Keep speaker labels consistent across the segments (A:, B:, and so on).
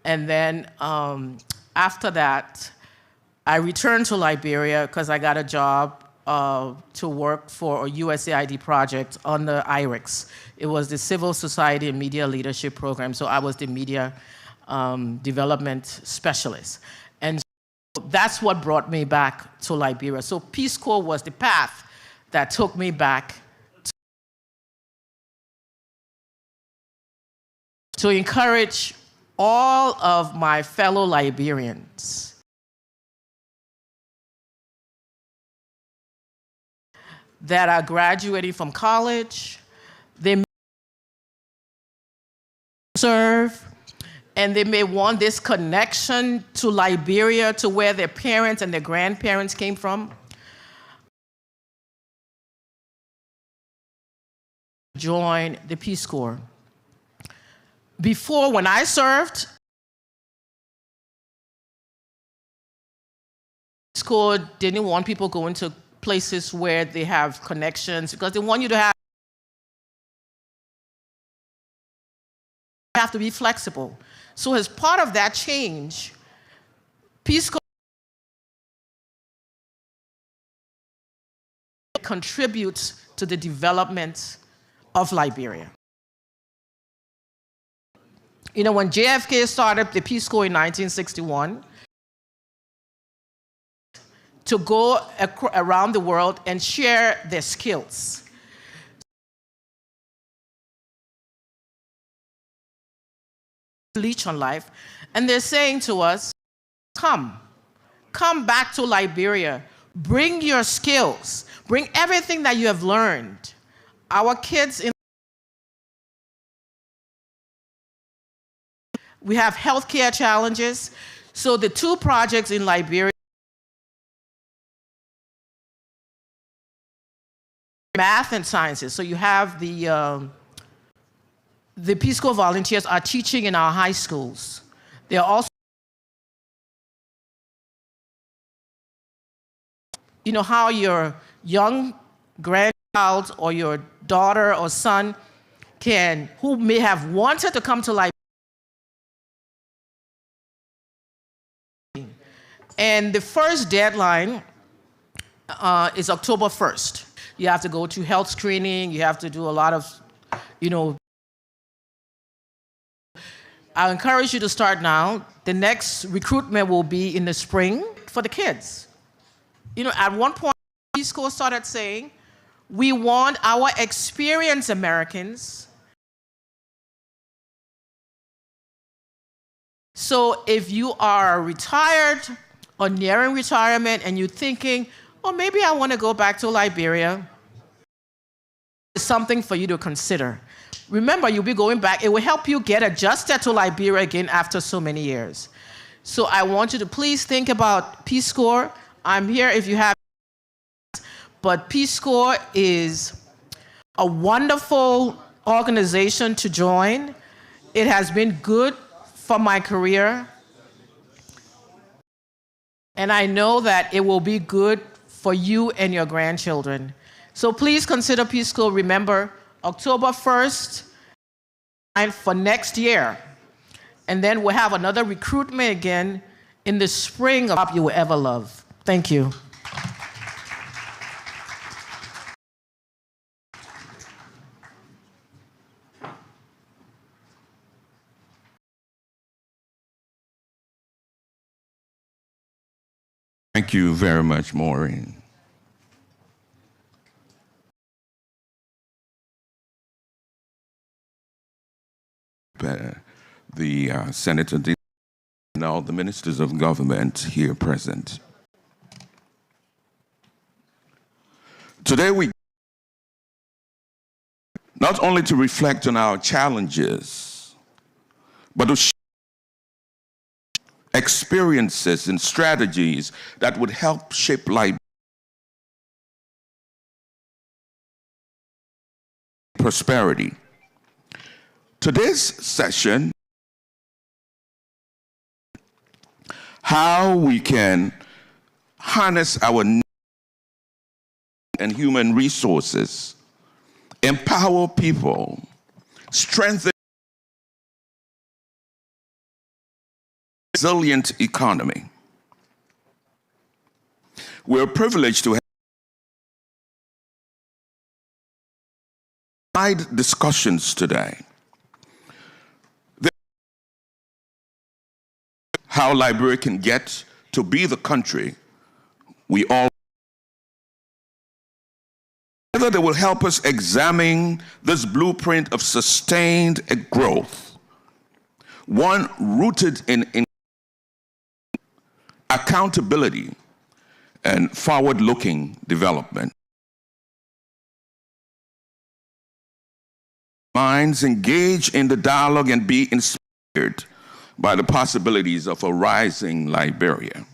A: And then after that, I returned to Liberia because I got a job to work for a USAID project on the IRIX. It was the Civil Society and Media Leadership Program, so I was the media development specialist. And so that's what brought me back to Liberia. So Peace Corps was the path that took me back to encourage all of my fellow Liberians that are graduating from college, they may serve, and they may want this connection to Liberia, to where their parents and their grandparents came from. Join the Peace Corps. Before, when I served, Peace Corps didn't want people going to places where they have connections, because they want you to have to be flexible. So as part of that change, Peace Corps contributes to the development of Liberia. You know, when JFK started the Peace Corps in 1961, to go around the world and share their skills. Leech on life, and they're saying to us, come back to Liberia, bring your skills, bring everything that you have learned. Our kids we have healthcare challenges, so the two projects in Liberia, math and sciences. So you have the Peace Corps volunteers are teaching in our high schools. They are also, you know, how your young grandchild or your daughter or son who may have wanted to come to Liberia, and the first deadline is October 1st. You have to go to health screening, you have to do a lot of, you know. I encourage you to start now. The next recruitment will be in the spring for the kids. You know, at one point, Peace Corps started saying, we want our experienced Americans. So if you are retired or nearing retirement and you're thinking, oh, maybe I want to go back to Liberia, it's something for you to consider. Remember, you'll be going back. It will help you get adjusted to Liberia again after so many years. So I want you to please think about Peace Corps. I'm here if you have, but Peace Corps is a wonderful organization to join. It has been good for my career. And I know that it will be good for you and your grandchildren. So please consider Peace Corps. Remember, October 1st for next year. And then we'll have another recruitment again in the spring of You Will Ever Love. Thank you.
B: Thank you very much, Maureen. The Senator and all the ministers of government here present. Today we not only to reflect on our challenges, but to share experiences and strategies that would help shape life, prosperity. Today's session, how we can harness our and human resources, empower people, strengthen resilient economy. We're privileged to have discussions today. How Liberia can get to be the country we all. Together they will help us examine this blueprint of sustained growth, one rooted in accountability and forward-looking development. Minds engage in the dialogue and be inspired by the possibilities of a rising Liberia.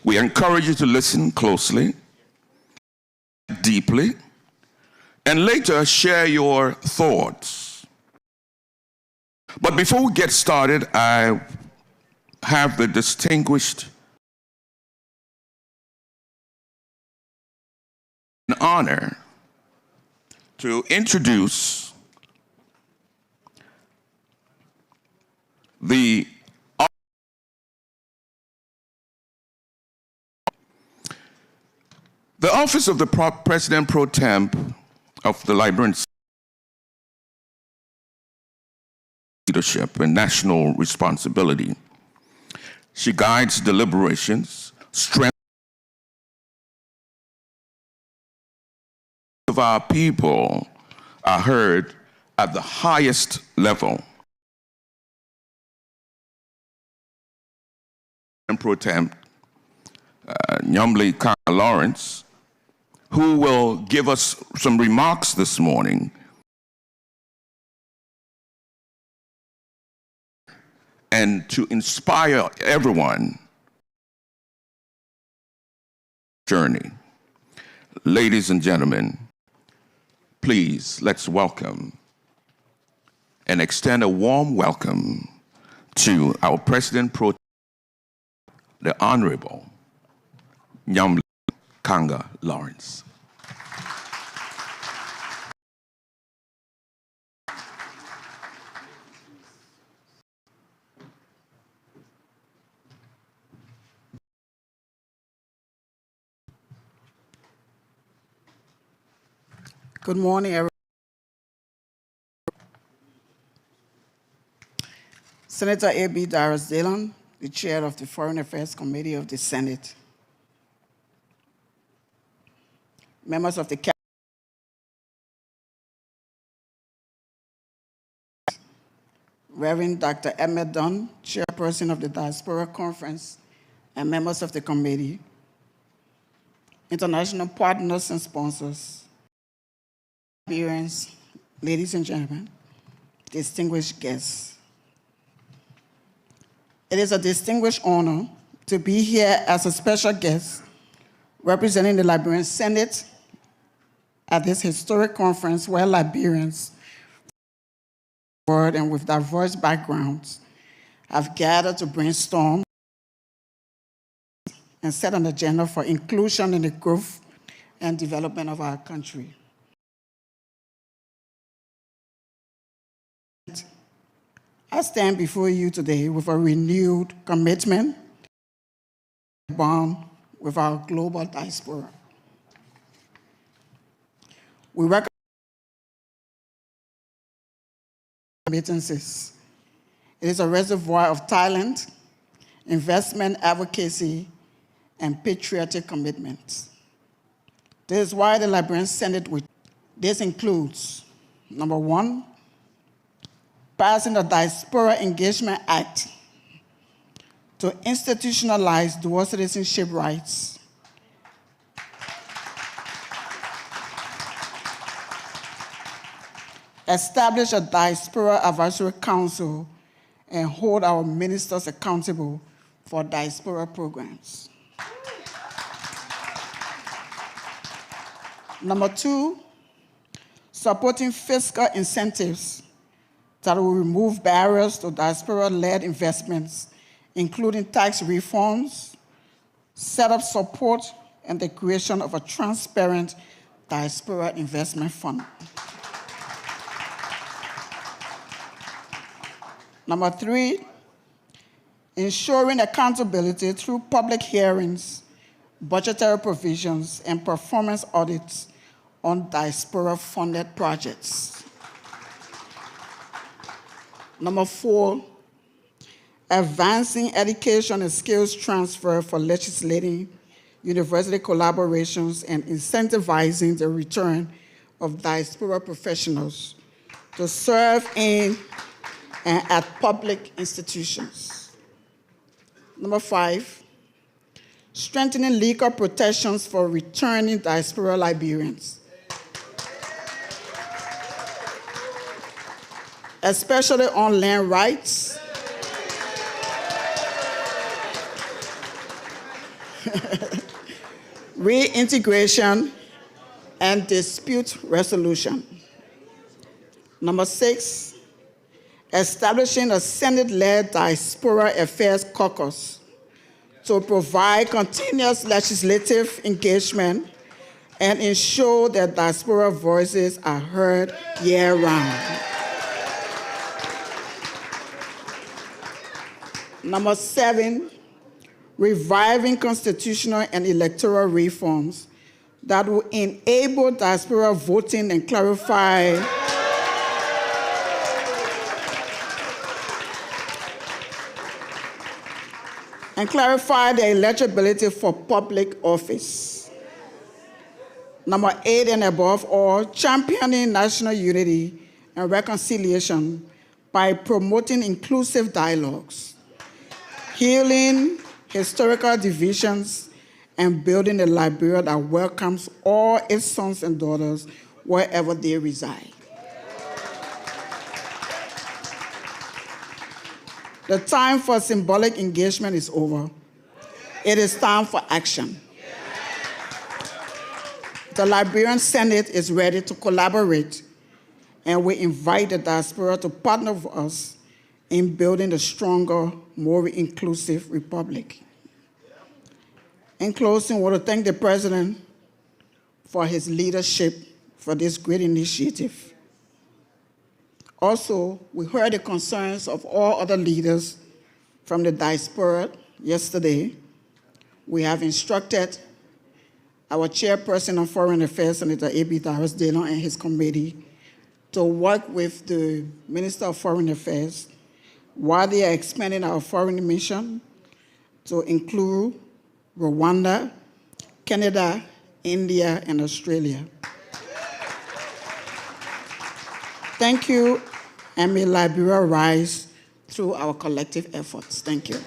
B: We encourage you to listen closely, deeply, and later share your thoughts. But before we get started, I have the distinguished honor to introduce the office of the President Pro Tem of the Liberian leadership and national responsibility. She guides deliberations, strength of our people are heard at the highest level. Pro Tem Nyamli Kanga Lawrence, who will give us some remarks this morning and to inspire everyone journey. Ladies and gentlemen, please let's welcome and extend a warm welcome to our President Pro Tem, the Honorable Nyamli Kanga Lawrence.
C: Good morning, everyone. Senator A.B. Darius-Dillon, the chair of the Foreign Affairs Committee of the Senate. Members of the Cabinet, Reverend Dr. Emmett Dunn, chairperson of the Diaspora Conference, and members of the committee, international partners and sponsors, Liberians, ladies and gentlemen, distinguished guests. It is a distinguished honor to be here as a special guest representing the Liberian Senate at this historic conference where Liberians and with diverse backgrounds have gathered to brainstorm and set an agenda for inclusion in the growth and development of our country. I stand before you today with a renewed commitment to bond with our global diaspora. We recognize remittances. It is a reservoir of talent, investment, advocacy, and patriotic commitments. This is why the Liberian Senate, this includes, number one, passing the Diaspora Engagement Act to institutionalize dual citizenship rights. Establish a Diaspora Advisory Council and hold our ministers accountable for diaspora programs. Number two, supporting fiscal incentives that will remove barriers to diaspora-led investments, including tax reforms, set up support, and the creation of a transparent diaspora investment fund. Number three, ensuring accountability through public hearings, budgetary provisions, and performance audits on diaspora-funded projects. Number 4, advancing education and skills transfer for legislating university collaborations and incentivizing the return of diaspora professionals to serve in and at public institutions. Number 5, strengthening legal protections for returning diaspora Liberians, especially on land rights, reintegration, and dispute resolution. Number 6, establishing a Senate-led Diaspora Affairs Caucus to provide continuous legislative engagement and ensure that diaspora voices are heard year-round. Number 7, reviving constitutional and electoral reforms that will enable diaspora voting and clarify their eligibility for public office. Number 8, and above all, championing national unity and reconciliation by promoting inclusive dialogues, healing historical divisions, and building a Liberia that welcomes all its sons and daughters wherever they reside. The time for symbolic engagement is over. It is time for action. The Liberian Senate is ready to collaborate, and we invite the diaspora to partner with us in building a stronger, more inclusive republic. In closing, I want to thank the President for his leadership for this great initiative. Also, we heard the concerns of all other leaders from the diaspora yesterday. We have instructed our chairperson on Foreign Affairs, Senator A.B. Darius-Dallon, and his committee to work with the Minister of Foreign Affairs while they are expanding our foreign mission to include Rwanda, Canada, India, and Australia. Thank you, and may Liberia rise through our collective efforts. Thank you.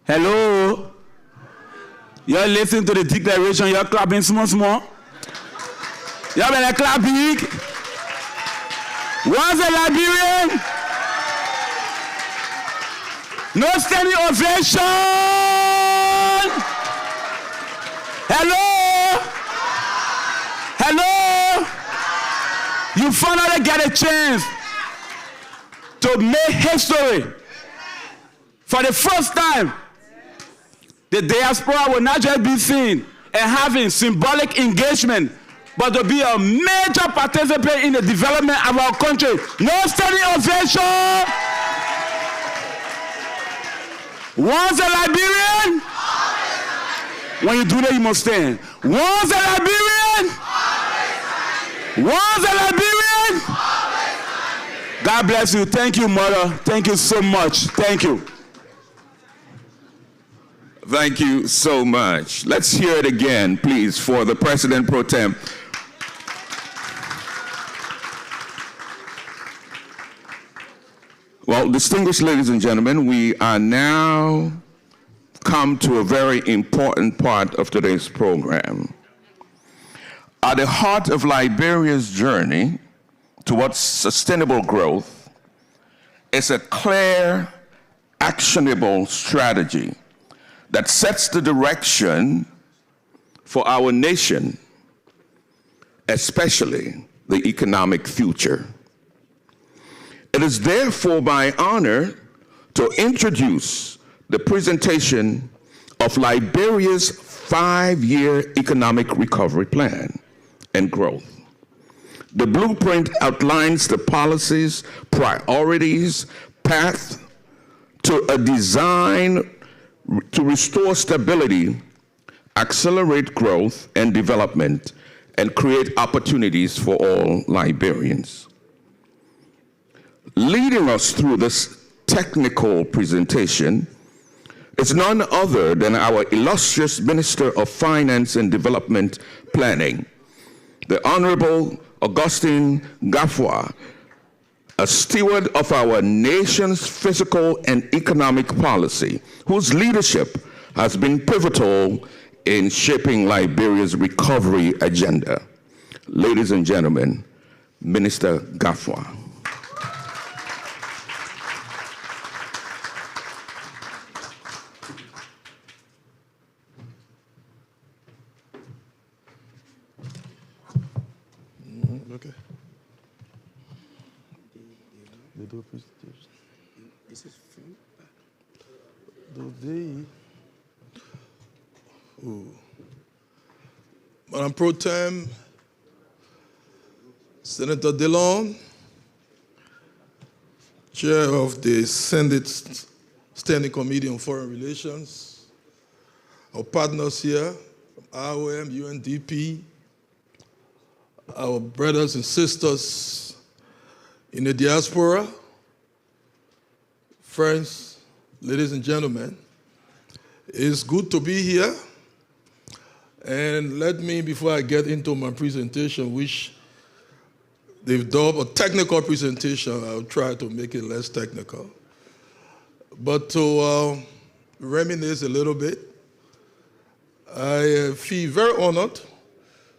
D: Hello? You're listening to the declaration, you're clapping small. You better clap big. Once a Liberian, no standing ovation. Hello? Hello? You finally get a chance to make history. For the first time, the diaspora will not just be seen and having symbolic engagement, but to be a major participant in the development of our country. No standing ovation. Once a Liberian, when you do that, you must stand. Once a Liberian, once a Liberian. God bless you. Thank you, Mother. Thank you so much. Thank you.
B: Thank you so much. Let's hear it again, please, for the President Pro Tem. Well, distinguished ladies and gentlemen, we are now come to a very important part of today's program. At the heart of Liberia's journey towards sustainable growth is a clear, actionable strategy that sets the direction for our nation, especially the economic future. It is therefore my honor to introduce the presentation of Liberia's 5-year economic recovery plan and growth. The blueprint outlines the policies, priorities, path to a design to restore stability, accelerate growth and development, and create opportunities for all Liberians. Leading us through this technical presentation is none other than our illustrious Minister of Finance and Development Planning, the Honorable Augustine Gafwa, a steward of our nation's fiscal and economic policy, whose leadership has been pivotal in shaping Liberia's recovery agenda. Ladies and gentlemen, Minister Gafwa.
E: Okay. They do a presentation. Is it free? Do they? Ooh. Madam Pro Tem, Senator Dillon, Chair of the Senate Standing Committee on Foreign Relations, our partners here from IOM, UNDP, our brothers and sisters in the diaspora, friends, ladies and gentlemen, it's good to be here. And let me, before I get into my presentation, which they've dubbed a technical presentation, I'll try to make it less technical. But to reminisce a little bit, I feel very honored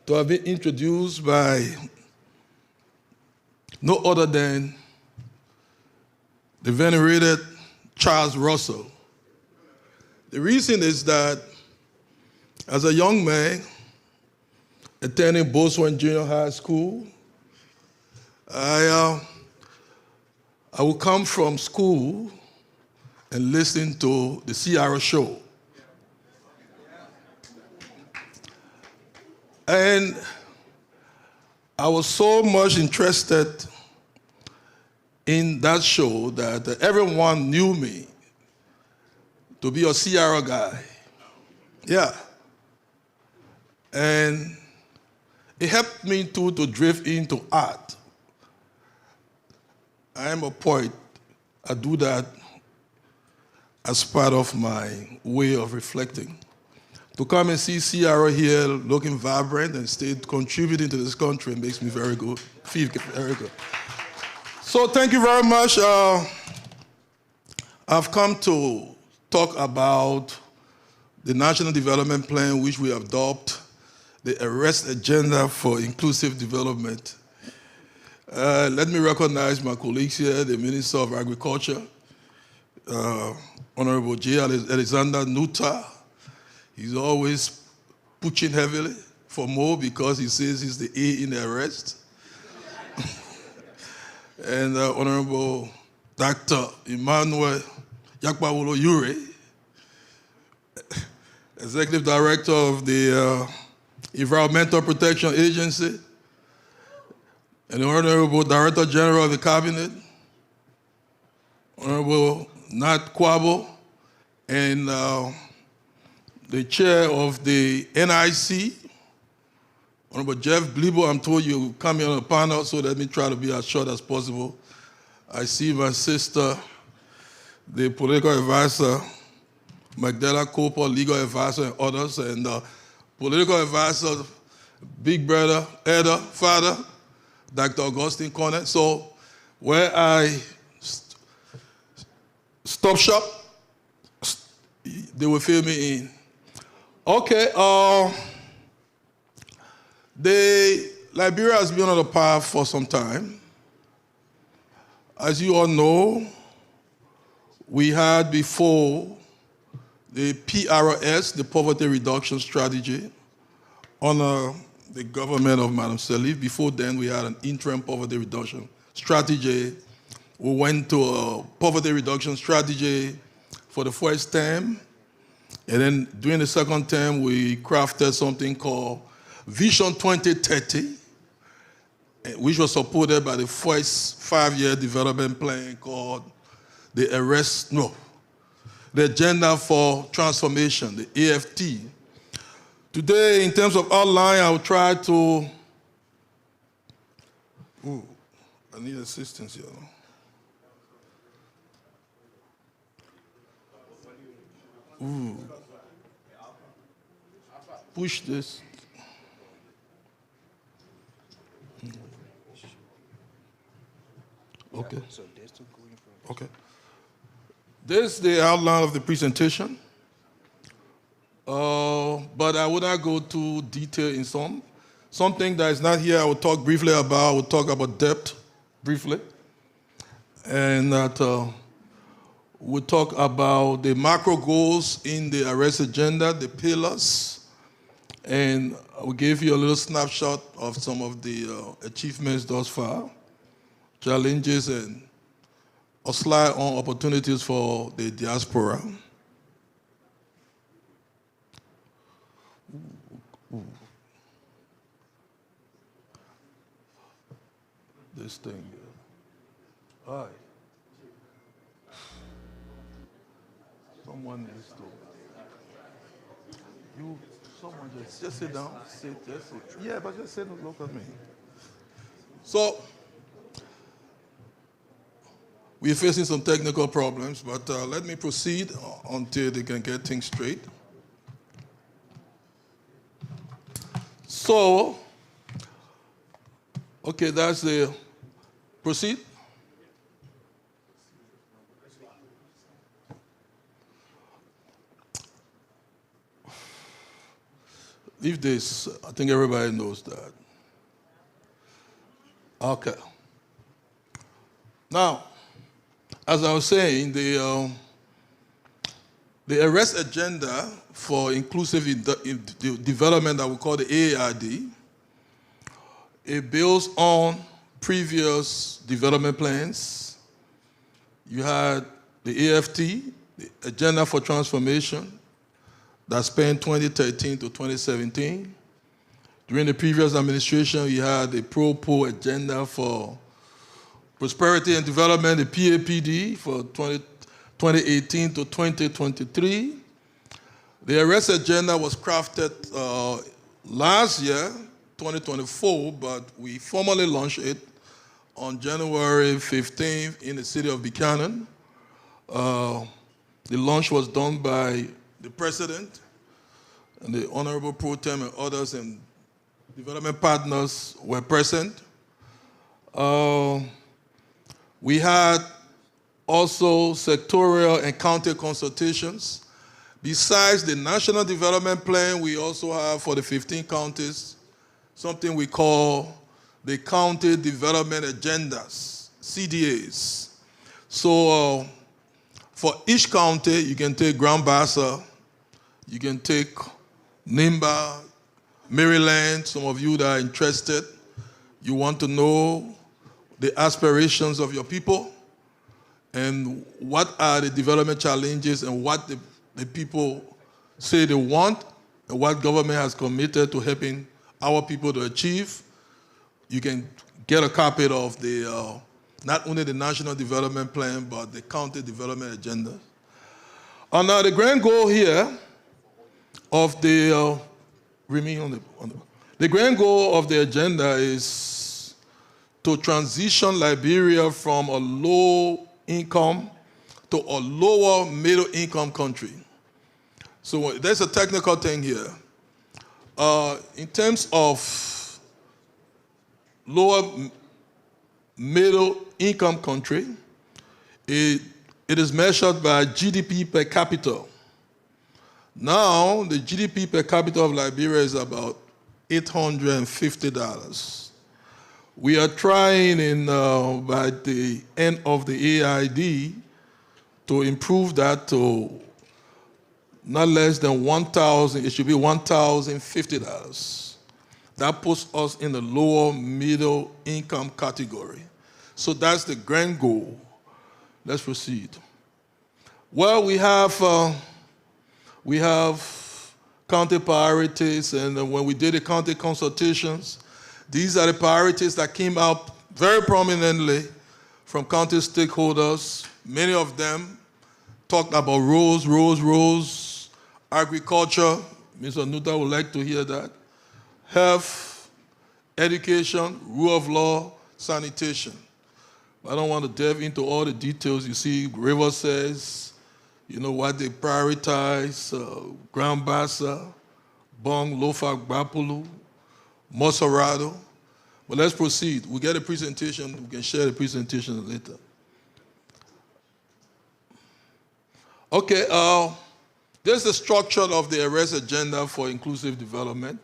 E: to have been introduced by no other than the venerated Charles Russell. The reason is that as a young man attending Boswan Junior High School, I would come from school and listen to the Ciara show. And I was so much interested in that show that everyone knew me to be a Ciara guy. Yeah. And it helped me too to drift into art. I am a poet. I do that as part of my way of reflecting. To come and see Ciara here looking vibrant and stay contributing to this country makes me very good, feel very good. So thank you very much. I've come to talk about the National Development Plan, which we have adopted, the Arrest Agenda for Inclusive Development. Let me recognize my colleagues here, the Minister of Agriculture, Honorable J. Alexander Nuta. He's always pushing heavily for more because he says he's the A in the arrest. And Honorable Dr. Emmanuel Yakpawolo Ure, Executive Director of the Environmental Protection Agency, and the Honorable Director General of the Cabinet, Honorable Nat Kwabo, and the Chair of the NIC, Honorable Jeff Blibo. I'm told you come here on the panel, so let me try to be as short as possible. I see my sister, the political advisor, Magdala Cooper, legal advisor, and others, and political advisor, big brother, elder, father, Dr. Augustine Cornet. So where I stop shop, they will fill me in. Okay, Liberia has been on the path for some time. As you all know, we had before the PRS, the Poverty Reduction Strategy, under the government of Madam Salif. Before then, we had an interim poverty reduction strategy. We went to a poverty reduction strategy for the first term. And then during the second term, we crafted something called Vision 2030, which was supported by the first 5-year development plan called the Agenda for Transformation, the AFT. Today, in terms of outline, I will try to, I need assistance here. Push this. Okay. Okay. This is the outline of the presentation. But I would not go too detailed in some. Something that is not here, I will talk briefly about. I will talk about depth briefly. And that we'll talk about the macro goals in the arrest agenda, the pillars. And I will give you a little snapshot of some of the achievements thus far, challenges, and a slide on opportunities for the diaspora. This thing here. All right. Someone needs to. Someone just sit down. Sit. Yeah, but just sit and look at me. So, we're facing some technical problems, but let me proceed until they can get things straight. So, okay, that's the proceed. Leave this. I think everybody knows that. Okay. Now, as I was saying, the arrest agenda for inclusive development that we call the AARD, it builds on previous development plans. You had the AFT, the Agenda for Transformation, that spanned 2013 to 2017. During the previous administration, you had the Pro-Po Agenda for Prosperity and Development, the PAPD, for 2018 to 2023. The arrest agenda was crafted last year, 2024, but we formally launched it on January 15th in the city of Buchanan. The launch was done by the president and the Honorable Pro Tem and others, and development partners were present. We had also sectorial and county consultations. Besides the National Development Plan, we also have for the 15 counties something we call the County Development Agendas, CDAs. So for each county, you can take Grand Bassa, you can take Nimba, Maryland, some of you that are interested. You want to know the aspirations of your people and what are the development challenges and what the people say they want and what government has committed to helping our people to achieve. You can get a copy of the not only the National Development Plan, but the County Development Agenda. And now the grand goal here of the the grand goal of the agenda is to transition Liberia from a low income to a lower middle income country. So there's a technical thing here. In terms of lower middle income country, it is measured by GDP per capita. Now, the GDP per capita of Liberia is about $850. We are trying by the end of the AID to improve that to not less than $1,000, it should be $1,050. That puts us in the lower middle income category. So that's the grand goal. Let's proceed. Well, we have county priorities, and when we did the county consultations, these are the priorities that came out very prominently from county stakeholders. Many of them talked about roads, agriculture. Mr. Nuta would like to hear that. Health, education, rule of law, sanitation. I don't want to delve into all the details. You see, River says, what they prioritize, Grand Bassa, Bong, Lofa, Gbapulu, Mosorado. But let's proceed. We get a presentation. We can share the presentation later. Okay, this is the structure of the arrest agenda for inclusive development.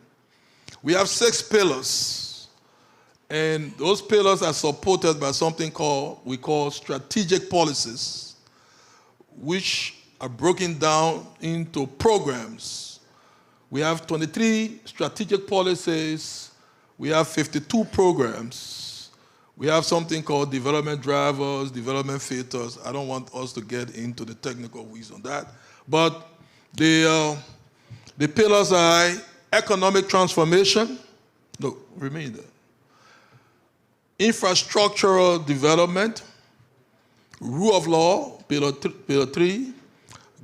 E: We have 6 pillars, and those pillars are supported by something we call strategic policies, which are broken down into programs. We have 23 strategic policies. We have 52 programs. We have something called development drivers, development filters. I don't want us to get into the technical weeds on that. But the pillars are economic transformation. No, remain there. Infrastructural development, rule of law, pillar 3,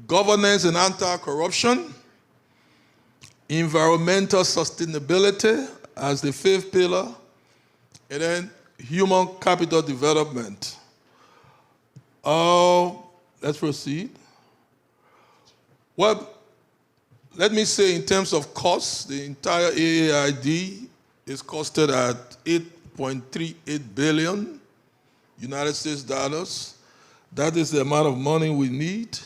E: governance and anti-corruption, environmental sustainability as the 5th pillar, and then human capital development. Let's proceed. Well, let me say in terms of costs, the entire AAID is costed at $8.38 billion United States dollars. That is the amount of money we need,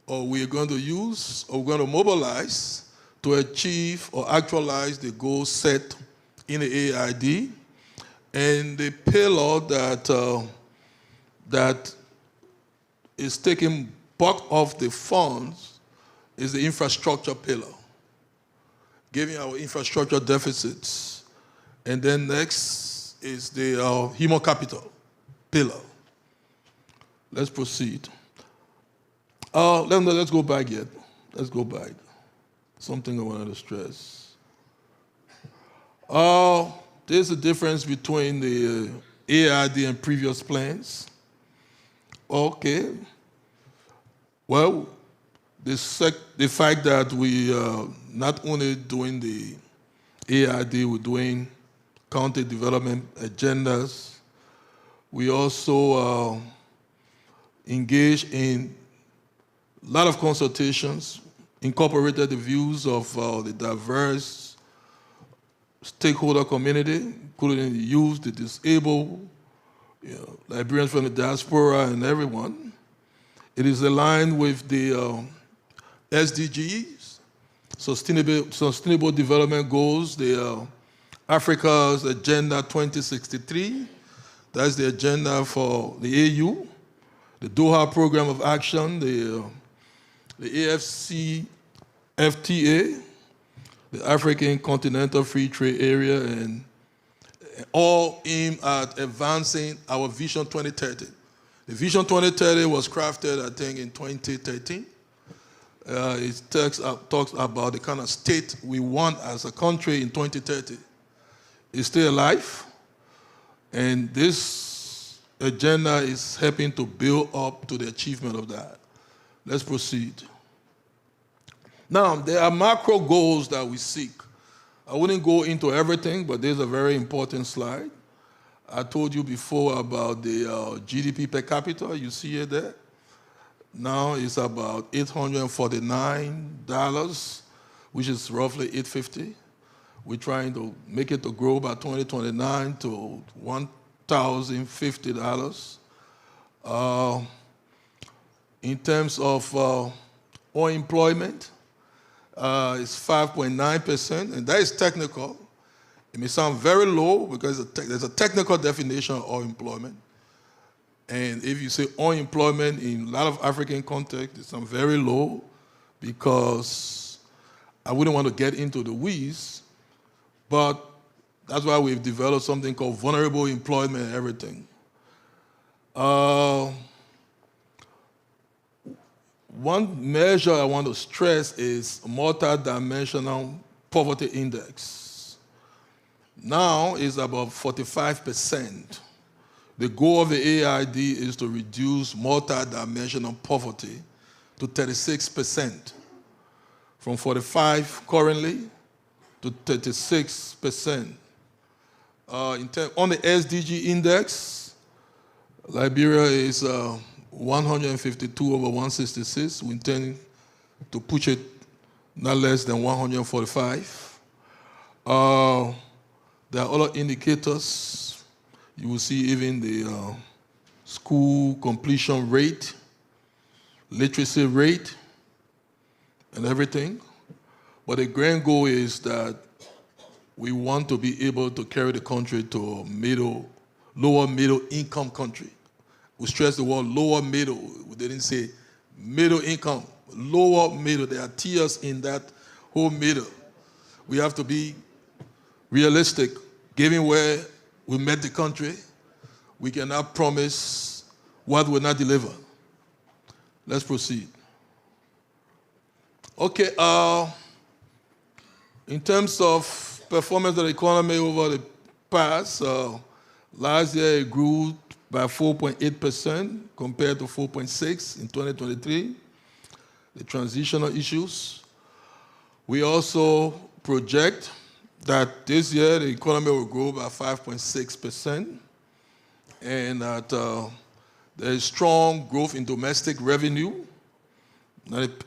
E: or we're going to use, or we're going to mobilize to achieve or actualize the goals set in the AID. And the pillar that is taking bulk of the funds is the infrastructure pillar, giving our infrastructure deficits. And then next is the human capital pillar. Let's proceed. Let's go back yet. Let's go back. Something I wanted to stress. There's a difference between the AID and previous plans. Okay. Well, the fact that we not only doing the AID, we're doing county development agendas. We also engage in a lot of consultations, incorporated the views of the diverse stakeholder community, including the youth, the disabled, Liberians from the diaspora, and everyone. It is aligned with the SDGs, Sustainable Development Goals, the Africa's Agenda 2063. That's the agenda for the AU, the Doha Program of Action, the AFC FTA, the African Continental Free Trade Area, and all aimed at advancing our Vision 2030. The Vision 2030 was crafted, I think, in 2013. It talks about the kind of state we want as a country in 2030. It's still alive, and this agenda is helping to build up to the achievement of that. Let's proceed. Now, there are macro goals that we seek. I wouldn't go into everything, but there's a very important slide. I told you before about the GDP per capita. You see it there. Now it's about $849, which is roughly $850. We're trying to make it to grow by 2029 to $1,050. In terms of unemployment, it's 5.9%, and that is technical. It may sound very low because there's a technical definition of unemployment. And if you say unemployment in a lot of African contexts, it sounds very low because I wouldn't want to get into the weeds, but that's why we've developed something called vulnerable employment and everything. one measure I want to stress is multidimensional poverty index. Now it's about 45%. The goal of the AID is to reduce multidimensional poverty to 36%, from 45 currently to 36%. On the SDG index, Liberia is 152 over 166. We intend to push it not less than 145. There are other indicators. You will see even the school completion rate, literacy rate, and everything. But the grand goal is that we want to be able to carry the country to a lower middle income country. We stress the word lower middle. We didn't say middle income, lower middle. There are tiers in that whole middle. We have to be realistic, given where we met the country. We cannot promise what will not deliver. Let's proceed. Okay, in terms of performance of the economy over the past, last year it grew by 4.8% compared to 4.6% in 2023. The transitional issues. We also project that this year the economy will grow by 5.6%, and that there is strong growth in domestic revenue.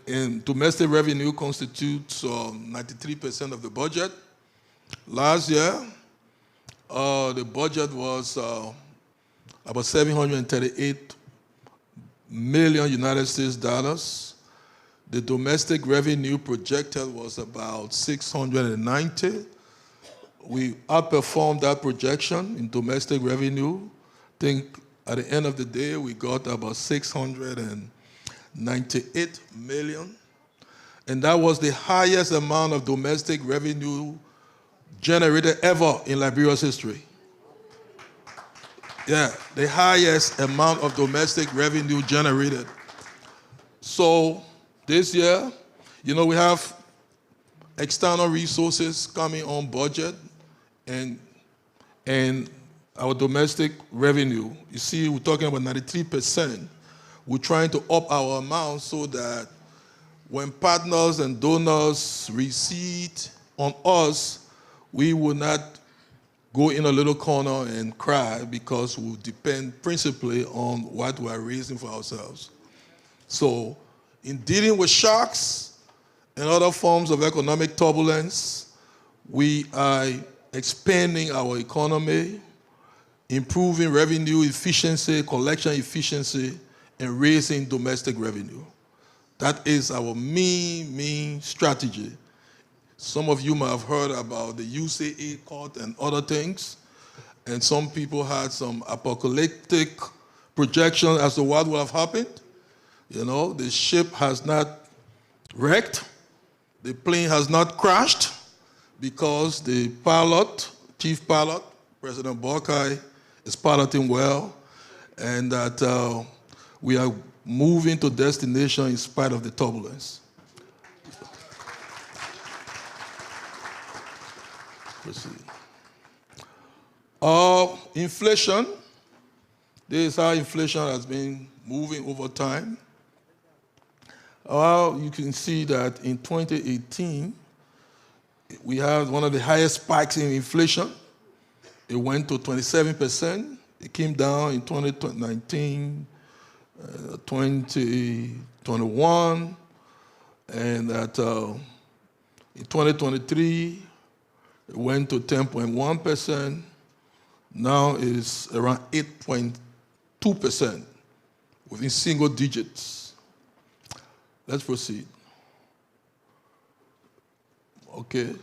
E: And domestic revenue constitutes 93% of the budget. Last year, the budget was about 738 million United States dollars. The domestic revenue projected was about 690. We outperformed that projection in domestic revenue. I think at the end of the day, we got about 698 million. And that was the highest amount of domestic revenue generated ever in Liberia's history. Yeah, the highest amount of domestic revenue generated. So this year, we have external resources coming on budget and our domestic revenue. You see, we're talking about 93%. We're trying to up our amount so that when partners and donors recede on us, we will not go in a little corner and cry, because we depend principally on what we are raising for ourselves. So in dealing with shocks and other forms of economic turbulence, we are expanding our economy, improving revenue efficiency, collection efficiency, and raising domestic revenue. That is our main strategy. Some of you might have heard about the USAID cut and other things, and some people had some apocalyptic projections as to what will have happened. The ship has not wrecked, the plane has not crashed, because the chief pilot, President Borkai, is piloting well, and that we are moving to destination in spite of the turbulence. Proceed. Inflation. This is how inflation has been moving over time. You can see that in 2018, we had one of the highest spikes in inflation. It went to 27%. It came down in 2019, 2021, and that in 2023, it went to 10.1%. Now it's around 8.2%, within single digits. Let's proceed. Okay.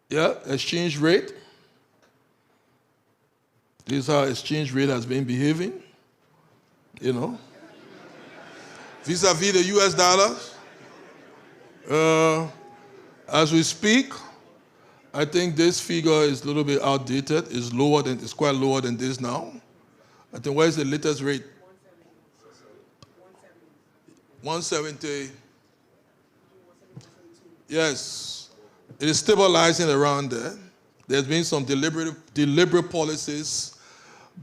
E: Yeah, exchange rate. This is how exchange rate has been behaving, vis-a-vis the US dollar. As we speak, I think this figure is a little bit outdated. It's quite lower than this now. I think, what is the latest rate? 170. Yes, it is stabilizing around there. There's been some deliberate policies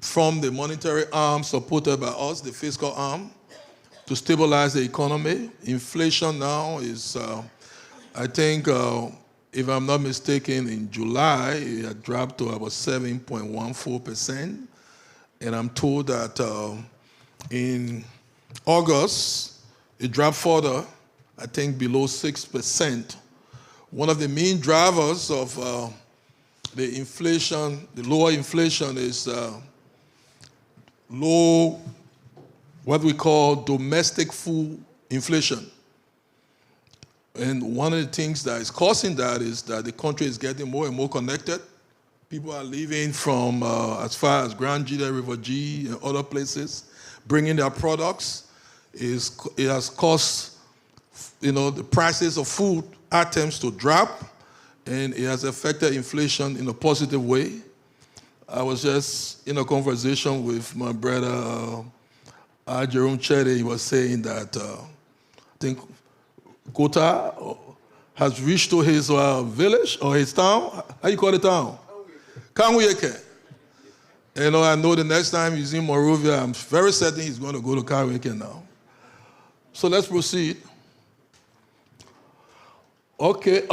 E: from the monetary arm supported by us, the fiscal arm, to stabilize the economy. Inflation now is, I think, if I'm not mistaken, in July, it had dropped to about 7.14%. And I'm told that in August, it dropped further, I think below 6%. One of the main drivers of the inflation, the lower inflation, is low, what we call domestic food inflation. And one of the things that is causing that is that the country is getting more and more connected. People are leaving from as far as Grand G, River G, and other places, bringing their products. It has caused, the prices of food items to drop, and it has affected inflation in a positive way. I was just in a conversation with my brother, Jerome Chede. He was saying that I think Kota has reached to his village or his town. How you call the town? Kanwiyeke. I know the next time he's in Monrovia, I'm very certain he's going to go to Kanwiyeke now. So let's proceed. Okay.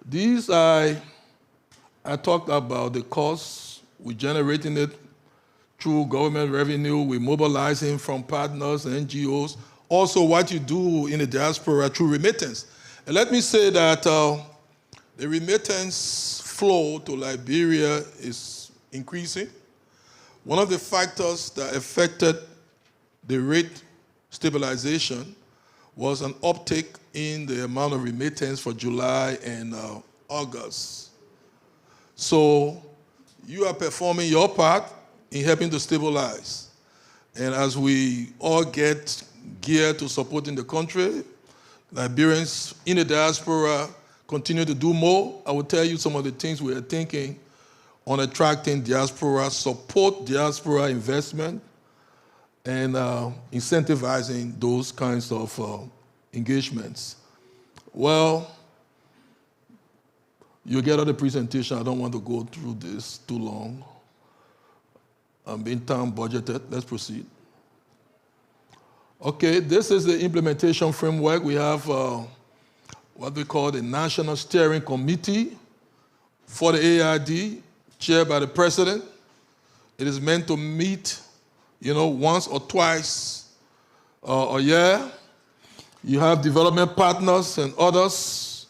E: These I talked about the costs. We're generating it through government revenue. We're mobilizing from partners and NGOs. Also, what you do in the diaspora through remittance. And let me say that the remittance flow to Liberia is increasing. One of the factors that affected the rate stabilization was an uptick in the amount of remittance for July and August. So you are performing your part in helping to stabilize. And as we all get geared to supporting the country, Liberians in the diaspora continue to do more. I will tell you some of the things we are thinking on attracting diaspora, support diaspora investment, and incentivizing those kinds of engagements. Well, you get all the presentation. I don't want to go through this too long. I'm being time budgeted. Let's proceed. Okay, this is the implementation framework. We have what we call the National Steering Committee for the AID, chaired by the President. It is meant to meet, once or twice a year. You have development partners and others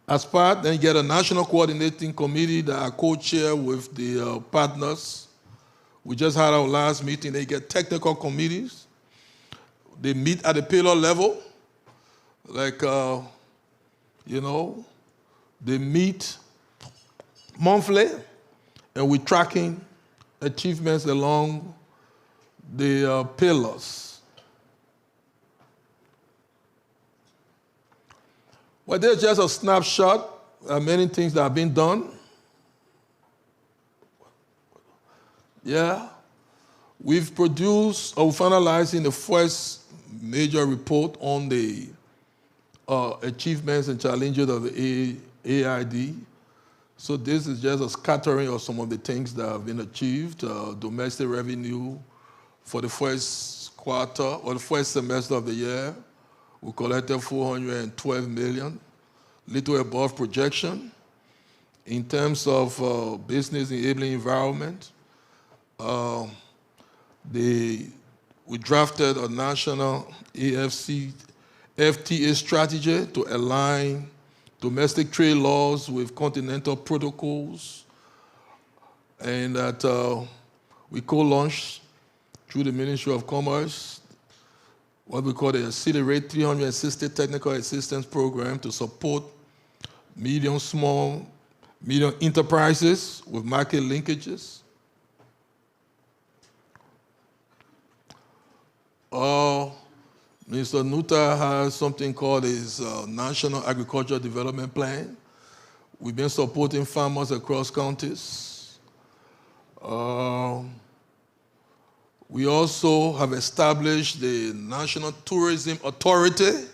E: as part. Then you get a National Coordinating Committee that I co-chair with the partners. We just had our last meeting. They get technical committees. They meet at the pillar level, they meet monthly, and we're tracking achievements along the pillars. Well, there's just a snapshot. There are many things that have been done. Yeah. We've produced, or finalizing the first major report on the achievements and challenges of the AID. So this is just a scattering of some of the things that have been achieved. Domestic revenue for the first quarter or the first semester of the year, we collected $412 million, little above projection. In terms of business enabling environment, we drafted a national FTA strategy to align domestic trade laws with continental protocols, and that we co-launched through the Ministry of Commerce what we call the Accelerate 360 Technical Assistance Program to support medium enterprises with market linkages. Mr. Nuta has something called his National Agricultural Development Plan. We've been supporting farmers across counties. We also have established the National Tourism Authority.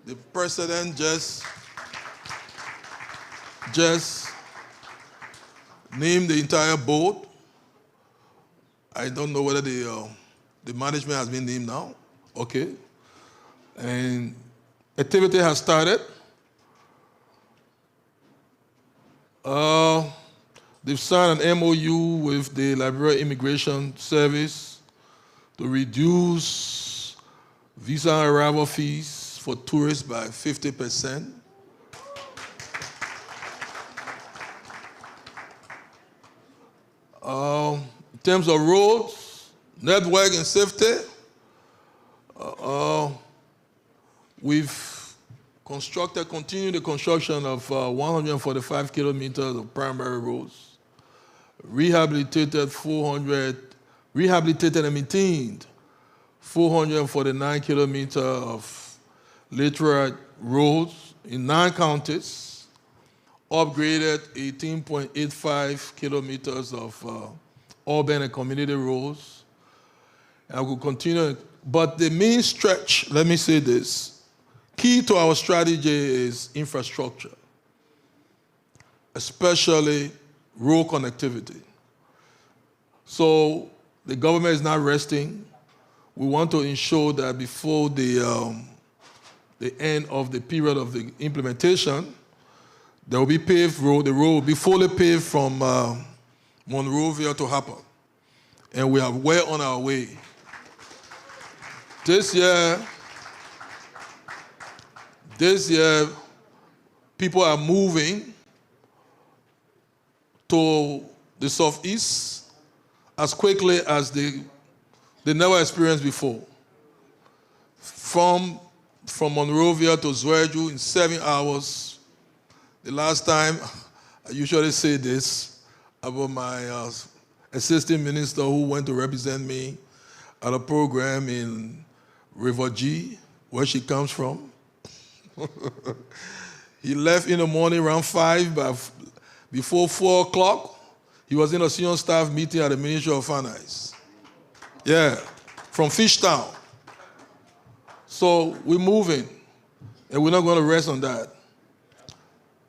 E: The president just named the entire board. I don't know whether the management has been named now. Okay. And activity has started. They've signed an MOU with the Liberia Immigration Service to reduce visa arrival fees for tourists by 50%. In terms of roads, network, and safety, we've continued the construction of 145 kilometers of primary roads, rehabilitated and maintained 449 kilometers of lateral roads in 9 counties, upgraded 18.85 kilometers of urban and community roads, and we'll continue. But the main stretch, let me say this, key to our strategy is infrastructure, especially road connectivity. So the government is not resting. We want to ensure that before the end of the period of the implementation, there will be paved road. The road will be fully paved from Monrovia to Harper. And we are well on our way. This year, people are moving to the southeast as quickly as they never experienced before. From Monrovia to Zwerju in 7 hours. The last time, I usually say this about my assistant minister who went to represent me at a program in River G, where she comes from. He left in the morning around 5, but before 4 o'clock, he was in a senior staff meeting at the Ministry of Finance. Yeah, from Fishtown. So we're moving, and we're not going to rest on that.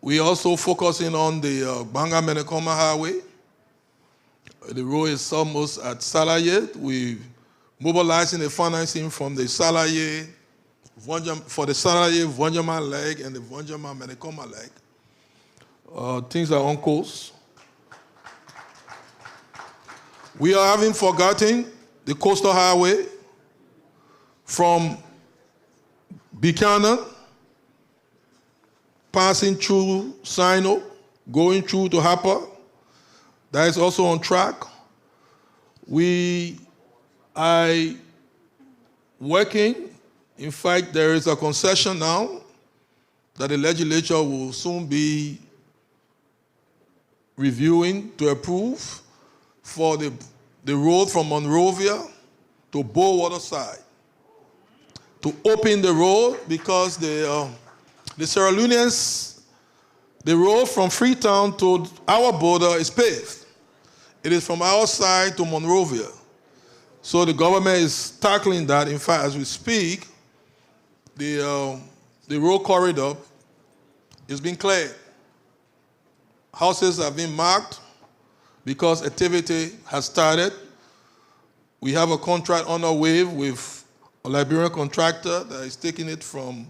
E: We're also focusing on the Banga-Menekoma Highway. The road is almost at Salaye. We're mobilizing the financing from the Salaye, for the Salaye, Vonjama leg, and the Vonjama-Menekoma leg. Things are on course. We haven't forgotten the coastal highway from Buchanan, passing through Sino, going through to Harper. That is also on track. We are working. In fact, there is a concession now that the legislature will soon be reviewing to approve for the road from Monrovia to Bowater side, to open the road because the Sierra Leoneans, the road from Freetown to our border is paved. It is from our side to Monrovia. So the government is tackling that. In fact, as we speak, the road corridor is being cleared. Houses have been marked because activity has started. We have a contract on our way with a Liberian contractor that is taking it from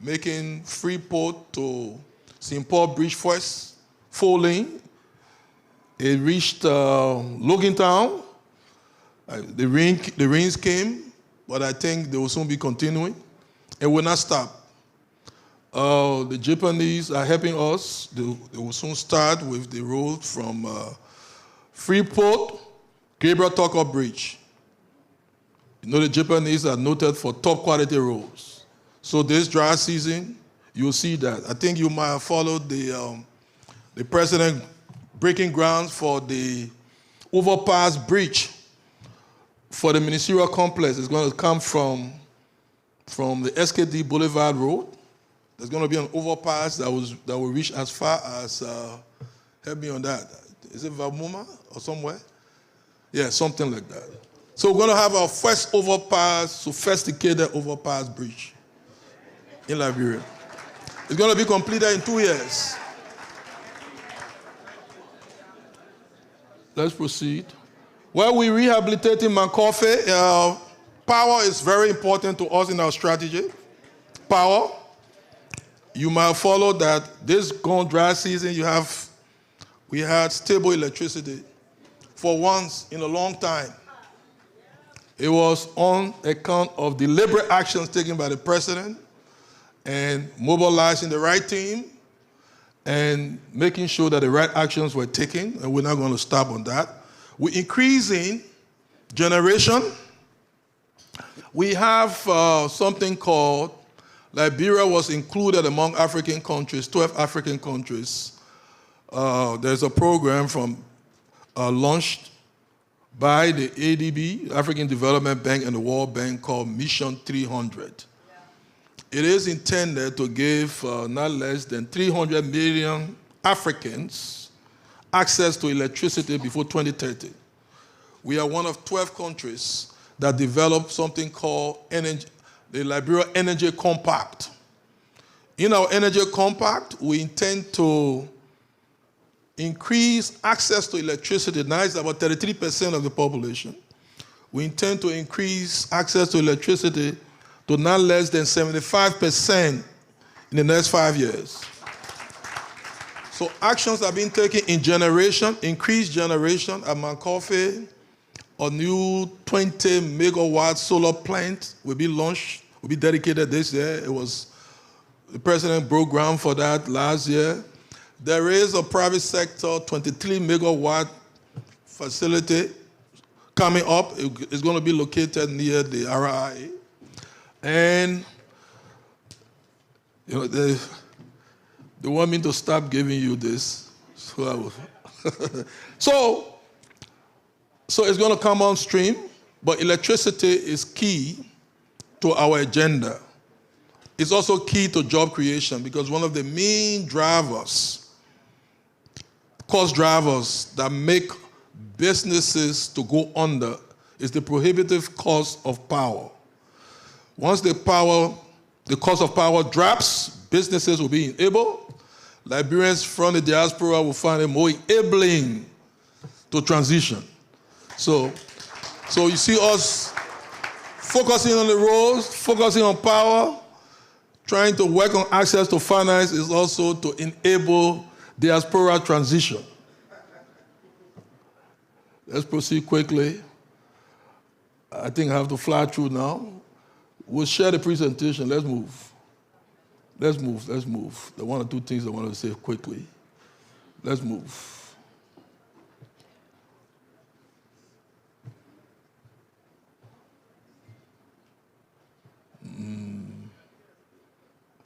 E: making Freeport to St. Paul Bridge first, 4-lane. It reached Logantown. The rains came, but I think they will soon be continuing. It will not stop. The Japanese are helping us. They will soon start with the road from Freeport, Gabriel Tucker Bridge. You know the Japanese are noted for top quality roads. So this dry season, you'll see that. I think you might have followed the president breaking ground for the overpass bridge for the ministerial complex. It's going to come from the SKD Boulevard Road. There's going to be an overpass that will reach as far as, help me on that. Is it Valmuma or somewhere? Yeah, something like that. So we're going to have our first overpass, sophisticated overpass bridge in Liberia. It's going to be completed in 2 years. Let's proceed. Well, we're rehabilitating Mankofe. Power is very important to us in our strategy. Power. You might follow that this gone dry season, we had stable electricity for once in a long time. It was on account of deliberate actions taken by the president and mobilizing the right team and making sure that the right actions were taken, and we're not going to stop on that. We're increasing generation. We have something called, Liberia was included among African countries, 12 African countries. There's a program launched by the ADB, African Development Bank, and the World Bank called Mission 300. It is intended to give not less than 300 million Africans access to electricity before 2030. We are one of 12 countries that developed something called the Liberia Energy Compact. In our Energy Compact, we intend to increase access to electricity. Now it's about 33% of the population. We intend to increase access to electricity to not less than 75% in the next 5 years. So actions are being taken in generation, increased generation at Mankofe. A new 20 megawatt solar plant will be launched, will be dedicated this year. The president broke ground for that last year. There is a private sector 23 megawatt facility coming up. It's going to be located near the RI. And they want me to stop giving you this. So it's going to come on stream, but electricity is key to our agenda. It's also key to job creation because one of the main cost drivers that make businesses to go under is the prohibitive cost of power. Once the cost of power drops, businesses will be enabled. Liberians from the diaspora will find it more enabling to transition. So you see us focusing on the roads, focusing on power, trying to work on access to finance is also to enable diaspora transition. Let's proceed quickly. I think I have to fly through now. We'll share the presentation. Let's move. Let's move. There are one or two things I want to say quickly. Let's move.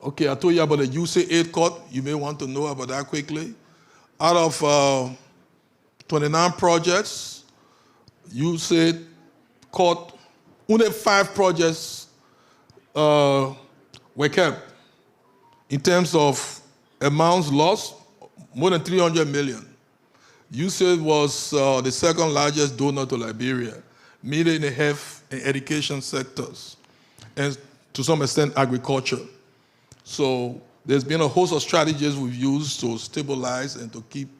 E: Okay, I told you about the USAID court. You may want to know about that quickly. Out of 29 projects, USAID court, only 5 projects were kept. In terms of amounts lost, more than 300 million. USAID was the second largest donor to Liberia, mainly in the health and education sectors, and to some extent agriculture. So there's been a host of strategies we've used to stabilize and to keep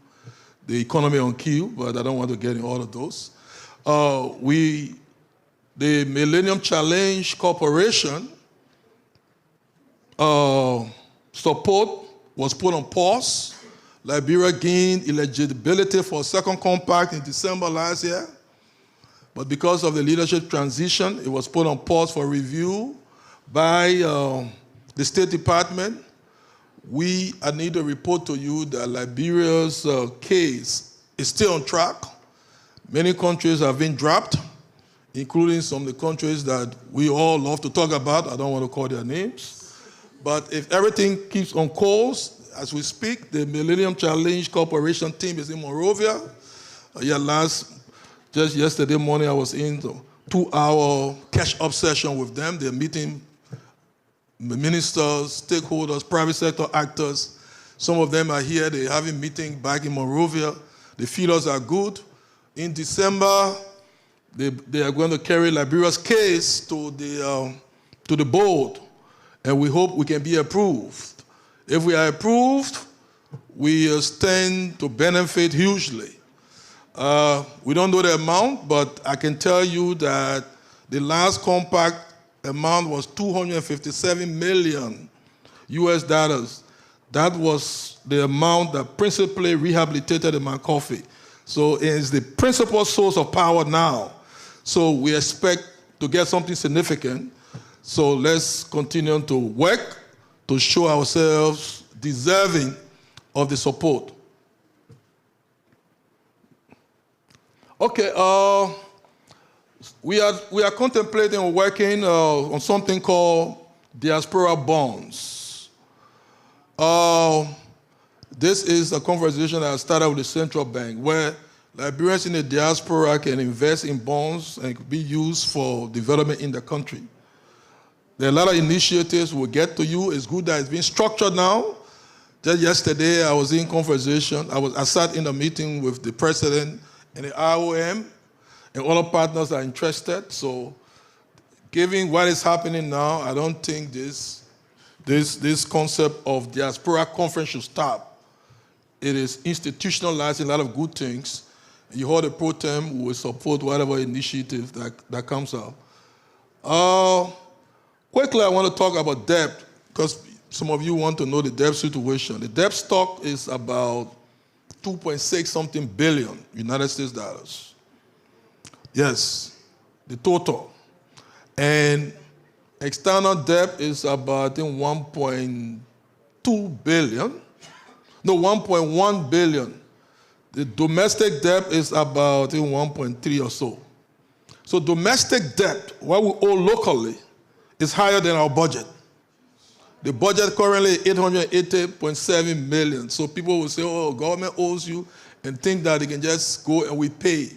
E: the economy on cue, but I don't want to get in all of those. The Millennium Challenge Corporation support was put on pause. Liberia gained eligibility for a second compact in December last year, but because of the leadership transition, it was put on pause for review by the State Department. I need to report to you that Liberia's case is still on track. Many countries have been dropped, including some of the countries that we all love to talk about. I don't want to call their names. But if everything keeps on course, as we speak, the Millennium Challenge Corporation team is in Monrovia. Just yesterday morning, I was in a 2-hour catch-up session with them. They're meeting ministers, stakeholders, private sector actors. Some of them are here. They're having meetings back in Monrovia. The feelers are good. In December, They are going to carry Liberia's case to the board, and we hope we can be approved. If we are approved, we stand to benefit hugely. We don't know the amount, but I can tell you that the last compact amount was $257 million US dollars. That was the amount that principally rehabilitated the McCoffey. So it is the principal source of power now. So we expect to get something significant. So let's continue to work to show ourselves deserving of the support. Okay, we are contemplating or working on something called Diaspora bonds. This is a conversation that started with the central bank, where Liberians in the diaspora can invest in bonds and be used for development in the country. There are a lot of initiatives we'll get to you. It's good that it's being structured now. Just yesterday, I was in conversation. I sat in a meeting with the president and the IOM, and all the partners are interested. So, given what is happening now, I don't think this concept of diaspora conference should stop. It is institutionalizing a lot of good things. You heard the pro tem will support whatever initiative that comes out. Quickly, I want to talk about debt, because some of you want to know the debt situation. The debt stock is about 2.6 something billion United States dollars. Yes, the total. And external debt is about, I think, 1.2 billion. No, 1.1 billion. The domestic debt is about, I think, 1.3 or so. So domestic debt, what we owe locally, is higher than our budget. The budget currently is 880.7 million. So people will say, oh, government owes you, and think that they can just go and we pay.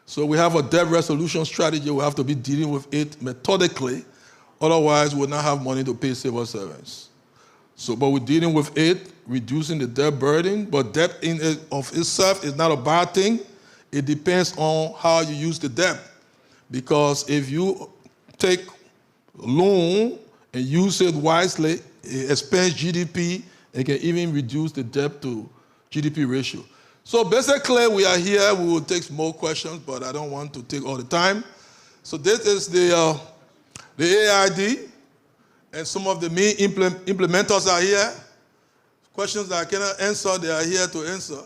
E: So we have a debt resolution strategy. We have to be dealing with it methodically. Otherwise, we'll not have money to pay civil servants. So, but we're dealing with it, reducing the debt burden. But debt in and of itself is not a bad thing. It depends on how you use the debt. Because if you take a loan and use it wisely, it expands GDP, and can even reduce the debt to GDP ratio. So basically, we are here. We will take more questions, but I don't want to take all the time. So this is the AID, and some of the main implementers are here. Questions that I cannot answer, they are here to answer.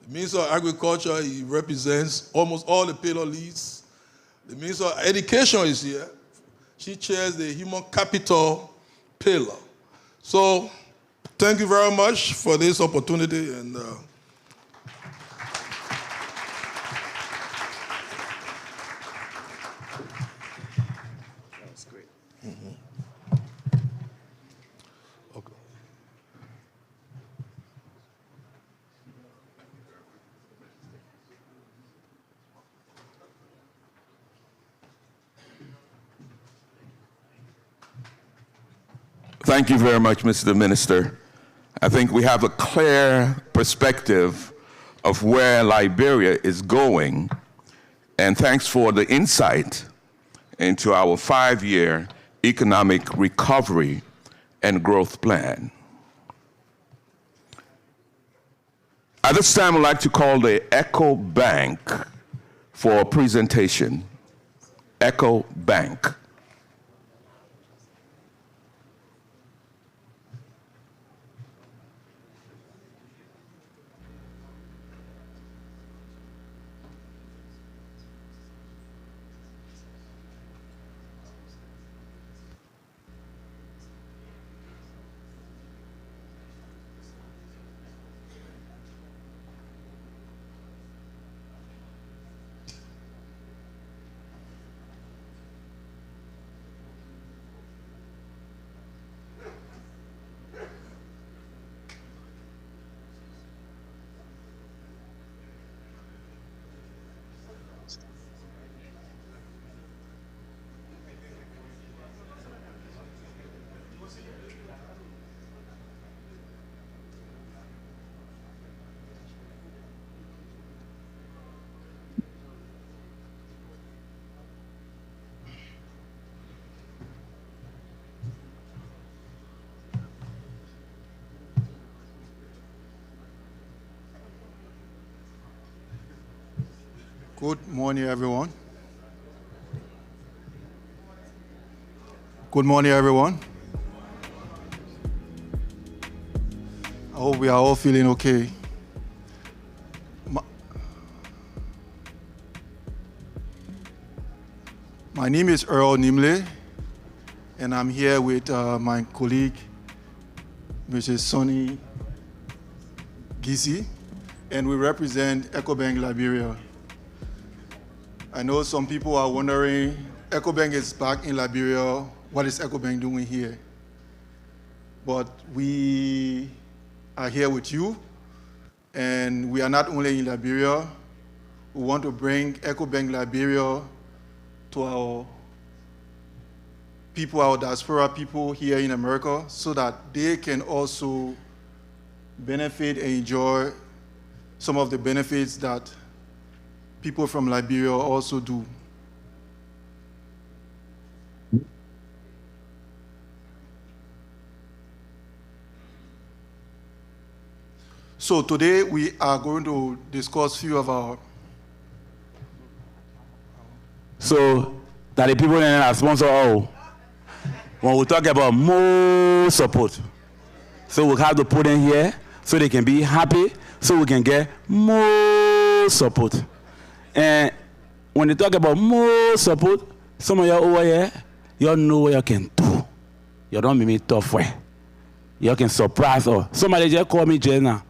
E: The Minister of Agriculture, he represents almost all the payroll leads. The Minister of Education is here. She chairs the Human Capital Pillar. So thank you very much for this opportunity. And
F: That's great.
E: okay.
B: Thank you very much, Mr. Minister. I think we have a clear perspective of where Liberia is going, and thanks for the insight into our 5-year economic recovery and growth plan. At this time, I'd like to call the Echo Bank for a presentation. Echo Bank.
F: Good morning, everyone. Good morning, everyone. I hope we are all feeling okay. My name is Earl Nimle, and I'm here with my colleague, Mrs. Sonny Gisi, and we represent EcoBank Liberia. I know some people are wondering, EcoBank is back in Liberia. What is EcoBank doing here? But we are here with you, and we are not only in Liberia. We want to bring EcoBank Liberia to our people, our diaspora people here in America, so that they can also benefit and enjoy some of the benefits that people from Liberia also do. So today we are going to discuss a few of our.
D: So that the people in our sponsor all. When we talk about more support, so we have to put in here so they can be happy, so we can get more support. And when they talk about more support, some of you over here, you know what you can do. You don't make me tough way. You can surprise us. Somebody just call me Jenna.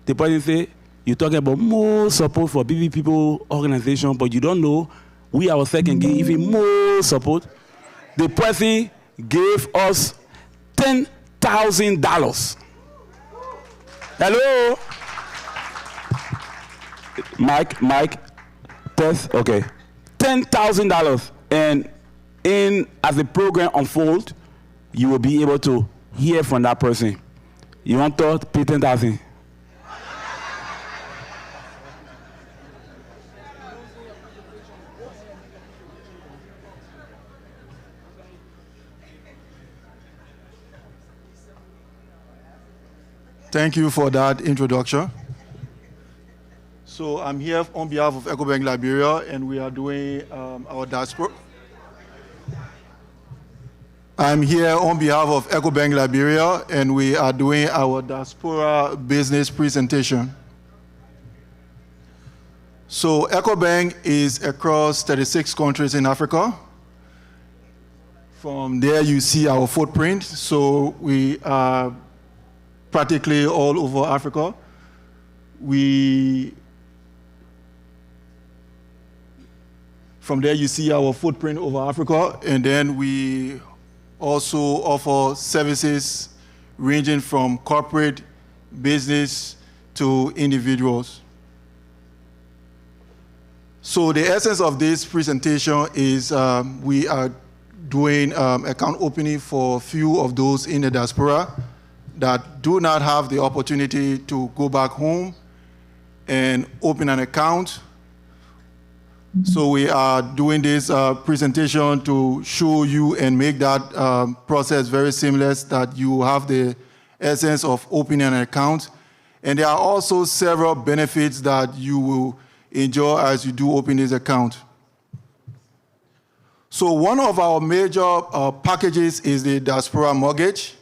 D: The person say, you're talking about more support for BB people organization, but you don't know we ourselves can give even more support. The person gave us $10,000. Hello? Mike, test, okay. $10,000. And as the program unfolds, you will be able to hear from that person. You want to pay 10,000?
F: Thank you for that introduction. So I'm here on behalf of EcoBank Liberia, and we are doing our diaspora. I'm here on behalf of EcoBank Liberia, and we are doing our diaspora business presentation. So EcoBank is across 36 countries in Africa. From there you see our footprint. So we are practically all over Africa. From there you see our footprint over Africa, and then we also offer services ranging from corporate, business, to individuals. So the essence of this presentation is we are doing account opening for a few of those in the diaspora that do not have the opportunity to go back home and open an account. So we are doing this presentation to show you and make that process very seamless, that you have the essence of opening an account. And there are also several benefits that you will enjoy as you do open this account. So one of our major packages is the Diaspora Mortgage.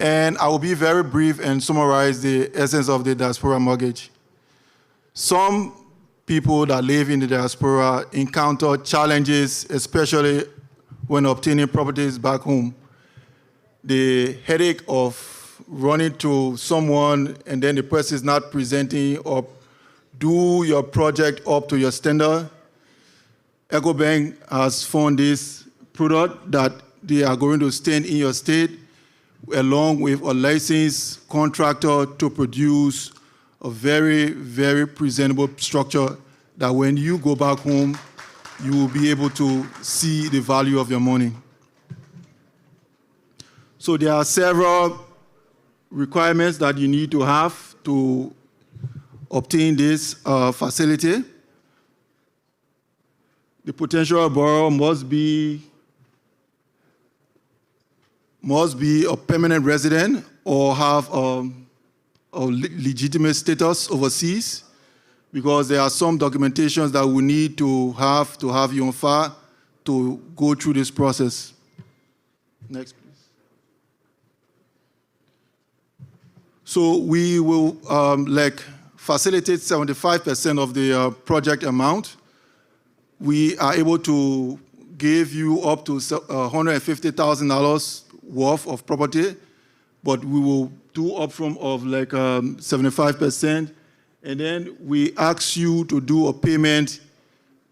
F: And I will be very brief and summarize the essence of the Diaspora Mortgage. Some people that live in the diaspora encounter challenges, especially when obtaining properties back home. The headache of running to someone and then the person is not presenting or do your project up to your standard. EcoBank has found this product that they are going to stand in your state along with a licensed contractor to produce a very, very presentable structure that when you go back home, you will be able to see the value of your money. So there are several requirements that you need to have to obtain this facility. The potential borrower must be a permanent resident or have a legitimate status overseas. because there are some documentations that we need to have you on file to go through this process. Next, please. So we will facilitate 75% of the project amount. We are able to give you up to $150,000 worth of property, but we will do upfront of 75%. And then we ask you to do a payment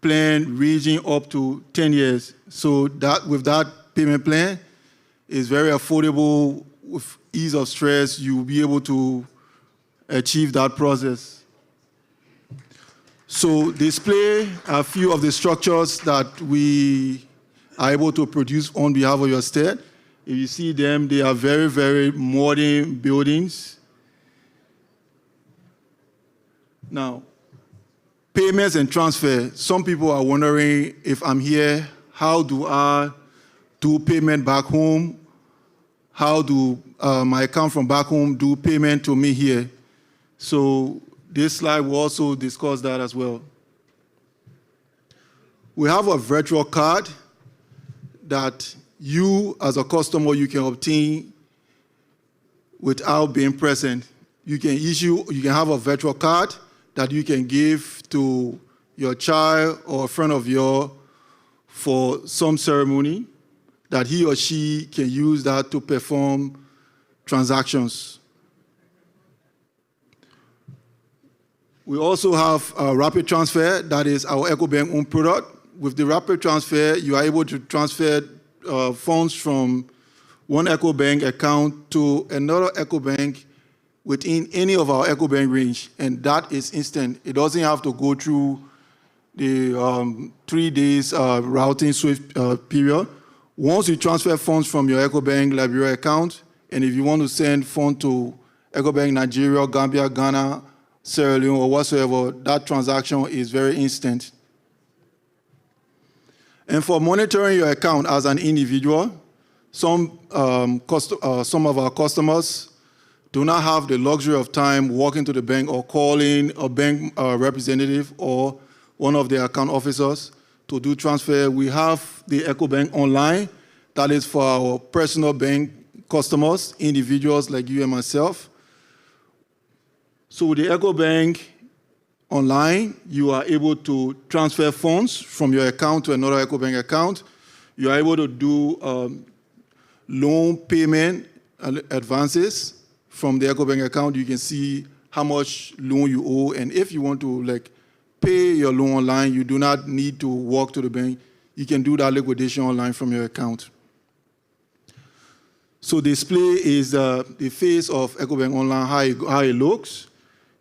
F: plan ranging up to 10 years. So that with that payment plan, it's very affordable. With ease of stress, you'll be able to achieve that process. So display a few of the structures that we are able to produce on behalf of your state. If you see them, they are very, very modern buildings. Now, payments and transfer. Some people are wondering, if I'm here, how do I do payment back home? How do my account from back home do payment to me here? So this slide will also discuss that as well. We have a virtual card that you, as a customer, you can obtain without being present. You can have a virtual card that you can give to your child or a friend of yours for some ceremony, that he or she can use that to perform transactions. We also have a rapid transfer, that is our EcoBank own product. With the rapid transfer, you are able to transfer funds from one EcoBank account to another EcoBank within any of our EcoBank range, and that is instant. It doesn't have to go through the 3 days routing swift period. Once you transfer funds from your EcoBank Liberia account, and if you want to send funds to EcoBank Nigeria, Gambia, Ghana, Sierra Leone, or whatsoever, that transaction is very instant. And for monitoring your account as an individual, some of our customers do not have the luxury of time walking to the bank or calling a bank representative or one of their account officers to do transfer. We have the EcoBank Online. That is for our personal bank customers, individuals like you and myself. So with the EcoBank Online, you are able to transfer funds from your account to another EcoBank account. You are able to do loan payment advances from the EcoBank account. You can see how much loan you owe, and if you want to pay your loan online, you do not need to walk to the bank. You can do that liquidation online from your account. So display is the face of EcoBank Online, how it looks.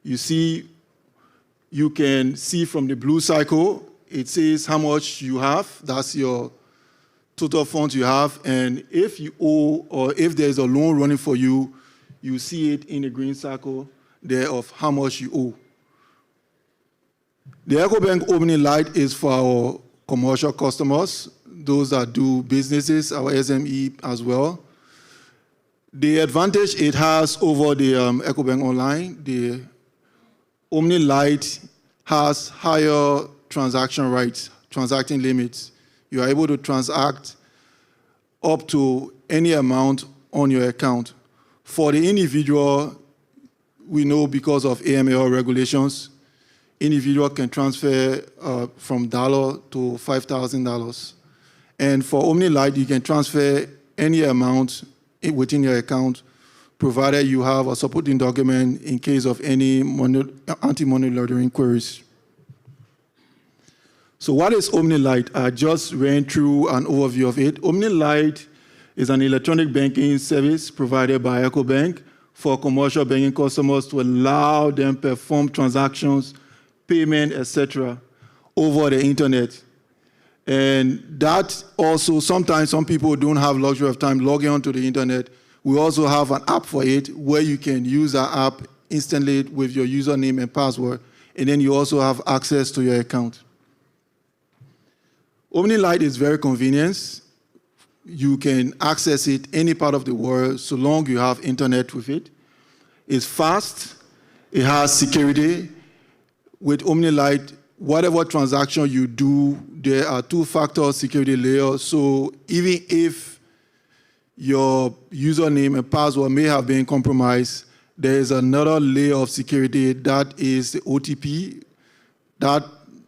F: You can see from the blue cycle, it says how much you have. That's your total funds you have. And if you owe, or if there's a loan running for you, you see it in the green circle there of how much you owe. The EcoBank Opening Light is for our commercial customers, those that do businesses, our SME as well. The advantage it has over the EcoBank Online, the Omni Light has higher transaction rates, transacting limits. You are able to transact up to any amount on your account. For the individual, we know because of AML regulations, individual can transfer from $1 to $5,000. And for Omni Light, you can transfer any amount within your account, provided you have a supporting document in case of any anti-money laundering queries. So what is Omni Light? I just ran through an overview of it. Omni Light is an electronic banking service provided by EcoBank for commercial banking customers to allow them perform transactions, payment, etc., over the internet. And that also, sometimes some people don't have luxury of time logging onto the internet. We also have an app for it where you can use that app instantly with your username and password, and then you also have access to your account. Omni Light is very convenient. You can access it any part of the world so long you have internet with it. It's fast, it has security. with OmniLite, whatever transaction you do, there are two-factor security layers. So even if your username and password may have been compromised, there is another layer of security that is the OTP. That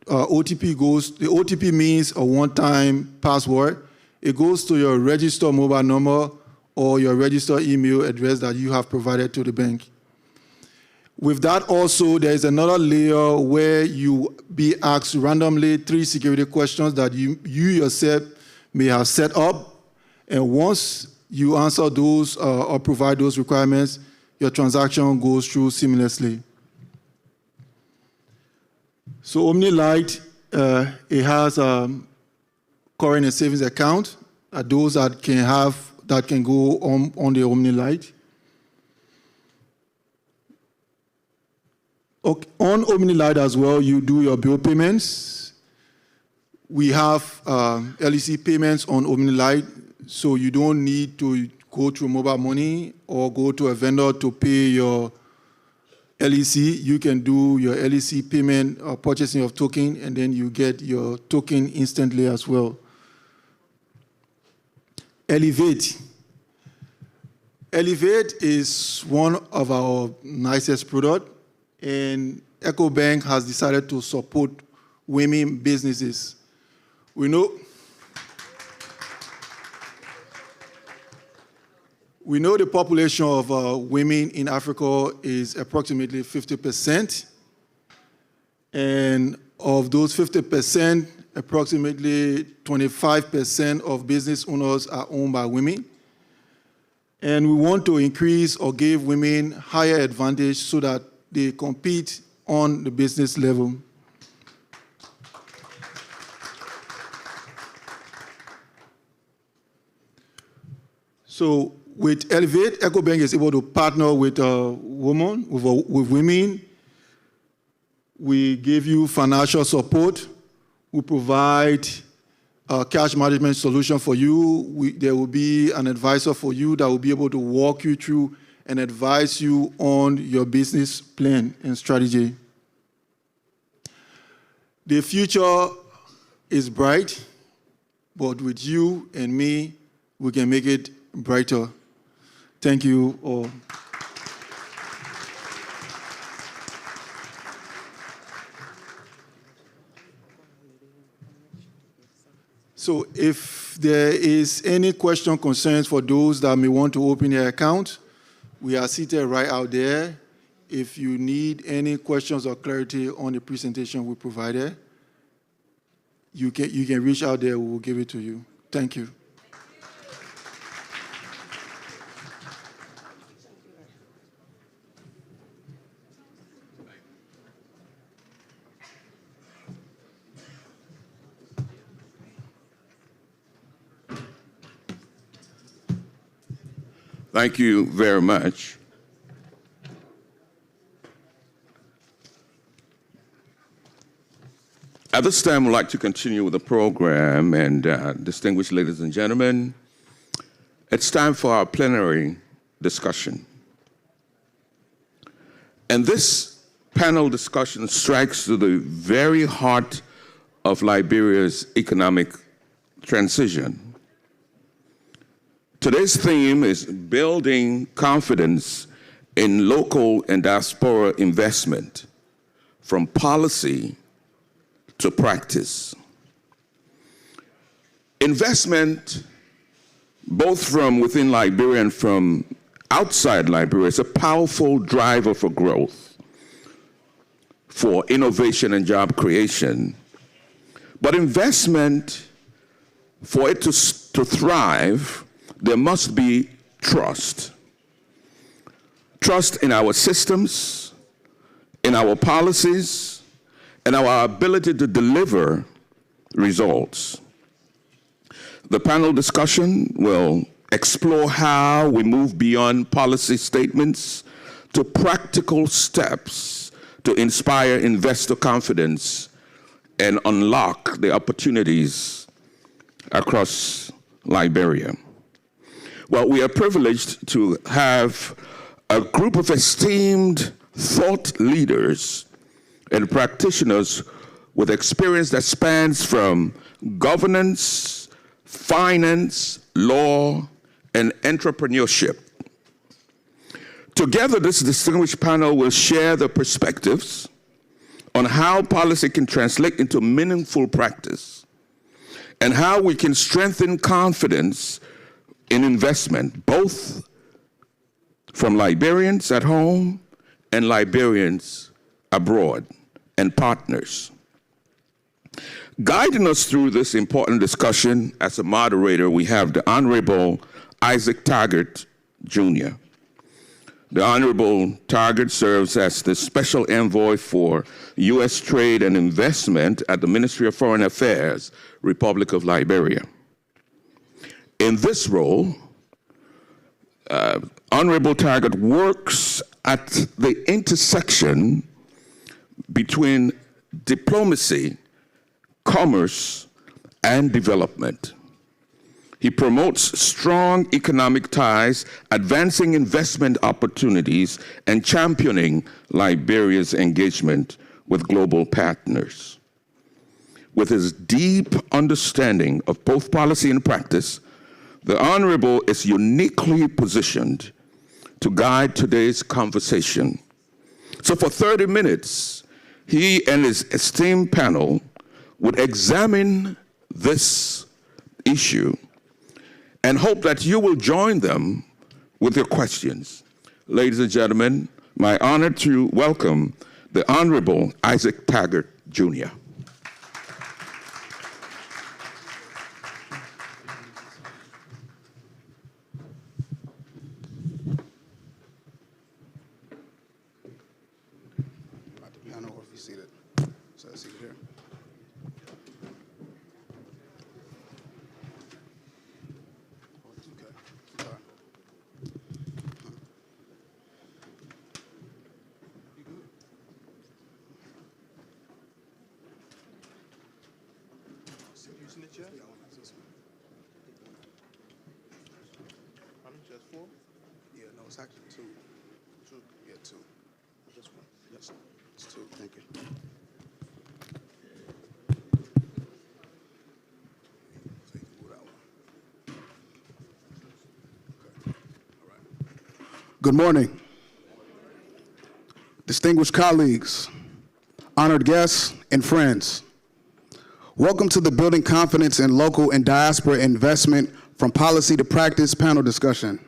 F: the OTP means a one-time password. It goes to your registered mobile number or your registered email address that you have provided to the bank. With that also, there is another layer where you be asked randomly 3 security questions that you yourself may have set up. And once you answer those or provide those requirements, your transaction goes through seamlessly. So OmniLite, it has current and savings account, those that can go on the OmniLite. Okay, on OmniLite as well, you do your bill payments. We have LEC payments on OmniLite, so you don't need to go through mobile money or go to a vendor to pay your LEC. You can do your LEC payment or purchasing of token, and then you get your token instantly as well. Elevate. Elevate is one of our nicest products, and EcoBank has decided to support women businesses. We know the population of women in Africa is approximately 50%. And of those 50%, approximately 25% of business owners are owned by women. And we want to increase or give women higher advantage so that they compete on the business level. So with Elevate, EcoBank is able to partner with women. We give you financial support. We provide a cash management solution for you. There will be an advisor for you that will be able to walk you through and advise you on your business plan and strategy. The future is bright, but with you and me, we can make it brighter. Thank you all. So if there is any question, concerns for those that may want to open their account, we are seated right out there. If you need any questions or clarity on the presentation we provided, you can reach out there, we will give it to you. Thank you.
B: Thank you very much. At this time, I'd like to continue with the program, and distinguished ladies and gentlemen, it's time for our plenary discussion. And this panel discussion strikes to the very heart of Liberia's economic transition. Today's theme is building confidence in local and diaspora investment, from policy to practice. Investment, both from within Liberia and from outside Liberia, is a powerful driver for growth, for innovation and job creation. But investment, for it to thrive, there must be trust. Trust in our systems, in our policies, and our ability to deliver results. The panel discussion will explore how we move beyond policy statements to practical steps to inspire investor confidence and unlock the opportunities across Liberia. Well, we are privileged to have a group of esteemed thought leaders and practitioners with experience that spans from governance, finance, law, and entrepreneurship. Together, this distinguished panel will share their perspectives on how policy can translate into meaningful practice and how we can strengthen confidence in investment, both from Liberians at home and Liberians abroad and partners. Guiding us through this important discussion as a moderator, we have the Honorable Isaac Taggart, Jr. The Honorable Taggart serves as the Special Envoy for U.S. Trade and Investment at the Ministry of Foreign Affairs, Republic of Liberia. In this role, Honorable Taggart works at the intersection between diplomacy, commerce, and development. He promotes strong economic ties, advancing investment opportunities, and championing Liberia's engagement with global partners. With his deep understanding of both policy and practice, the Honorable is uniquely positioned to guide today's conversation. So for 30 minutes, he and his esteemed panel would examine this issue and hope that you will join them with your questions. Ladies and gentlemen, my honor to welcome the Honorable Isaac Taggart, Jr.
G: Good morning. Distinguished colleagues, honored guests, and friends. Welcome to the Building Confidence in Local and Diaspora Investment from Policy to Practice panel discussion.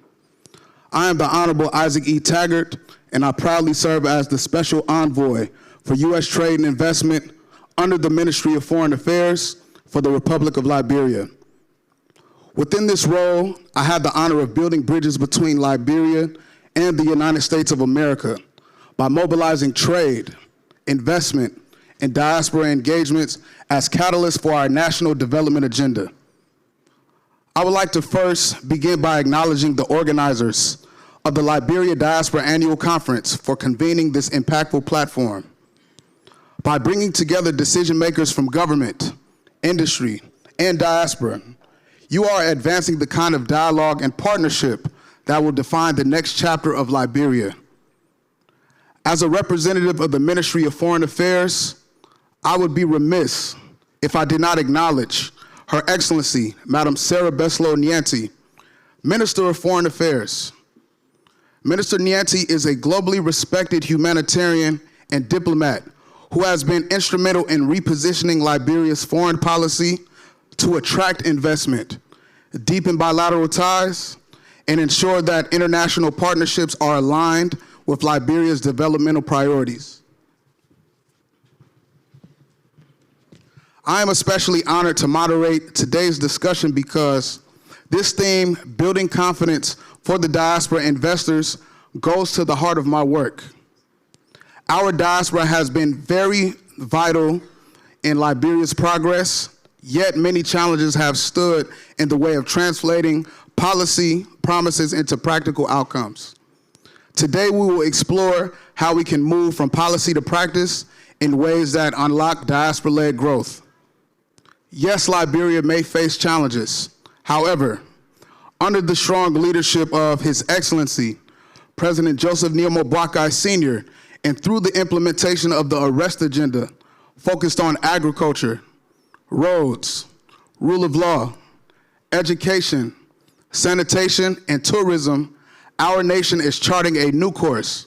G: I am the Honorable Isaac E. Taggart, and I proudly serve as the Special Envoy for U.S. Trade and Investment under the Ministry of Foreign Affairs for the Republic of Liberia. Within this role, I have the honor of building bridges between Liberia and the United States of America by mobilizing trade, investment, and diaspora engagements as catalysts for our national development agenda. I would like to first begin by acknowledging the organizers of the Liberia Diaspora Annual Conference for convening this impactful platform. By bringing together decision makers from government, industry, and diaspora, you are advancing the kind of dialogue and partnership that will define the next chapter of Liberia. As a representative of the Ministry of Foreign Affairs, I would be remiss if I did not acknowledge Her Excellency, Madam Sarah Beslow Nyanti, Minister of Foreign Affairs. Minister Nyanti is a globally respected humanitarian and diplomat who has been instrumental in repositioning Liberia's foreign policy to attract investment, deepen bilateral ties, and ensure that international partnerships are aligned with Liberia's developmental priorities. I am especially honored to moderate today's discussion because this theme, building confidence for the diaspora investors, goes to the heart of my work. Our diaspora has been very vital in Liberia's progress, yet many challenges have stood in the way of translating policy promises into practical outcomes. Today, we will explore how we can move from policy to practice in ways that unlock diaspora-led growth. Yes, Liberia may face challenges. However, under the strong leadership of His Excellency, President Joseph Neal Boakai Sr., and through the implementation of the Arrest Agenda, focused on agriculture, roads, rule of law, education, sanitation, and tourism, our nation is charting a new course.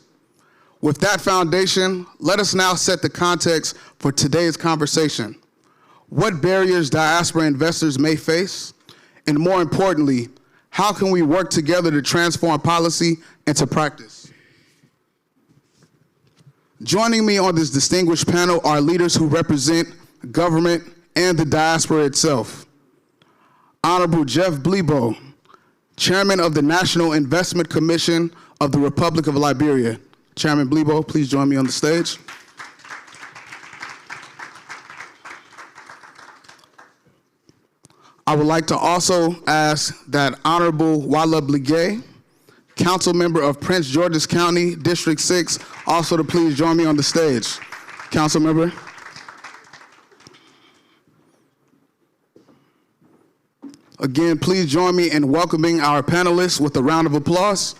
G: With that foundation, let us now set the context for today's conversation. What barriers diaspora investors may face, and more importantly, how can we work together to transform policy into practice? Joining me on this distinguished panel are leaders who represent government and the diaspora itself. Honorable Jeff Blibo, Chairman of the National Investment Commission of the Republic of Liberia. Chairman Blibo, please join me on the stage. I would like to also ask that Honorable Walla Bligay, Council Member of Prince George's County, District 6, also to please join me on the stage. Council Member. Again, please join me in welcoming our panelists with a round of applause.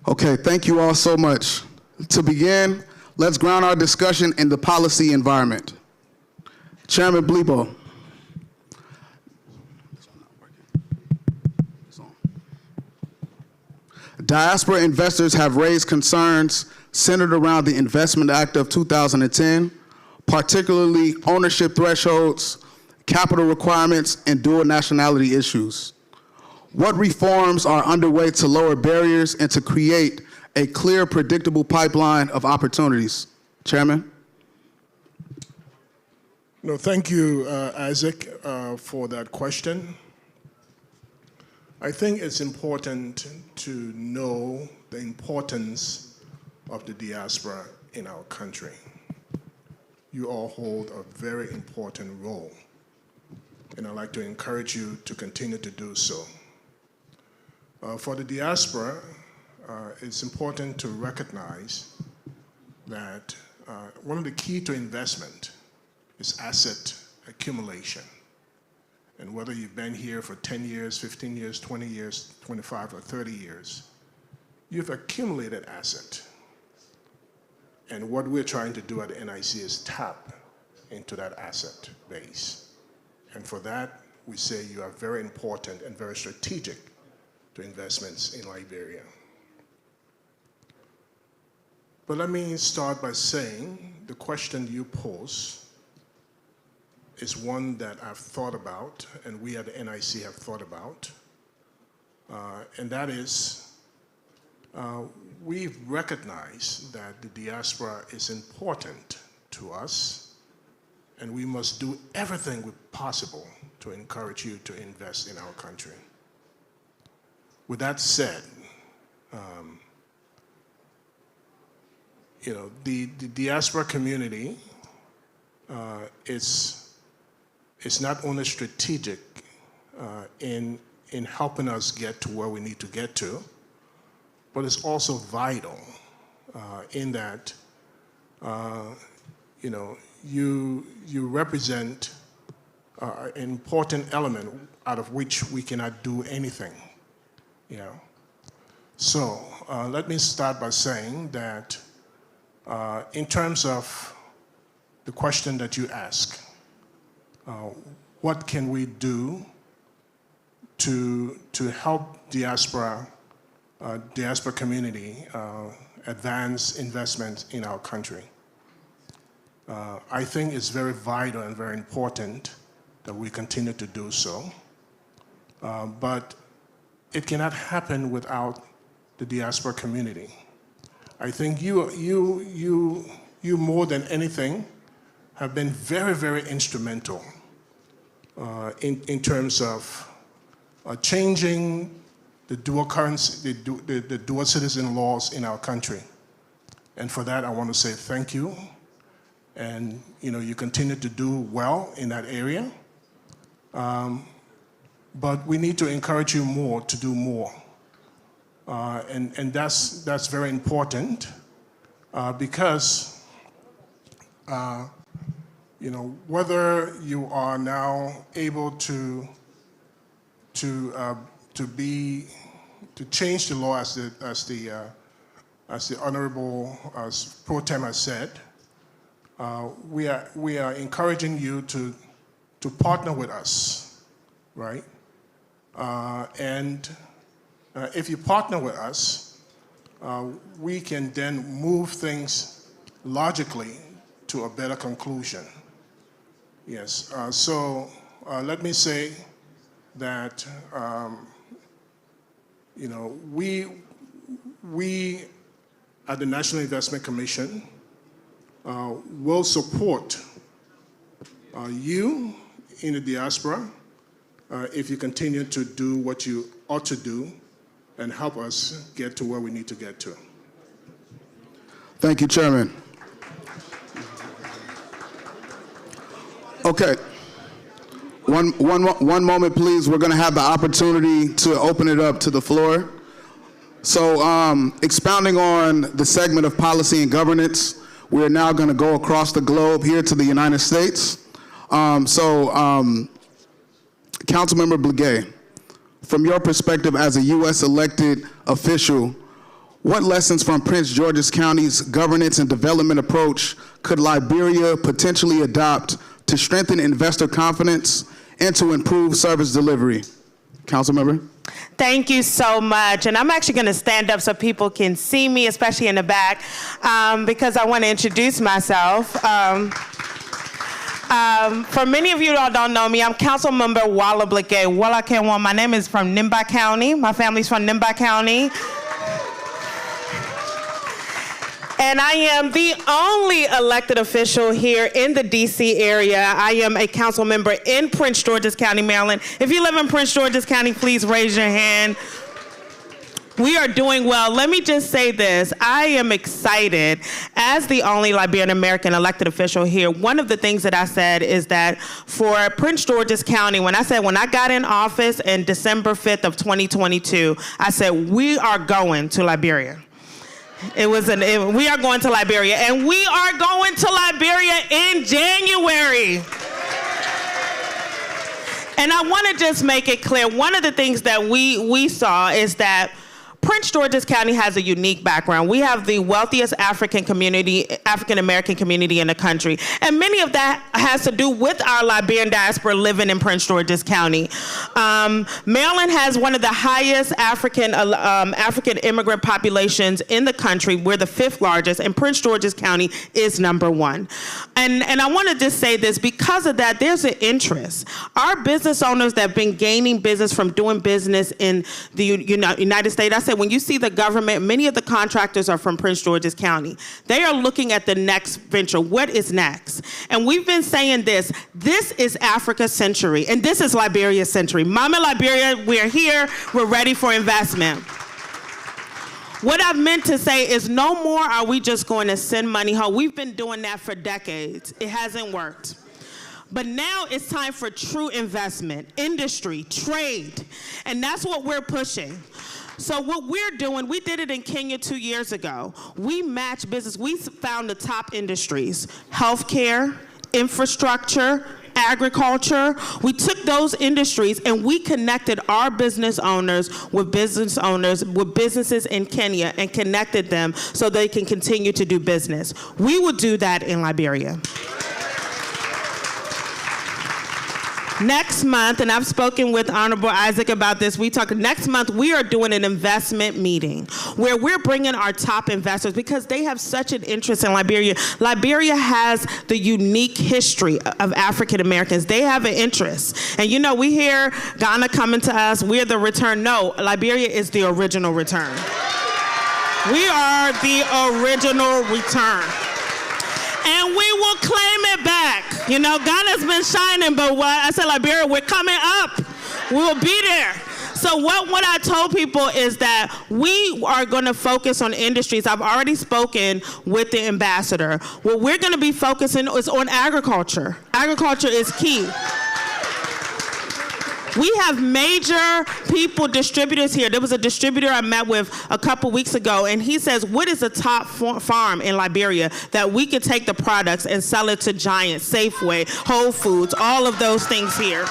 G: Okay, thank you all so much. To begin, let's ground our discussion in the policy environment. Chairman Blibo. Diaspora investors have raised concerns centered around the Investment Act of 2010, particularly ownership thresholds, capital requirements, and dual nationality issues. What reforms are underway to lower barriers and to create a clear, predictable pipeline of opportunities? Chairman?
H: No, thank you, Isaac, for that question. I think it's important to know the importance of the diaspora in our country. You all hold a very important role, and I'd like to encourage you to continue to do so. For the diaspora, it's important to recognize that one of the key to investment is asset accumulation. And whether you've been here for 10 years, 15 years, 20 years, 25 or 30 years, you've accumulated asset. And what we're trying to do at the NIC is tap into that asset base. And for that, we say you are very important and very strategic to investments in Liberia. But let me start by saying the question you pose is one that I've thought about, and we at the NIC have thought about, and that is, we've recognized that the diaspora is important to us, and we must do everything possible to encourage you to invest in our country. With that said, the diaspora community is not only strategic in helping us get to where we need to get to, but it's also vital in that you represent an important element out of which we cannot do anything. So let me start by saying that in terms of the question that you ask, what can we do to help diaspora community advance investment in our country? I think it's very vital and very important that we continue to do so, but it cannot happen without the diaspora community. I think you more than anything have been very, very instrumental in terms of changing the dual currency, the dual citizen laws in our country. And for that, I want to say thank you. And you continue to do well in that area. But we need to encourage you more to do more. And that's very important because whether you are now able to to change the law as the Honorable Pro Tem has said. We are encouraging you to partner with us, right? And if you partner with us, we can then move things logically to a better conclusion. Yes, so let me say that, you know, we at the National Investment Commission will support you in the diaspora if you continue to do what you ought to do and help us get to where we need to get to.
G: Thank you, Chairman. Okay. One moment, please. We're going to have the opportunity to open it up to the floor. So, expounding on the segment of policy and governance, we are now going to go across the globe here to the United States. Councilmember Blagay, from your perspective as a U.S. elected official, what lessons from Prince George's County's governance and development approach could Liberia potentially adopt to strengthen investor confidence and to improve service delivery? Councilmember.
I: Thank you so much. And I'm actually going to stand up so people can see me, especially in the back, because I want to introduce myself. For many of you that don't know me, I'm Councilmember Walla Blagay. My name is from Nimba County. My family's from Nimba County. And I am the only elected official here in the D.C. area. I am a council member in Prince George's County, Maryland. If you live in Prince George's County, please raise your hand. We are doing well. Let me just say this. I am excited as the only Liberian American elected official here. One of the things that I said is that for Prince George's County, when I got in office in December 5th of 2022, I said, we are going to Liberia. We are going to Liberia, and we are going to Liberia in January. And I want to just make it clear, one of the things that we saw is that Prince George's County has a unique background. We have the wealthiest African American community in the country. And many of that has to do with our Liberian diaspora living in Prince George's County. Maryland has one of the highest African immigrant populations in the country. We're the 5th largest, and Prince George's County is number 1. And I want to just say this, because of that, there's an interest. Our business owners that have been gaining business from doing business in the United States, I said, when you see the government, many of the contractors are from Prince George's County. They are looking at the next venture. What is next? And we've been saying this is Africa's century, and this is Liberia's century. Mama Liberia, we're here, we're ready for investment. What I've meant to say is no more are we just going to send money home. We've been doing that for decades. It hasn't worked. But now it's time for true investment, industry, trade, and that's what we're pushing. So what we're doing, we did it in Kenya 2 years ago. We match business. We found the top industries: healthcare, infrastructure, agriculture. We took those industries and we connected our business owners with businesses in Kenya and connected them so they can continue to do business. We would do that in Liberia. Next month, and I've spoken with Honorable Isaac about this, next month we are doing an investment meeting where we're bringing our top investors because they have such an interest in Liberia. Liberia has the unique history of African Americans. They have an interest. And you know, we hear Ghana coming to us, we're the return. No, Liberia is the original return. We are the original return. And we will claim it back. You know, Ghana's been shining, but I said, Liberia, we're coming up. We will be there. So what I told people is that we are going to focus on industries. I've already spoken with the ambassador. What we're going to be focusing is on agriculture. Agriculture is key. We have major distributors here. There was a distributor I met with a couple weeks ago, and he says, what is the top farm in Liberia that we could take the products and sell it to Giant, Safeway, Whole Foods, all of those things here.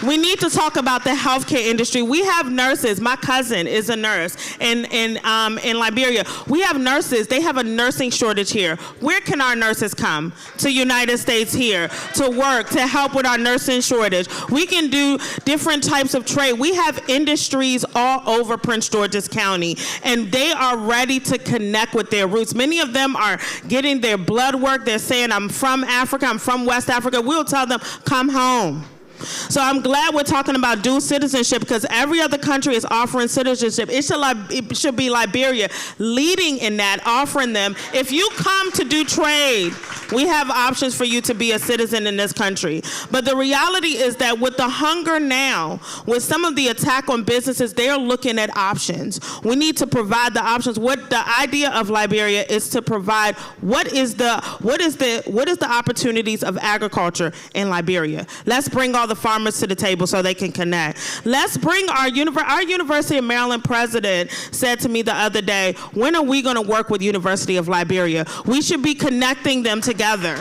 I: We need to talk about the healthcare industry. We have nurses. My cousin is a nurse in Liberia. We have nurses. They have a nursing shortage here. Where can our nurses come? To United States here to work, to help with our nursing shortage. We can do different types of trade. We have industries all over Prince George's County, and they are ready to connect with their roots. Many of them are getting their blood work. They're saying, I'm from Africa, I'm from West Africa. We'll tell them, come home. So I'm glad we're talking about dual citizenship, because every other country is offering citizenship. It should be Liberia leading in that, offering them. If you come to do trade, we have options for you to be a citizen in this country. But the reality is that with the hunger now, with some of the attack on businesses, they are looking at options. We need to provide the options. What the idea of Liberia is to provide what is the opportunities of agriculture in Liberia. Let's bring all the farmers to the table so they can connect. Let's bring our University of Maryland president said to me the other day, when are we going to work with University of Liberia? We should be connecting them together.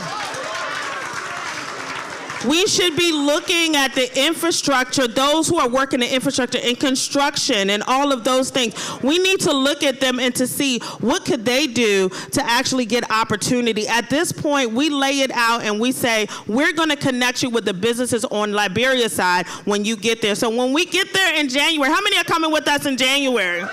I: We should be looking at the infrastructure, those who are working in infrastructure and construction and all of those things. We need to look at them and to see what could they do to actually get opportunity. At this point, we lay it out and we say, we're going to connect you with the businesses on Liberia's side when you get there. So when we get there in January, how many are coming with us in January?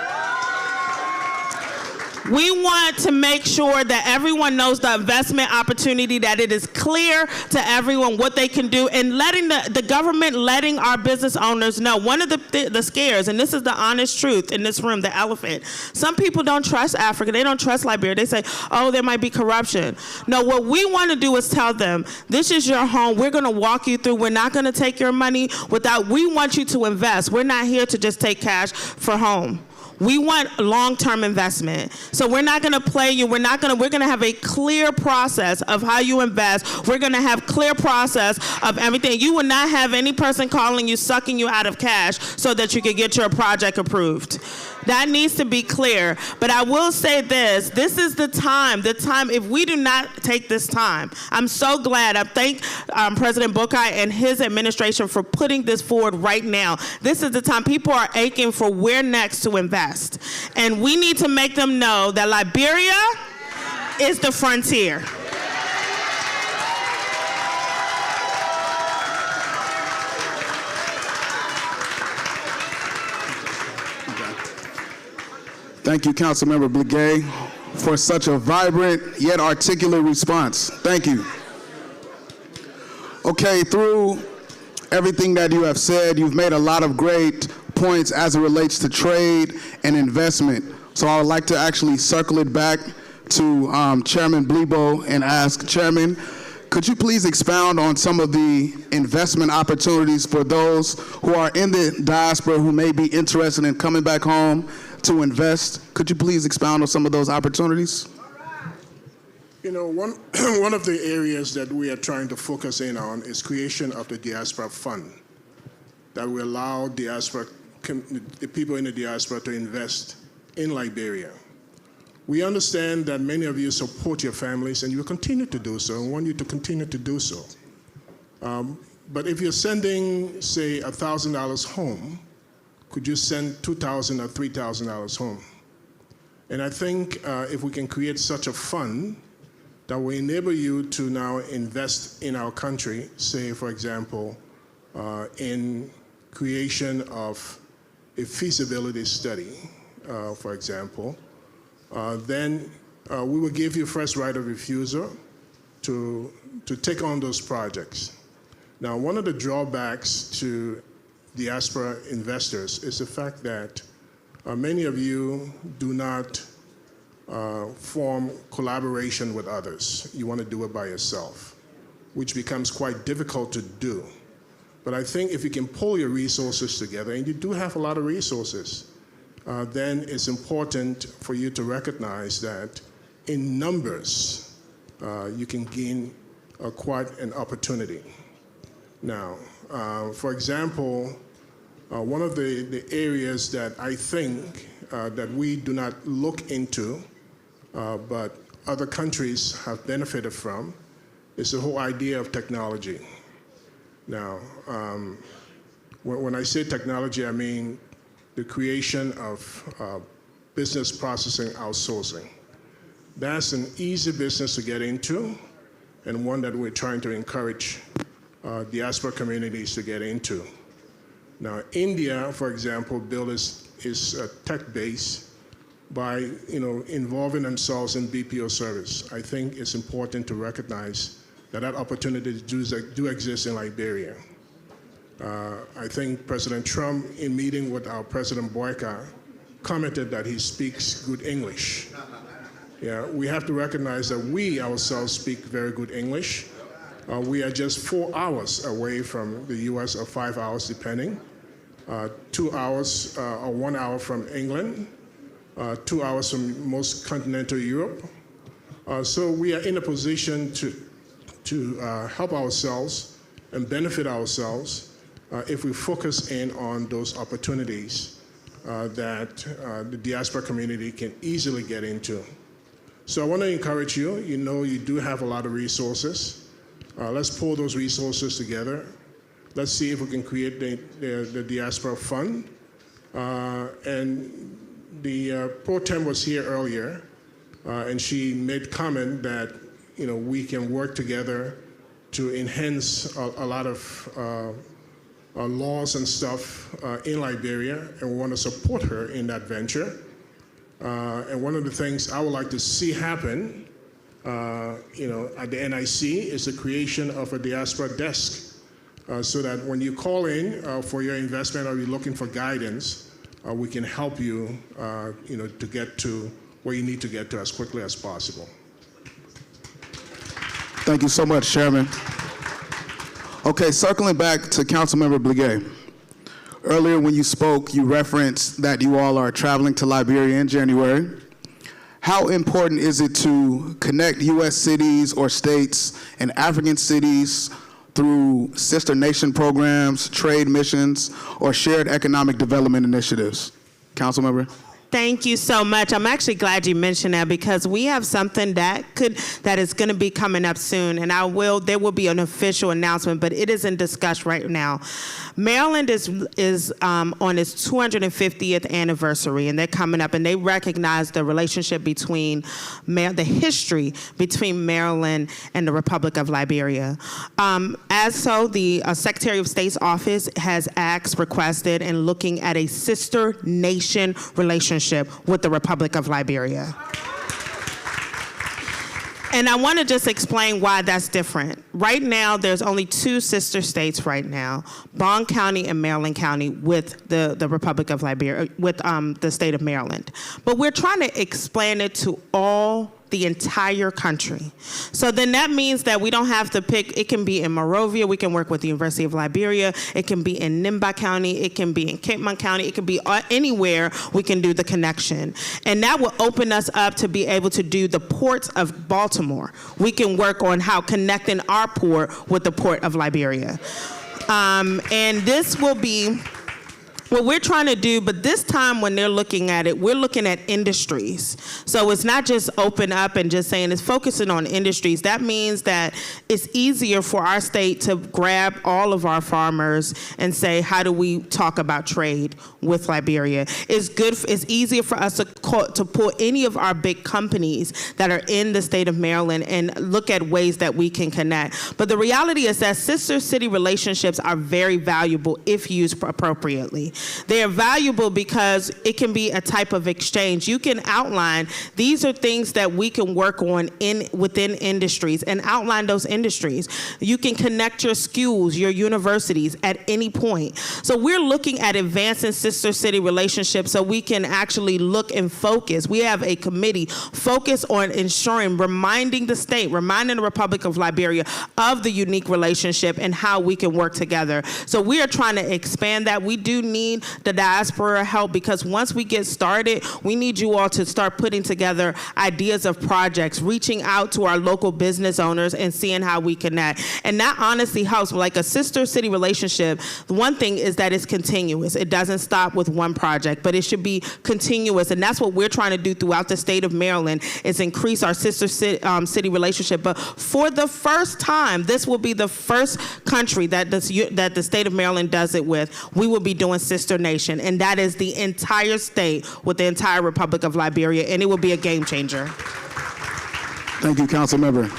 I: We want to make sure that everyone knows the investment opportunity, that it is clear to everyone what they can do, and letting the government, letting our business owners know. One of the scares, and this is the honest truth in this room, the elephant, some people don't trust Africa. They don't trust Liberia. They say, oh, there might be corruption. No, what we want to do is tell them, this is your home. We're going to walk you through. We're not going to take your money we want you to invest. We're not here to just take cash for home. We want long-term investment. So we're not gonna play you. We're gonna have a clear process of how you invest. We're gonna have clear process of everything. You will not have any person calling you, sucking you out of cash so that you can get your project approved. That needs to be clear. But I will say this is the time, if we do not take this time, I'm so glad. I thank President Boakai and his administration for putting this forward right now. This is the time. People are aching for where next to invest. And we need to make them know that Liberia is the frontier.
G: Thank you, Councilmember Bliguet, for such a vibrant yet articulate response. Thank you. Okay, through everything that you have said, you've made a lot of great points as it relates to trade and investment. So I would like to actually circle it back to Chairman Blebo and ask, Chairman, could you please expound on some of the investment opportunities for those who are in the diaspora who may be interested in coming back home to invest? Could you please expound on some of those opportunities?
H: You know, one of the areas that we are trying to focus in on is creation of the Diaspora Fund that will allow the people in the diaspora to invest in Liberia. We understand that many of you support your families and you will continue to do so and want you to continue to do so. But if you're sending, say, $1,000 home, could you send $2,000 or $3,000 home? And I think if we can create such a fund that will enable you to now invest in our country, say, for example, in creation of a feasibility study, for example, then we will give you first right of refusal to take on those projects. Now, one of the drawbacks to diaspora investors is the fact that many of you do not form collaboration with others. You want to do it by yourself, which becomes quite difficult to do. But I think if you can pull your resources together, and you do have a lot of resources, then it's important for you to recognize that in numbers, you can gain quite an opportunity. Now, for example, one of the areas that I think that we do not look into, but other countries have benefited from, is the whole idea of technology. Now, When I say technology, I mean the creation of business processing outsourcing. That's an easy business to get into, and one that we're trying to encourage diaspora communities to get into. Now, India, for example, built is tech-based by involving themselves in BPO service. I think it's important to recognize that opportunities do exist in Liberia. I think President Trump, in meeting with our President Breakout, commented that he speaks good English. Yeah, we have to recognize that we ourselves speak very good English. We are just 4 hours away from the US, or 5 hours depending. 2 hours or 1 hour from England, 2 hours from most continental Europe. So we are in a position to help ourselves and benefit ourselves if we focus in on those opportunities that the diaspora community can easily get into. So I want to encourage you. You do have a lot of resources. Let's pull those resources together. Let's see if we can create the Diaspora Fund. And the Pro Tem was here earlier, and she made comment that we can work together to enhance a lot of laws and stuff in Liberia, and we want to support her in that venture. And one of the things I would like to see happen, at the NIC is the creation of a diaspora desk. So that when you call in for your investment or you're looking for guidance, we can help you, to get to where you need to get to as quickly as possible.
G: Thank you so much, Chairman. Okay, circling back to Councilmember Bliguet. Earlier when you spoke, you referenced that you all are traveling to Liberia in January. How important is it to connect U.S. cities or states and African cities through sister nation programs, trade missions, or shared economic development initiatives? Councilmember?
I: Thank you so much. I'm actually glad you mentioned that, because we have something that is going to be coming up soon, and there will be an official announcement, but it is in discussion right now. Maryland is on its 250th anniversary, and they're coming up, and they recognize the relationship between the history between Maryland and the Republic of Liberia. The Secretary of State's office has requested, and looking at a sister nation relationship with the Republic of Liberia. And I want to just explain why that's different. Right now, there's only 2 sister states right now, Bond County and Maryland County, with the Republic of Liberia, with the state of Maryland. But we're trying to expand it to the entire country. So then that means that we don't have to pick. It can be in Monrovia. We can work with the University of Liberia. It can be in Nimba County. It can be in Cape Mount County. It can be anywhere we can do the connection. And that will open us up to be able to do the ports of Baltimore. We can work on how connecting our port with the port of Liberia. And this will be what we're trying to do, but this time when they're looking at it, we're looking at industries. So it's not just open up and just saying it's focusing on industries. That means that it's easier for our state to grab all of our farmers and say, how do we talk about trade with Liberia? It's easier for us to pull any of our big companies that are in the state of Maryland and look at ways that we can connect. But the reality is that sister city relationships are very valuable if used appropriately. They are valuable because it can be a type of exchange. You can outline, these are things that we can work on within industries, and outline those industries. You can connect your schools, your universities at any point. So we're looking at advancing sister city relationships so we can actually look and focus. We have a committee focused on reminding the Republic of Liberia of the unique relationship and how we can work together. So we are trying to expand that. We do need need the diaspora help, because once we get started, we need you all to start putting together ideas of projects, reaching out to our local business owners and seeing how we connect. And that honestly helps. Like a sister city relationship, the one thing is that it's continuous. It doesn't stop with one project, but it should be continuous. And that's what we're trying to do throughout the state of Maryland, is increase our sister city relationship. But for the first time, this will be the first country that the state of Maryland does it with. We will be doing Sister Nation, and that is the entire state with the entire Republic of Liberia, and it will be a game changer.
G: Thank you, Council Member.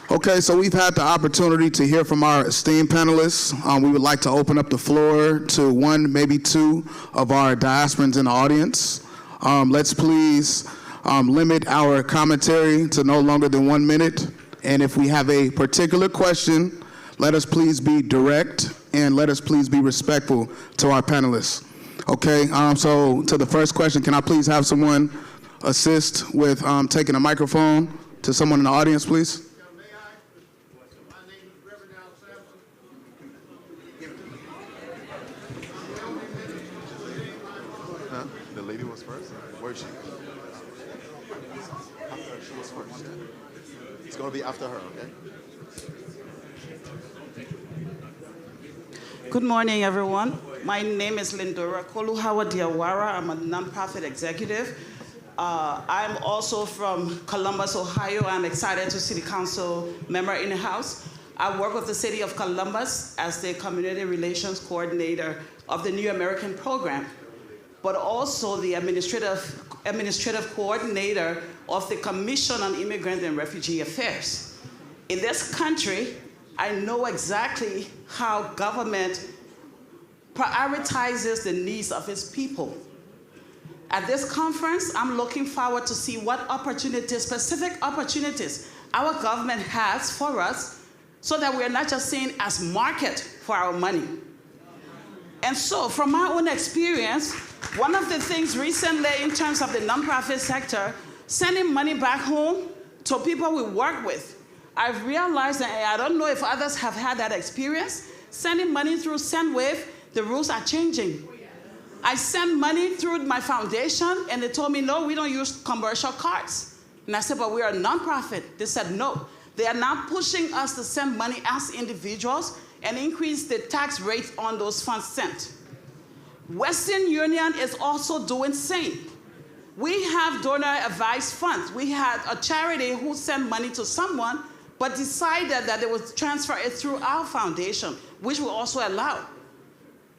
G: Okay, so we've had the opportunity to hear from our esteemed panelists. We would like to open up the floor to one, maybe two of our diasporans in the audience. Let's please limit our commentary to no longer than 1 minute. And if we have a particular question, let us please be direct and let us please be respectful to our panelists. Okay, so to the first question, can I please have someone assist with taking a microphone to someone in the audience, please?
J: The lady was first? Where is she? After her, she was first. It's going to be after her, okay?
K: Good morning, everyone. My name is Lindora Koluhawa Diawara. I'm a nonprofit executive. I'm also from Columbus, Ohio. I'm excited to City Council member in the House. I work with the City of Columbus as the Community Relations Coordinator of the New American Program, but also the administrative coordinator of the Commission on Immigrant and Refugee Affairs. In this country, I know exactly how government prioritizes the needs of its people. At this conference, I'm looking forward to see what opportunities, specific opportunities, our government has for us, so that we're not just seen as market for our money. And so, from my own experience, one of the things recently in terms of the nonprofit sector, sending money back home to people we work with, I've realized, and I don't know if others have had that experience, sending money through SendWave, the rules are changing. I sent money through my foundation, and they told me, no, we don't use commercial cards. And I said, but we are a nonprofit. They said, no. They are now pushing us to send money as individuals and increase the tax rate on those funds sent. Western Union is also doing the same. We have donor advised funds. We had a charity who sent money to someone, but decided that they would transfer it through our foundation, which we also allow.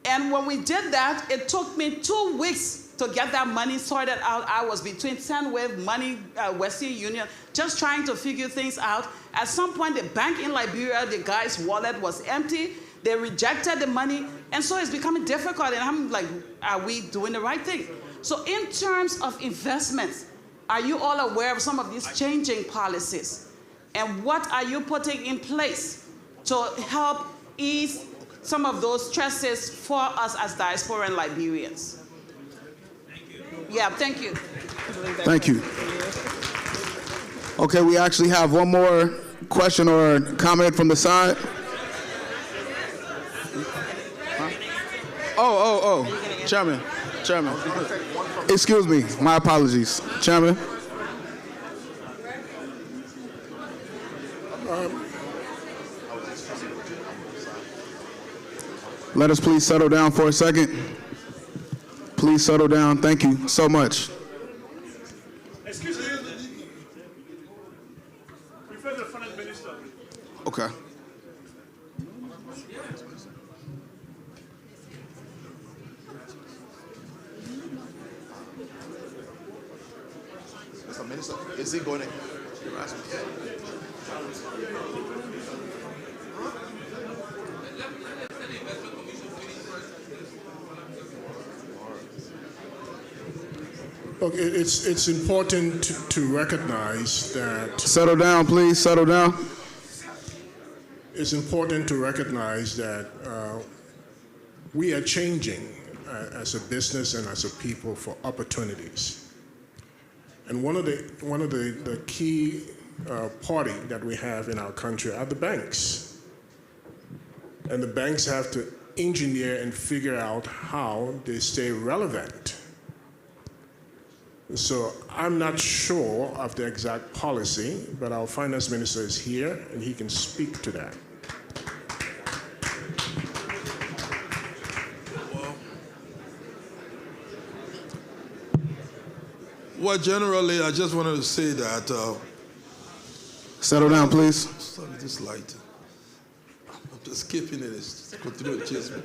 K: And when we did that, it took me 2 weeks to get that money sorted out. I was between SendWave, money, Western Union, just trying to figure things out. At some point, the bank in Liberia, the guy's wallet was empty. They rejected the money. And so it's becoming difficult. And I'm like, are we doing the right thing? So in terms of investments, are you all aware of some of these changing policies? And what are you putting in place to help ease some of those stresses for us as diaspora and Liberians? Thank you. Yeah, thank you.
G: Thank you. Okay, we actually have one more question or comment from the side. Chairman. Excuse me, my apologies. Chairman. Let us please settle down for a second. Please settle down. Thank you so much.
H: Excuse me. Refer the Finance Minister.
G: Okay.
J: Mr. Minister, is he going to?
H: Look, it's important to recognize that.
G: Settle down, please. Settle down.
H: It's important to recognize that we are changing as a business and as a people for opportunities. And one of the key party that we have in our country are the banks. And the banks have to engineer and figure out how they stay relevant. So I'm not sure of the exact policy, but our finance minister is here and he can speak to that.
E: Well, generally, I just wanted to say that.
G: Settle down, please.
E: Sorry, this light. I'm just keeping it. It's continue to chase me.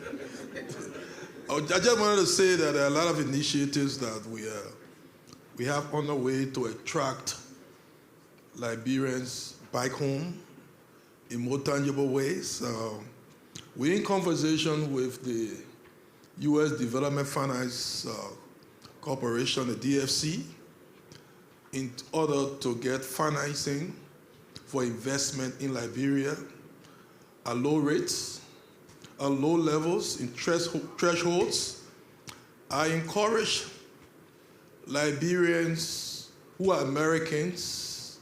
E: I just wanted to say that there are a lot of initiatives that we have on the way to attract Liberians back home in more tangible ways. We're in conversation with the U.S. Development Finance Corporation, the DFC, in order to get financing for investment in Liberia at low rates, at low levels, in thresholds. I encourage Liberians who are Americans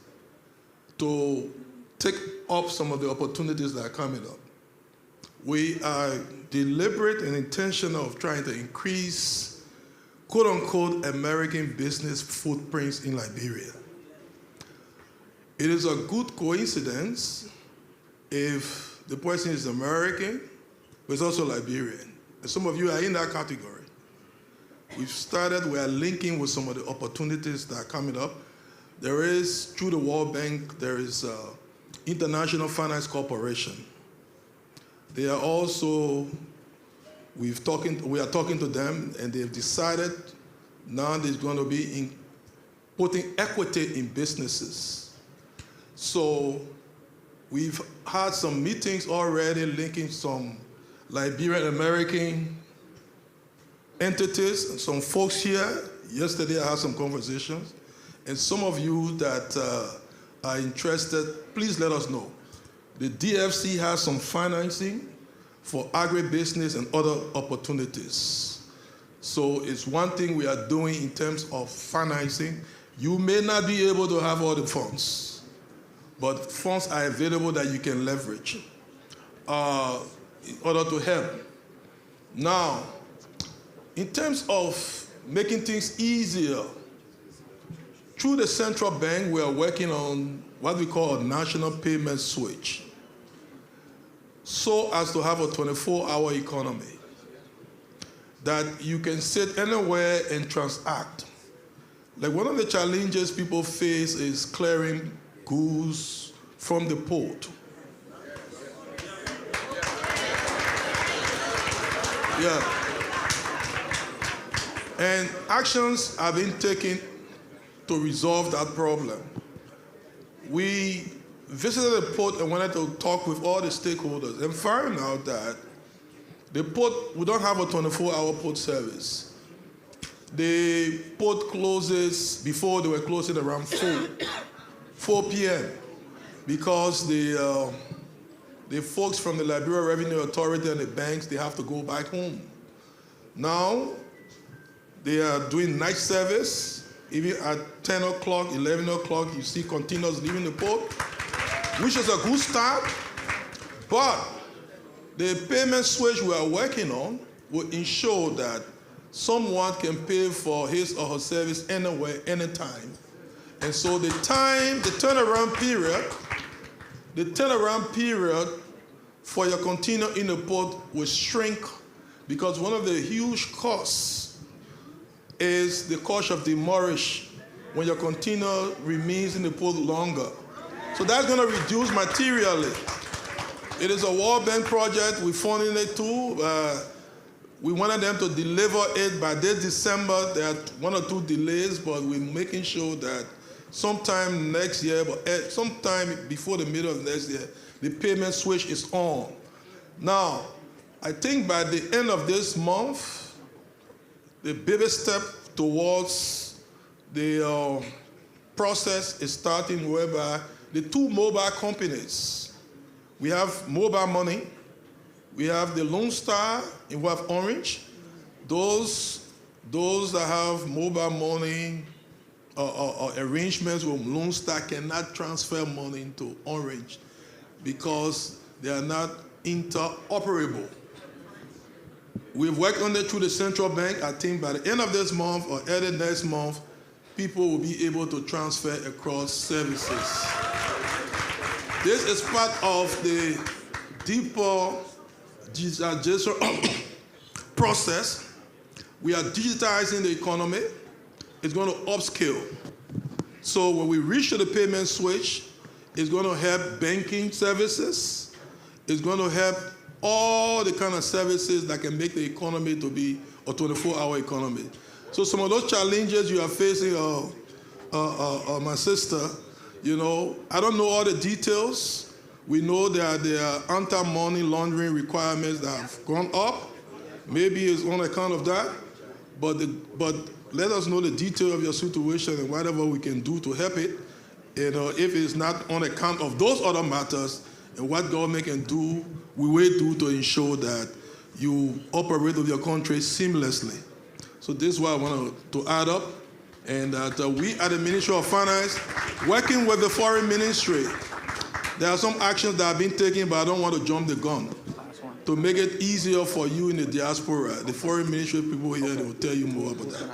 E: to take up some of the opportunities that are coming up. We are deliberate and intentional of trying to increase quote-unquote American business footprints in Liberia. It is a good coincidence if the person is American, but is also Liberian. And some of you are in that category. We are linking with some of the opportunities that are coming up. There is, through the World Bank, there is International Finance Corporation. They are also, we are talking to them, and they've decided now there's going to be putting equity in businesses. So we've had some meetings already linking some Liberian American entities and some folks here. Yesterday I had some conversations. And some of you that are interested, please let us know. The DFC has some financing for agribusiness and other opportunities. So it's one thing we are doing in terms of financing. You may not be able to have all the funds, but funds are available that you can leverage in order to help. Now, in terms of making things easier, through the central bank, we are working on what we call a national payment switch, so as to have a 24-hour economy, that you can sit anywhere and transact. Like one of the challenges people face is clearing goods from the port. Yeah. And actions have been taken to resolve that problem. We visited the port and wanted to talk with all the stakeholders and found out that the port, we don't have a 24-hour port service. The port closes, before they were closing around 4 p.m. because the folks from the Liberia Revenue Authority and the banks, they have to go back home. Now, they are doing night service. Even at 10 o'clock, 11 o'clock, you see containers leaving the port, which is a good start. But the payment switch we are working on will ensure that someone can pay for his or her service anywhere, anytime. And so the turnaround period for your container in the port will shrink, because one of the huge costs is the cost of demurrage when your container remains in the port longer. So that's going to reduce materially. It is a World Bank project. We're funding it too. We wanted them to deliver it by this December. There are 1 or 2 delays, but we're making sure that sometime next year, but sometime before the middle of next year, the payment switch is on. Now, I think by the end of this month, the baby step towards the process is starting, whereby the 2 mobile companies, we have mobile money, we have the Lone Star, and we have Orange. Those that have mobile money or arrangements with Lone Star cannot transfer money to Orange because they are not interoperable. We've worked on it through the central bank. I think by the end of this month or early next month, people will be able to transfer across services. This is part of the deeper digitization process. We are digitizing the economy. It's going to upscale. So when we reach to the payment switch, it's going to help banking services. It's going to help all the kind of services that can make the economy to be a 24-hour economy. So some of those challenges you are facing, my sister, you know, I don't know all the details. We know that there are anti-money laundering requirements that have gone up. Maybe it's on account of that, but let us know the detail of your situation and whatever we can do to help it. You know, if it's not on account of those other matters, and what government can do, we will do to ensure that you operate with your country seamlessly. So this is what I want to add up, and that we at the Ministry of Finance, working with the Foreign Ministry, there are some actions that have been taken, but I don't want to jump the gun. To make it easier for you in the diaspora, the Foreign Ministry people here, they will tell you more about that.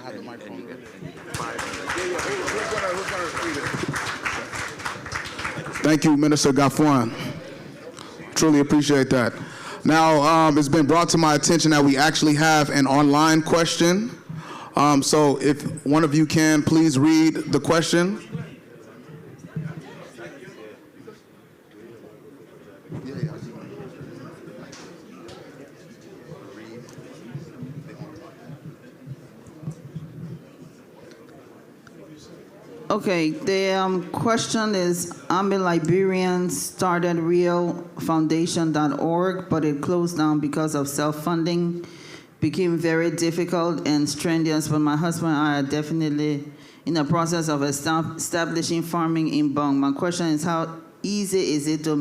G: Thank you, Minister Gafuan. Truly appreciate that. Now, it's been brought to my attention that we actually have an online question. So if one of you can, please read the question.
L: Okay, the question is, I'm a Liberian, started realfoundation.org, but it closed down because of self-funding, became very difficult and strenuous, but my husband and I are definitely in the process of establishing farming in Bong. My question is, how easy is it to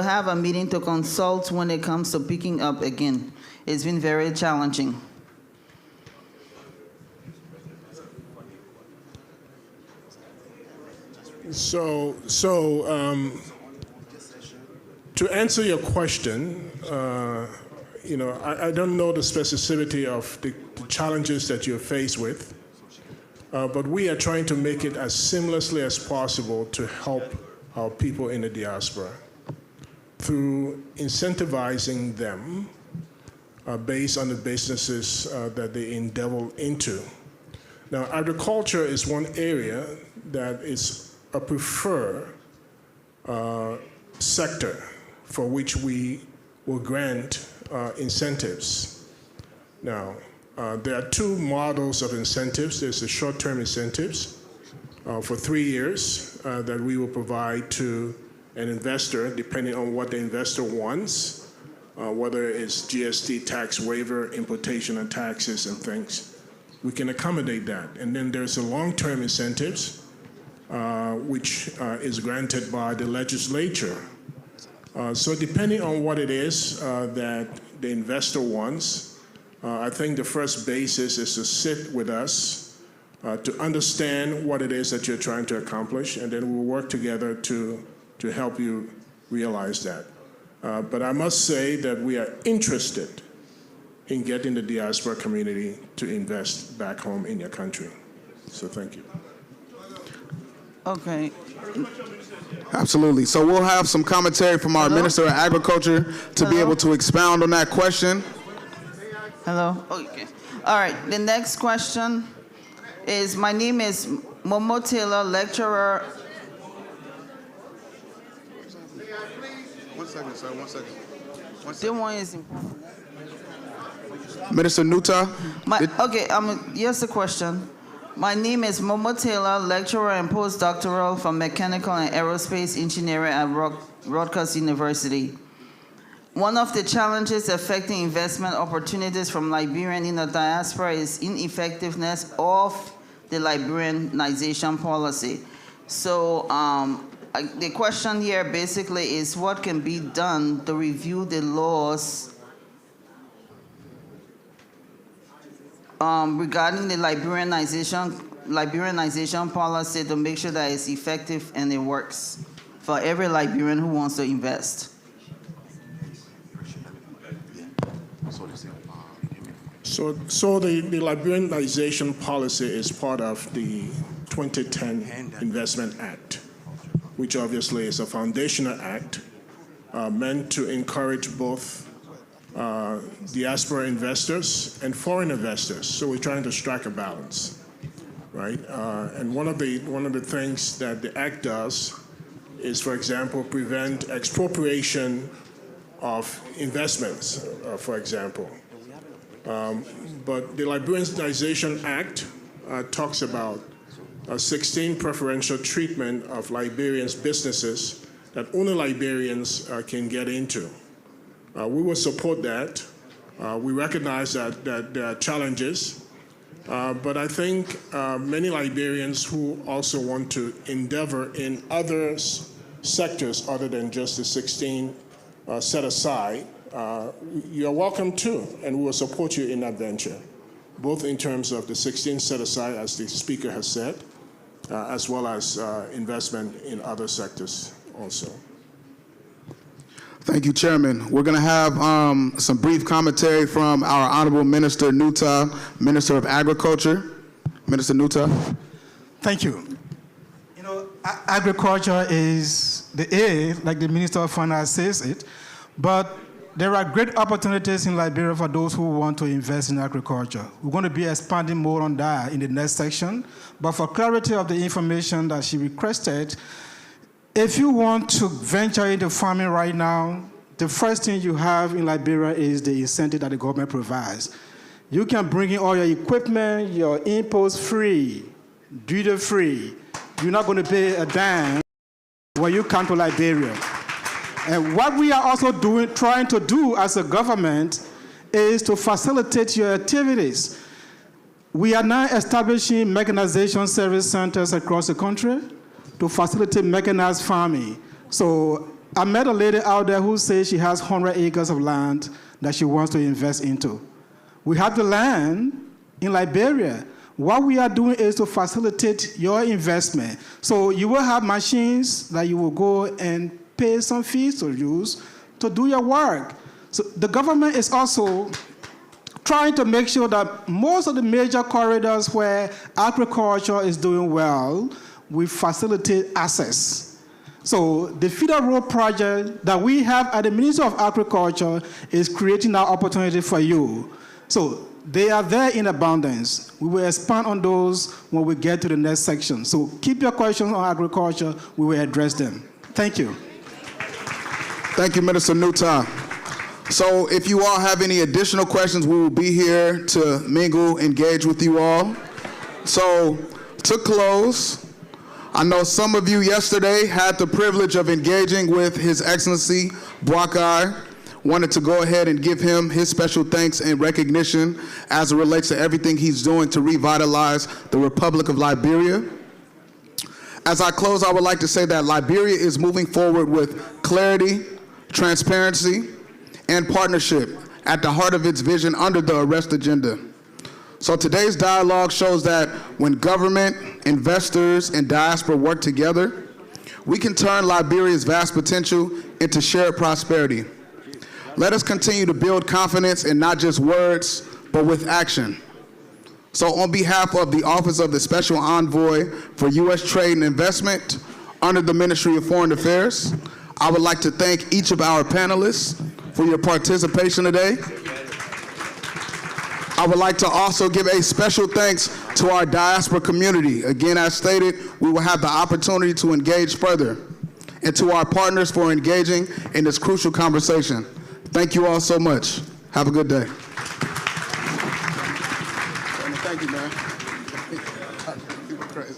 L: have a meeting to consult when it comes to picking up again? It's been very challenging.
H: So to answer your question, you know, I don't know the specificity of the challenges that you're faced with, but we are trying to make it as seamlessly as possible to help our people in the diaspora through incentivizing them based on the businesses that they endeavor into. Now, agriculture is one area that is a preferred sector for which we will grant incentives. Now, there are two models of incentives. There's the short-term incentives for 3 years that we will provide to an investor, depending on what the investor wants, whether it's GST tax waiver, importation and taxes and things. We can accommodate that. And then there's the long-term incentives, which is granted by the legislature. So depending on what it is that the investor wants, I think the first basis is to sit with us to understand what it is that you're trying to accomplish, and then we'll work together to help you realize that. But I must say that we are interested in getting the diaspora community to invest back home in your country. So thank you.
L: Okay.
G: Absolutely. So we'll have some commentary from our Minister of Agriculture to be able to expound on that question.
L: Hello? Okay. All right. The next question is, my name is Momo Taylor, lecturer.
J: One second, sir. One second.
L: The one is important.
G: Minister Nuta.
L: Here's the question. My name is Momo Taylor, lecturer and postdoctoral for mechanical and aerospace engineering at Rutgers University. One of the challenges affecting investment opportunities from Liberian in the diaspora is ineffectiveness of the Liberianization policy. So the question here basically is, what can be done to review the laws regarding the Liberianization policy to make sure that it's effective and it works for every Liberian who wants to invest?
H: So the Liberianization policy is part of the 2010 Investment Act, which obviously is a foundational act meant to encourage both diaspora investors and foreign investors. So we're trying to strike a balance, right? And one of the things that the act does is, for example, prevent expropriation of investments, for example. But the Liberianization Act talks about 16 preferential treatment of Liberians' businesses that only Liberians can get into. We will support that. We recognize that there are challenges, but I think many Liberians who also want to endeavor in other sectors other than just the 16 set aside, you're welcome too, and we will support you in that venture, both in terms of the 16 set aside, as the speaker has said, as well as investment in other sectors also.
G: Thank you, Chairman. We're going to have some brief commentary from our Honorable Minister Nuta, Minister of Agriculture. Minister Nuta.
M: Thank you. You know, agriculture is the A, like the Minister of Finance says it, but there are great opportunities in Liberia for those who want to invest in agriculture. We're going to be expanding more on that in the next section, but for clarity of the information that she requested, if you want to venture into farming right now, the first thing you have in Liberia is the incentive that the government provides. You can bring in all your equipment, your inputs free, duty free. You're not going to pay a dime when you come to Liberia. And what we are also trying to do as a government is to facilitate your activities. We are now establishing mechanization service centers across the country to facilitate mechanized farming. So I met a lady out there who says she has 100 acres of land that she wants to invest into. We have the land in Liberia. What we are doing is to facilitate your investment. So you will have machines that you will go and pay some fees to use to do your work. So the government is also trying to make sure that most of the major corridors where agriculture is doing well, we facilitate access. So the feeder road project that we have at the Ministry of Agriculture is creating that opportunity for you. So they are there in abundance. We will expand on those when we get to the next section. So keep your questions on agriculture, we will address them. Thank you.
G: Thank you, Minister Nuta. So if you all have any additional questions, we will be here to mingle, engage with you all. So to close, I know some of you yesterday had the privilege of engaging with His Excellency Breakout. Wanted to go ahead and give him his special thanks and recognition as it relates to everything he's doing to revitalize the Republic of Liberia. As I close, I would like to say that Liberia is moving forward with clarity, transparency, and partnership at the heart of its vision under the Arrest Agenda. So today's dialogue shows that when government, investors, and diaspora work together, we can turn Liberia's vast potential into shared prosperity. Let us continue to build confidence in not just words, but with action. So on behalf of the Office of the Special Envoy for U.S. Trade and Investment under the Ministry of Foreign Affairs, I would like to thank each of our panelists for your participation today. I would like to also give a special thanks to our diaspora community. Again, as stated, we will have the opportunity to engage further, and to our partners for engaging in this crucial conversation. Thank you all so much. Have a good day. Thank you, man. You were crazy.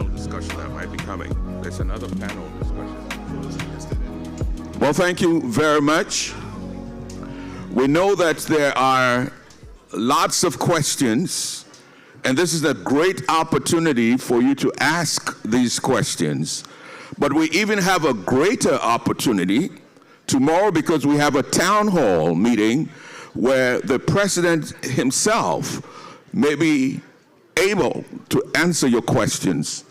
B: panel discussion that might be coming. There's another panel discussion. Well, thank you very much. We know that there are lots of questions, and this is a great opportunity for you to ask these questions. But we even have a greater opportunity tomorrow because we have a town hall meeting where the president himself may be able to answer your questions.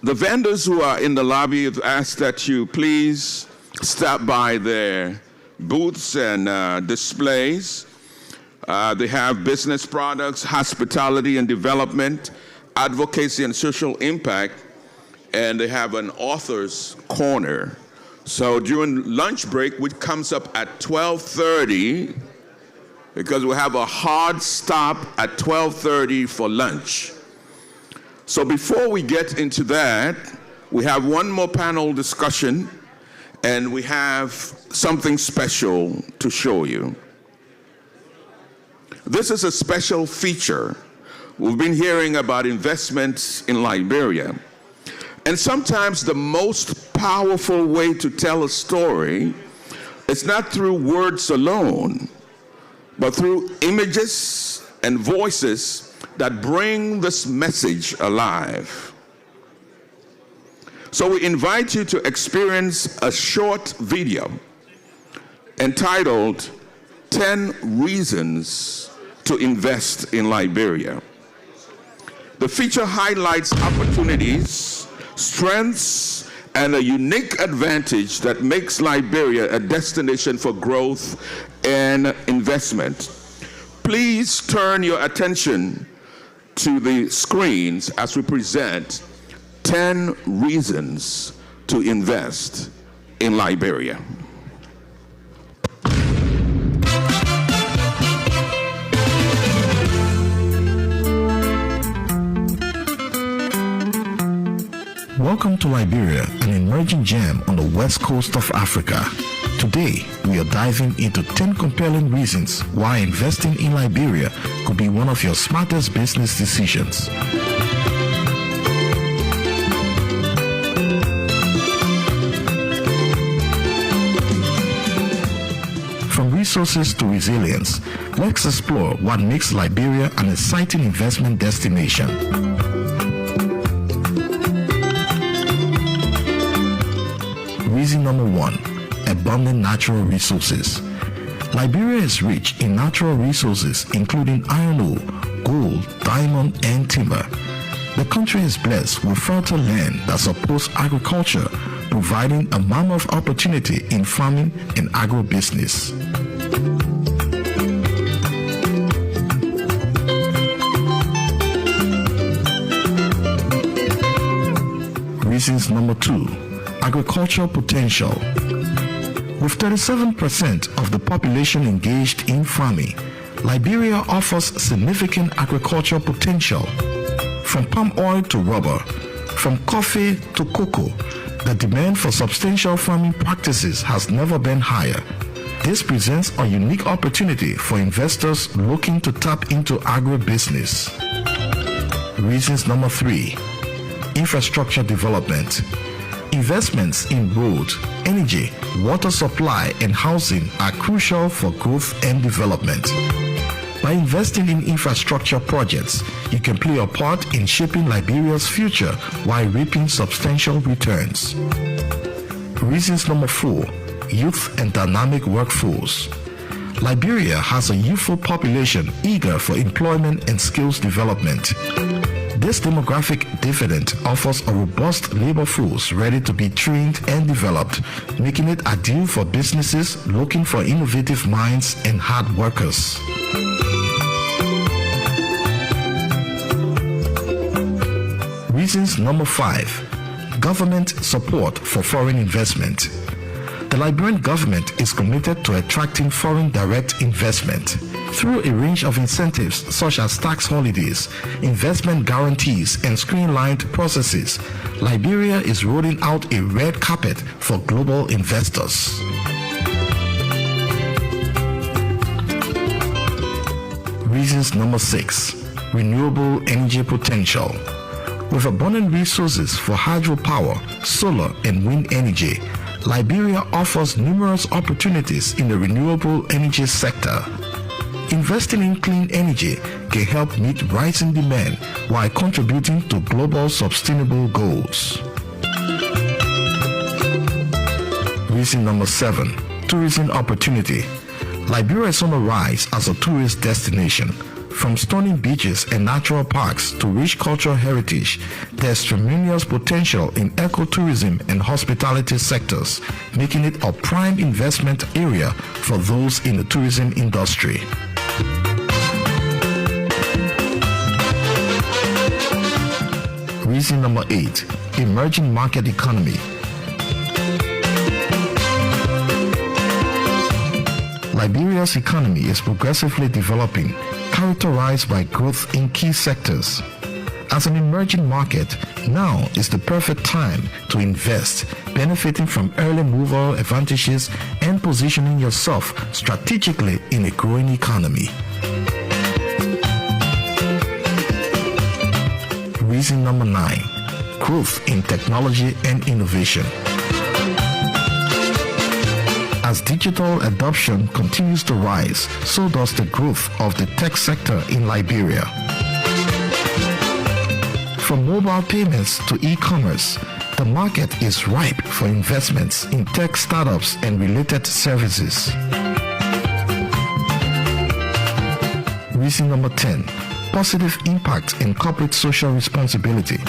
B: The vendors who are in the lobby have asked that you please stop by their booths and displays. They have business products, hospitality and development, advocacy and social impact, and they have an author's corner. So during lunch break, which comes up at 12:30, because we have a hard stop at 12:30 for lunch. So before we get into that, we have one more panel discussion, and we have something special to show you. This is a special feature. We've been hearing about investments in Liberia. And sometimes the most powerful way to tell a story is not through words alone, but through images and voices that bring this message alive. So we invite you to experience a short video entitled 10 Reasons to Invest in Liberia. The feature highlights opportunities, strengths, and a unique advantage that makes Liberia a destination for growth and investment. Please turn your attention to the screens as we present 10 reasons to invest in Liberia.
N: Welcome to Liberia, an emerging gem on the west coast of Africa. Today, we are diving into 10 compelling reasons why investing in Liberia could be one of your smartest business decisions. From resources to resilience, let's explore what makes Liberia an exciting investment destination. Reason number 1, abundant natural resources. Liberia is rich in natural resources including iron ore, gold, diamond, and timber. The country is blessed with fertile land that supports agriculture, providing a mammoth opportunity in farming and agribusiness. Reasons number 2, agricultural potential. With 37% of the population engaged in farming, Liberia offers significant agricultural potential. From palm oil to rubber, from coffee to cocoa, the demand for substantial farming practices has never been higher. This presents a unique opportunity for investors looking to tap into agribusiness. Reasons number 3, infrastructure development. Investments in road, energy, water supply, and housing are crucial for growth and development. By investing in infrastructure projects, you can play a part in shaping Liberia's future while reaping substantial returns. Reasons number 4, youth and dynamic workforce. Liberia has a youthful population eager for employment and skills development. This demographic dividend offers a robust labor force ready to be trained and developed, making it ideal for businesses looking for innovative minds and hard workers. Reasons number 5, government support for foreign investment. The Liberian government is committed to attracting foreign direct investment. Through a range of incentives such as tax holidays, investment guarantees, and streamlined processes, Liberia is rolling out a red carpet for global investors. Reasons number 6, renewable energy potential. With abundant resources for hydropower, solar, and wind energy, Liberia offers numerous opportunities in the renewable energy sector. Investing in clean energy can help meet rising demand while contributing to global sustainable goals. Reason number 7, tourism opportunity. Liberia is on the rise as a tourist destination. From stunning beaches and natural parks to rich cultural heritage, there's tremendous potential in ecotourism and hospitality sectors, making it a prime investment area for those in the tourism industry. Reason number 8, emerging market economy. Liberia's economy is progressively developing, characterized by growth in key sectors. As an emerging market, now is the perfect time to invest, benefiting from early mover advantages and positioning yourself strategically in a growing economy. Reason number 9, growth in technology and innovation. As digital adoption continues to rise, so does the growth of the tech sector in Liberia. From mobile payments to e-commerce, the market is ripe for investments in tech startups and related services. Reason number 10, positive impact in corporate social responsibility.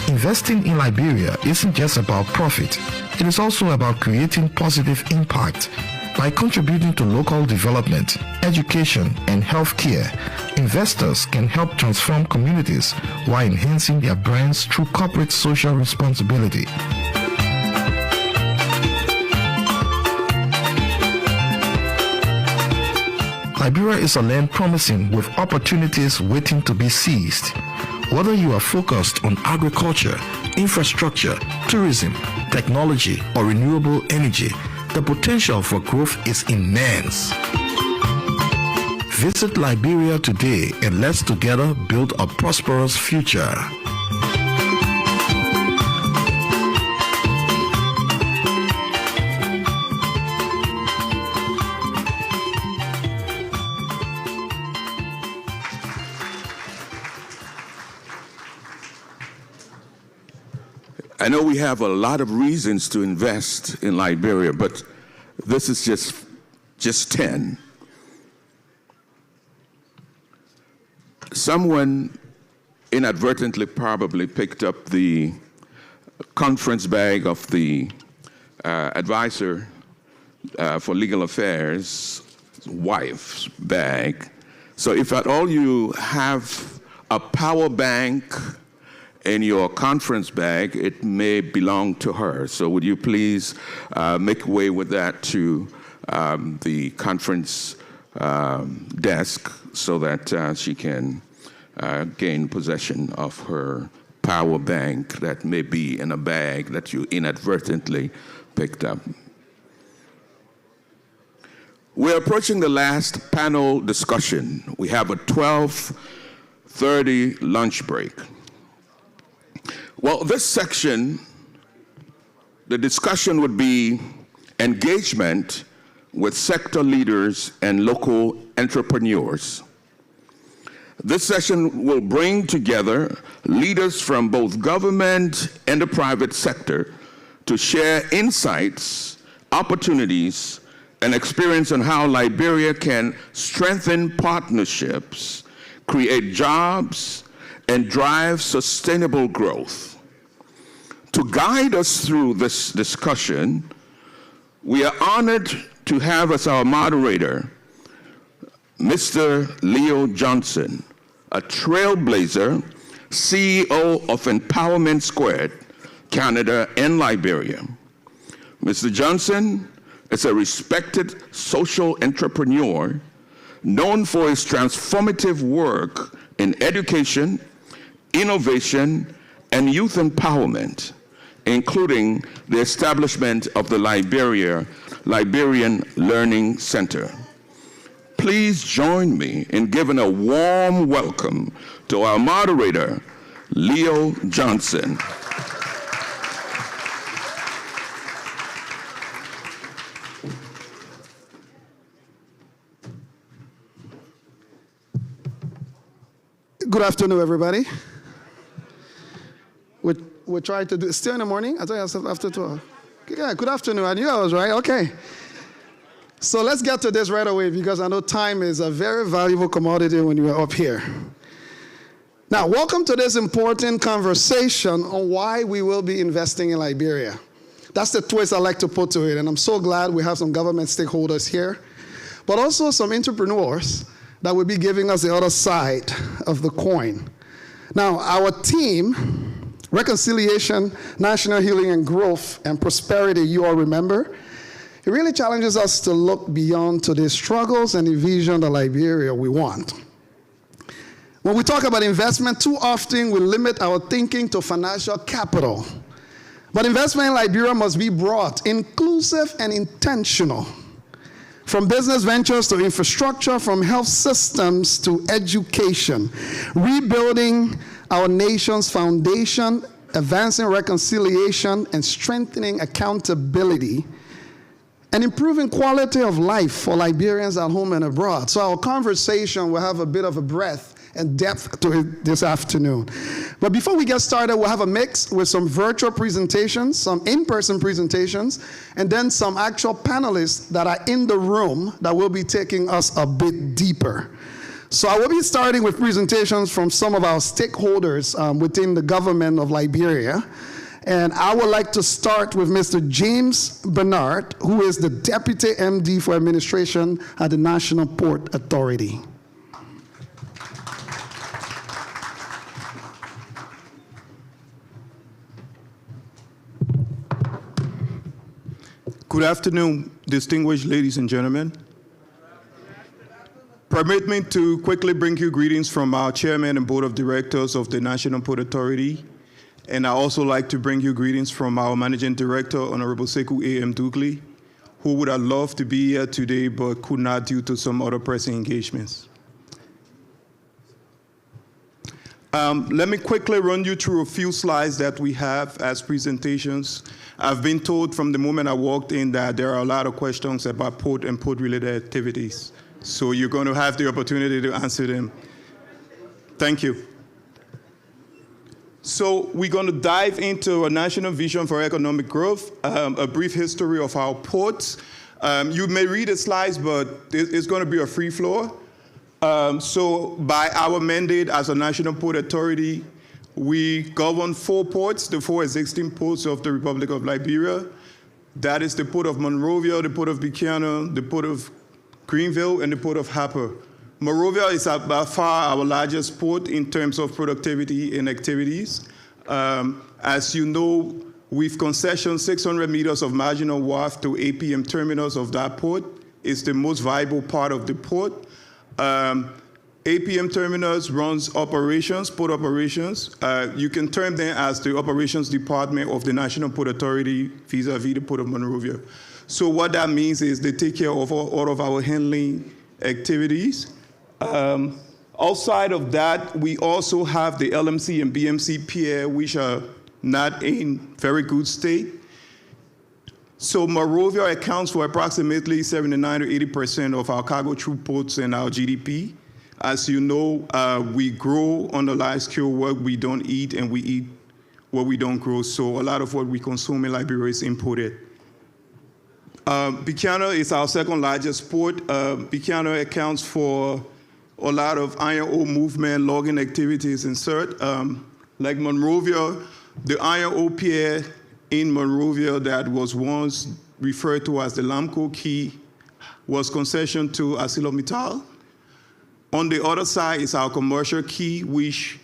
N: Investing in Liberia isn't just about profit, it is also about creating positive impact. By contributing to local development, education, and healthcare, investors can help transform communities while enhancing their brands through corporate social responsibility. Liberia is a land promising with opportunities waiting to be seized. Whether you are focused on agriculture, infrastructure, tourism, technology, or renewable energy, the potential for growth is immense. Visit Liberia today and let's together build a prosperous future.
B: I know we have a lot of reasons to invest in Liberia, but this is just 10. Someone inadvertently probably picked up the conference bag of the advisor for legal affairs' wife's bag. So if at all you have a power bank in your conference bag, it may belong to her. So would you please make way with that to the conference desk so that she can gain possession of her power bank that may be in a bag that you inadvertently picked up. We're approaching the last panel discussion. We have a 12:30 lunch break. Well, this section, the discussion would be engagement with sector leaders and local entrepreneurs. This session will bring together leaders from both government and the private sector to share insights, opportunities, and experience on how Liberia can strengthen partnerships, create jobs, and drive sustainable growth. To guide us through this discussion, we are honored to have as our moderator Mr. Leo Johnson, a trailblazer, CEO of Empowerment Squared, Canada and Liberia. Mr. Johnson is a respected social entrepreneur known for his transformative work in education, innovation, and youth empowerment, including the establishment of the Liberian Learning Center. please join me in giving a warm welcome to our moderator, Leo Johnson.
G: Good afternoon, everybody. We're trying to do, still in the morning? I thought I was after 12. Yeah, good afternoon. I knew I was right. Okay. So let's get to this right away because I know time is a very valuable commodity when you are up here. Now, welcome to this important conversation on why we will be investing in Liberia. That's the twist I like to put to it, and I'm so glad we have some government stakeholders here, but also some entrepreneurs that will be giving us the other side of the coin. Now, our team, Reconciliation, National Healing and Growth, and Prosperity, you all remember, it really challenges us to look beyond today's struggles and envision the Liberia we want. When we talk about investment, too often we limit our thinking to financial capital. But investment in Liberia must be broad, inclusive, and intentional. From business ventures to infrastructure, from health systems to education, rebuilding our nation's foundation, advancing reconciliation, and strengthening accountability, and improving quality of life for Liberians at home and abroad. So our conversation will have a bit of a breadth and depth to it this afternoon. But before we get started, we'll have a mix with some virtual presentations, some in-person presentations, and then some actual panelists that are in the room that will be taking us a bit deeper. So I will be starting with presentations from some of our stakeholders within the government of Liberia. And I would like to start with Mr. James Bernard, who is the Deputy MD for Administration at the National Port Authority.
O: Good afternoon, distinguished ladies and gentlemen. Permit me to quickly bring you greetings from our Chairman and Board of Directors of the National Port Authority. And I also like to bring you greetings from our Managing Director, Honorable Sekou A.M. Dugley, who would have loved to be here today but could not due to some other pressing engagements. Let me quickly run you through a few slides that we have as presentations. I've been told from the moment I walked in that there are a lot of questions about port and port-related activities. So you're going to have the opportunity to answer them. Thank you. So we're going to dive into a national vision for economic growth, a brief history of our ports. You may read the slides, but it's going to be a free floor. So by our mandate as a National Port Authority, we govern 4 ports, the 4 existing ports of the Republic of Liberia. That is the Port of Monrovia, the Port of Buchanan, the Port of Greenville, and the Port of Harper. Monrovia is by far our largest port in terms of productivity and activities. As you know, we've concessioned 600 meters of marginal wharf to APM terminals of that port. It's the most viable part of the port. APM Terminals runs operations, port operations. You can term them as the operations department of the National Port Authority vis-a-vis the Port of Monrovia. So what that means is they take care of all of our handling activities. Outside of that, we also have the LMC and BMC pier, which are not in very good state. So Monrovia accounts for approximately 79 to 80% of our cargo throughputs and our GDP. As you know, we grow on a large scale what we don't eat, and we eat what we don't grow. So a lot of what we consume in Liberia is imported. Buchanan is our second largest port. Buchanan accounts for a lot of iron ore movement, logging activities in CERT. Like Monrovia, the iron ore pier in Monrovia that was once referred to as the Lamco Key was concessioned to ArcelorMittal. On the other side is our commercial quay, which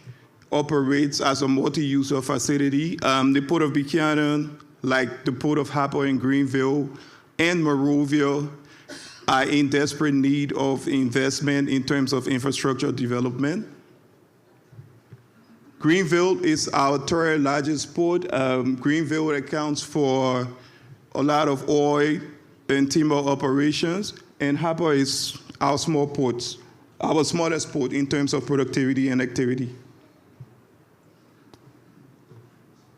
O: operates as a multi-user facility. The Port of Buchanan, like the Port of Harper in Greenville and Monrovia, are in desperate need of investment in terms of infrastructure development. Greenville is our third largest port. Greenville accounts for a lot of oil and timber operations, and Harper is our small ports, our smallest port in terms of productivity and activity.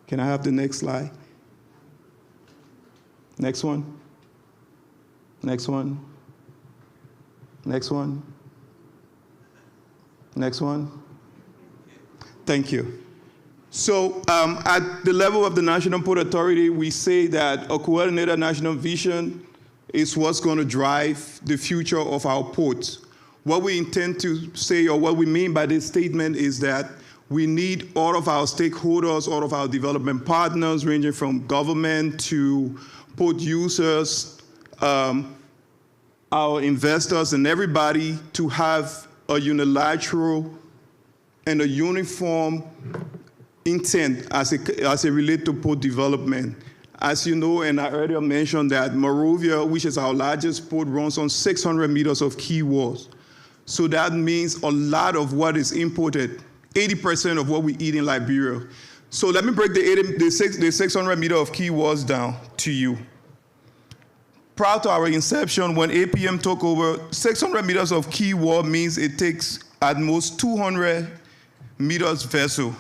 O: Can I have the next slide? Next one. Next one. Next one. Next one. Thank you. So at the level of the National Port Authority, we say that a coordinated national vision is what's going to drive the future of our ports. What we intend to say, or what we mean by this statement, is that we need all of our stakeholders, all of our development partners, ranging from government to port users, our investors, and everybody to have a unilateral and a uniform intent as it relates to port development. As you know, and I earlier mentioned that Monrovia, which is our largest port, runs on 600 meters of quay walls. So that means a lot of what is imported, 80% of what we eat in Liberia. So let me break the 600 meter of quay walls down to you. Prior to our inception, when APM took over, 600 meters of quay wall means it takes at most 200 meters vessel.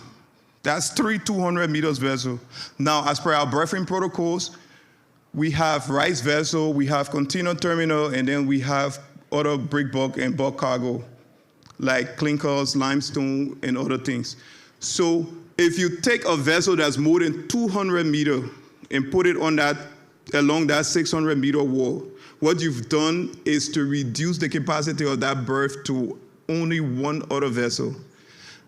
O: That's 200 meters vessel. Now, as per our berthing protocols, we have rice vessel, we have container terminal, and then we have other break bulk and bulk cargo, like clinkers, limestone, and other things. So if you take a vessel that's more than 200 meters and put it on that, along that 600 meter wall, what you've done is to reduce the capacity of that berth to only one other vessel.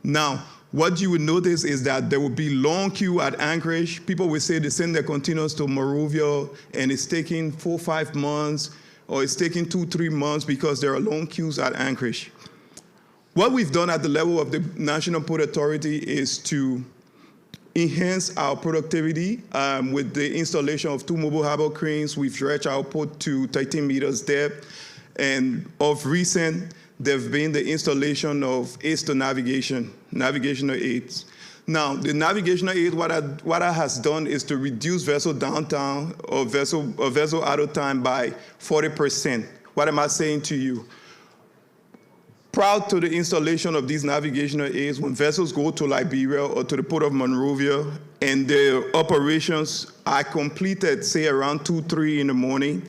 O: Now, what you will notice is that there will be long queue at Anchorage. People will say they send their containers to Monrovia and it's taking 4 or 5 months, or it's taking 2 or 3 months because there are long queues at Anchorage. What we've done at the level of the National Port Authority is to enhance our productivity with the installation of 2 mobile harbor cranes. We've stretched our port to 13 meters depth. And of recent, there've been the installation of aids to navigational aids. Now, the navigational aid, what it has done is to reduce vessel downtime or vessel idle time by 40%. What am I saying to you? Prior to the installation of these navigational aids, when vessels go to Liberia or to the port of Monrovia and their operations are completed, say around 2, 3 in the morning,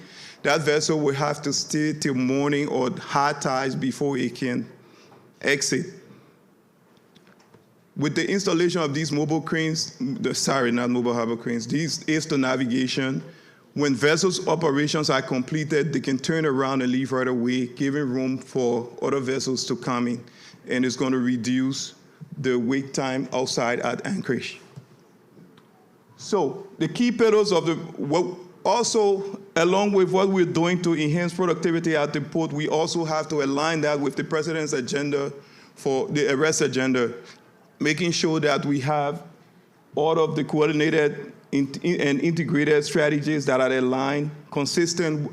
O: that vessel will have to stay till morning or high tides before it can exit. With the installation of these mobile cranes, not mobile harbor cranes, these aids to navigation, when vessels' operations are completed, they can turn around and leave right away, giving room for other vessels to come in. And it's going to reduce the wait time outside at Anchorage. So the key pillars of also, along with what we're doing to enhance productivity at the port, we also have to align that with the President's agenda for the arrest agenda, making sure that we have all of the coordinated and integrated strategies that are aligned, consistent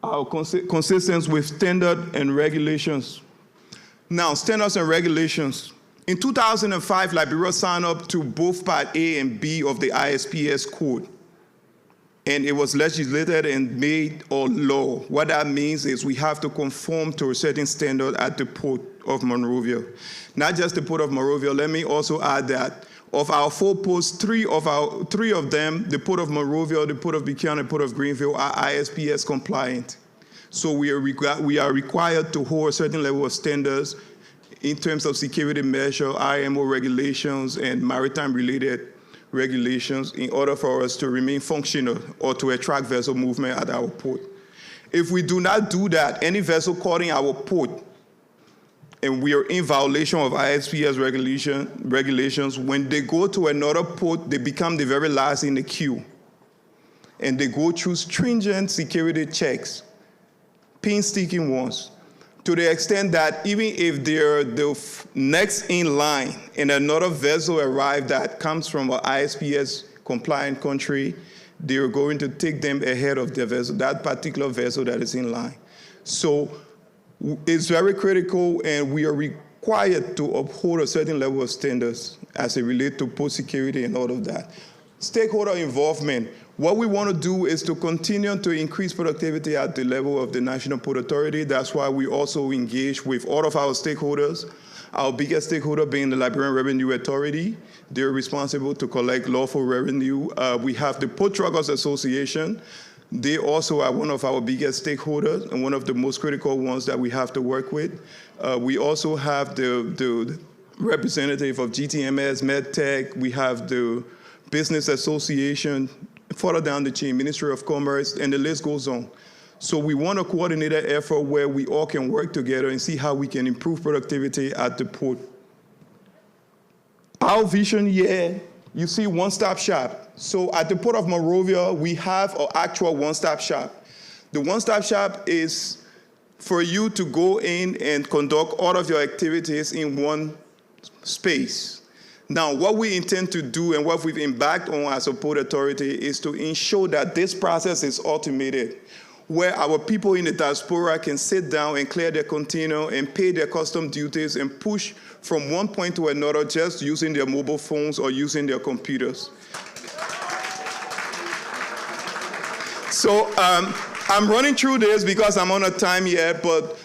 O: with standard and regulations. Now, standards and regulations. In 2005, Liberia signed up to both Part A and B of the ISPS Code, and it was legislated and made a law. What that means is we have to conform to a certain standard at the Port of Monrovia. Not just the Port of Monrovia, let me also add that of our 4 ports, 3 of them, the Port of Monrovia, the Port of Buchanan, and the Port of Greenville, are ISPS compliant. So we are required to hold a certain level of standards in terms of security measure, IMO regulations, and maritime-related regulations in order for us to remain functional or to attract vessel movement at our port. If we do not do that, any vessel caught in our port, and we are in violation of ISPS regulations, when they go to another port, they become the very last in the queue. And they go through stringent security checks, painstaking ones, to the extent that even if they're the next in line and another vessel arrives that comes from an ISPS compliant country, they're going to take them ahead of the vessel, that particular vessel that is in line. So it's very critical, and we are required to uphold a certain level of standards as it relates to port security and all of that. stakeholder involvement. What we want to do is to continue to increase productivity at the level of the National Port Authority. That's why we also engage with all of our stakeholders. Our biggest stakeholder being the Liberian Revenue Authority. They're responsible to collect lawful revenue. We have the Port Truckers Association. They also are one of our biggest stakeholders and one of the most critical ones that we have to work with. We also have the representative of GTMS, MedTech. We have the Business Association, further down the chain, Ministry of Commerce, and the list goes on. So we want a coordinated effort where we all can work together and see how we can improve productivity at the port. Our vision here, you see one-stop shop. So at the Port of Monrovia, we have an actual one-stop shop. The one-stop shop is for you to go in and conduct all of your activities in one space. Now, what we intend to do and what we've embarked on as a port authority is to ensure that this process is automated, where our people in the diaspora can sit down and clear their container and pay their custom duties and push from one point to another just using their mobile phones or using their computers. So I'm running through this because I'm on a time here, but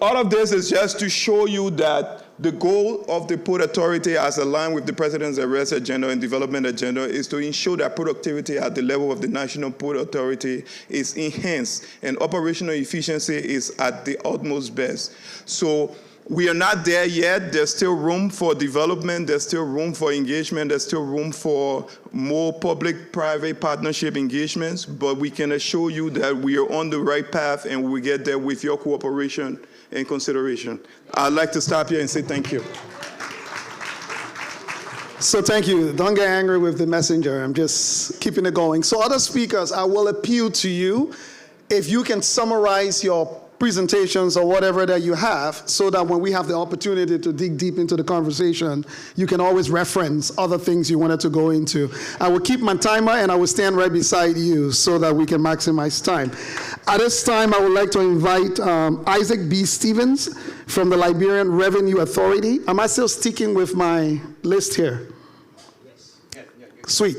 O: all of this is just to show you that the goal of the Port Authority, as aligned with the President's arrest agenda and development agenda, is to ensure that productivity at the level of the National Port Authority is enhanced and operational efficiency is at the utmost best. So we are not there yet. There's still room for development. There's still room for engagement. There's still room for more public-private partnership engagements. But we can assure you that we are on the right path and we get there with your cooperation and consideration. I'd like to stop here and say thank you.
P: So thank you. Don't get angry with the messenger. I'm just keeping it going. So other speakers, I will appeal to you if you can summarize your presentations or whatever that you have so that when we have the opportunity to dig deep into the conversation, you can always reference other things you wanted to go into. I will keep my timer and I will stand right beside you so that we can maximize time. At this time, I would like to invite Isaac B. Stevens from the Liberian Revenue Authority. Am I still sticking with my list here? Yes. Sweet.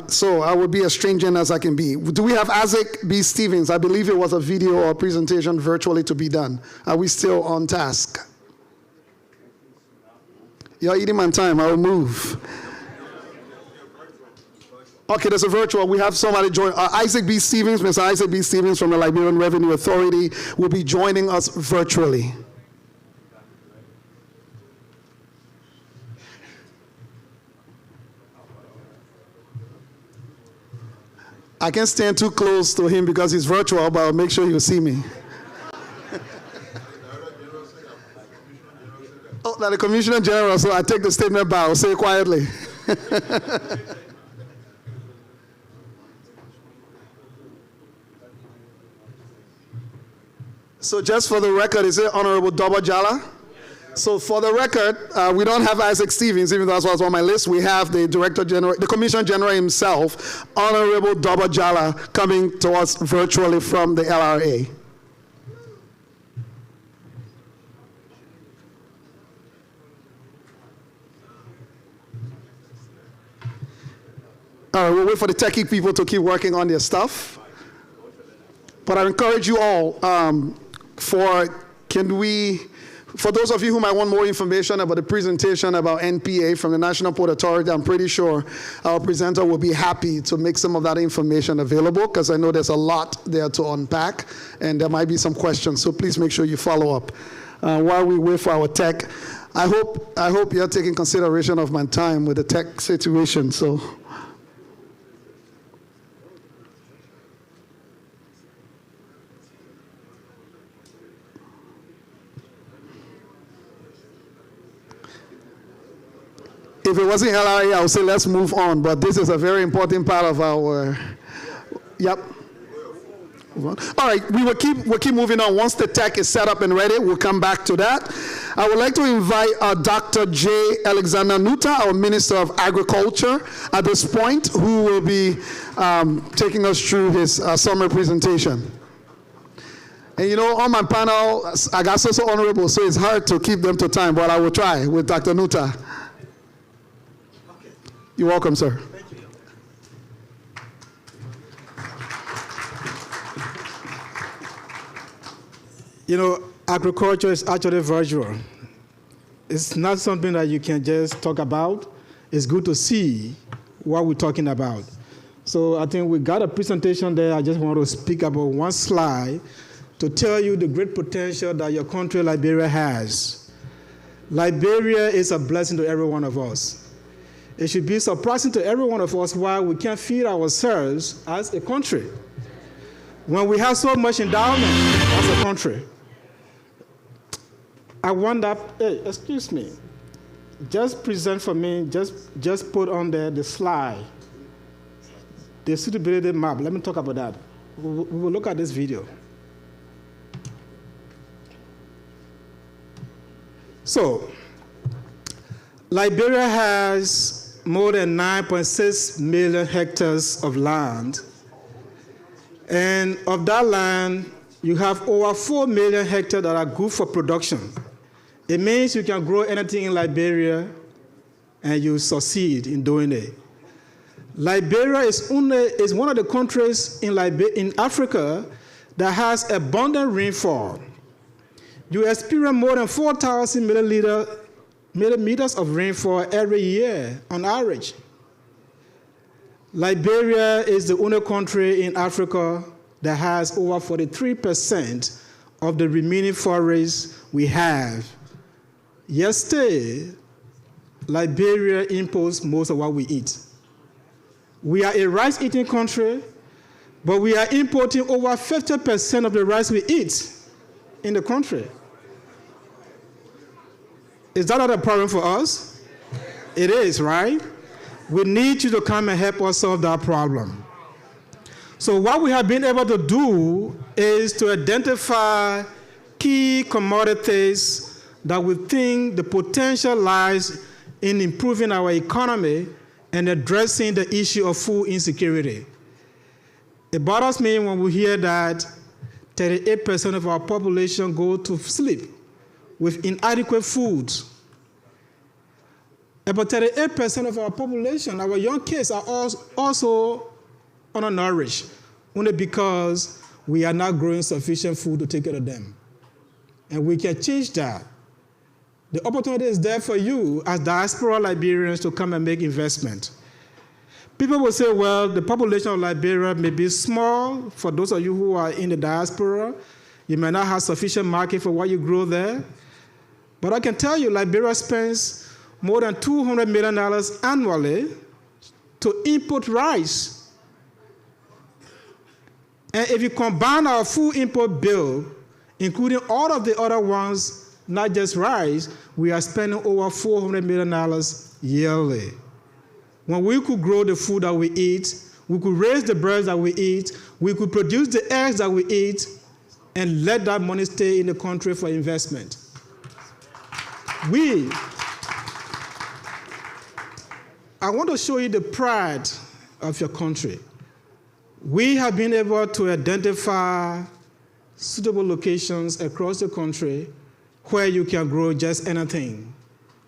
P: So I will be as stringent as I can be. Do we have Isaac B. Stevens? I believe it was a video or presentation virtually to be done. Are we still on task? You're eating my time. I will move. Okay, there's a virtual. We have somebody join. Isaac B. Stevens, Mr. Isaac B. Stevens from the Liberian Revenue Authority will be joining us virtually. I can't stand too close to him because he's virtual, but I'll make sure you see me. Oh, that's the Commissioner General, so I take the statement bow. Say it quietly. So just for the record, is it Honorable Doba Jala? So for the record, we don't have Isaac Stevens, even though that's what's on my list. We have the Director General, the Commissioner General himself, Honorable Doba Jala, coming to us virtually from the LRA. All right, we'll wait for the techie people to keep working on their stuff. But I encourage you all, for those of you who might want more information about the presentation about NPA from the National Port Authority, I'm pretty sure our presenter will be happy to make some of that information available because I know there's a lot there to unpack and there might be some questions. So please make sure you follow up. While we wait for our tech, I hope you're taking consideration of my time with the tech situation. So. If it wasn't LRA, I would say let's move on, but this is a very important part of our, yep. All right, we'll keep moving on. Once the tech is set up and ready, we'll come back to that. I would like to invite Dr. J. Alexander Nuta, our Minister of Agriculture, at this point, who will be taking us through his summary presentation. And you know, on my panel, I got so honorable, so it's hard to keep them to time, but I will try with Dr. Nuta. You're welcome, sir.
Q: Thank you.
M: You know, agriculture is actually virtual. It's not something that you can just talk about. It's good to see what we're talking about. So I think we got a presentation there. I just want to speak about one slide to tell you the great potential that your country, Liberia, has. Liberia is a blessing to every one of us. It should be surprising to every one of us why we can't feed ourselves as a country when we have so much endowment as a country. I wonder, hey, excuse me, just present for me, just put on there the slide, the suitability map. Let me talk about that. We will look at this video. So, Liberia has more than 9.6 million hectares of land. And of that land, you have over 4 million hectares that are good for production. It means you can grow anything in Liberia and you succeed in doing it. Liberia is one of the countries in Africa that has abundant rainfall. You experience more than 4,000 millimeters of rainfall every year on average. Liberia is the only country in Africa that has over 43% of the remaining forests we have. Yesterday, Liberia imports most of what we eat. We are a rice-eating country, but we are importing over 50% of the rice we eat in the country. Is that not a problem for us? It is, right? We need you to come and help us solve that problem. So what we have been able to do is to identify key commodities that we think the potential lies in improving our economy and addressing the issue of food insecurity. It bothers me when we hear that 38% of our population go to sleep with inadequate food. About 38% of our population, our young kids, are also undernourished, only because we are not growing sufficient food to take care of them. And we can change that. The opportunity is there for you as diaspora Liberians to come and make investment. People will say, well, the population of Liberia may be small. For those of you who are in the diaspora, you may not have sufficient market for what you grow there. But I can tell you, Liberia spends more than $200 million annually to import rice. And if you combine our food import bill, including all of the other ones, not just rice, we are spending over $400 million yearly. When we could grow the food that we eat, we could raise the birds that we eat, we could produce the eggs that we eat, and let that money stay in the country for investment. I want to show you the pride of your country. We have been able to identify suitable locations across the country where you can grow just anything,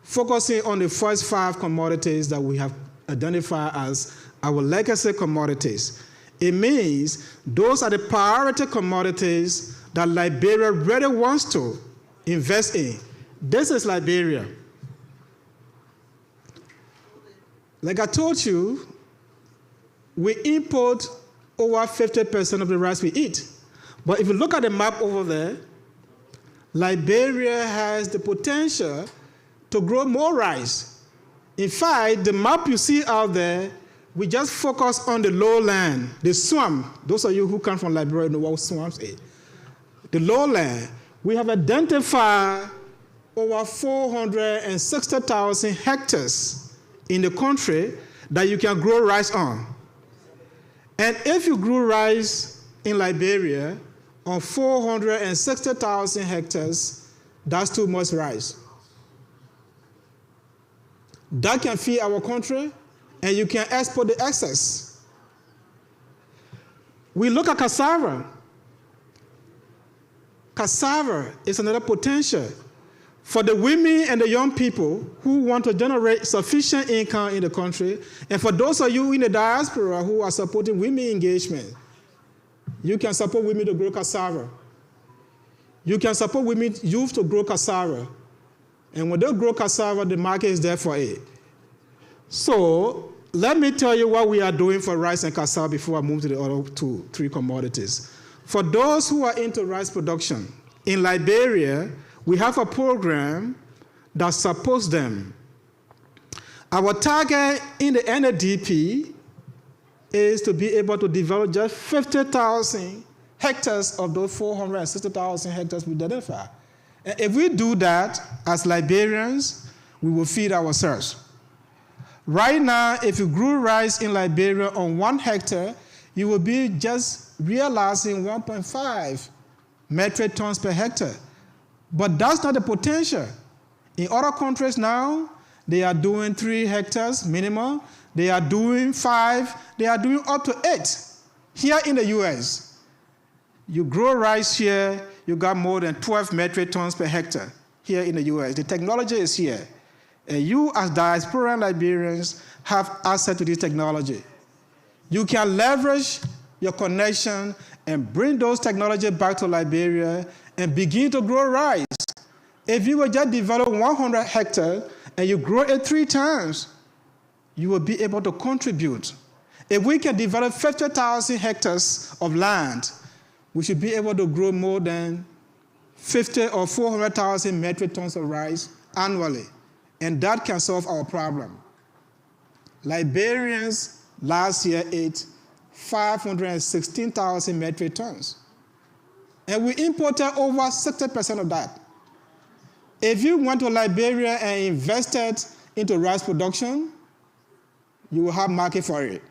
M: focusing on the first 5 commodities that we have identified as our legacy commodities. It means those are the priority commodities that Liberia really wants to invest in. This is Liberia. Like I told you, we import over 50% of the rice we eat. But if you look at the map over there, Liberia has the potential to grow more rice. In fact, the map you see out there, we just focus on the lowland, the swamp. Those of you who come from Liberia know what swamps is. The lowland, we have identified over 460,000 hectares in the country that you can grow rice on. And if you grew rice in Liberia on 460,000 hectares, that's too much rice. That can feed our country, and you can export the excess. We look at cassava. Cassava is another potential for the women and the young people who want to generate sufficient income in the country, and for those of you in the diaspora who are supporting women engagement. You can support women to grow cassava. You can support women, youth to grow cassava. And when they grow cassava, the market is there for it. So let me tell you what we are doing for rice and cassava before I move to the other 2-3 commodities. For those who are into rice production, in Liberia, we have a program that supports them. Our target in the NADP is to be able to develop just 50,000 hectares of those 460,000 hectares we identify. And if we do that as Liberians, we will feed ourselves. Right now, if you grew rice in Liberia on 1 hectare, you will be just realizing 1.5 metric tons per hectare. But that's not the potential. In other countries now, they are doing 3 hectares minimum. They are doing 5. They are doing up to 8. Here in the US, you grow rice here, you got more than 12 metric tons per hectare here in the US. The technology is here. And you, as diaspora Liberians, have access to this technology. You can leverage your connection and bring those technology back to Liberia and begin to grow rice. If you will just develop 100 hectares and you grow it 3 times, you will be able to contribute. If we can develop 50,000 hectares of land, we should be able to grow more than 50 or 400,000 metric tons of rice annually. And that can solve our problem. Liberians last year ate 516,000 metric tons. And we imported over 60% of that. If you went to Liberia and invested into rice production, you will have market for it.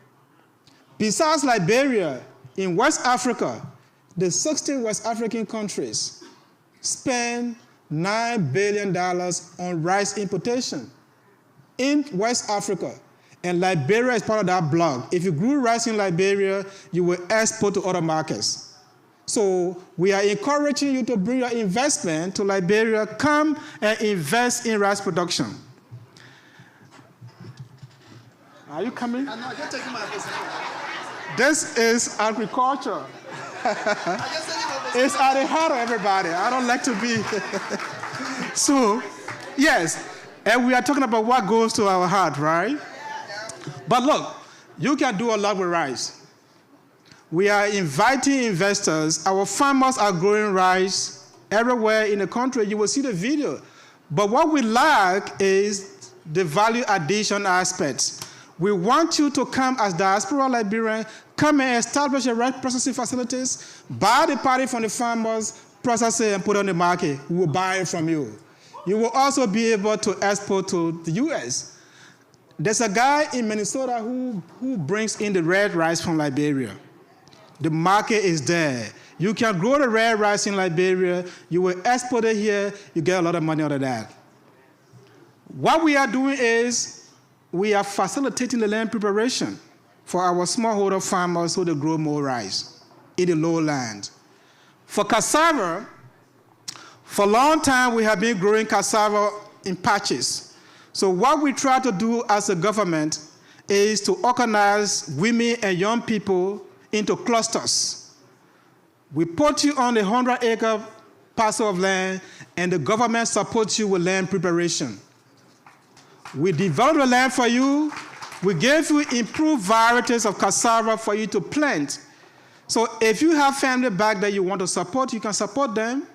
M: Besides Liberia, in West Africa, the 16 West African countries spend $9 billion on rice importation in West Africa. And Liberia is part of that block. If you grew rice in Liberia, you will export to other markets. So we are encouraging you to bring your investment to Liberia. Come and invest in rice production. Are you coming?
P: No, you're taking my position.
M: This is agriculture. It's at the heart of everybody. I don't like to be. So, yes, and we are talking about what goes to our heart, right? But look, you can do a lot with rice. We are inviting investors. Our farmers are growing rice everywhere in the country. You will see the video. But what we lack is the value addition aspects. We want you to come as diaspora Liberians, come and establish your rice processing facilities, buy the paddy from the farmers, process it and put it on the market. We will buy it from you. You will also be able to export to the US. There's a guy in Minnesota who brings in the red rice from Liberia. The market is there. You can grow the red rice in Liberia, you will export it here, you get a lot of money out of that. What we are doing is we are facilitating the land preparation for our smallholder farmers so they grow more rice in the lowland. For cassava, for a long time we have been growing cassava in patches. So what we try to do as a government is to organize women and young people into clusters. We put you on a 100-acre parcel of land and the government supports you with land preparation. We develop the land for you. We give you improved varieties of cassava for you to plant. So if you have family back that you want to support, you can support them.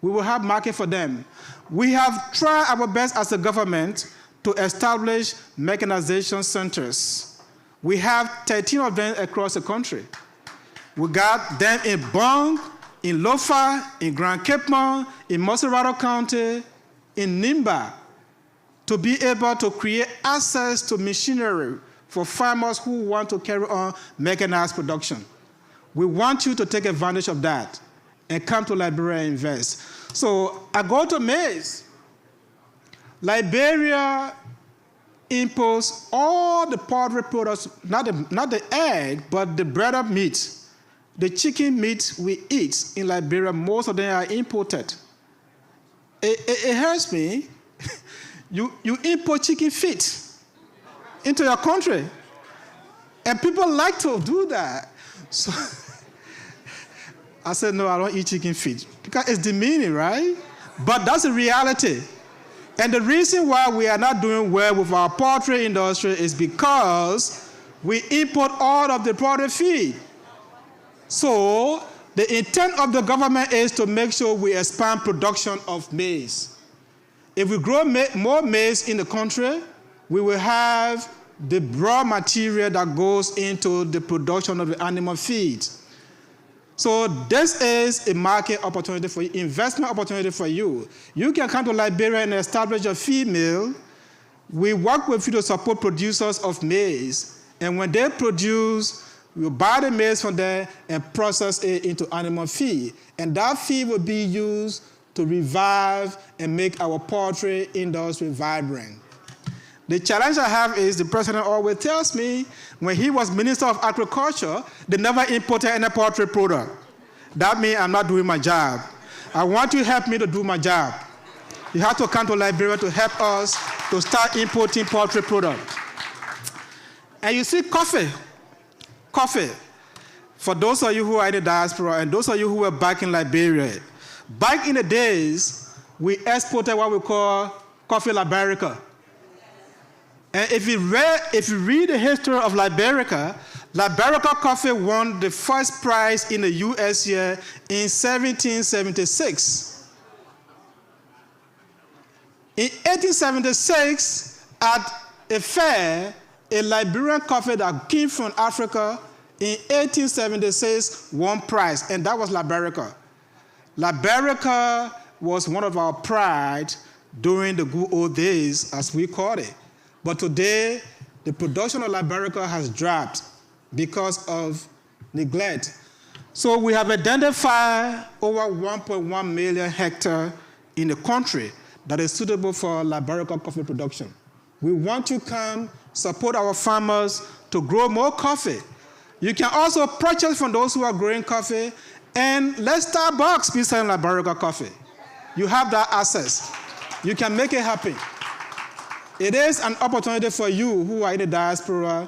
M: We will have market for them. We have tried our best as a government to establish mechanization centers. We have 13 of them across the country. We got them in Bong, in Lofa, in Grand Cape Mount, in Moserado County, in Nimba, to be able to create access to machinery for farmers who want to carry on mechanized production. We want you to take advantage of that and come to Liberia and invest. So I go to maize. Liberia imports all the poultry products, not the egg, but the breaded meat. The chicken meat we eat in Liberia, most of them are imported. It hurts me. You import chicken feet into your country. And people like to do that. So I said, no, I don't eat chicken feet. Because it's demeaning, right? But that's the reality. And the reason why we are not doing well with our poultry industry is because we import all of the poultry feed. So the intent of the government is to make sure we expand production of maize. If we grow more maize in the country, we will have the raw material that goes into the production of the animal feed. So this is a market opportunity for you, investment opportunity for you. You can come to Liberia and establish a feed mill. We work with you to support producers of maize. And when they produce, we'll buy the maize from them and process it into animal feed. And that feed will be used to revive and make our poultry industry vibrant. The challenge I have is the president always tells me when he was Minister of Agriculture, they never imported any poultry product. That means I'm not doing my job. I want you to help me to do my job. You have to come to Liberia to help us to start importing poultry product. And you see coffee. Coffee. For those of you who are in the diaspora and those of you who were back in Liberia, back in the days, we exported what we call coffee Liberica. And if you read the history of Liberica, Liberica coffee won the first prize in the US here in 1776. In 1876, at a fair, a Liberian coffee that came from Africa in 1876 won prize, and that was Liberica. Liberica was one of our pride during the good old days, as we call it. But today, the production of Liberica has dropped because of neglect. So we have identified over 1.1 million hectares in the country that is suitable for Liberica coffee production. We want to come support our farmers to grow more coffee. You can also purchase from those who are growing coffee, and let Starbucks be selling Liberica coffee. You have that access. You can make it happen. It is an opportunity for you who are in the diaspora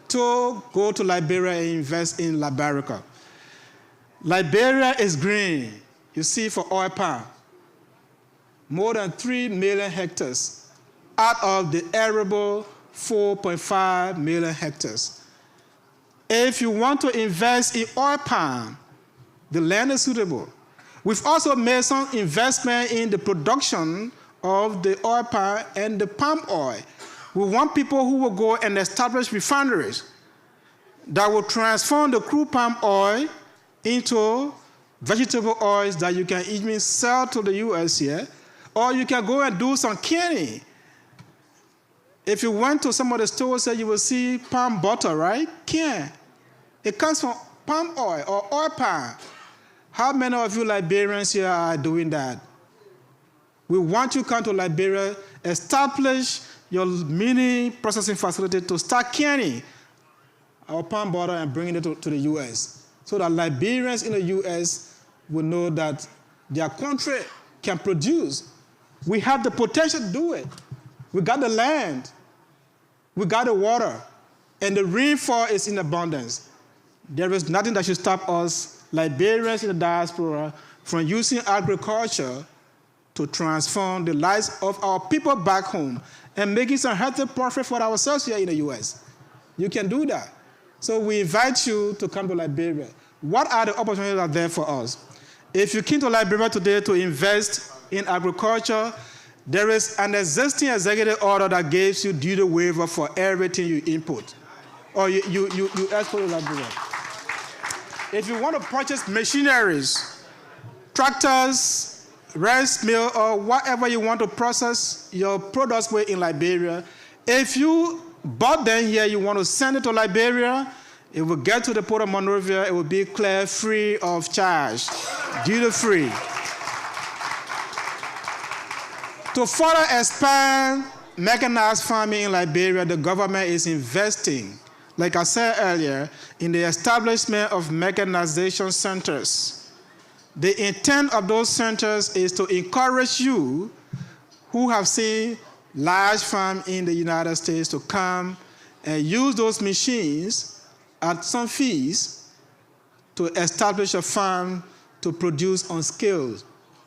M: to go to Liberia and invest in Liberica. Liberia is green, you see, for oil palm. More than 3 million hectares out of the arable 4.5 million hectares. If you want to invest in oil palm, the land is suitable. We've also made some investment in the production of the oil palm and the palm oil. We want people who will go and establish refineries that will transform the crude palm oil into vegetable oils that you can even sell to the US here, or you can go and do some canning. If you went to some of the stores, you will see palm butter, right? Can. It comes from palm oil or oil palm. How many of you Liberians here are doing that? We want you to come to Liberia, establish your mini processing facility to start canning our palm butter and bringing it to the US, so that Liberians in the US will know that their country can produce. We have the potential to do it. We got the land. We got the water. And the rainfall is in abundance. There is nothing that should stop us, Liberians in the diaspora, from using agriculture to transform the lives of our people back home and making some healthy profit for ourselves here in the US. You can do that. So we invite you to come to Liberia. What are the opportunities that are there for us? If you came to Liberia today to invest in agriculture, there is an existing executive order that gives you duty waiver for everything you import or you export to Liberia. If you want to purchase machineries, tractors, rice mill, or whatever you want to process your products with in Liberia, if you bought them here, you want to send it to Liberia, it will get to the Port of Monrovia, it will be cleared free of charge, duty-free. To further expand mechanized farming in Liberia, the government is investing, like I said earlier, in the establishment of mechanization centers. The intent of those centers is to encourage you who have seen large farms in the United States to come and use those machines at some fees to establish a farm to produce on skills.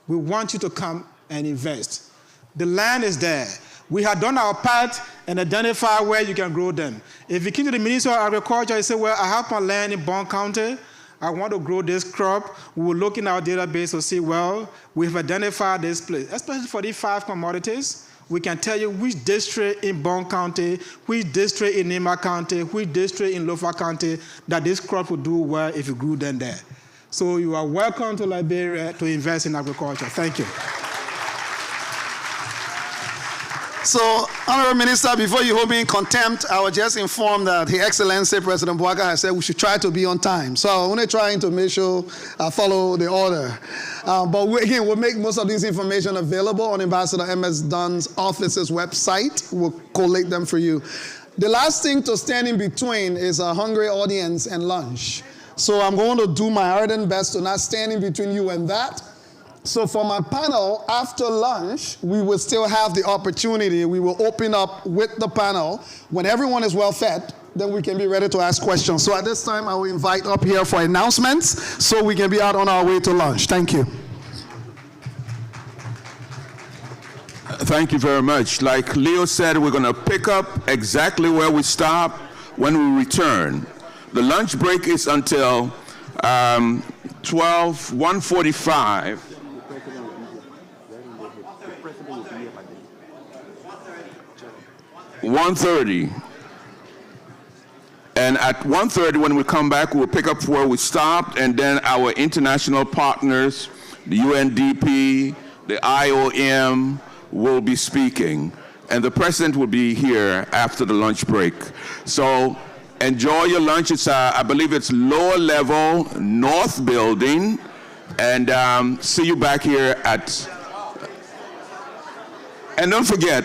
M: We want you to come and invest. The land is there. We have done our part and identify where you can grow them. If you came to the Ministry of Agriculture and say, well, I have my land in Bond County, I want to grow this crop, we will look in our database to see, well, we've identified this place, especially for these 5 commodities. We can tell you which district in Bond County, which district in Nema County, which district in Lofa County that this crop would do well if you grew them there. So you are welcome to Liberia to invest in agriculture. Thank you.
P: So, Honorable Minister, before you hold me in contempt, I was just informed that His Excellency President Bouaka has said we should try to be on time. So I'm only trying to make sure I follow the order. But we'll make most of this information available on Ambassador M.S. Dunn's office's website. We'll collate them for you. The last thing to stand in between is a hungry audience and lunch. So I'm going to do my ardent best to not stand in between you and that. So for my panel, after lunch, we will still have the opportunity. We will open up with the panel. When everyone is well fed, then we can be ready to ask questions. So at this time, I will invite up here for announcements so we can be out on our way to lunch. Thank you.
B: Thank you very much. Like Leo said, we're going to pick up exactly where we stop when we return. The lunch break is until 1:45. 1:30. And at 1:30, when we come back, we'll pick up where we stopped, and then our international partners, the UNDP, the IOM, will be speaking. And the president will be here after the lunch break. So enjoy your lunch. It's, I believe it's lower level, north building. And see you back here at... And don't forget,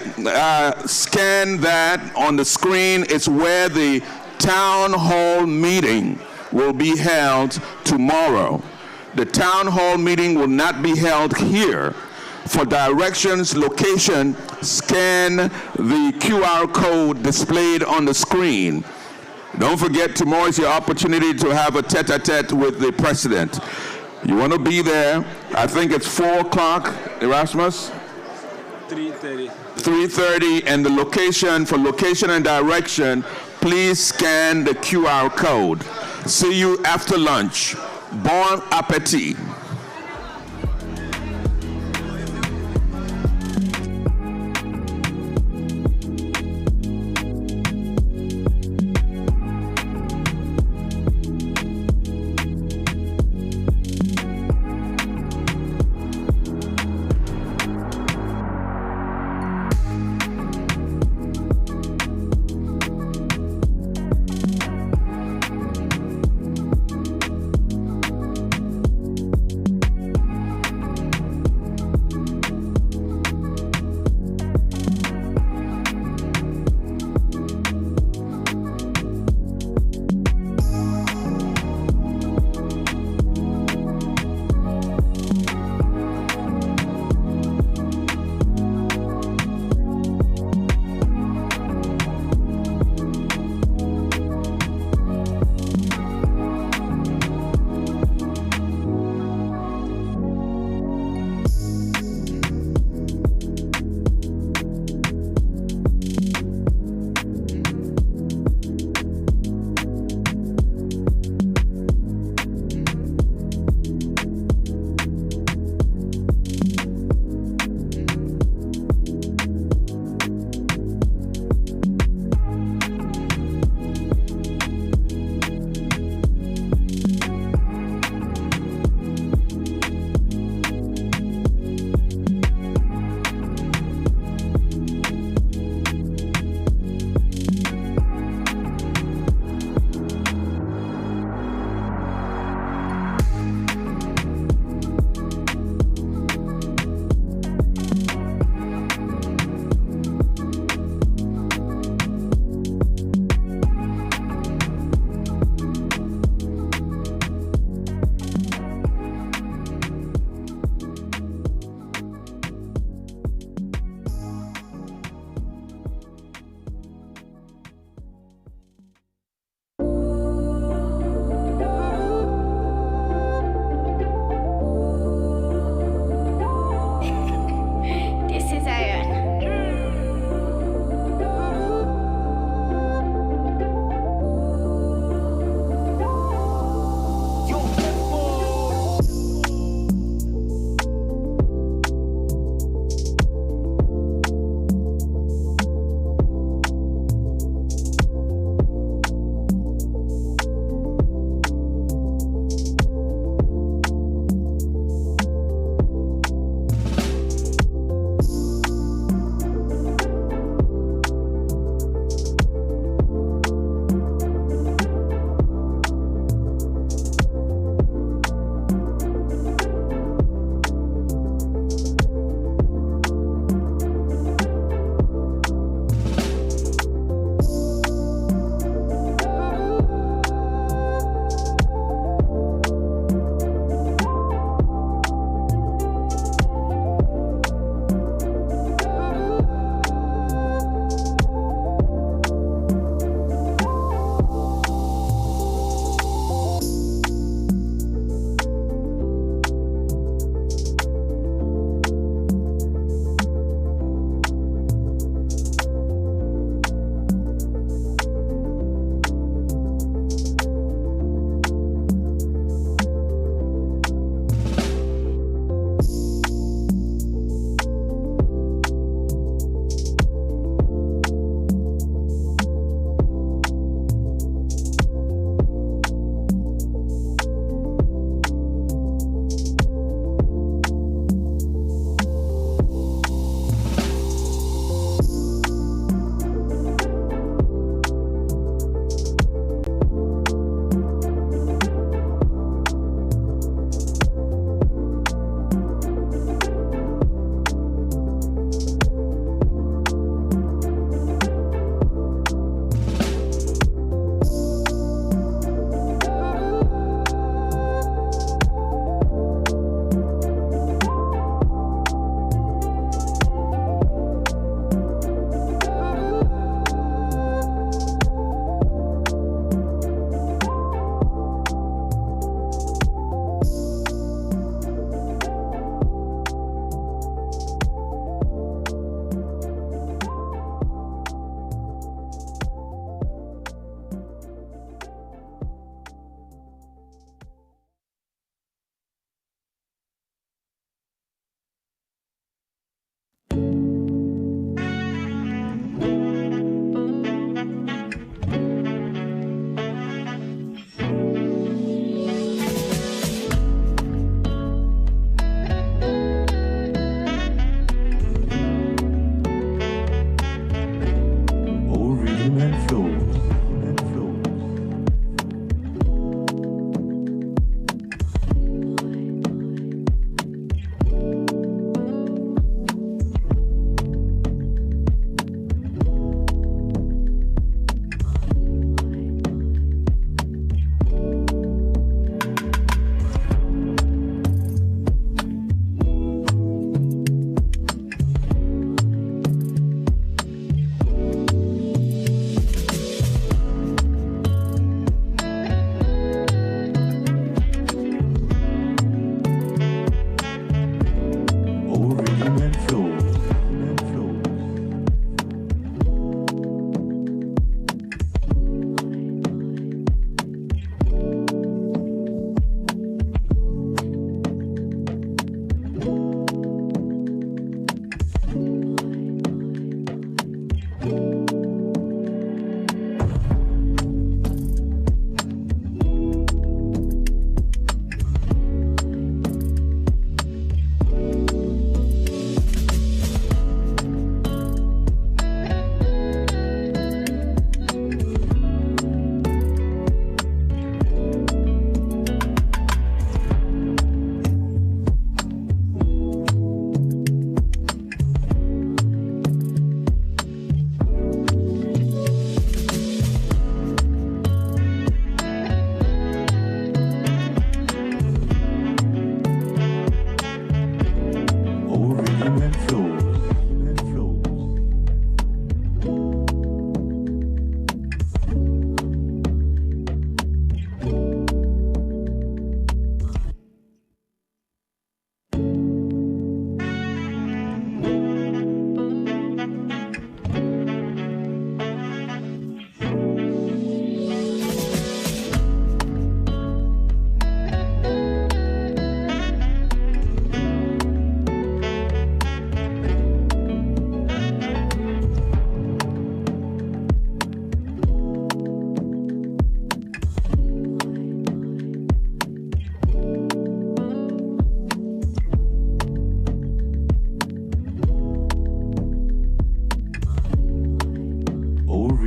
B: scan that on the screen. It's where the town hall meeting will be held tomorrow. The town hall meeting will not be held here. For directions, location, scan the QR code displayed on the screen. Don't forget, tomorrow is your opportunity to have a tete-a-tete with the president. You want to be there. I think it's 4 o'clock, Erasmus? 3:30. 3:30, and the location, for location and direction, please scan the QR code. See you after lunch. Bon appetit.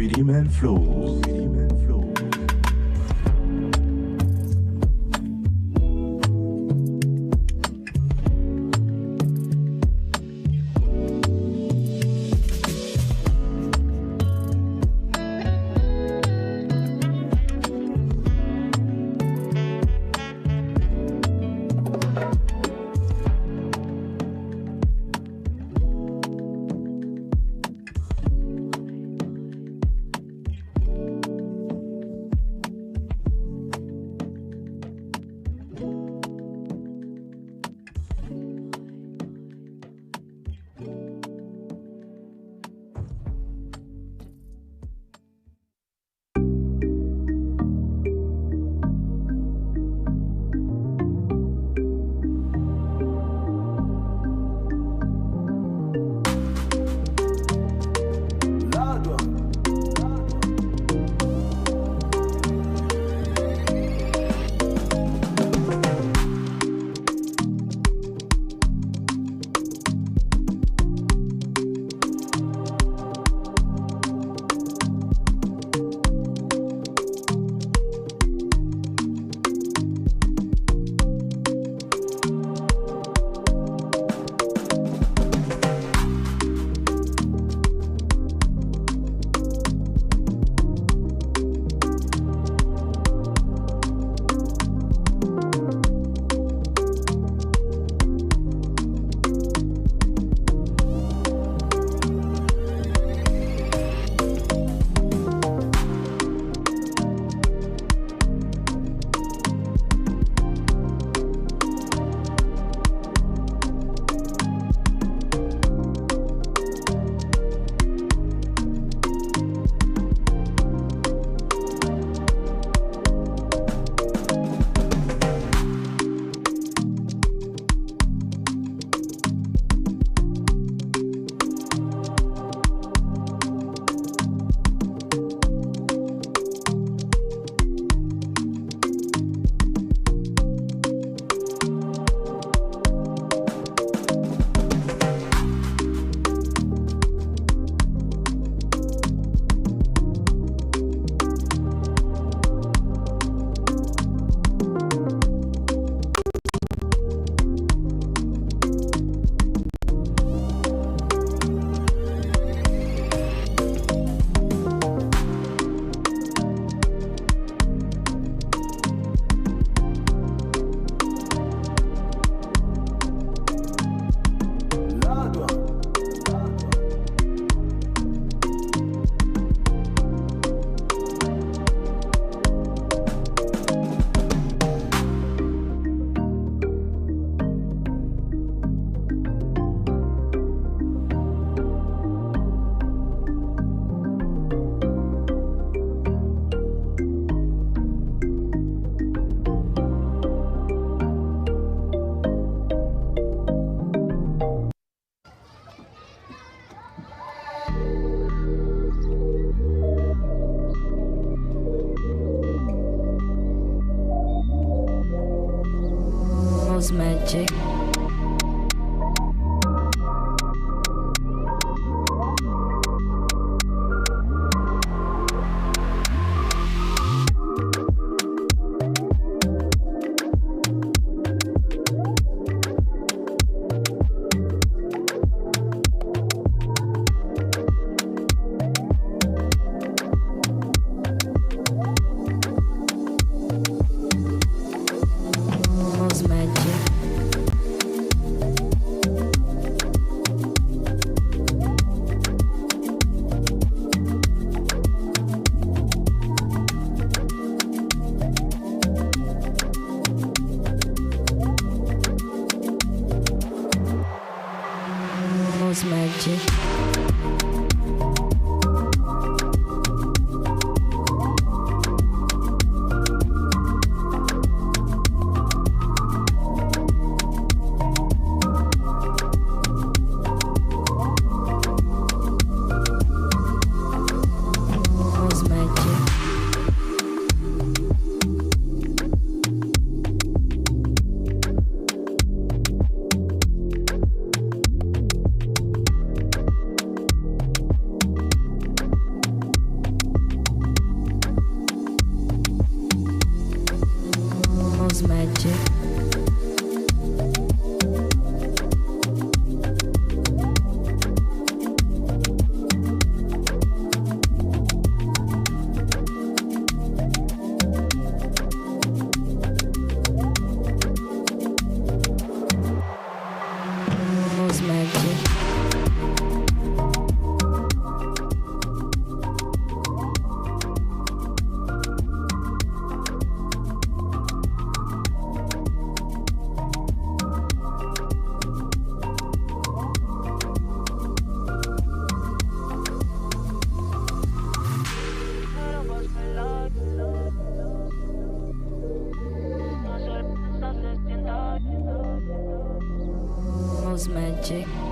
Q: rhythm and flow. magic.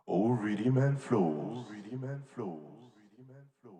Q: Oh, rhythm and flows, rhythm and flows, rhythm and flows.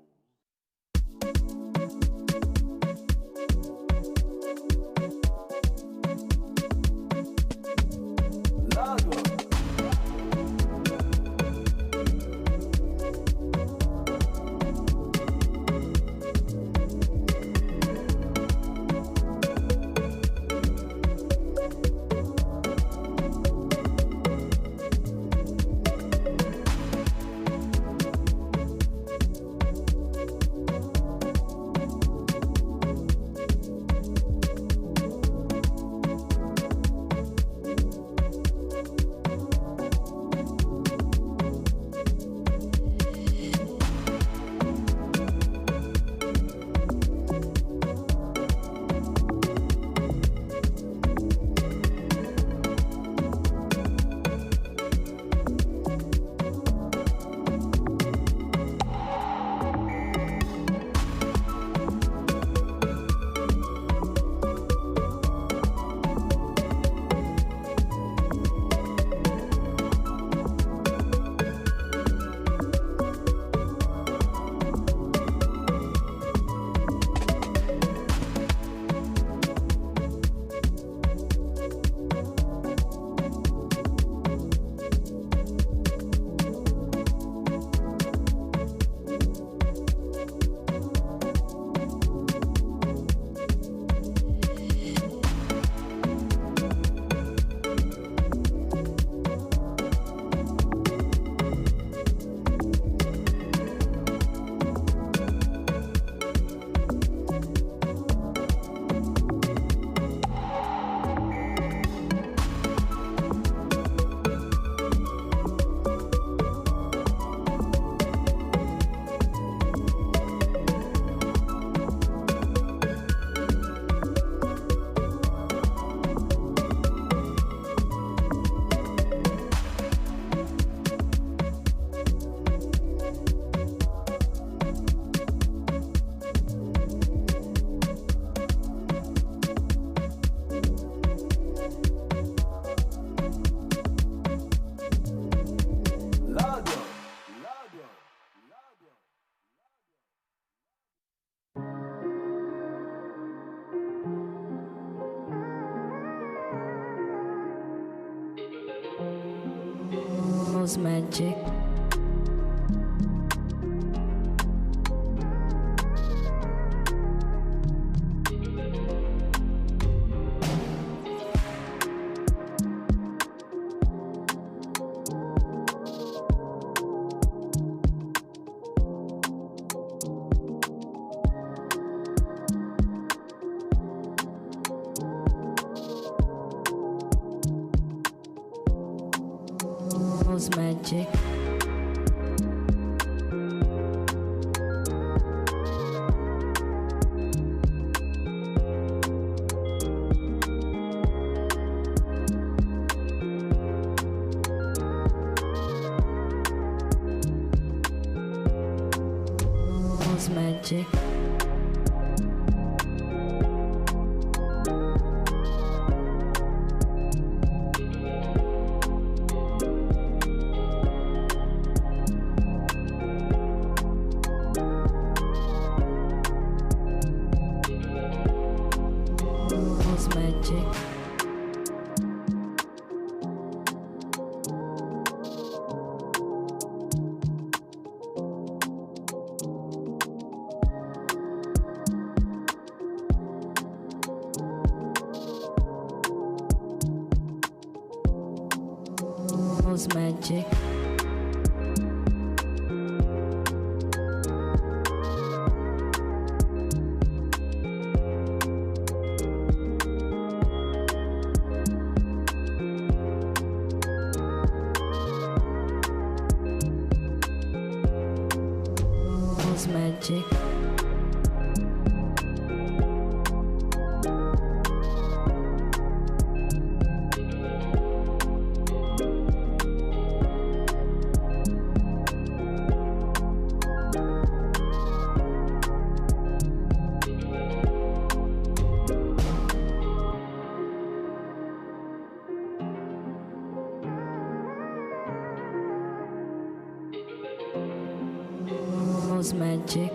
R: Magic. Magic. Magic. Magic. Magic. knows magic.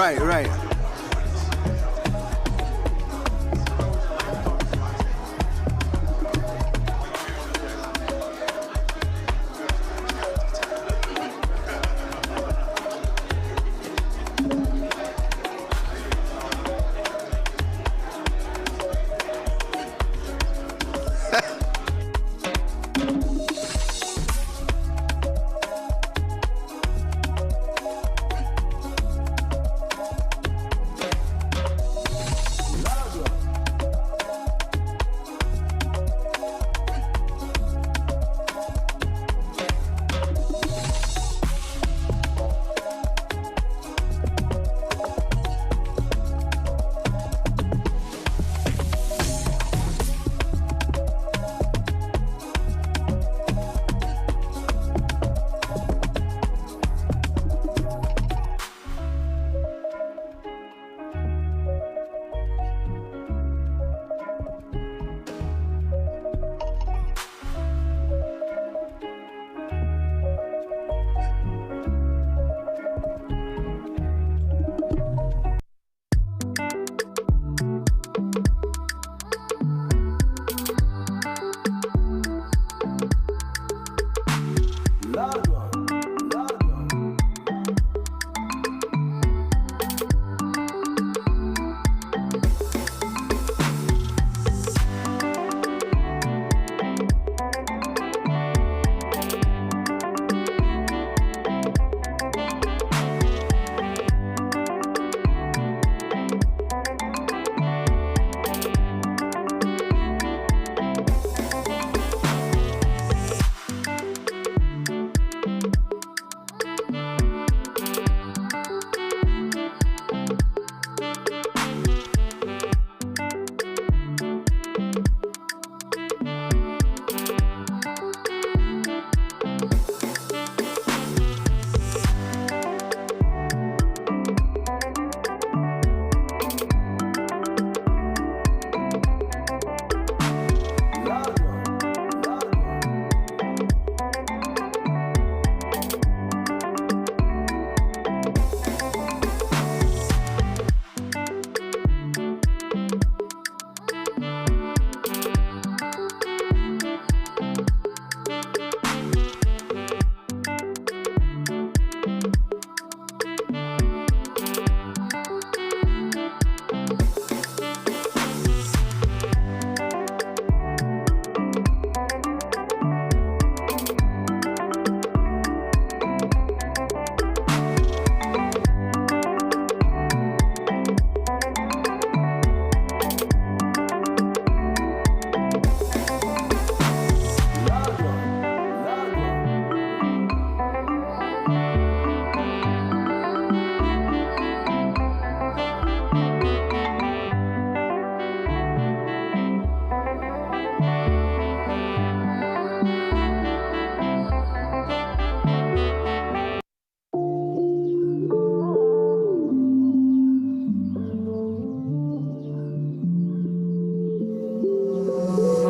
S: Right.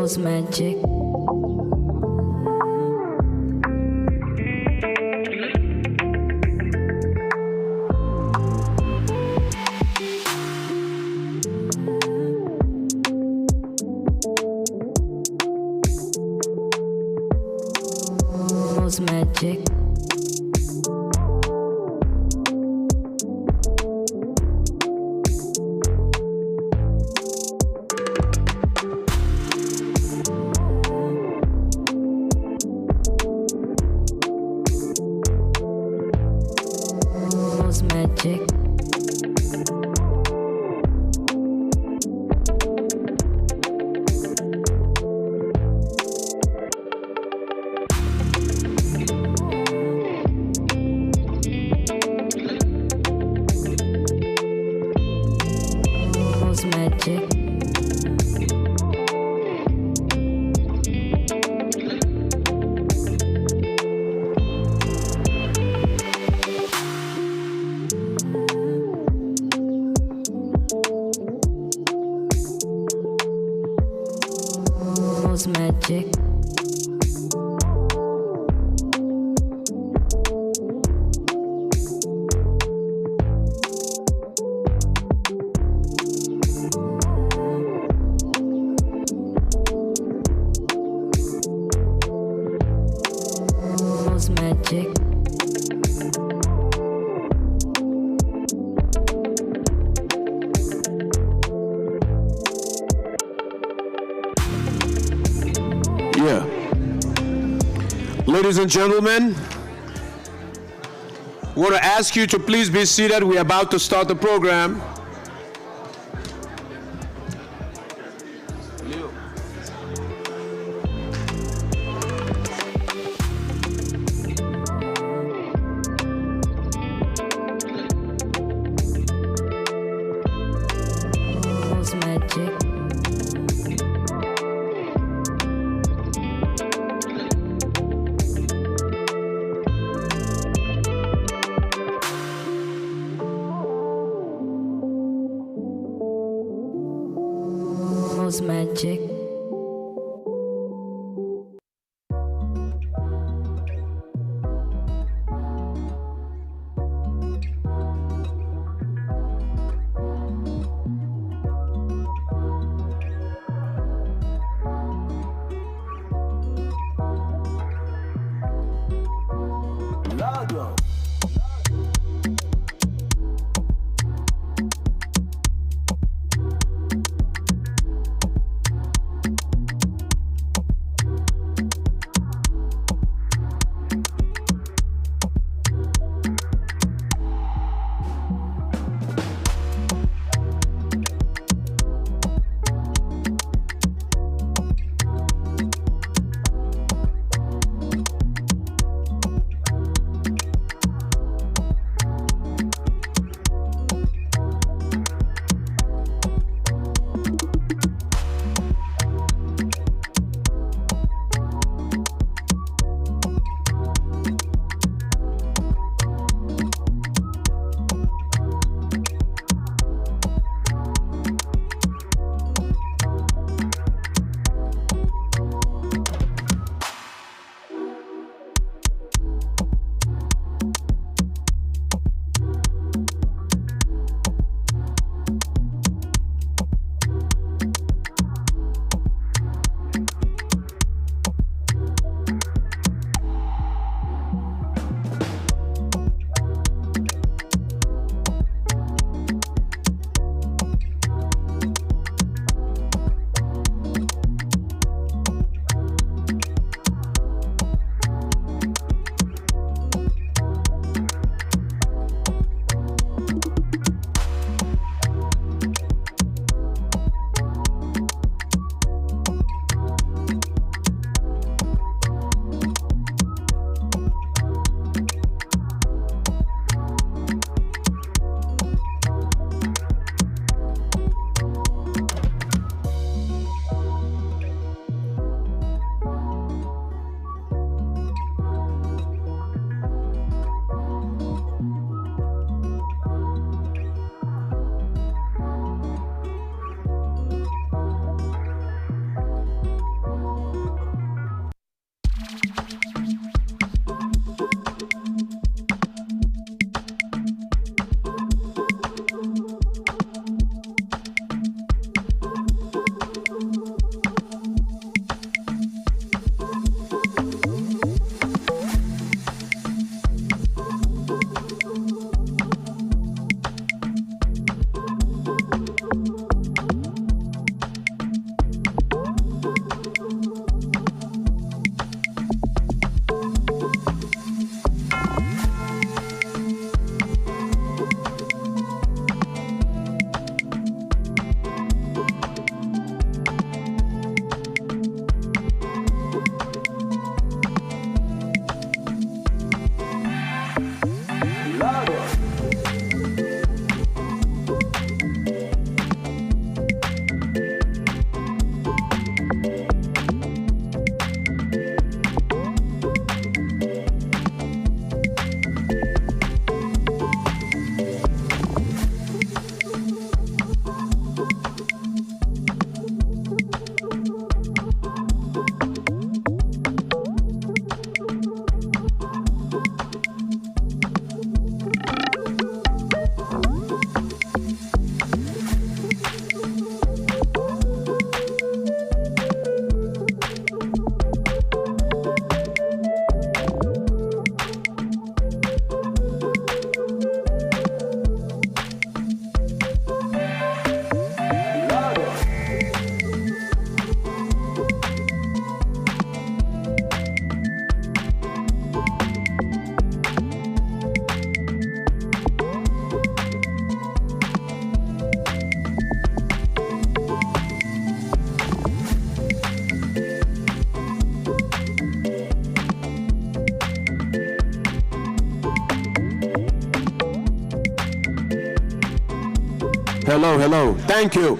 R: House magic. House magic. Magic. House magic. House magic.
S: Yeah. Ladies and gentlemen, I want to ask you to please be seated. We're about to start the program.
R: Magic.
D: hello, hello. Thank you.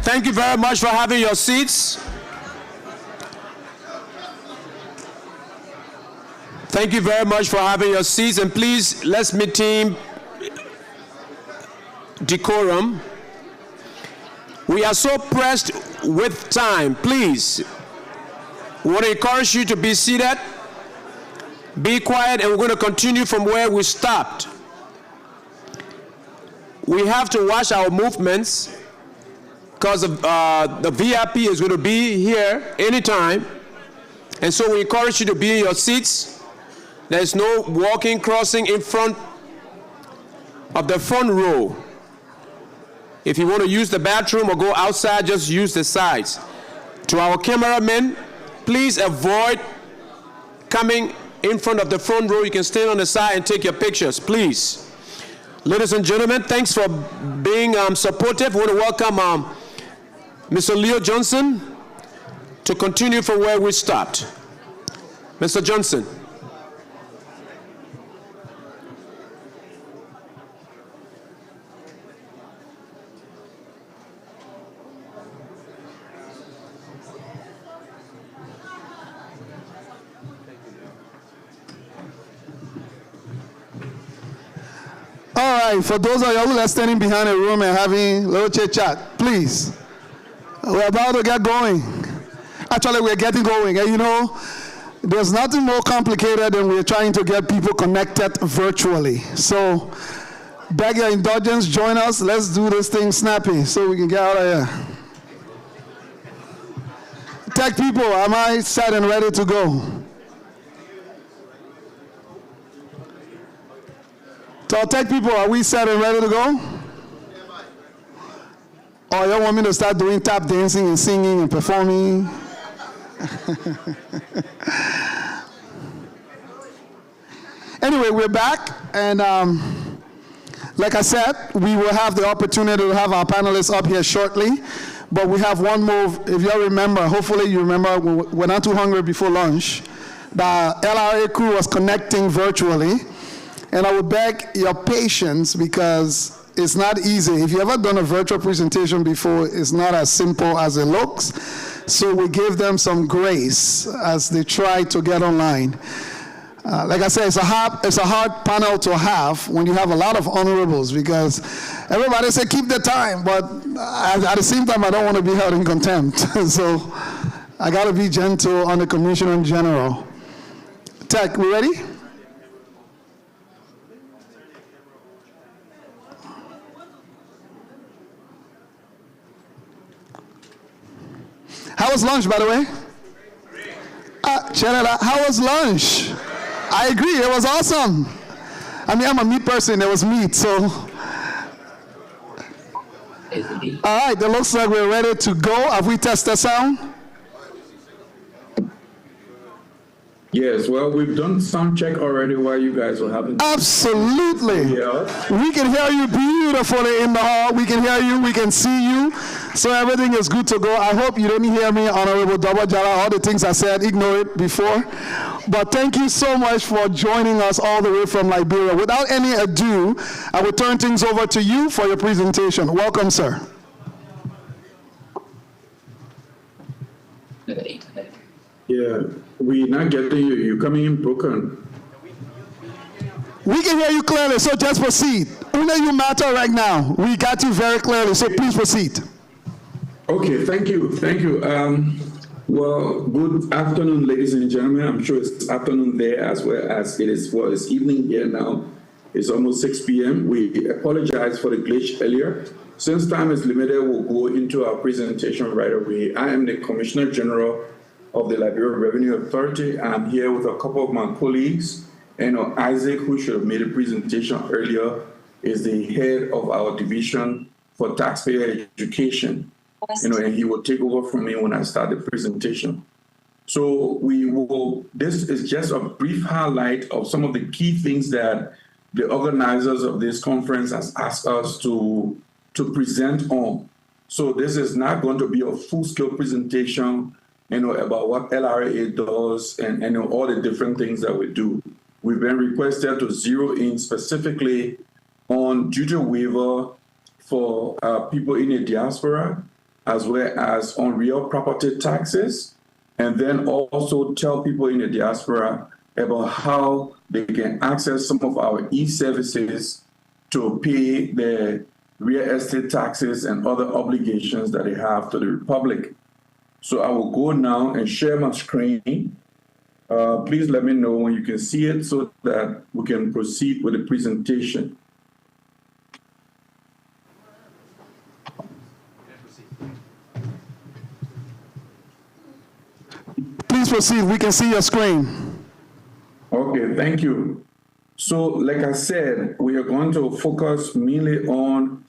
D: Thank you very much for having your seats. Thank you very much for having your seats. And please, let's maintain decorum. We are so pressed with time. Please, we want to encourage you to be seated. Be quiet, and we're going to continue from where we stopped. We have to watch our movements because the VIP is going to be here anytime. And so we encourage you to be in your seats. There's no walking, crossing in front of the front row. If you want to use the bathroom or go outside, just use the sides. To our cameramen, please avoid coming in front of the front row. You can stand on the side and take your pictures, please. Ladies and gentlemen, thanks for being supportive. We want to welcome Mr. Leo Johnson to continue from where we stopped. Mr. Johnson.
P: All right, for those of you who are standing behind a room and having a little chit chat, please, we're about to get going. Actually, we're getting going. And you know, there's nothing more complicated than we're trying to get people connected virtually. So, beg your indulgence, join us. Let's do this thing snappy so we can get out of here. Tech people, am I set and ready to go? So tech people, are we set and ready to go? Or you want me to start doing tap dancing and singing and performing? Anyway, we're back, and like I said, we will have the opportunity to have our panelists up here shortly, but we have one move. If you all remember, hopefully you remember, we're not too hungry before lunch. The LRA crew was connecting virtually. And I would beg your patience because it's not easy. If you've ever done a virtual presentation before, it's not as simple as it looks. So we give them some grace as they try to get online. Like I said, it's a hard panel to have when you have a lot of honorables because everybody say keep the time, but at the same time, I don't want to be held in contempt. So I got to be gentle on the Commissioner in general. Tech, we ready? How was lunch, by the way? How was lunch? I agree, it was awesome. I mean, I'm a meat person, there was meat, so. All right, it looks like we're ready to go. Have we tested sound?
T: Yes, well, we've done sound check already while you guys were having.
P: Absolutely. Yeah. We can hear you beautifully in the hall. We can hear you. We can see you. So everything is good to go. I hope you didn't hear me, Honorable Double Jala. All the things I said, ignore it before. But thank you so much for joining us all the way from Liberia. Without any ado, I will turn things over to you for your presentation. Welcome, sir.
T: Yeah, we're not getting you. You're coming in broken.
P: We can hear you clearly, so just proceed. Only you matter right now. We got you very clearly, so please proceed.
T: Okay, thank you. Thank you. Well, good afternoon, ladies and gentlemen. I'm sure it's afternoon there as well as it is for it's evening here now. It's almost 6 p.m. We apologize for the glitch earlier. Since time is limited, we'll go into our presentation right away. I am the Commissioner General of the Liberia Revenue Authority. I'm here with a couple of my colleagues. Isaac, who should have made a presentation earlier, is the head of our division for taxpayer education. And he will take over from me when I start the presentation. So this is just a brief highlight of some of the key things that the organizers of this conference has asked us to present on. So this is not going to be a full-scale presentation, about what LRA does and all the different things that we do. We've been requested to zero in specifically on duty waiver for people in the diaspora, as well as on real property taxes, and then also tell people in the diaspora about how they can access some of our e-services to pay their real estate taxes and other obligations that they have to the Republic. So I will go now and share my screen. Please let me know when you can see it so that we can proceed with the presentation.
P: Please proceed. We can see your screen.
T: Okay, thank you. So, like I said, we are going to focus mainly on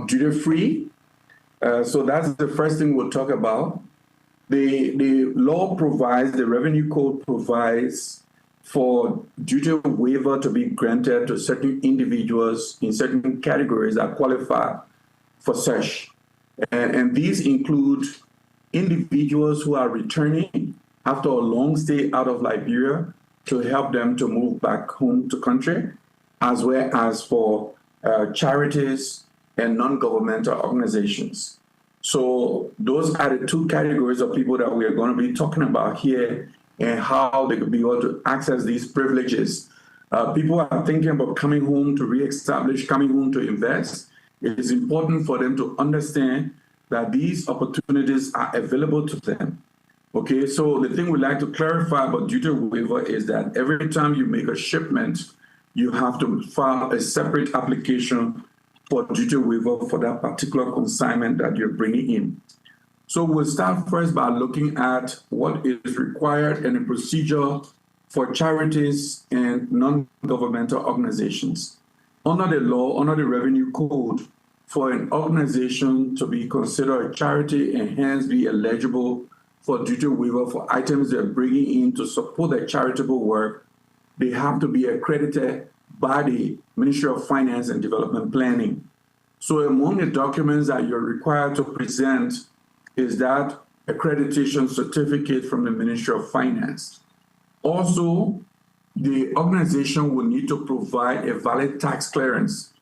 T: duty-free. So that's the first thing we'll talk about. The law provides, the revenue code provides for duty waiver to be granted to certain individuals in certain categories that qualify for such. And these include individuals who are returning after a long stay out of Liberia to help them to move back home to country, as well as for charities and non-governmental organizations. So those are the two categories of people that we are going to be talking about here and how they could be able to access these privileges. People are thinking about coming home to reestablish, coming home to invest. It is important for them to understand that these opportunities are available to them. Okay, so the thing we like to clarify about duty waiver is that every time you make a shipment, you have to file a separate application for duty waiver for that particular consignment that you're bringing in. So we'll start first by looking at what is required and the procedure for charities and non-governmental organizations. Under the law, under the revenue code, for an organization to be considered a charity and hence be eligible for duty waiver for items they're bringing in to support their charitable work, they have to be accredited by the Ministry of Finance and Development Planning. So among the documents that you're required to present is that accreditation certificate from the Ministry of Finance. Also, the organization will need to provide a valid tax clearance.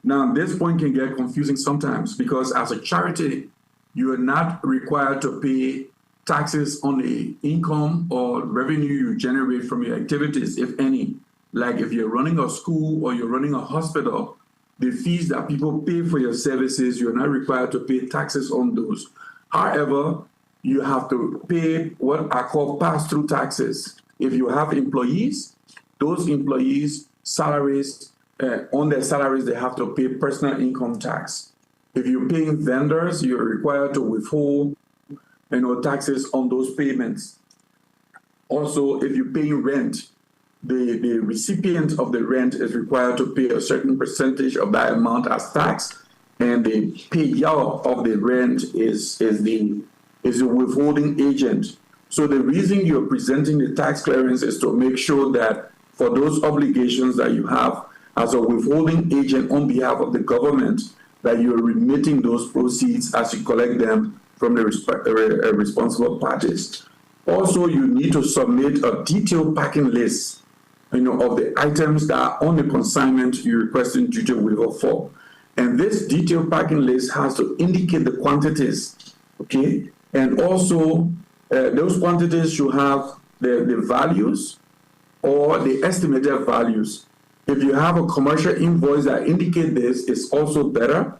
T: Now, this point can get confusing sometimes because as a charity, you are not required to pay taxes on the income or revenue you generate from your activities, if any. Like if you're running a school or you're running a hospital, the fees that people pay for your services, you're not required to pay taxes on those. However, you have to pay what are called pass-through taxes. If you have employees, those employees' salaries, on their salaries, they have to pay personal income tax. If you're paying vendors, you're required to withhold taxes on those payments. Also, if you're paying rent, the recipient of the rent is required to pay a certain percentage of that amount as tax, and the payer of the rent is the withholding agent. So the reason you're presenting the tax clearance is to make sure that for those obligations that you have as a withholding agent on behalf of the government, that you're remitting those proceeds as you collect them from the responsible parties. Also, you need to submit a detailed packing list, of the items that are on the consignment you're requesting duty waiver for. And this detailed packing list has to indicate the quantities, okay? And also, those quantities should have the values or the estimated values. If you have a commercial invoice that indicate this, it's also better.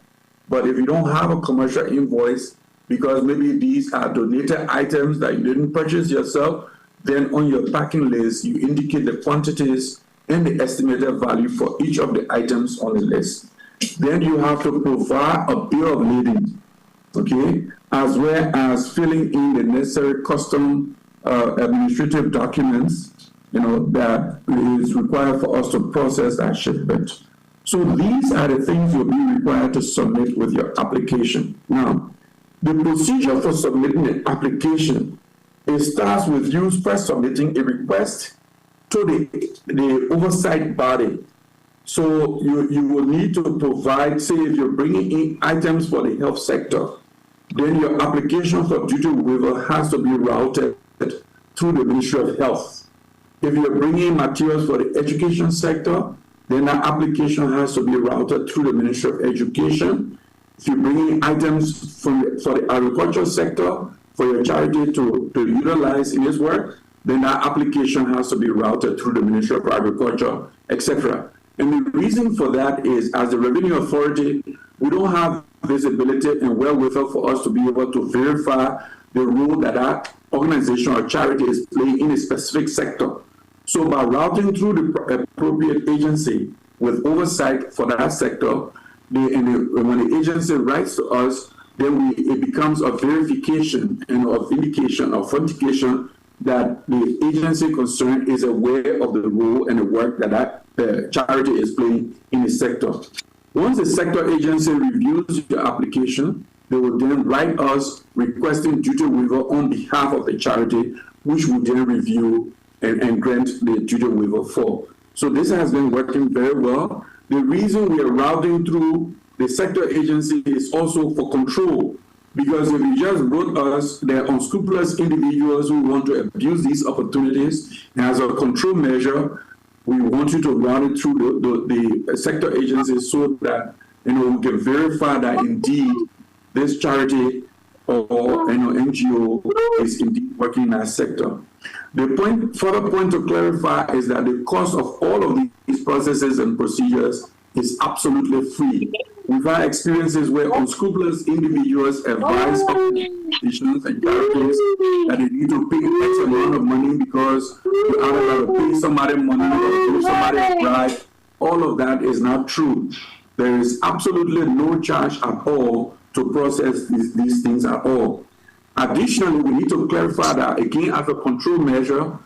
T: But if you don't have a commercial invoice, because maybe these are donated items that you didn't purchase yourself, then on your packing list, you indicate the quantities and the estimated value for each of the items on the list. Then you have to provide a bill of lading, okay, as well as filling in the necessary custom administrative documents, that is required for us to process that shipment. So these are the things you'll be required to submit with your application. Now, the procedure for submitting the application, it starts with you first submitting a request to the oversight body. So you will need to provide, say if you're bringing in items for the health sector, then your application for duty waiver has to be routed through the Ministry of Health. If you're bringing materials for the education sector, then that application has to be routed through the Ministry of Education. If you bring in items for the agricultural sector for your charity to utilize in its work, then that application has to be routed through the Ministry of Agriculture, etc. And the reason for that is, as the Revenue Authority, we don't have visibility and wherewithal for us to be able to verify the role that that organization or charity is playing in a specific sector. So by routing through the appropriate agency with oversight for that sector, when the agency writes to us, then it becomes a verification and of indication, authentication that the agency concerned is aware of the role and the work that the charity is playing in the sector. Once the sector agency reviews your application, they will then write us requesting duty waiver on behalf of the charity, which will then review and grant the duty waiver for. So this has been working very well. The reason we are routing through the sector agency is also for control, because if you just wrote us, there are unscrupulous individuals who want to abuse these opportunities, and as a control measure, we want you to route it through the sector agencies so that we can verify that indeed this charity or NGO is indeed working in that sector. The further point to clarify is that the cost of all of these processes and procedures is absolutely free. We've had experiences where unscrupulous individuals advise organizations and charities that they need to pay X amount of money because you either got to pay somebody money or give somebody a bribe. All of that is not true. There is absolutely no charge at all to process these things at all. Additionally, we need to clarify that, again, as a control measure,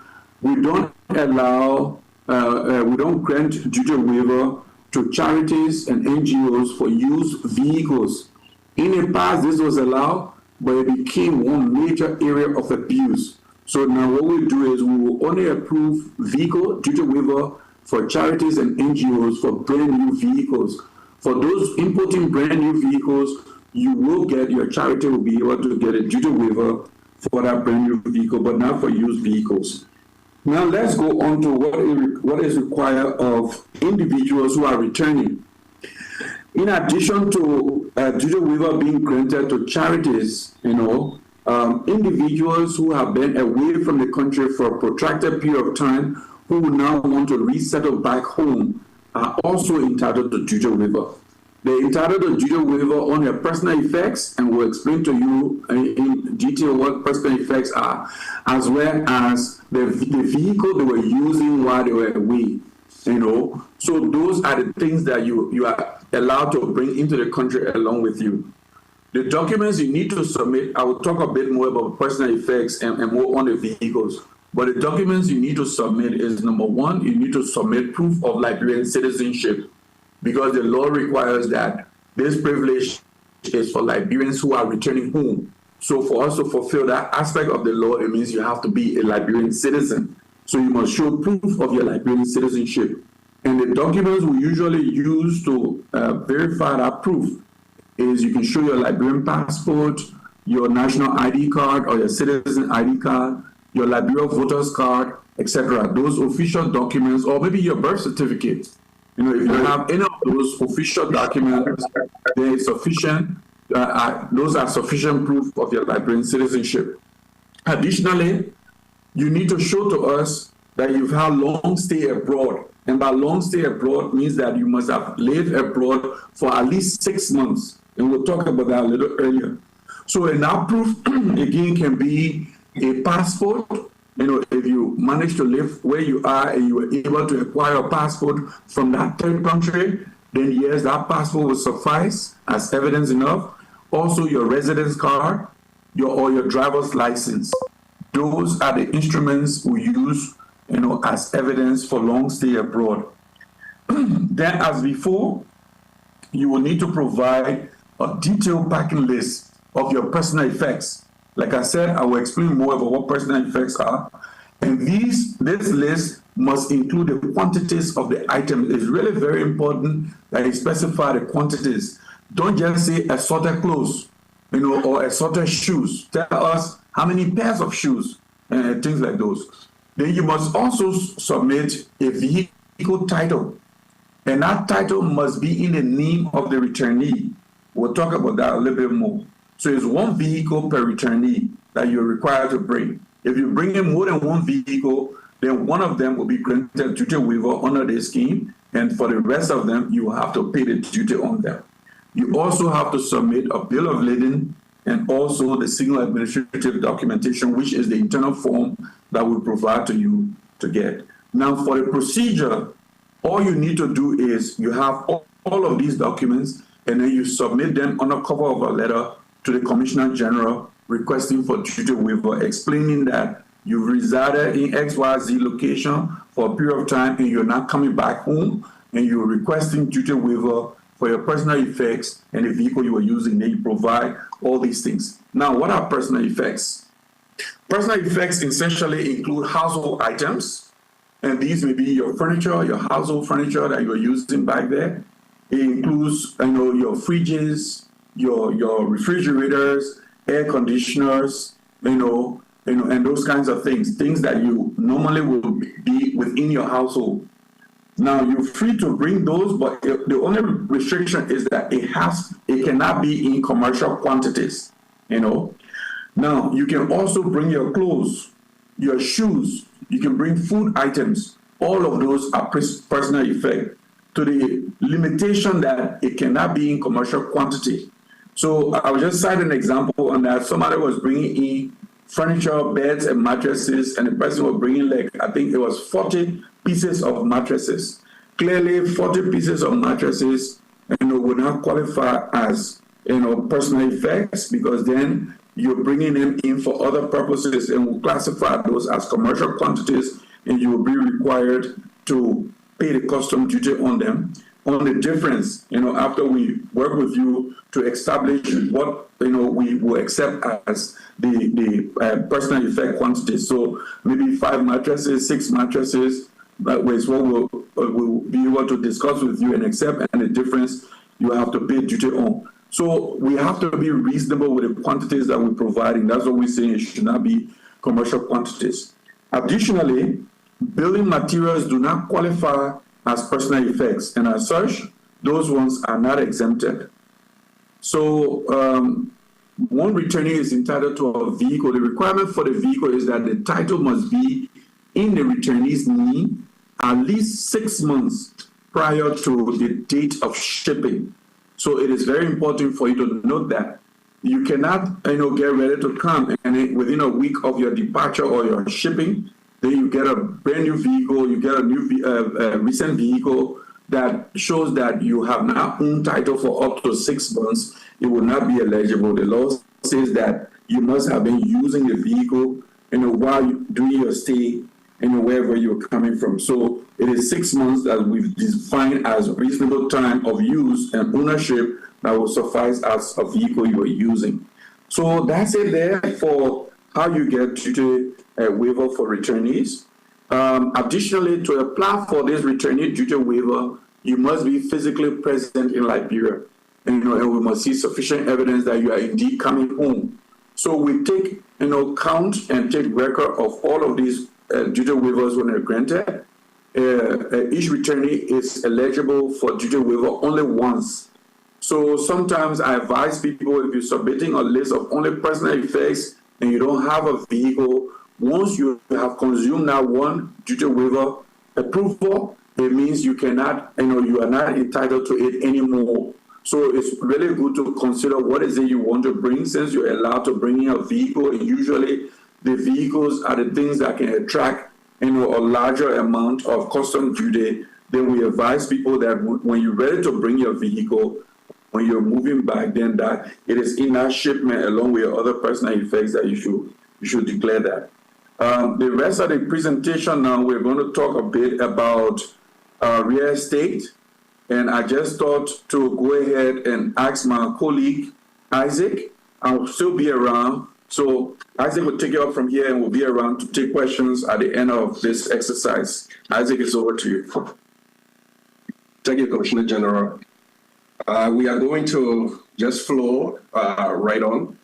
T: we don't allow, we don't grant duty waiver to charities and NGOs for used vehicles. In the past, this was allowed, but it became one major area of abuse. So now what we do is we will only approve vehicle duty waiver for charities and NGOs for brand new vehicles. For those importing brand new vehicles, your charity will be able to get a duty waiver for that brand new vehicle, but not for used vehicles. Now let's go on to what is required of individuals who are returning. In addition to duty waiver being granted to charities, individuals who have been away from the country for a protracted period of time who now want to resettle back home are also entitled to duty waiver. They're entitled to duty waiver on their personal effects, and we'll explain to you in detail what personal effects are, as well as the vehicle they were using while they were away. So those are the things that you are allowed to bring into the country along with you. The documents you need to submit, I will talk a bit more about personal effects and more on the vehicles. But the documents you need to submit is, number one, you need to submit proof of Liberian citizenship, because the law requires that this privilege is for Liberians who are returning home. So for us to fulfill that aspect of the law, it means you have to be a Liberian citizen. So you must show proof of your Liberian citizenship. And the documents we usually use to verify that proof is you can show your Liberian passport, your national ID card or your citizen ID card, your Liberia voter's card, etc. Those official documents, or maybe your birth certificate. If you have any of those official documents, they are sufficient. Those are sufficient proof of your Liberian citizenship. Additionally, you need to show to us that you've had long stay abroad. And by long stay abroad means that you must have lived abroad for at least 6 months. And we'll talk about that a little earlier. So an that proof, again, can be a passport. If you manage to live where you are and you were able to acquire a passport from that third country, then yes, that passport will suffice as evidence enough. Also, your residence card, or your driver's license. Those are the instruments we use, as evidence for long stay abroad. Then, as before, you will need to provide a detailed packing list of your personal effects. Like I said, I will explain more about what personal effects are. And this list must include the quantities of the items. It's really very important that you specify the quantities. Don't just say assorted clothes, or assorted shoes. Tell us how many pairs of shoes and things like those. Then you must also submit a vehicle title. And that title must be in the name of the returnee. We'll talk about that a little bit more. So it's one vehicle per returnee that you're required to bring. If you bring in more than one vehicle, then one of them will be granted duty waiver under the scheme, and for the rest of them, you will have to pay the duty on them. You also have to submit a bill of lading and also the single administrative documentation, which is the internal form that we provide to you to get. Now, for the procedure, all you need to do is you have all of these documents, and then you submit them on the cover of a letter to the Commissioner General requesting for duty waiver, explaining that you've resided in XYZ location for a period of time and you're not coming back home, and you're requesting duty waiver for your personal effects and the vehicle you were using. Then you provide all these things. Now, what are personal effects? Personal effects essentially include household items, and these may be your furniture, your household furniture that you're using back there. It includes, your fridges, your refrigerators, air conditioners, and those kinds of things that you normally will be within your household. Now, you're free to bring those, but the only restriction is that it cannot be in commercial quantities, Now, you can also bring your clothes, your shoes, you can bring food items. All of those are personal effect, to the limitation that it cannot be in commercial quantity. So I will just cite an example on that. Somebody was bringing in furniture, beds, and mattresses, and the person was bringing, I think it was 40 pieces of mattresses. Clearly, 40 pieces of mattresses, would not qualify as, personal effects, because then you're bringing them in for other purposes, and we'll classify those as commercial quantities, and you will be required to pay the custom duty on them. On the difference, after we work with you to establish what, we will accept as the personal effect quantity. So maybe 5 mattresses, 6 mattresses, that is what we'll be able to discuss with you and accept, and the difference you have to pay duty on. So we have to be reasonable with the quantities that we're providing. That's what we're saying. It should not be commercial quantities. Additionally, building materials do not qualify as personal effects, and as such, those ones are not exempted. So one returnee is entitled to a vehicle. The requirement for the vehicle is that the title must be in the returnee's name at least 6 months prior to the date of shipping. So it is very important for you to note that you cannot, get ready to come, and within a week of your departure or your shipping, then you get a brand new vehicle, you get a new recent vehicle that shows that you have not owned title for up to 6 months. It will not be eligible. The law says that you must have been using the vehicle, while you're doing your stay, wherever you're coming from. So it is 6 months that we've defined as a reasonable time of use and ownership that will suffice as a vehicle you are using. So that's it there for how you get duty waiver for returnees. Additionally, to apply for this returnee duty waiver, you must be physically present in Liberia, and we must see sufficient evidence that you are indeed coming home. So we take, count and take record of all of these duty waivers when they're granted. Each returnee is eligible for duty waiver only once. So sometimes I advise people, if you're submitting a list of only personal effects and you don't have a vehicle, once you have consumed that one duty waiver approval, it means you cannot, you are not entitled to it anymore. So it's really good to consider what is it you want to bring, since you're allowed to bring in a vehicle. And usually the vehicles are the things that can attract, a larger amount of custom duty. Then we advise people that when you're ready to bring your vehicle, when you're moving back, then that it is in that shipment along with your other personal effects that you should declare that. The rest of the presentation now, we're going to talk a bit about real estate. And I just thought to go ahead and ask my colleague, Isaac. I'll still be around. So Isaac will take it up from here and will be around to take questions at the end of this exercise. Isaac, it's over to you.
S: Thank you, Commissioner General. We are going to just flow right on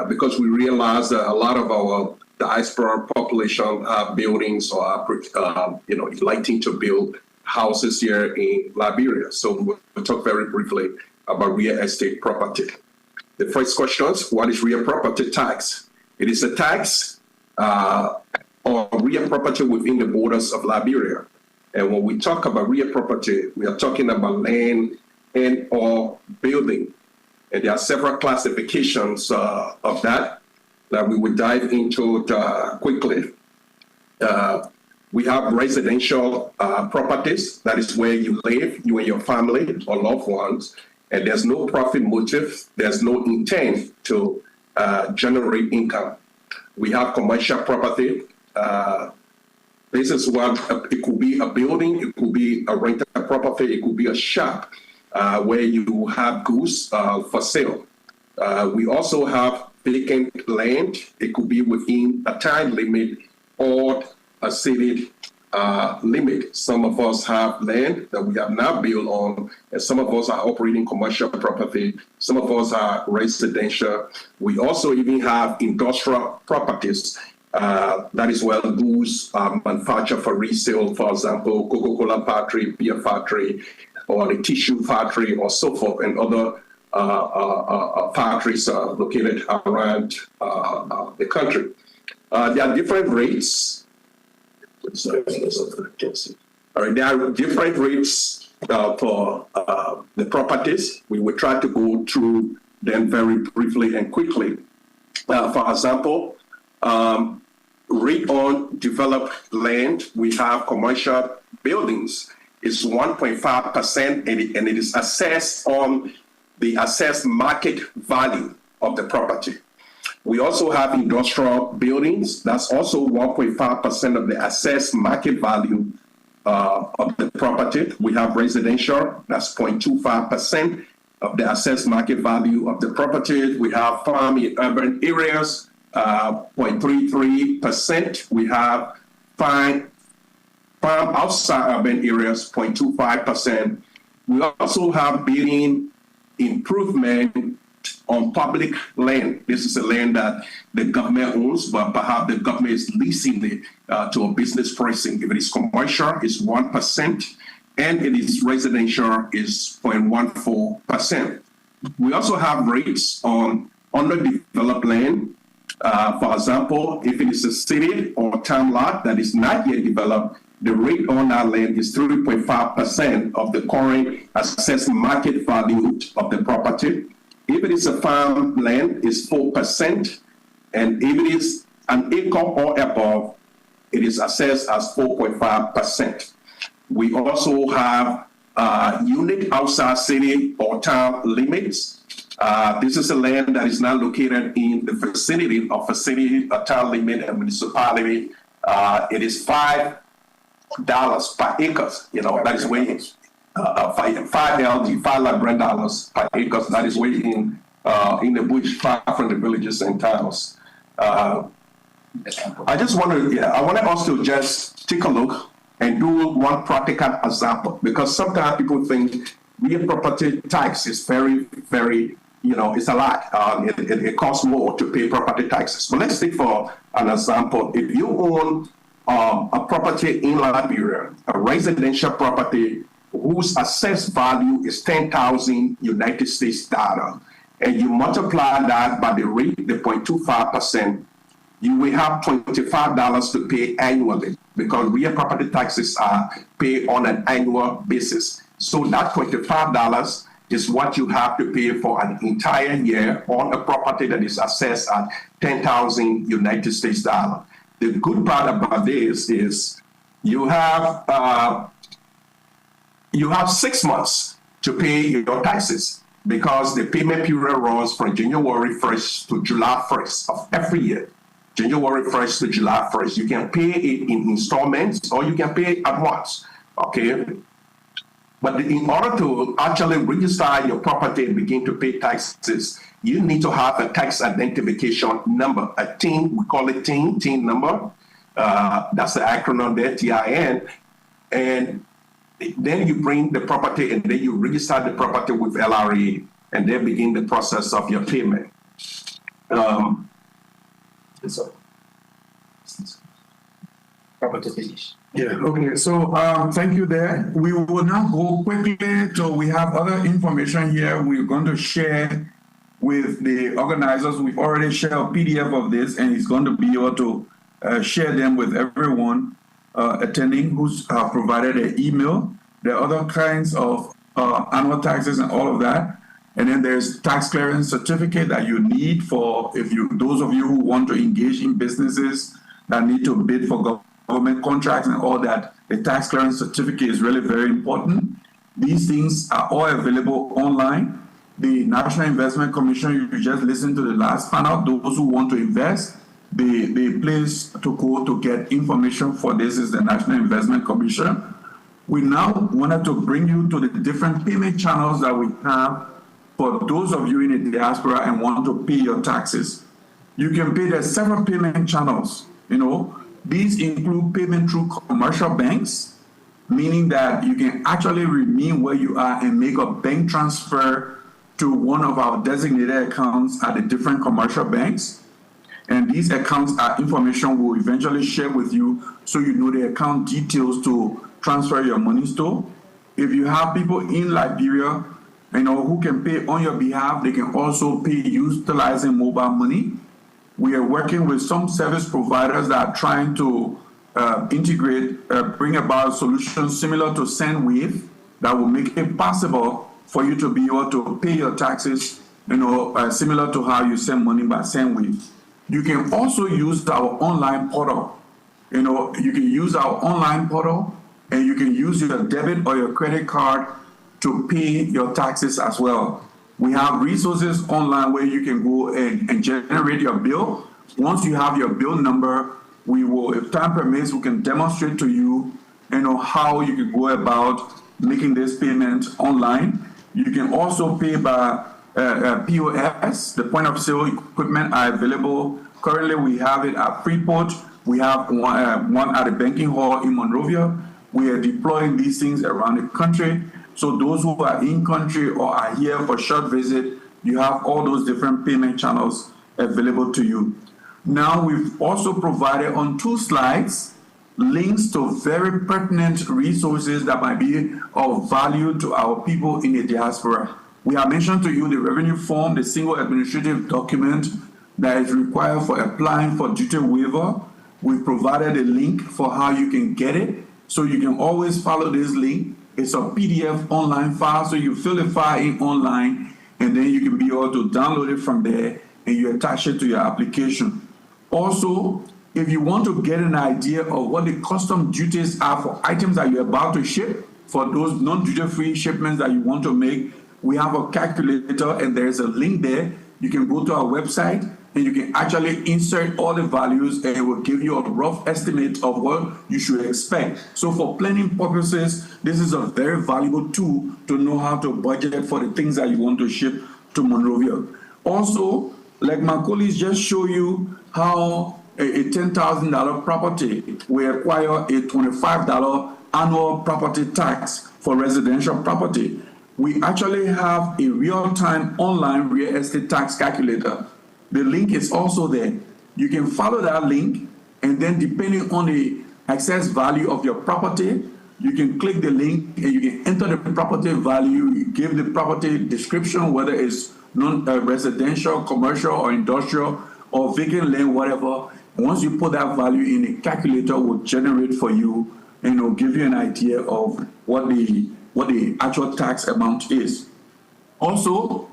S: because we realize that a lot of our diaspora population have buildings or are, liking to build houses here in Liberia. So we'll talk very briefly about real estate property. The first question is, what is real property tax? It is a tax on real property within the borders of Liberia. And when we talk about real property, we are talking about land and or building. And there are several classifications of that we will dive into quickly. We have residential properties. That is where you live, you and your family or loved ones, and there's no profit motive. There's no intent to generate income. We have commercial property. This is what it could be: a building, it could be a rental property, it could be a shop where you have goods for sale. We also have vacant land. It could be within a time limit or a city limit. Some of us have land that we have not built on, and some of us are operating commercial property. Some of us are residential. We also even have industrial properties. That is where goods manufactured for resale, for example, Coca-Cola factory, beer factory, or the tissue factory, or so forth, and other factories located around the country. There are different rates. All right, there are different rates for the properties. We will try to go through them very briefly and quickly. For example, rate on developed land, we have commercial buildings. It's 1.5%, and it is assessed on the assessed market value of the property. We also have industrial buildings. That's also 1.5% of the assessed market value of the property. We have residential. That's 0.25% of the assessed market value of the property. We have farm in urban areas, 0.33%. We have farm outside urban areas, 0.25%. We also have building improvement on public land. This is a land that the government owns, but perhaps the government is leasing it to a business person. If it is commercial, it's 1%, and it is residential, is 0.14%. We also have rates on underdeveloped land. For example, if it is a city or town lot that is not yet developed, the rate on that land is 3.5% of the current assessed market value of the property. If it is a farm land, it's 4%. And if it is an acre or above, it is assessed as 4.5%. We also have unit outside city or town limits. This is a land that is not located in the vicinity of a city, a town limit, and municipality. It is $5 per acre. You know, that is way $5 Liberian per acre. That is way in the bush, far from the villages and towns. I want us to just take a look and do one practical example, because sometimes people think real property tax is very, very, it's a lot. It costs more to pay property taxes. But let's take for an example. If you own a property in Liberia, a residential property whose assessed value is 10,000 United States dollars, and you multiply that by the rate, the 0.25%, you will have $25 to pay annually, because real property taxes are paid on an annual basis. So that $25 is what you have to pay for an entire year on a property that is assessed at 10,000 United States dollars. The good part about this is you have 6 months to pay your taxes, because the payment period runs from January 1st to July 1st of every year. January 1st to July 1st. You can pay it in installments, or you can pay it at once, okay? But in order to actually register your property and begin to pay taxes, you need to have a tax identification number, a TIN. We call it TIN number. That's the acronym there, TIN. And then you bring the property, and then you register the property with LRA, and then begin the process of your payment. to finish.
T: Yeah, okay, so thank you there. We will now go quickly to, we have other information here we're going to share with the organizers. We've already shared a PDF of this, and it's going to be able to share them with everyone attending who's provided an email. There are other kinds of annual taxes and all of that. And then there's tax clearance certificate that you need for those of you who want to engage in businesses that need to bid for government contracts and all that. The tax clearance certificate is really very important. These things are all available online. The National Investment Commission, you just listened to the last panel, those who want to invest, the place to go to get information for this is the National Investment Commission. We now wanted to bring you to the different payment channels that we have for those of you in the diaspora and want to pay your taxes. You can pay, there's several payment channels. These include payment through commercial banks, meaning that you can actually remain where you are and make a bank transfer to one of our designated accounts at the different commercial banks. And these accounts are information we'll eventually share with you so you know the account details to transfer your monies to. If you have people in Liberia, who can pay on your behalf, they can also pay utilizing mobile money. We are working with some service providers that are trying to bring about solutions similar to SendWave that will make it possible for you to be able to pay your taxes, similar to how you send money by SendWave. You can also use our online portal. You can use our online portal, and you can use your debit or your credit card to pay your taxes as well. We have resources online where you can go and generate your bill. Once you have your bill number, we will, if time permits, we can demonstrate to you, how you can go about making this payment online. You can also pay by POS. The point of sale equipment are available. Currently, we have it at Freeport. We have one at the banking hall in Monrovia. We are deploying these things around the country. So those who are in country or are here for short visit, you have all those different payment channels available to you. Now, we've also provided on 2 slides links to very pertinent resources that might be of value to our people in the diaspora. We have mentioned to you the revenue form, the single administrative document that is required for applying for duty waiver. We've provided a link for how you can get it, so you can always follow this link. It's a PDF online file, so you fill the file in online, and then you can be able to download it from there, and you attach it to your application. Also, if you want to get an idea of what the custom duties are for items that you're about to ship, for those non-duty-free shipments that you want to make, we have a calculator, and there's a link there. You can go to our website, and you can actually insert all the values, and it will give you a rough estimate of what you should expect. So for planning purposes, this is a very valuable tool to know how to budget for the things that you want to ship to Monrovia. Also, like my colleagues just show you how a $10,000 property will require a $25 annual property tax for residential property. We actually have a real-time online real estate tax calculator. The link is also there. You can follow that link, and then depending on the excess value of your property, you can click the link and you can enter the property value, you give the property description, whether it's non-residential, commercial, or industrial, or vacant land, whatever. Once you put that value in, the calculator will generate for you and it'll give you an idea of what the actual tax amount is. Also,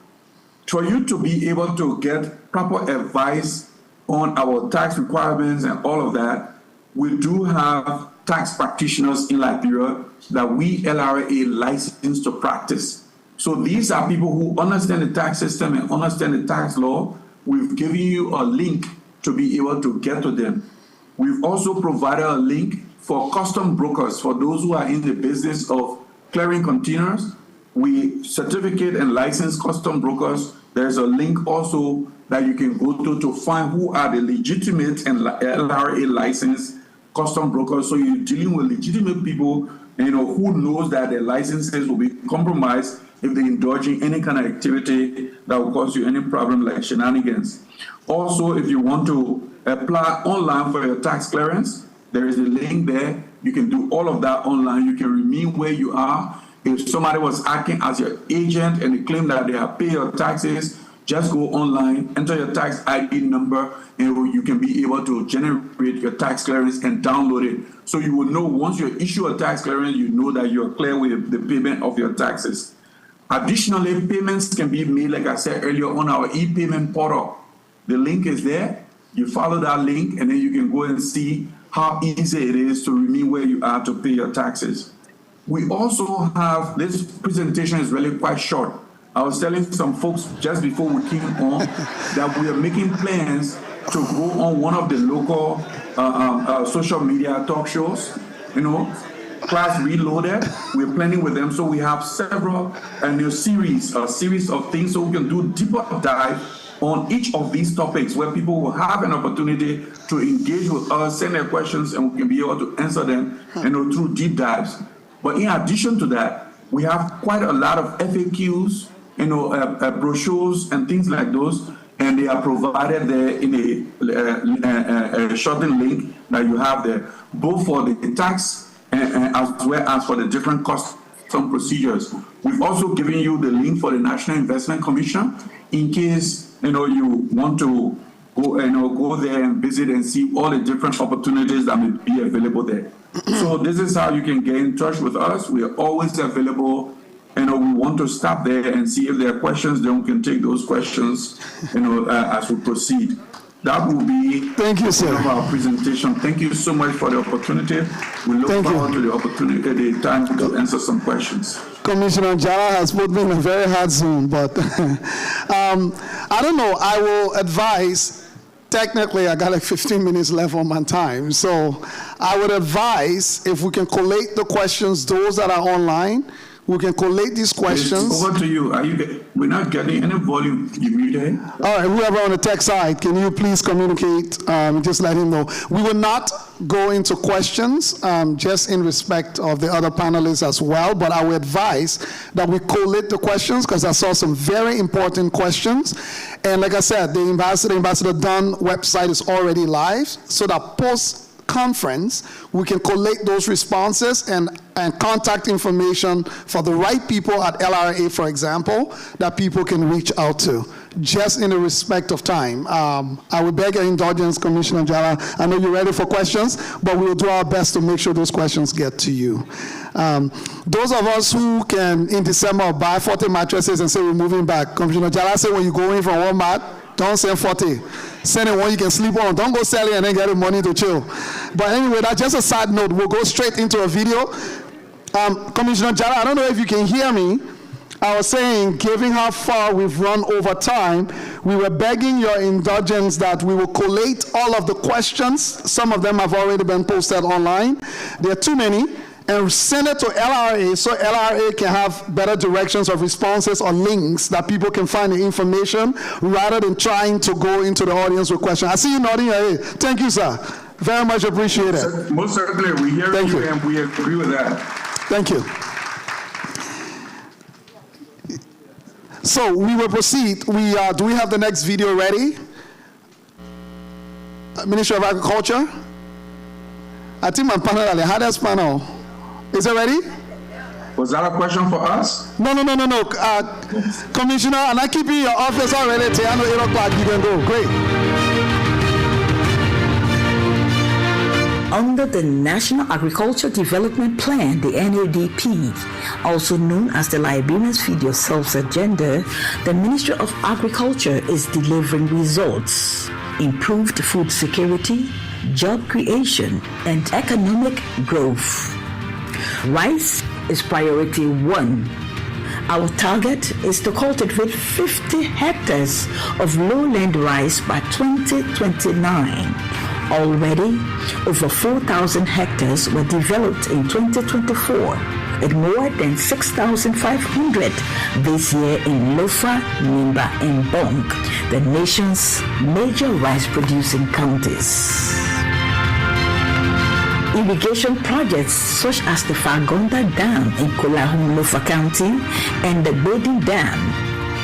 T: for you to be able to get proper advice on our tax requirements and all of that, we do have tax practitioners in Liberia that we LRA license to practice. So these are people who understand the tax system and understand the tax law. We've given you a link to be able to get to them. We've also provided a link for custom brokers, for those who are in the business of clearing containers. We certificate and license custom brokers. There's a link also that you can go to find who are the legitimate and LRA licensed custom brokers. So you're dealing with legitimate people, who knows that their licenses will be compromised if they indulge in any kind of activity that will cause you any problem like shenanigans. Also, if you want to apply online for your tax clearance, There is a link there. You can do all of that online. You can remain where you are. If somebody was acting as your agent and they claim that they have paid your taxes, just go online, enter your tax ID number, and you can be able to generate your tax clearance and download it. So you will know once you issue a tax clearance, you know that you're clear with the payment of your taxes. Additionally, payments can be made, like I said earlier, on our e-payment portal. The link is there. You follow that link, and then you can go and see how easy it is to remain where you are to pay your taxes. We also have, this presentation is really quite short. I was telling some folks just before we came on that we are making plans to go on one of the local social media talk shows, Class Reloaded. We're planning with them, so we have several a series of things so we can do deeper dive on each of these topics where people will have an opportunity to engage with us, send their questions, and we can be able to answer them through deep dives. But in addition to that, we have quite a lot of FAQs, brochures and things like those, and they are provided there in a shortened link that you have there, both for the tax and as well as for the different custom procedures. We've also given you the link for the National Investment Commission in case you want to go there and visit and see all the different opportunities that may be available there. So this is how you can get in touch with us. We are always available. We want to stop there and see if there are questions. Then we can take those questions, as we proceed. That will be our presentation. Thank you so much for the opportunity. We look forward to the opportunity, the time to answer some questions.
P: Commissioner Jala has put me in a very hard zone, but I don't know. I will advise. Technically, I got like 15 minutes left on my time, so I would advise if we can collate the questions, those that are online. We can collate these questions.
T: It's over to you. We're not getting any volume. You muted.
P: All right, whoever on the tech side, can you please communicate? Just let him know. We will not go into questions, just in respect of the other panelists as well, but I would advise that we collate the questions because I saw some very important questions. And like I said, the Ambassador Dunn website is already live, so that post-conference, we can collate those responses and contact information for the right people at LRA, for example, that people can reach out to, just in the respect of time. I would beg your indulgence, Commissioner Jala. I know you're ready for questions, but we'll do our best to make sure those questions get to you. Those of us who can, in December, buy 40 mattresses and say we're moving back, Commissioner Jala said when you go in from Walmart, don't send 40. Send it one you can sleep on. Don't go sell it and then get the money to chill. But anyway, that's just a side note. We'll go straight into a video. Commissioner Jala, I don't know if you can hear me. I was saying, given how far we've run over time, we were begging your indulgence that we will collate all of the questions. Some of them have already been posted online. There are too many. And send it to LRA so LRA can have better directions of responses or links that people can find the information rather than trying to go into the audience with questions. I see you nodding your head. Thank you, sir. Very much appreciated.
T: Most certainly, we hear you and we agree with that.
P: Thank you. So we will proceed. Do we have the next video ready? Ministry of Agriculture? I think my panel, the hardest panel. Is it ready?
T: Was that a question for us?
P: No. Commissioner, and I keep you in your office already till I know 8 o'clock you can go. Great.
S: Under the National Agriculture Development Plan, the NADP, also known as the Liberians Feed Yourselves agenda, the Ministry of Agriculture is delivering results, improved food security, job creation, and economic growth. Rice is priority 1. Our target is to cultivate 50 hectares of lowland rice by 2029. Already, over 4,000 hectares were developed in 2024, and more than 6,500 this year in Lofa, Nimba, and Bonk, the nation's major rice-producing counties. Irrigation projects such as the Fagonda Dam in Kolahun, Lofa County, and the Bodin Dam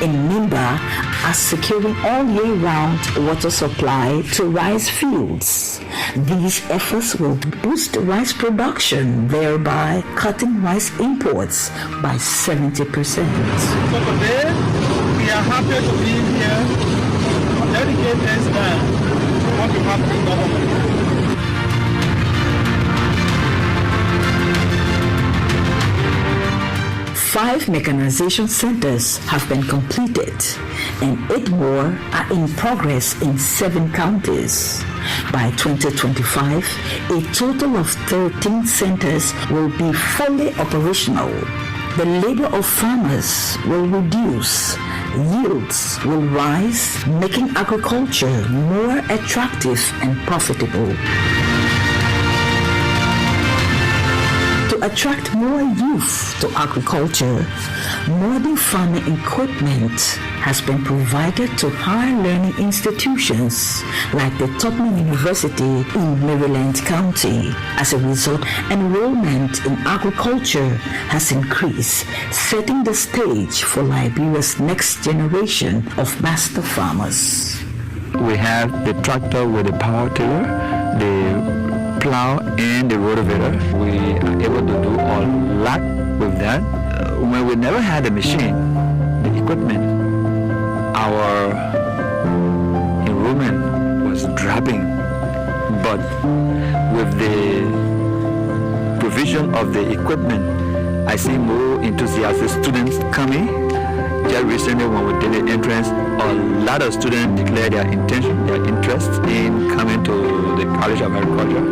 S: in Nimba are securing all year-round water supply to rice fields. These efforts will boost rice production, thereby cutting rice imports by 70%.
M: So today, we are happy to be here to dedicate this time on behalf of the government.
S: 5 mechanization centers have been completed, and 8 more are in progress in 7 counties. By 2025, a total of 13 centers will be fully operational. The labor of farmers will reduce, yields will rise, making agriculture more attractive and profitable. To attract more youth to agriculture, modern farming equipment has been provided to higher learning institutions like the Tubman University in Maryland County. As a result, enrollment in agriculture has increased, setting the stage for Liberia's next generation of master farmers.
U: We have the tractor with the power tiller, the plow and the rotavator. We are able to do a lot with that. When we never had the machine, the equipment, our enrollment was dropping. But with the provision of the equipment, I see more enthusiastic students coming. Just recently when we did the entrance, a lot of students declared their intention, their interest in coming to the College of Agriculture.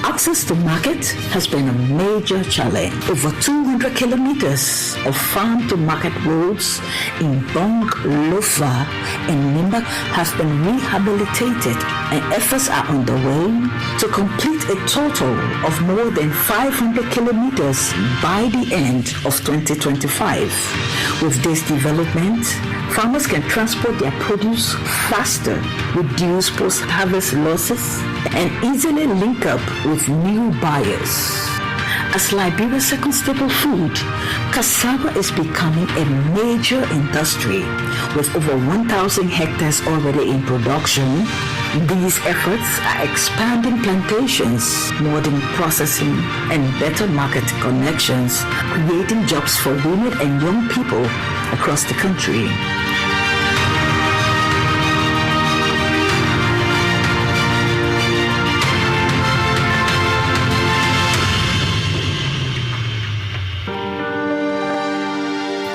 S: Access to market has been a major challenge. Over 200 kilometers of farm-to-market roads in Bong, Lofa, and Nimba have been rehabilitated, and efforts are underway to complete a total of more than 500 kilometers by the end of 2025. With this development, farmers can transport their produce faster, reduce post-harvest losses, and easily link up with new buyers. As Liberia's second staple food, cassava is becoming a major industry with over 1,000 hectares already in production. These efforts are expanding plantations, modern processing, and better market connections, creating jobs for women and young people across the country.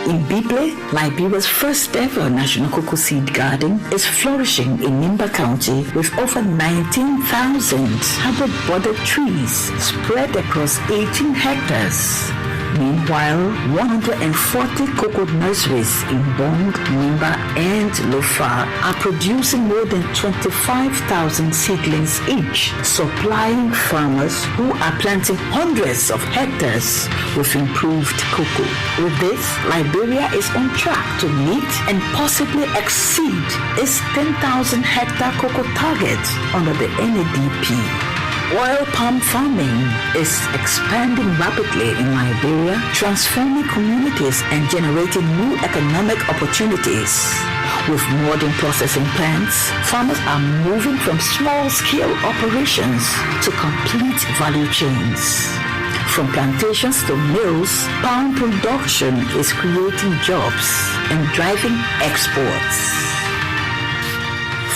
S: In Bible, Liberia's first ever national cocoa seed garden is flourishing in Nimba County with over 19,000 hybrid-budded trees spread across 18 hectares. Meanwhile, 140 cocoa nurseries in Bong, Nimba, and Lofa are producing more than 25,000 seedlings each, supplying farmers who are planting hundreds of hectares with improved cocoa. With this, Liberia is on track to meet and possibly exceed its 10,000 hectare cocoa target under the NADP. Oil palm farming is expanding rapidly in Liberia, transforming communities and generating new economic opportunities. With modern processing plants, farmers are moving from small-scale operations to complete value chains. From plantations to mills, palm production is creating jobs and driving exports.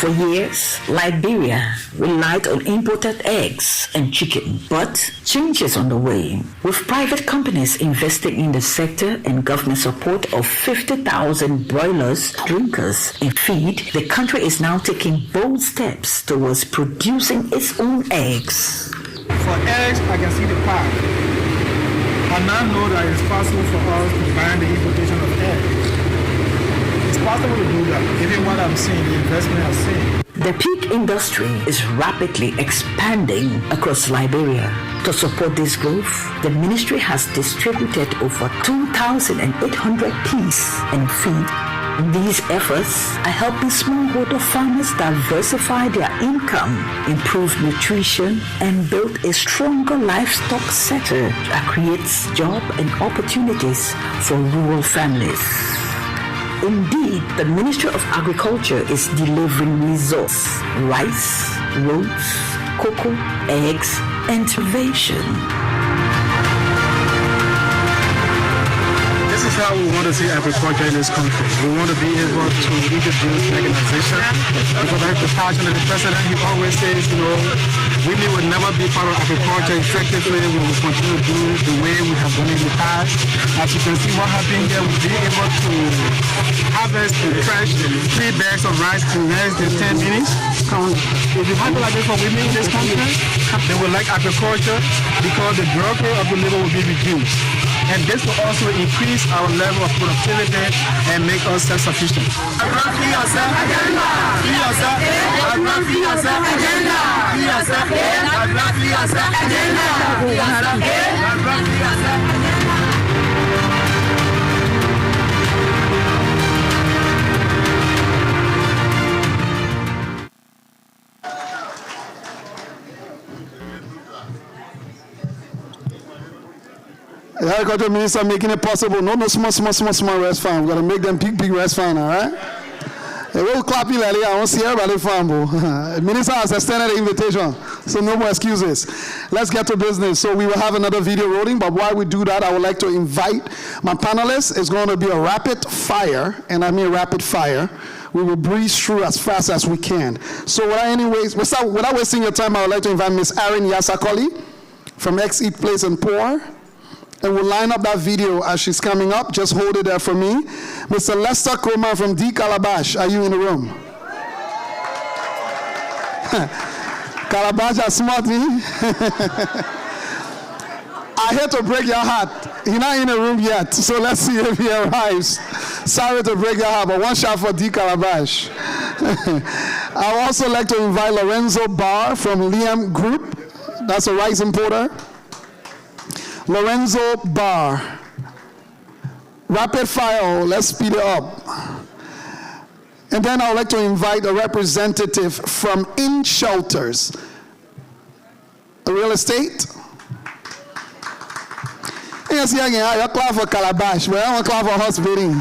S: For years, Liberia relied on imported eggs and chicken, but change is on the way. With private companies investing in the sector and government support of 50,000 broilers, drinkers, and feed, the country is now taking bold steps towards producing its own eggs.
M: For eggs, I can see the path. I now know that it's possible for us to ban the importation of eggs. It's possible to do that, even what I'm seeing, the investment I'm seeing.
S: The pig industry is rapidly expanding across Liberia. To support this growth, the ministry has distributed over 2,800 pigs and feed
A: These efforts are helping smallholder farmers diversify their income, improve nutrition, and build a stronger livestock sector that creates job and opportunities for rural families. Indeed, the Ministry of Agriculture is delivering results: rice, roads, cocoa, eggs, and innovation.
M: This is how we want to see agriculture in this country. We want to be able to introduce mechanization. Because like the passion of the president, he always says, women will never be part of agriculture effectively. We will continue to do the way we have done in the past. As you can see what happened here, we'll be able to harvest and fresh 3 bags of rice in less than 10 minutes. If you have it like this for women in this country, they will like agriculture because the bureaucracy of the labor will be reduced. And this will also increase our level of productivity and make us self-sufficient.
P: The Agriculture Minister making it possible. No small rest farm. We're going to make them big rest farm, all right? They will clap you later. I want to see everybody farm. The Minister has extended the invitation, so no more excuses. Let's get to business. So we will have another video rolling, but while we do that, I would like to invite my panelists. It's going to be a rapid fire, and I mean rapid fire. We will breeze through as fast as we can. So without wasting your time, I would like to invite Ms. Erin Yasakoli from X Eat Place and Pour. And we'll line up that video as she's coming up. Just hold it there for me. Mr. Lester Coleman from D Calabash, are you in the room? Calabash are smart, I hate to break your heart. He's not in the room yet, so let's see if he arrives. Sorry to break your heart, but one shot for D Calabash. I would also like to invite Lorenzo Barr from Liam Group. That's a rice importer. Lorenzo Barr. Rapid fire, let's speed it up. And then I would like to invite a representative from In Shelters. Real estate. Yes, I clap for Calabash, but I don't clap for hospital.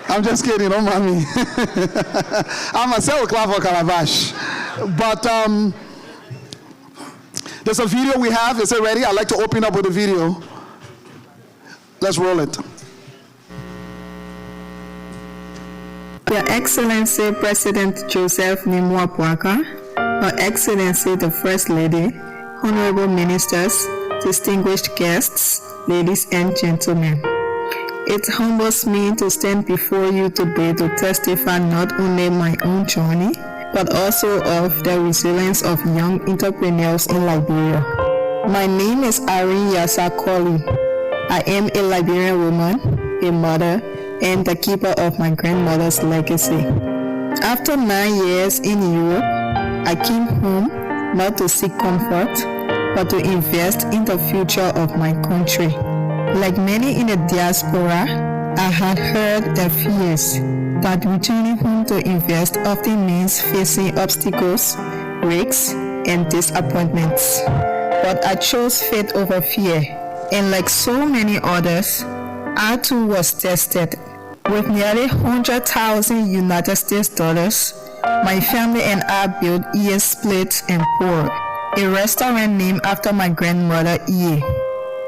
P: I'm just kidding, don't mind me. I myself clap for Calabash. But there's a video we have. Is it ready? I'd like to open up with a video. Let's roll it.
V: Your Excellency President Joseph Nimwa Pwaka, Your Excellency the First Lady, Honorable Ministers, distinguished guests, ladies and gentlemen. It humbles me to stand before you today to testify not only my own journey, but also of the resilience of young entrepreneurs in Liberia. My name is Erin Yasakoli. I am a Liberian woman, a mother, and the keeper of my grandmother's legacy. After 9 years in Europe, I came home not to seek comfort, but to invest in the future of my country. Like many in the diaspora, I had heard the fears that returning home to invest often means facing obstacles, risks, and disappointments. But I chose faith over fear, and like so many others, I too was tested. With nearly 100,000 United States dollars, my family and I built E.A. Split and Pour, a restaurant named after my grandmother E.A.,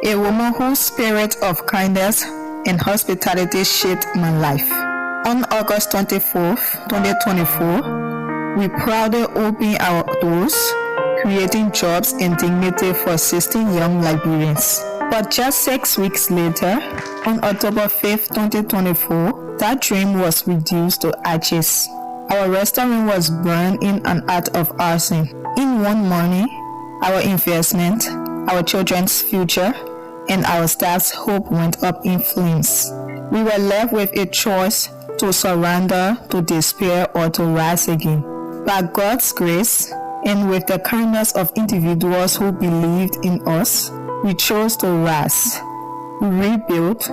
V: a woman whose spirit of kindness and hospitality shaped my life. On August 24, 2024, we proudly opened our doors, creating jobs and dignity for 16 young Liberians. But just 6 weeks later, on October 5, 2024, that dream was reduced to ashes. Our restaurant was burned in an act of arson. In one morning, our investment, our children's future, and our staff's hope went up in flames. We were left with a choice to surrender, to despair, or to rise again. By God's grace, and with the kindness of individuals who believed in us, we chose to rise. We rebuilt,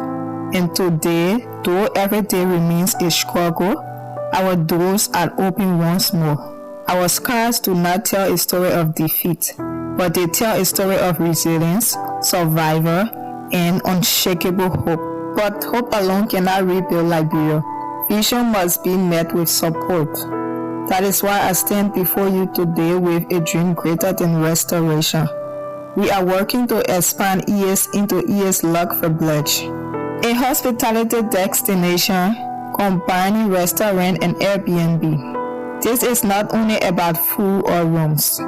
V: And today, though every day remains a struggle, our doors are open once more. Our scars do not tell a story of defeat, but they tell a story of resilience, survival, and unshakable hope. But hope alone cannot rebuild Liberia. Vision must be met with support. That is why I stand before you today with a dream greater than restoration. We are working to expand ES into ES Luck for Bledge, a hospitality destination combining restaurant and Airbnb. This is not only about food or rooms.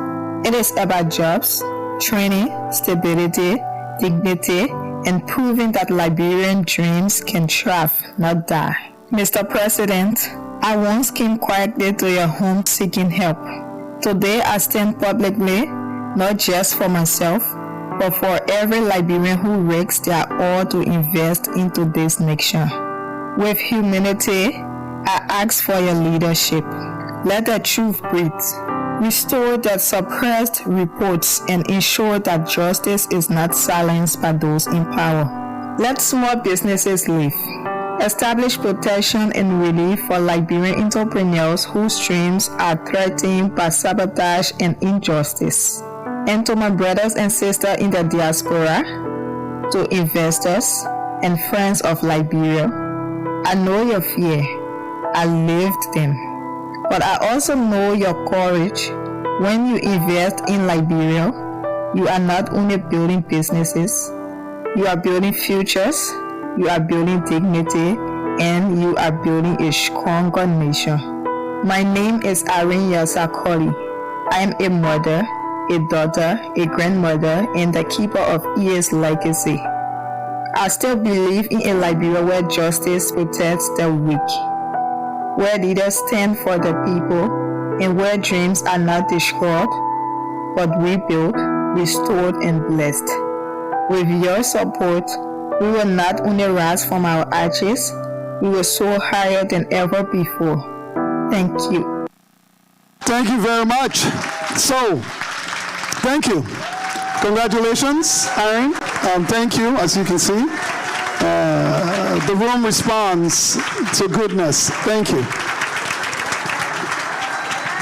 V: It is about jobs, training, stability, dignity, and proving that Liberian dreams can thrive, not die. Mr. President, I once came quietly to your home seeking help. Today I stand publicly, not just for myself, but for every Liberian who risks their all to invest into this nation. With humility, I ask for your leadership. Let the truth breathe. Restore the suppressed reports and ensure that justice is not silenced by those in power. Let small businesses live. Establish protection and relief for Liberian entrepreneurs whose dreams are threatened by sabotage and injustice. And to my brothers and sisters in the diaspora, to investors and friends of Liberia, I know your fear. I lived them. But I also know your courage. When you invest in Liberia, you are not only building businesses, you are building futures, you are building dignity, and you are building a stronger nation. My name is Irene Yasakoli. I am a mother, a daughter, a grandmother, and the keeper of EA's legacy. I still believe in a Liberia where justice protects the weak, where leaders stand for the people, and where dreams are not destroyed, but rebuilt, restored, and blessed. With your support, we will not only rise from our ashes, we will soar higher than ever before. Thank you.
P: Thank you very much. So, thank you. Congratulations, Irene. Thank you, as you can see. The room responds to goodness. Thank you.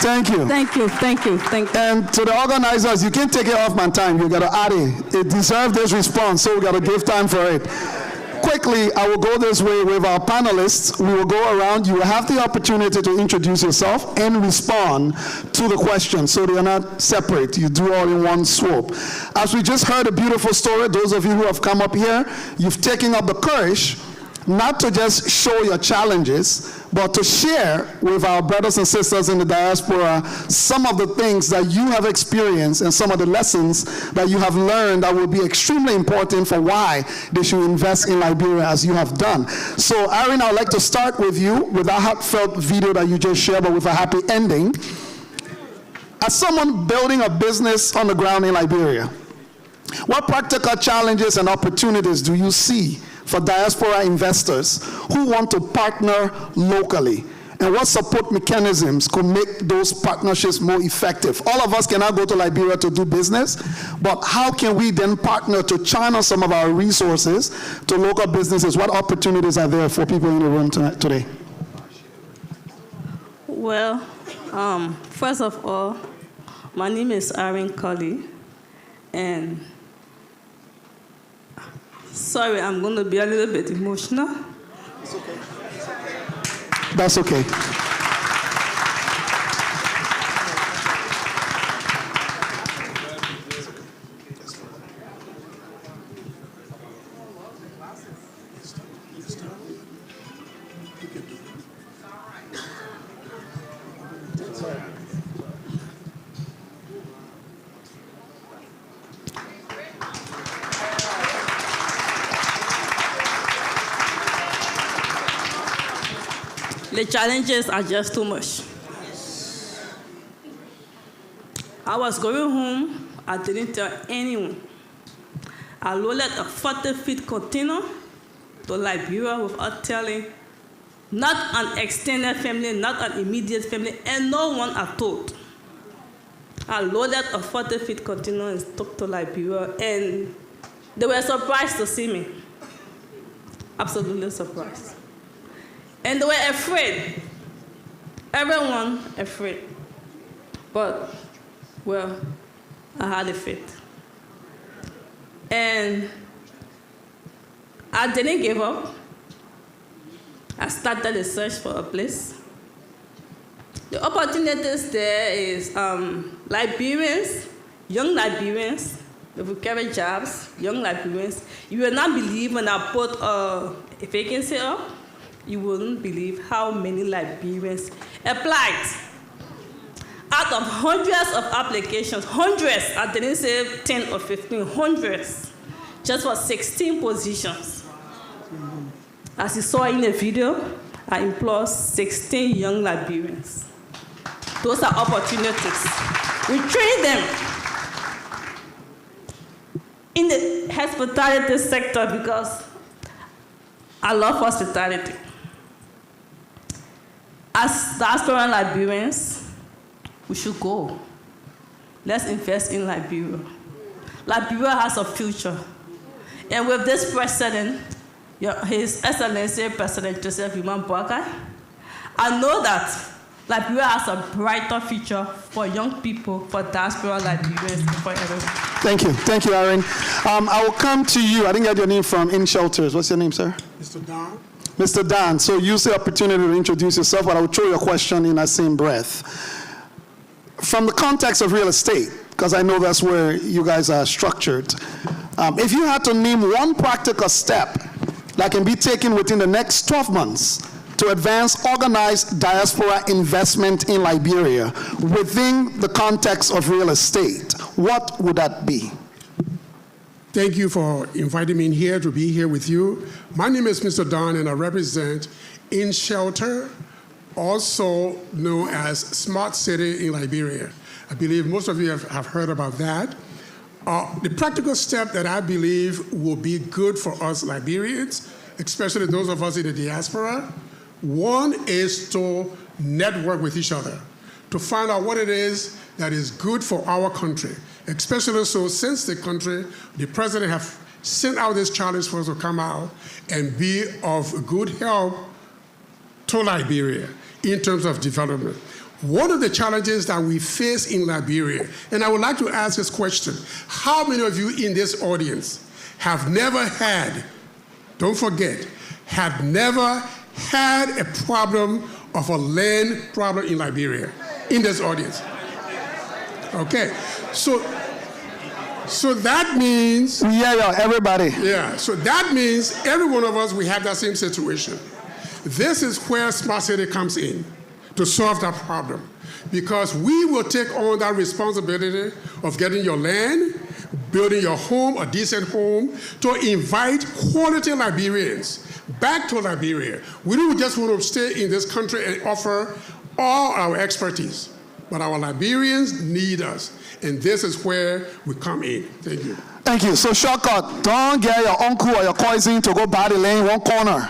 P: Thank you.
C: Thank you. Thank you. Thank you.
P: And to the organizers, you can't take it off my time. You got to add it. It deserves this response, so we got to give time for it. Quickly, I will go this way with our panelists. We will go around. You will have the opportunity to introduce yourself and respond to the question, so they are not separate. You do all in one swoop. As we just heard a beautiful story, those of you who have come up here, you've taken up the courage not to just show your challenges, but to share with our brothers and sisters in the diaspora some of the things that you have experienced and some of the lessons that you have learned that will be extremely important for why they should invest in Liberia as you have done. So, Irene, I'd like to start with you with that heartfelt video that you just shared, but with a happy ending. As someone building a business on the ground in Liberia, what practical challenges and opportunities do you see for diaspora investors who want to partner locally? And what support mechanisms could make those partnerships more effective? All of us cannot go to Liberia to do business, but how can we then partner to channel some of our resources to local businesses? What opportunities are there for people in the room today?
C: Well, first of all, my name is Irene Colley, and sorry, I'm going to be a little bit emotional.
P: That's okay. That's okay.
C: The challenges are just too much. I was going home, I didn't tell anyone. I loaded a 40-feet container to Liberia without telling not an extended family, not an immediate family, and no one I told. I loaded a 40-feet container and took to Liberia, and they were surprised to see me. absolutely surprised. And they were afraid. Everyone afraid. But, well, I had a faith. And I didn't give up. I started a search for a place. The opportunities there is Liberians, young Liberians, if we carry jobs, young Liberians. You will not believe when I put a vacancy up, you wouldn't believe how many Liberians applied. Out of hundreds of applications, hundreds, I didn't say 10 or 15, hundreds, just for 16 positions. As you saw in the video, I employed 16 young Liberians. Those are opportunities. We train them in the hospitality sector because I love hospitality. As diaspora Liberians, we should go. Let's invest in Liberia. Liberia has a future. And with this president, His Excellency President Joseph Nimo Boakai, I know that Liberia has a brighter future for young people, for diaspora Liberians, and for everyone.
P: Thank you, Aaron. I will come to you. I didn't get your name from In Shelters. What's your name, sir?
F: Mr. Don.
P: Mr. Don, so use the opportunity to introduce yourself, but I will throw your question in that same breath. From the context of real estate, because I know that's where you guys are structured, if you had to name one practical step that can be taken within the next 12 months to advance organized diaspora investment in Liberia within the context of real estate, what would that be?
F: Thank you for inviting me in here to be here with you. My name is Mr. Don, and I represent In Shelter, also known as Smart City in Liberia. I believe most of you have heard about that. The practical step that I believe will be good for us Liberians, especially those of us in the diaspora, one is to network with each other, to find out what it is that is good for our country, especially so since the president have sent out this challenge for us to come out and be of good help to Liberia in terms of development. One of the challenges that we face in Liberia, and I would like to ask this question, how many of you in this audience have never had, don't forget, have never had a problem of a land problem in Liberia in this audience? Okay, so that means...
P: Yeah, everybody.
F: Yeah, so that means every one of us, we have that same situation. This is where Smart City comes in to solve that problem, because we will take on that responsibility of getting your land, building your home, a decent home, to invite quality Liberians back to Liberia. We don't just want to stay in this country and offer all our expertise, but our Liberians need us, and this is where we come in. Thank you.
P: Thank you. So shortcut, don't get your uncle or your cousin to go buy the land one corner.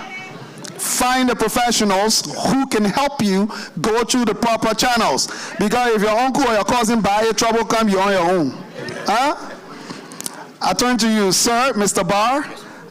P: Find the professionals who can help you go through the proper channels. Because if your uncle or your cousin buy it, trouble come, you're on your own. Huh? I turn to you, sir, Mr. Barr.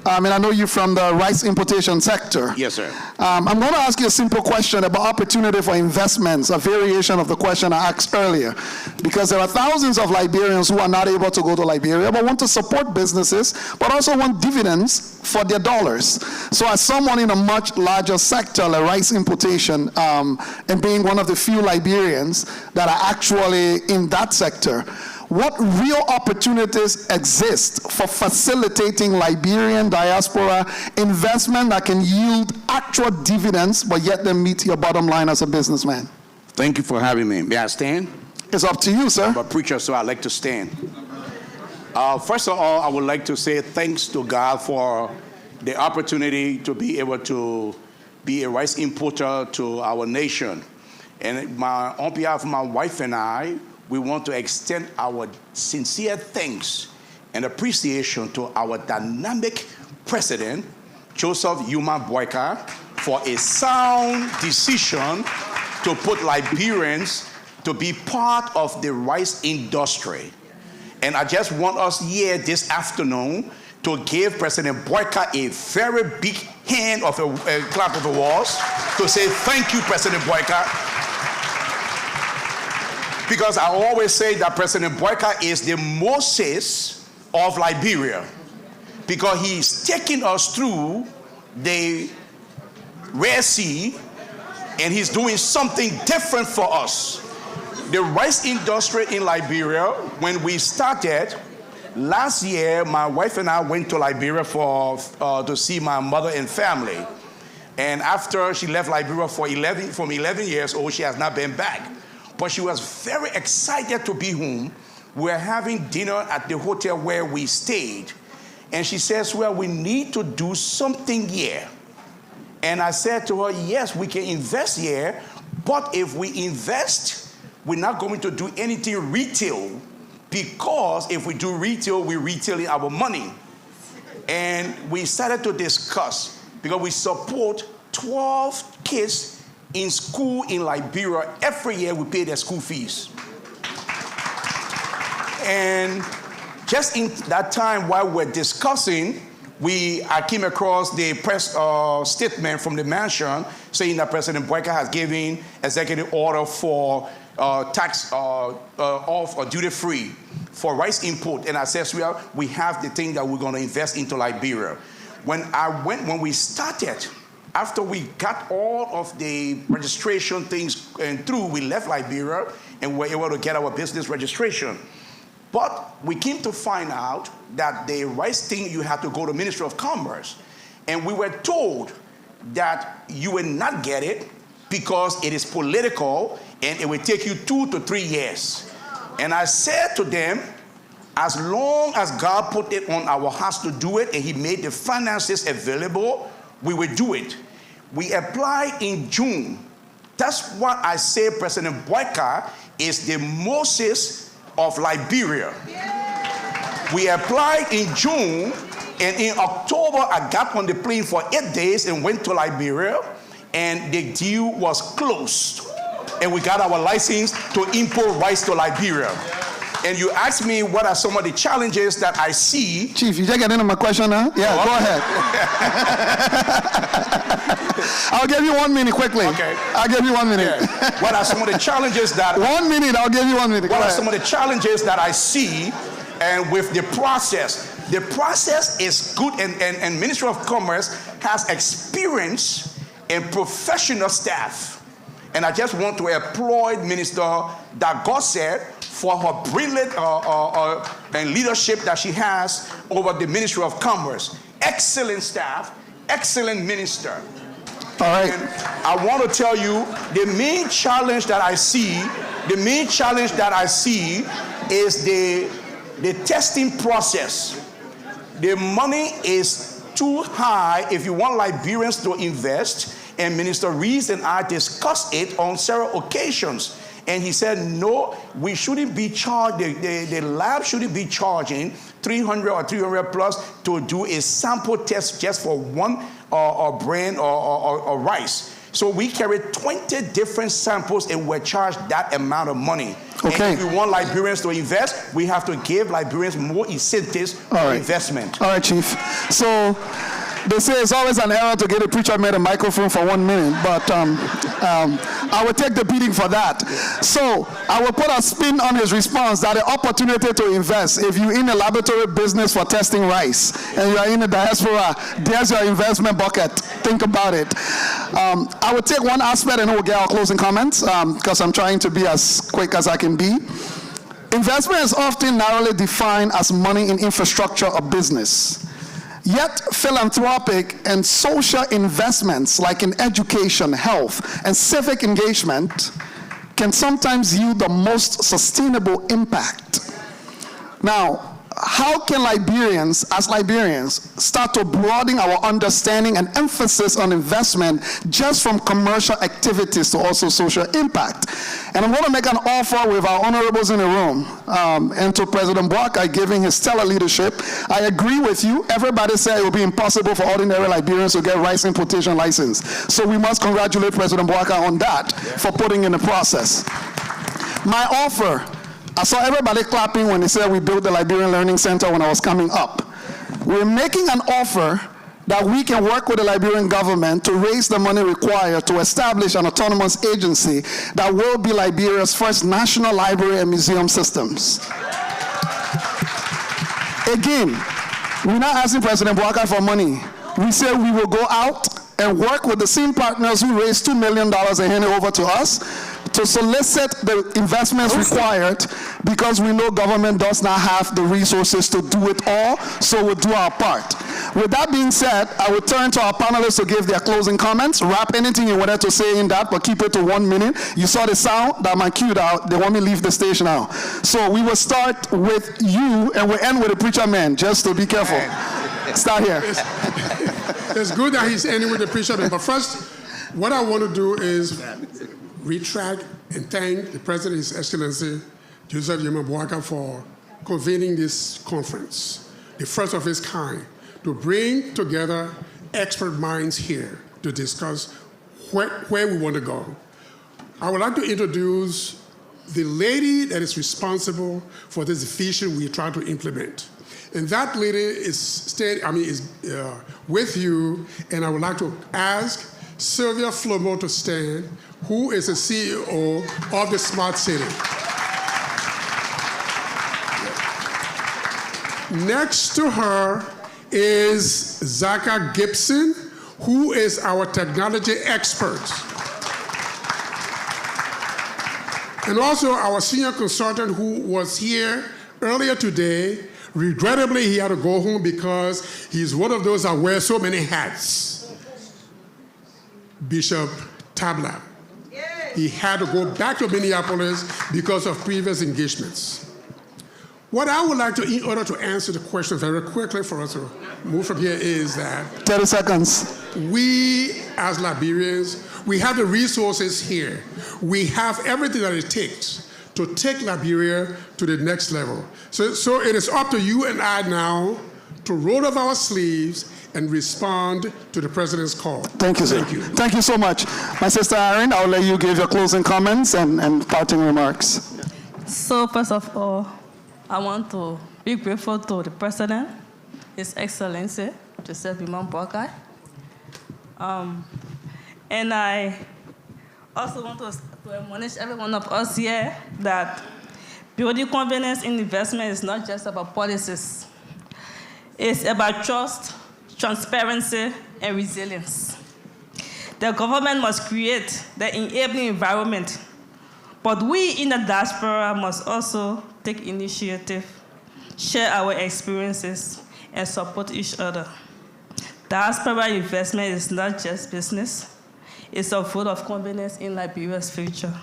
P: And I know you from the rice importation sector.
I: Yes, sir.
P: I'm going to ask you a simple question about opportunity for investments, a variation of the question I asked earlier. Because there are thousands of Liberians who are not able to go to Liberia, but want to support businesses, but also want dividends for their dollars. So as someone in a much larger sector, like rice importation, and being one of the few Liberians that are actually in that sector, what real opportunities exist for facilitating Liberian diaspora investment that can yield actual dividends, but yet then meet your bottom line as a businessman?
I: Thank you for having me. May I stand?
P: It's up to you, sir.
I: I'm a preacher, so I like to stand. First of all, I would like to say thanks to God for the opportunity to be able to be a rice importer to our nation. And on behalf of my wife and I, we want to extend our sincere thanks and appreciation to our dynamic president, Joseph Nimo Boakai, for a sound decision to put Liberians to be part of the rice industry. And I just want us here this afternoon to give President Boyka a very big hand of a clap of the walls to say thank you, President Boyka. Because I always say that President Boyka is the Moses of Liberia, because he's taking us through the Red Sea, and he's doing something different for us. The rice industry in Liberia, when we started, last year, my wife and I went to Liberia to see my mother and family. And after she left Liberia from 11 years old, she has not been back. But she was very excited to be home. We're having dinner at the hotel where we stayed. And she says, well, we need to do something here. And I said to her, yes, we can invest here, but if we invest, we're not going to do anything retail, because if we do retail, we're retailing our money. And we started to discuss, because we support 12 kids in school in Liberia. Every year we pay their school fees. And just in that time while we're discussing, I came across the press statement from the mansion saying that President Boyka has given executive order for tax off or duty-free for rice import. And I said, well, we have the thing that we're going to invest into Liberia. When we started, after we got all of the registration things through, we left Liberia and were able to get our business registration. But we came to find out that the rice thing, you had to go to Ministry of Commerce. And we were told that you will not get it because it is political and it will take you 2 to 3 years. And I said to them, as long as God put it on our hearts to do it and he made the finances available, we will do it. We applied in June. That's what I say President Boyka is the Moses of Liberia. We applied in June, and in October I got on the plane for 8 days and went to Liberia, and the deal was closed. And we got our license to import rice to Liberia. And you asked me what are some of the challenges that I see.
P: Chief, you just get into my question now? Yeah, go ahead. I'll give you 1 minute quickly. Okay. I'll give you 1 minute.
I: Yeah. What are some of the challenges that...
P: 1 minute, I'll give you 1 minute.
I: What are some of the challenges that I see and with the process? The process is good, and Ministry of Commerce has experience and professional staff. And I just want to applaud Minister Dagosse for her brilliant and leadership that she has over the Ministry of Commerce. Excellent staff, excellent minister.
P: All right.
I: And I want to tell you, the main challenge that I see is the testing process. The money is too high if you want Liberians to invest. And Minister Rees and I discussed it on several occasions. And he said, no, we shouldn't be charged, the lab shouldn't be charging $300 or $300 plus to do a sample test just for one brand or rice. So we carried 20 different samples and we're charged that amount of money.
P: Okay.
I: And if we want Liberians to invest, we have to give Liberians more incentives for investment.
P: All right, Chief. So they say it's always an error to get a preacher made a microphone for 1 minute, but I will take the beating for that. So I will put a spin on his response that the opportunity to invest, if you're in a laboratory business for testing rice and you are in the diaspora, there's your investment bucket. Think about it. I will take one aspect and then we'll get our closing comments because I'm trying to be as quick as I can be. Investment is often narrowly defined as money in infrastructure or business. Yet philanthropic and social investments like in education, health, and civic engagement can sometimes yield the most sustainable impact. Now, how can Liberians, as Liberians, start to broaden our understanding and emphasis on investment just from commercial activities to also social impact? And I'm going to make an offer with our honorables in the room and to President Boyka giving his stellar leadership. I agree with you. Everybody said it would be impossible for ordinary Liberians to get rice importation license. So we must congratulate President Boyka on that for putting in the process. My offer, I saw everybody clapping when they said we built the Liberian Learning Center when I was coming up. we're making an offer that we can work with the Liberian government to raise the money required to establish an autonomous agency that will be Liberia's first national library and museum systems. Again, we're not asking President Bouaka for money. We said we will go out and work with the same partners who raised $2 million and hand it over to us to solicit the investments required, because we know government does not have the resources to do it all, so we'll do our part. With that being said, I will turn to our panelists to give their closing comments. Wrap anything you wanted to say in that, but keep it to 1 minute. You saw the sound that my cued out. They want me to leave the stage now. So we will start with you, and we'll end with the preacher man, just to be careful. Start here.
F: It's good that he's ending with the preacher man, but first, what I want to do is retract and thank the President, His Excellency Joseph Yema Bouaka, for convening this conference, the first of its kind, to bring together expert minds here to discuss where we want to go. I would like to introduce the lady that is responsible for this vision we try to implement. And that lady is with you, and I would like to ask Sylvia Flomo to stand, who is the CEO of the Smart City. Next to her is Zaka Gibson, who is our technology expert. And also our senior consultant who was here earlier today. Regrettably, he had to go home because he's one of those that wears so many hats. Bishop Tabla. He had to go back to Minneapolis because of previous engagements. What I would like to, in order to answer the question very quickly for us to move from here, is that
P: 30 seconds.
F: We, as Liberians, we have the resources here. We have everything that it takes to take Liberia to the next level. So it is up to you and I now to roll up our sleeves and respond to the President's call.
P: Thank you, sir.
F: Thank you.
P: Thank you so much. My sister Erin, I'll let you give your closing comments and parting remarks.
C: So first of all, I want to be grateful to the President, His Excellency, Joseph Yema Bouaka. And I also want to admonish every one of us here that building confidence in investment is not just about policies. It's about trust, transparency, and resilience. The government must create the enabling environment, but we in the diaspora must also take initiative, share our experiences, and support each other. Diaspora investment is not just business. It's a vote of confidence in Liberia's future.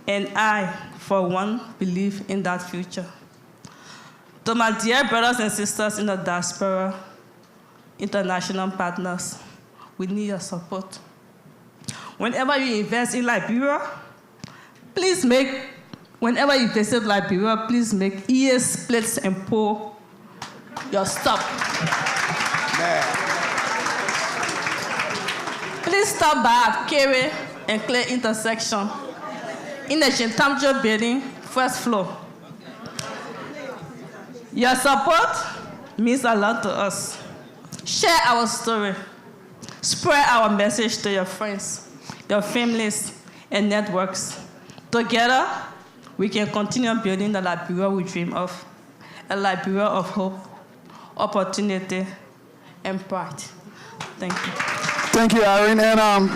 C: And I, for one, believe in that future. To my dear brothers and sisters in the diaspora, international partners, we need your support. Whenever you invest in Liberia, whenever you visit Liberia, please make ear splits and pull your stop. Please stop by at Kere and Clay intersection in the Chintamjo building, first floor. Your support means a lot to us. Share our story. Spread our message to your friends, your families, and networks. Together, we can continue building the Liberia we dream of, a Liberia of hope, opportunity, and pride. Thank you.
P: Thank you, Erin. And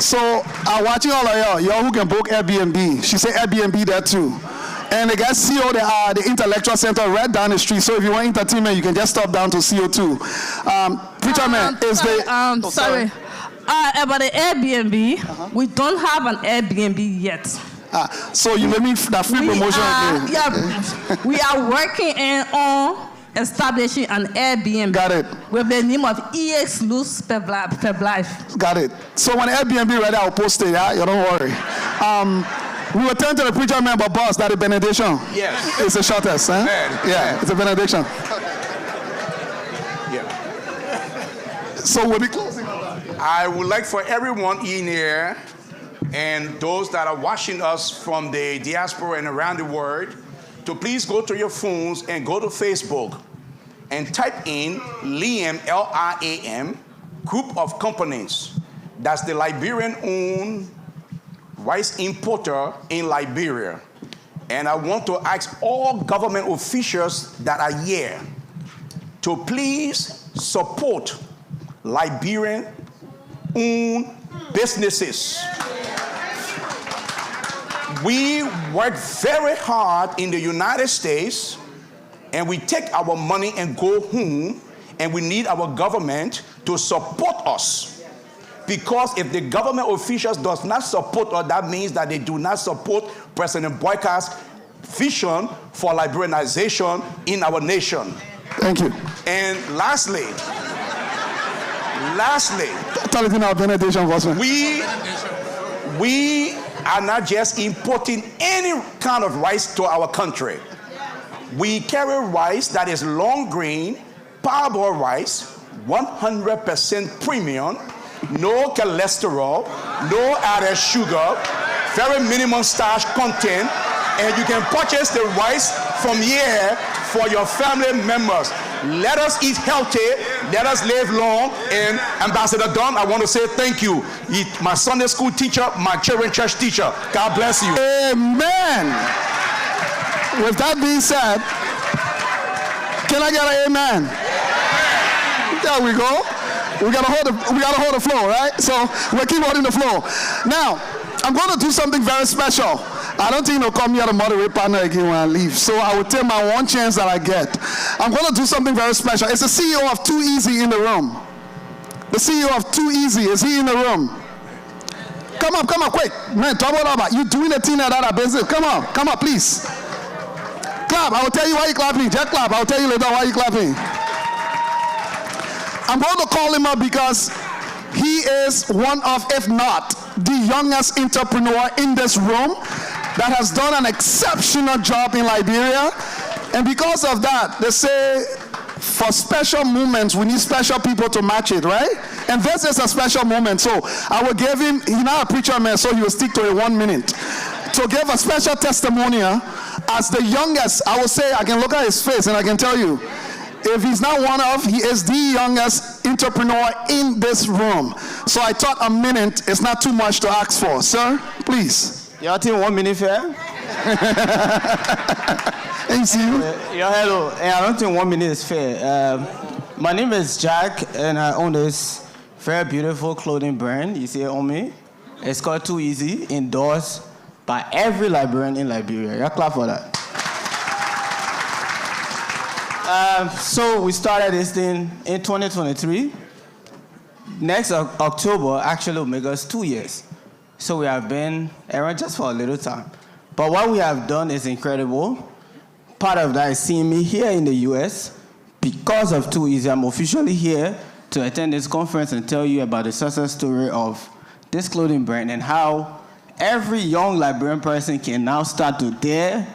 P: so I'm watching all of y'all who can book Airbnb. She said Airbnb there too. And they got CO, the Intellectual Center right down the street. So if you want entertainment, you can just stop down to CO2. Preacher man, is the...
C: sorry. About the Airbnb, we don't have an Airbnb yet.
P: So you let me that free promotion again.
C: Yeah, we are working on establishing an Airbnb.
P: Got it.
C: With the name of EX Luz per Life.
P: Got it. So when Airbnb ready, I'll post it, yeah? You don't worry. We will turn to the preacher man, but boss, that is benediction.
I: Yes.
P: It's the shortest, huh? Yeah, it's a benediction.
I: Yeah.
P: So we'll be closing.
I: I would like for everyone in here and those that are watching us from the diaspora and around the world to please go to your phones and go to Facebook and type in LIAM, L-I-A-M, group of companies. That's the Liberian-owned rice importer in Liberia. And I want to ask all government officials that are here to please support Liberian-owned businesses. We work very hard in the United States, and we take our money and go home, and we need our government to support us. Because if the government officials does not support us, that means that they do not support President Boyka's vision for Liberianization in our nation.
P: Thank you.
I: And lastly, we are not just importing any kind of rice to our country. We carry rice that is long grain, parboiled rice, 100% premium, no cholesterol, no added sugar, very minimum starch content, and you can purchase the rice from here for your family members. Let us eat healthy, let us live long, and Ambassador Don, I want to say thank you. My Sunday school teacher, my children's church teacher. God bless you.
P: Amen. With that being said, can I get an amen? There we go. We gotta hold the flow, right? So we'll keep holding the flow. Now, I'm going to do something very special. I don't think they'll come here to moderate partner again when I leave. So I will take my one chance that I get. I'm going to do something very special. It's the CEO of Too Easy in the room. The CEO of Too Easy, is he in the room? Come up, quick. Man, talk about you doing the thing that business. Come on, please. Clap. I will tell you why you're clapping. Just clap. I will tell you later why you're clapping. I'm going to call him up because he is one of, if not, the youngest entrepreneur in this room that has done an exceptional job in Liberia. And because of that, they say for special moments, we need special people to match it, right? And this is a special moment. So I will give him, he's not a preacher man, so he will stick to it 1 minute. To give a special testimonial as the youngest, I will say, I can look at his face and I can tell you, if he's not one of, he is the youngest entrepreneur in this room. So I thought a minute is not too much to ask for. Sir, please.
E: Y'all think 1 minute fair?
P: Hey, see you.
E: Hello. I don't think 1 minute is fair. My name is Jack, and I own this very beautiful clothing brand. You see it on me? It's called Too Easy, endorsed by every Liberian in Liberia. Y'all clap for that. So we started this thing in 2023. Next October actually will make us 2 years. So we have been around just for a little time. But what we have done is incredible. Part of that is seeing me here in the US. Because of Too Easy, I'm officially here to attend this conference and tell you about the success story of this clothing brand and how every young Liberian person can now start to dare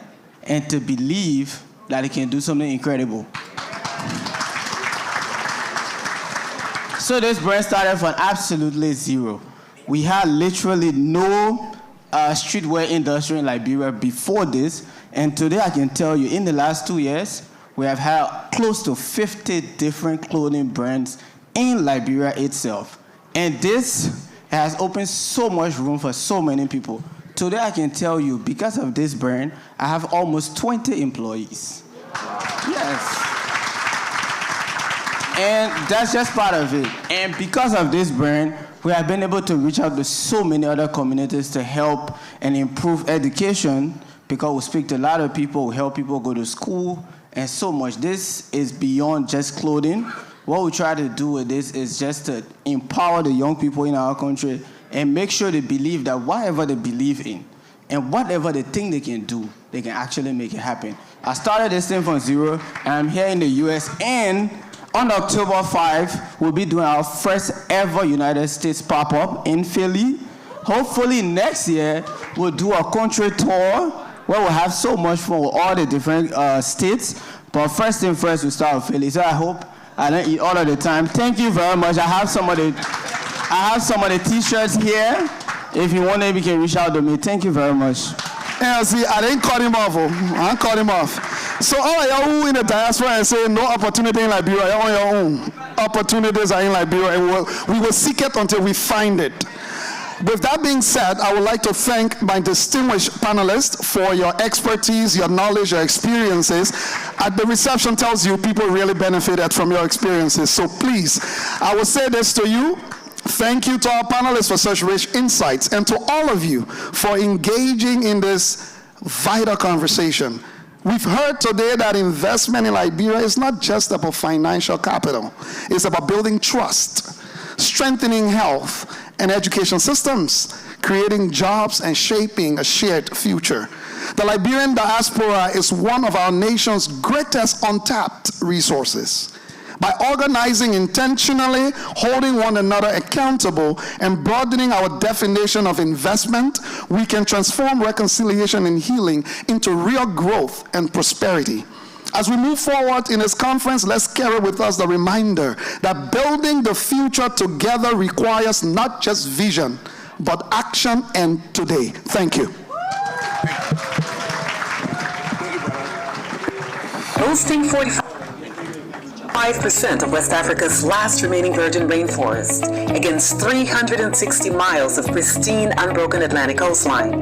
E: and to believe that it can do something incredible. So this brand started from absolutely zero. We had literally no streetwear industry in Liberia before this, and today I can tell you, in the last 2 years, we have had close to 50 different clothing brands in Liberia itself. And this has opened so much room for so many people. Today I can tell you, because of this brand, I have almost 20 employees. Yes. And that's just part of it. And because of this brand, we have been able to reach out to so many other communities to help and improve education, because we speak to a lot of people, we help people go to school, and so much. This is beyond just clothing. What we try to do with this is just to empower the young people in our country and make sure they believe that whatever they believe in and whatever they think they can do, they can actually make it happen. I started this thing from zero, and I'm here in the US, and on October 5, we'll be doing our first ever United States pop-up in Philly. Hopefully next year, we'll do a country tour where we'll have so much fun with all the different states. But first thing first, we'll start with Philly. So I hope I don't eat all of the time. Thank you very much. I have some of the t-shirts here. If you want them, you can reach out to me. Thank you very much.
P: Yeah, see, I didn't cut him off. I cut him off. So all of y'all who in the diaspora and say no opportunity in Liberia, you're on your own. Opportunities are in Liberia, and we will seek it until we find it. With that being said, I would like to thank my distinguished panelists for your expertise, your knowledge, your experiences. At the reception tells you people really benefited from your experiences. So please, I will say this to you. Thank you to our panelists for such rich insights, and to all of you for engaging in this vital conversation. We've heard today that investment in Liberia is not just about financial capital. It's about building trust, strengthening health and education systems, creating jobs, and shaping a shared future. The Liberian diaspora is one of our nation's greatest untapped resources. By organizing intentionally, holding one another accountable, and broadening our definition of investment, we can transform reconciliation and healing into real growth and prosperity. As we move forward in this conference, let's carry with us the reminder that building the future together requires not just vision, but action and today. Thank you.
J: Boasting 45% of West Africa's last remaining virgin rainforest against 360 miles of pristine, unbroken Atlantic coastline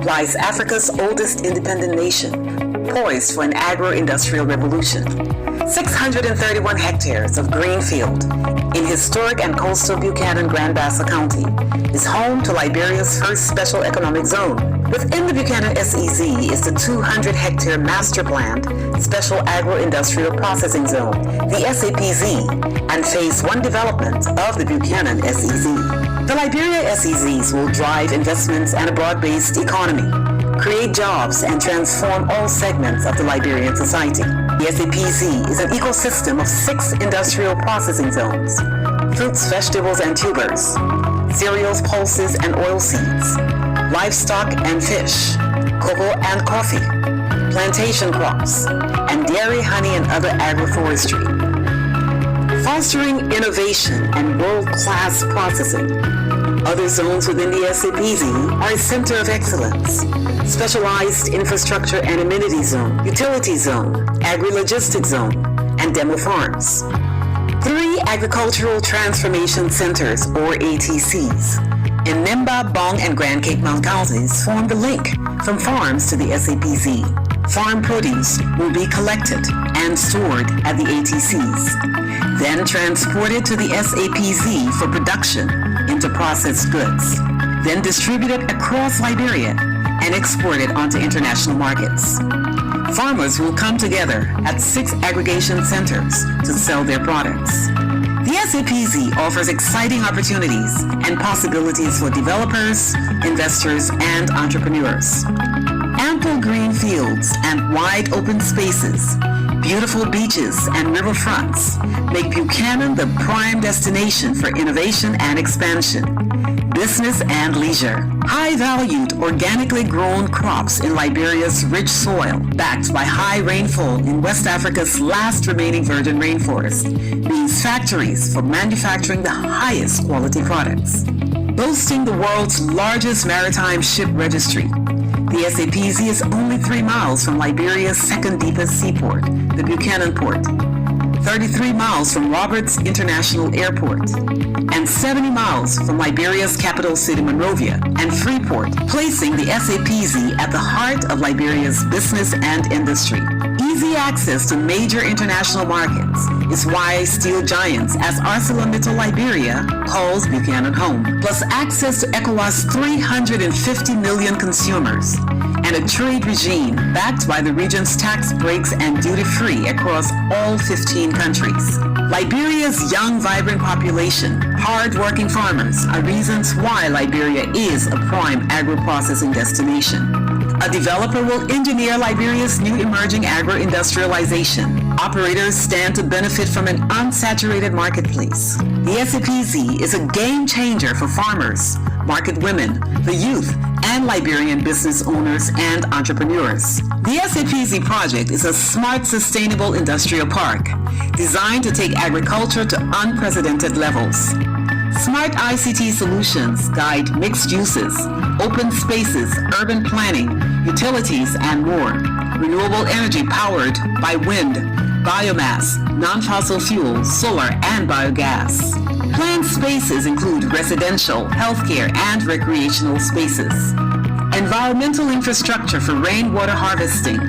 J: lies Africa's oldest independent nation, poised for an agro-industrial revolution. 631 hectares of green field in historic and coastal Buchanan Grand Bassa County is home to Liberia's first special economic zone. Within the Buchanan SEZ is the 200-hectare master-planned Special Agro-Industrial Processing Zone, the SAPZ, and Phase 1 development of the Buchanan SEZ. The Liberia SEZs will drive investments and a broad-based economy, create jobs, and transform all segments of the Liberian society. The SAPZ is an ecosystem of 6 industrial processing zones: fruits, vegetables, and tubers, cereals, pulses, and oilseeds, livestock and fish, cocoa and coffee, plantation crops, and dairy, honey, and other agroforestry. Fostering innovation and world-class processing, other zones within the SAPZ are a center of excellence: specialized infrastructure and amenity zone, utility zone, agri-logistics zone, and demo farms. 3 agricultural transformation centers, or ATCs, in Nemba, Bong, and Grand Cape Mount counties form the link from farms to the SAPZ. Farm produce will be collected and stored at the ATCs, then transported to the SAPZ for production into processed goods, then distributed across Liberia and exported onto international markets. Farmers will come together at 6 aggregation centers to sell their products. The SAPZ offers exciting opportunities and possibilities for developers, investors, and entrepreneurs. Ample green fields and wide open spaces, beautiful beaches and riverfronts make Buchanan the prime destination for innovation and expansion, business and leisure. High-valued, organically grown crops in Liberia's rich soil, backed by high rainfall in West Africa's last remaining virgin rainforest, means factories for manufacturing the highest quality products. Boasting the world's largest maritime ship registry, the SAPZ is only 3 miles from Liberia's second deepest seaport, the Buchanan Port, 33 miles from Roberts International Airport, and 70 miles from Liberia's capital city, Monrovia, and Freeport, placing the SAPZ at the heart of Liberia's business and industry. Easy access to major international markets is why steel giants as ArcelorMittal Liberia calls Buchanan home, plus access to ECOWAS 350 million consumers, and a trade regime backed by the region's tax breaks and duty-free across all 15 countries. Liberia's young, vibrant population, hard-working farmers are reasons why Liberia is a prime agro-processing destination. A developer will engineer Liberia's new emerging agro-industrialization. Operators stand to benefit from an unsaturated marketplace. The SAPZ is a game changer for farmers, market women, the youth, and Liberian business owners and entrepreneurs. The SAPZ project is a smart, sustainable industrial park designed to take agriculture to unprecedented levels. Smart ICT solutions guide mixed uses, open spaces, urban planning, utilities, and more. Renewable energy powered by wind, biomass, non-fossil fuel, solar, and biogas. Planned spaces include residential, healthcare, and recreational spaces. Environmental infrastructure for rainwater harvesting,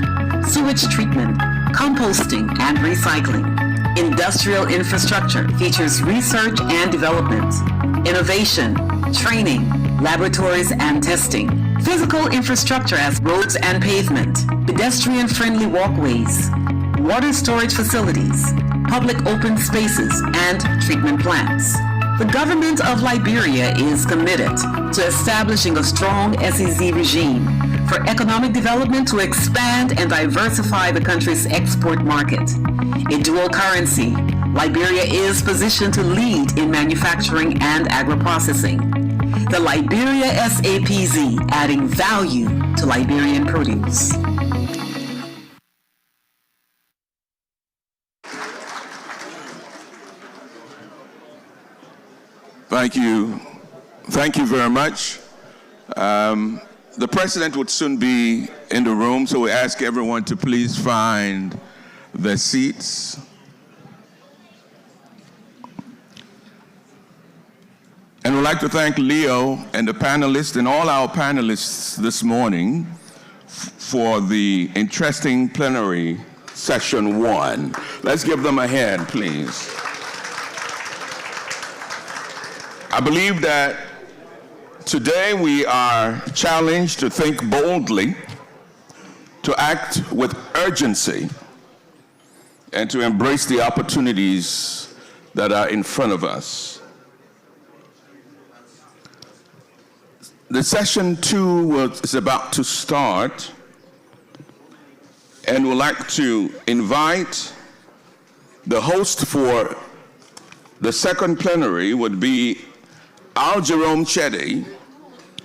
J: sewage treatment, composting, and recycling. Industrial infrastructure features research and development, innovation, training, laboratories, and testing. Physical infrastructure as roads and pavement, pedestrian-friendly walkways, water storage facilities, public open spaces, and treatment plants. The government of Liberia is committed to establishing a strong SEZ regime for economic development to expand and diversify the country's export market. A dual currency, Liberia is positioned to lead in manufacturing and agro-processing. The Liberia SAPZ, adding value to Liberian produce.
B: Thank you. Thank you very much. The president would soon be in the room, so we ask everyone to please find their seats. And we'd like to thank Leo and the panelists and all our panelists this morning for the interesting plenary session 1. Let's give them a hand, please. I believe that today we are challenged to think boldly, to act with urgency, and to embrace the opportunities that are in front of us. The session 2 is about to start, and we'd like to invite the host for the second plenary would be Al Jerome Chedi,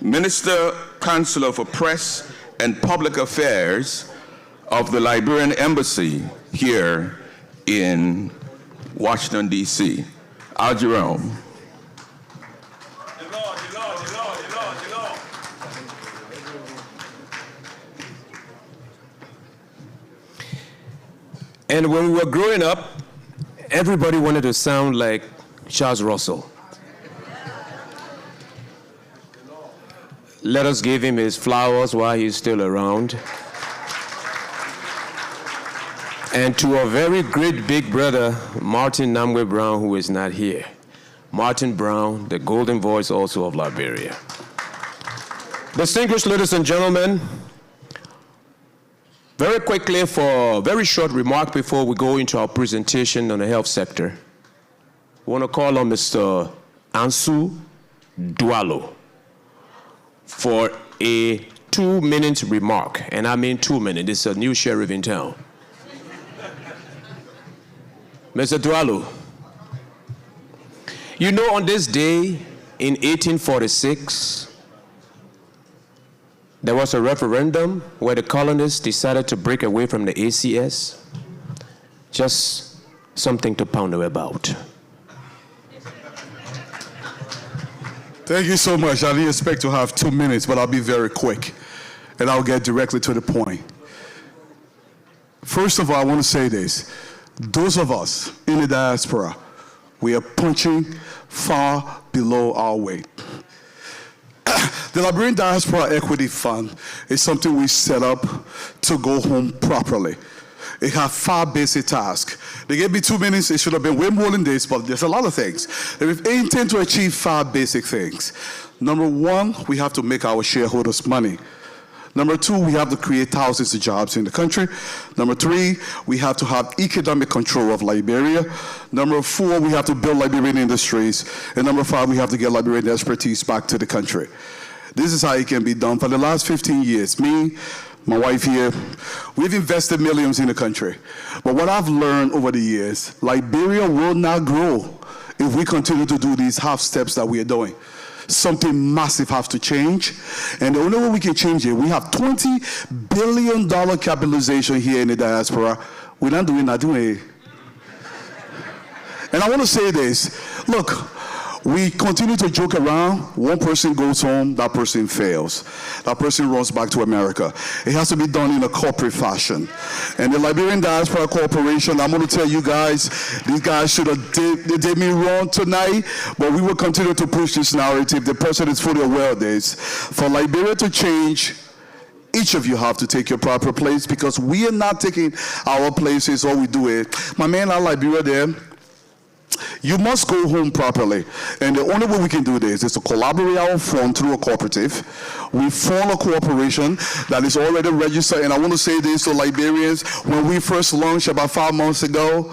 B: Minister Counselor for Press and Public Affairs of the Liberian Embassy here in Washington, D.C. Al Jerome.
K: And when we were growing up, everybody wanted to sound like Charles Russell. Let us give him his flowers while he's still around. And to our very great big brother, Martin Namwe Brown, who is not here. Martin Brown, the golden voice also of Liberia. Distinguished ladies and gentlemen, very quickly for a very short remark before we go into our presentation on the health sector, I want to call on Mr. Ansu Dualo for a 2-minute remark, and I mean 2 minutes. This is a new sheriff in town. Mr. Dualo, you know, on this day in 1846, there was a referendum where the colonists decided to break away from the ACS. Just something to ponder about.
L: Thank you so much. I didn't expect to have 2 minutes, but I'll be very quick, and I'll get directly to the point. First of all, I want to say this. Those of us in the diaspora, we are punching far below our weight. The Liberian Diaspora Equity Fund is something we set up to go home properly. It has 5 basic tasks. They gave me 2 minutes. It should have been way more than this, but there's a lot of things. And we intend to achieve 5 basic things. Number 1, we have to make our shareholders money. Number 2, we have to create thousands of jobs in the country. Number 3, we have to have economic control of Liberia. Number 4, we have to build Liberian industries. And number 5, we have to get Liberian expertise back to the country. This is how it can be done. For the last 15 years, me, my wife here, we've invested millions in the country. But what I've learned over the years, Liberia will not grow if we continue to do these half steps that we are doing. Something massive has to change. And the only way we can change it, we have $20 billion capitalization here in the diaspora. We're not doing it. And I want to say this. Look, We continue to joke around. One person goes home, that person fails. That person runs back to America. It has to be done in a corporate fashion. And the Liberian Diaspora Corporation, I'm going to tell you guys, these guys should have did me wrong tonight, but we will continue to push this narrative. The president is fully aware of this. For Liberia to change, each of you have to take your proper place, because we are not taking our places. All we do is, my man out Liberia there, you must go home properly. And the only way we can do this is to collaborate our fund through a cooperative. We form a corporation that is already registered. And I want to say this to Liberians. When we first launched about 5 months ago,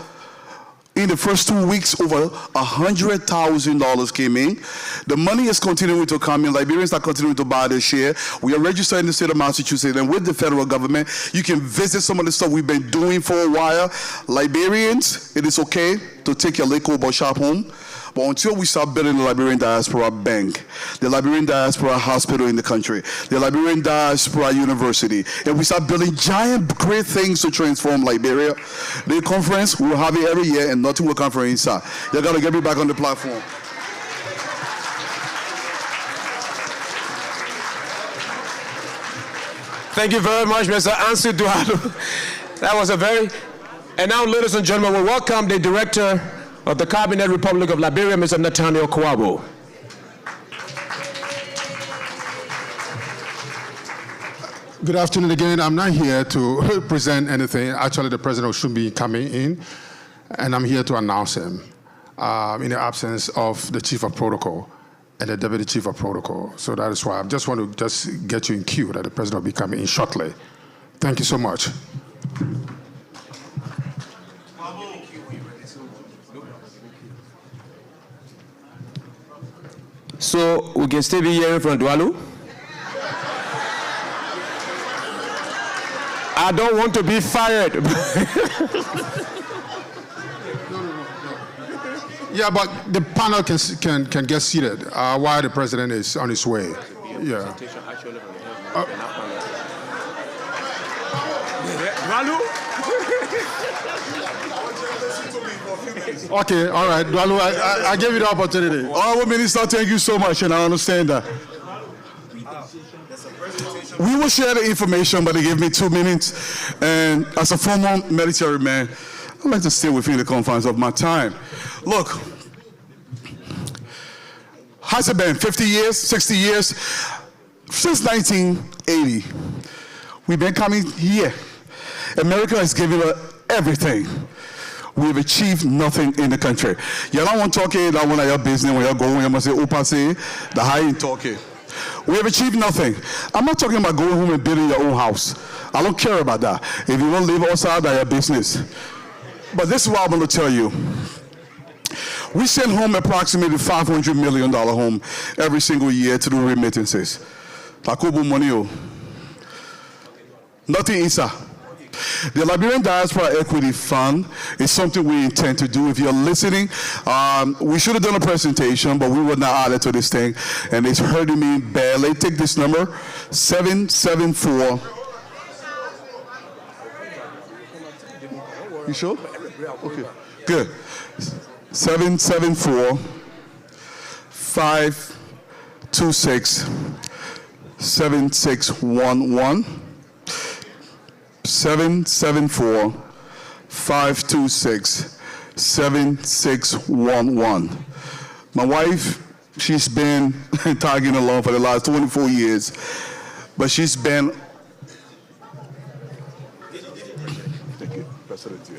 L: in the first 2 weeks, over $100,000 came in. The money is continuing to come in. Liberians are continuing to buy their share. We are registered in the state of Massachusetts, and with the federal government, you can visit some of the stuff we've been doing for a while. Liberians, it is okay to take your liquor shop home, but until we start building the Liberian Diaspora Bank, the Liberian Diaspora Hospital in the country, the Liberian Diaspora University, and we start building giant, great things to transform Liberia, the conference, we will have it every year, and nothing will come from inside. You got to get me back on the platform.
K: Thank you very much, Mr. Ansu Dualu. That was a very... And now, ladies and gentlemen, we welcome the Director of the Cabinet Republic of Liberia, Mr. Nathaniel Kouabo.
H: Good afternoon again. I'm not here to present anything. Actually, the president should be coming in, and I'm here to announce him in the absence of the chief of protocol and the deputy chief of protocol. So that is why I just want to get you in queue that the president will be coming in shortly. Thank you so much.
K: So we can still be hearing from Dualu? I don't want to be fired.
H: Yeah, but the panel can get seated while the president is on his way. Yeah. Okay, all right. Dualu, I gave you the opportunity.
L: Honorable Minister, thank you so much, and I understand that. We will share the information, but they gave me 2 minutes. And as a former military man, I'd like to stay within the confines of my time. Look, has it been 50 years, 60 years? Since 1980, we've been coming here. America has given us everything. We've achieved nothing in the country. You don't want to talk that one of your business when you're going, you must say, Opa say, the high in talking. We have achieved nothing. I'm not talking about going home and building your own house. I don't care about that. If you want to live outside, that's your business. But this is what I'm going to tell you. We send home approximately $500 million home every single year to do remittances. Takubu money. Nothing inside. The Liberian Diaspora Equity Fund is something we intend to do. If you're listening, we should have done a presentation, but we were not added to this thing, and it's hurting me badly. Take this number, 774. You sure? Okay, good. 774 526 7611. 774 526 7611. My wife, she's been tagging along for the last 24 years, but she's been. Thank you, President.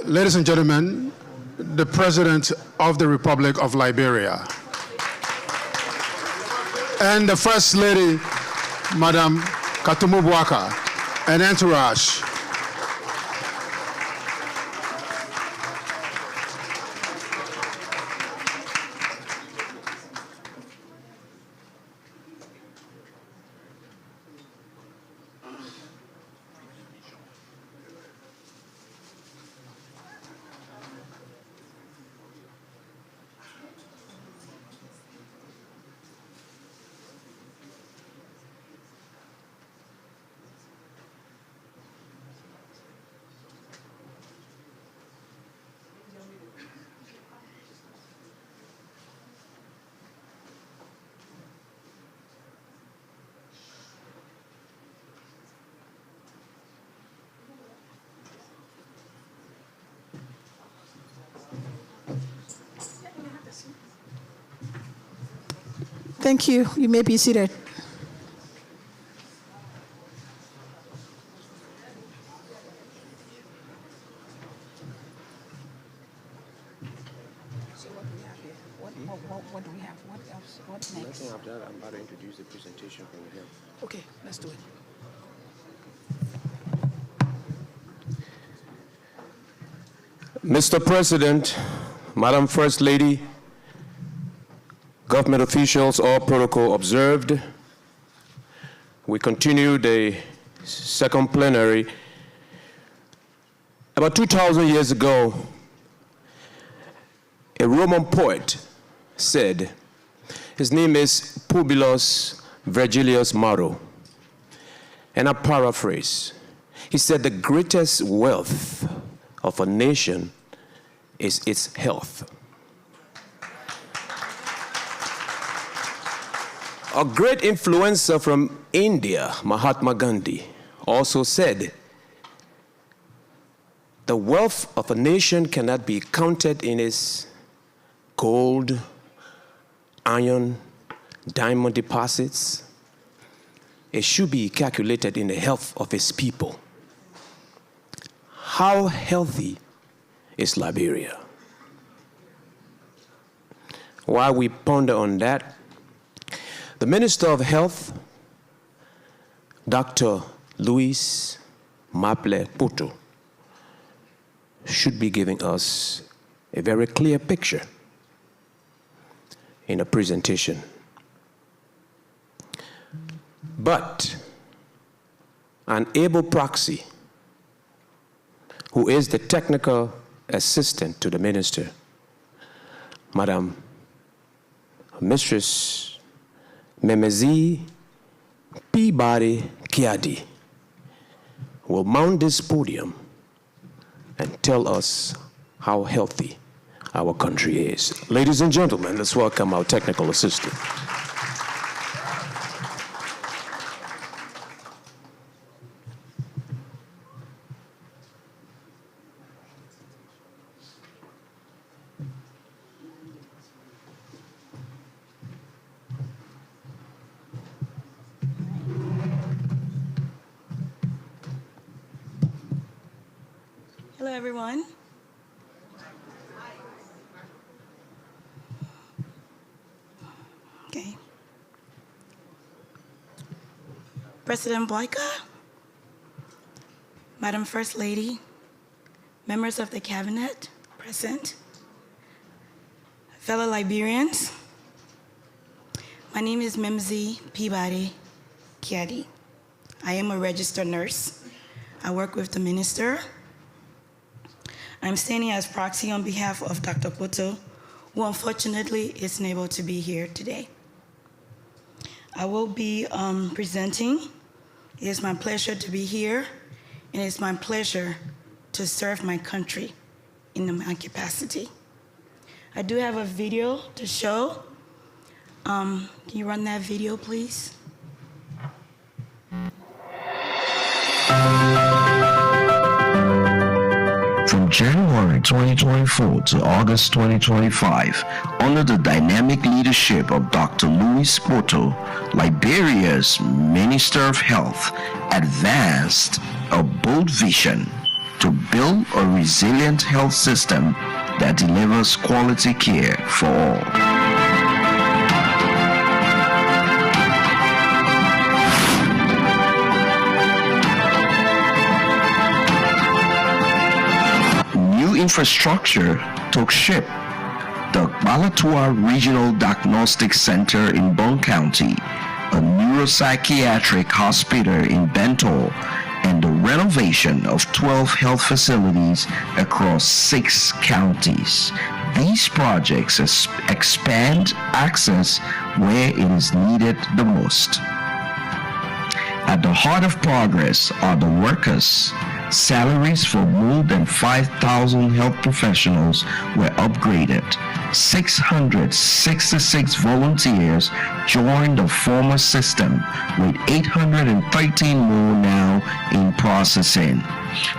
H: Ladies and gentlemen, the President of the Republic of Liberia and the First Lady, Madam Katumu Bwaka, and entourage.
G: Thank you. You may be seated.
K: What do we have? What else? What next? Nothing after that. I'm about to introduce the presentation from him.
G: Okay, let's do it.
K: Mr. President, Madam First Lady, government officials, all protocol observed. We continue the second plenary. About 2,000 years ago, a Roman poet said, his name is Publius Vergilius Maro, and I paraphrase. He said, the greatest wealth of a nation is its health. A great influencer from India, Mahatma Gandhi, also said, the wealth of a nation cannot be counted in its gold, iron, diamond deposits. It should be calculated in the health of its people. How healthy is Liberia? While we ponder on that, the Minister of Health, Dr. Louis Maple Puto, should be giving us a very clear picture in a presentation. But an able proxy, who is the technical assistant to the minister, Madam Mistress Memezi Peabody Kiadi, will mount this podium and tell us how healthy our country is. Ladies and gentlemen, let's welcome our technical assistant.
N: Hello, everyone. Okay. President Boyka, Madam First Lady, members of the cabinet present, fellow Liberians, my name is Memezi Peabody Kiadi. I am a registered nurse. I work with the minister. I'm standing as proxy on behalf of Dr. Puto, who unfortunately isn't able to be here today. I will be presenting. It is my pleasure to be here, and it's my pleasure to serve my country in my capacity. I do have a video to show. Can you run that video, please?
W: From January 2024 to August 2025, under the dynamic leadership of Dr. Louis Puto, Liberia's Minister of Health advanced a bold vision to build a resilient health system that delivers quality care for all. Infrastructure took shape. The Balatua Regional Diagnostic Center in Bone County, a neuropsychiatric hospital in Bentall, and the renovation of 12 health facilities across 6 counties. These projects expand access where it is needed the most. At the heart of progress are the workers. Salaries for more than 5,000 health professionals were upgraded. 666 volunteers joined the former system, with 813 more now in processing.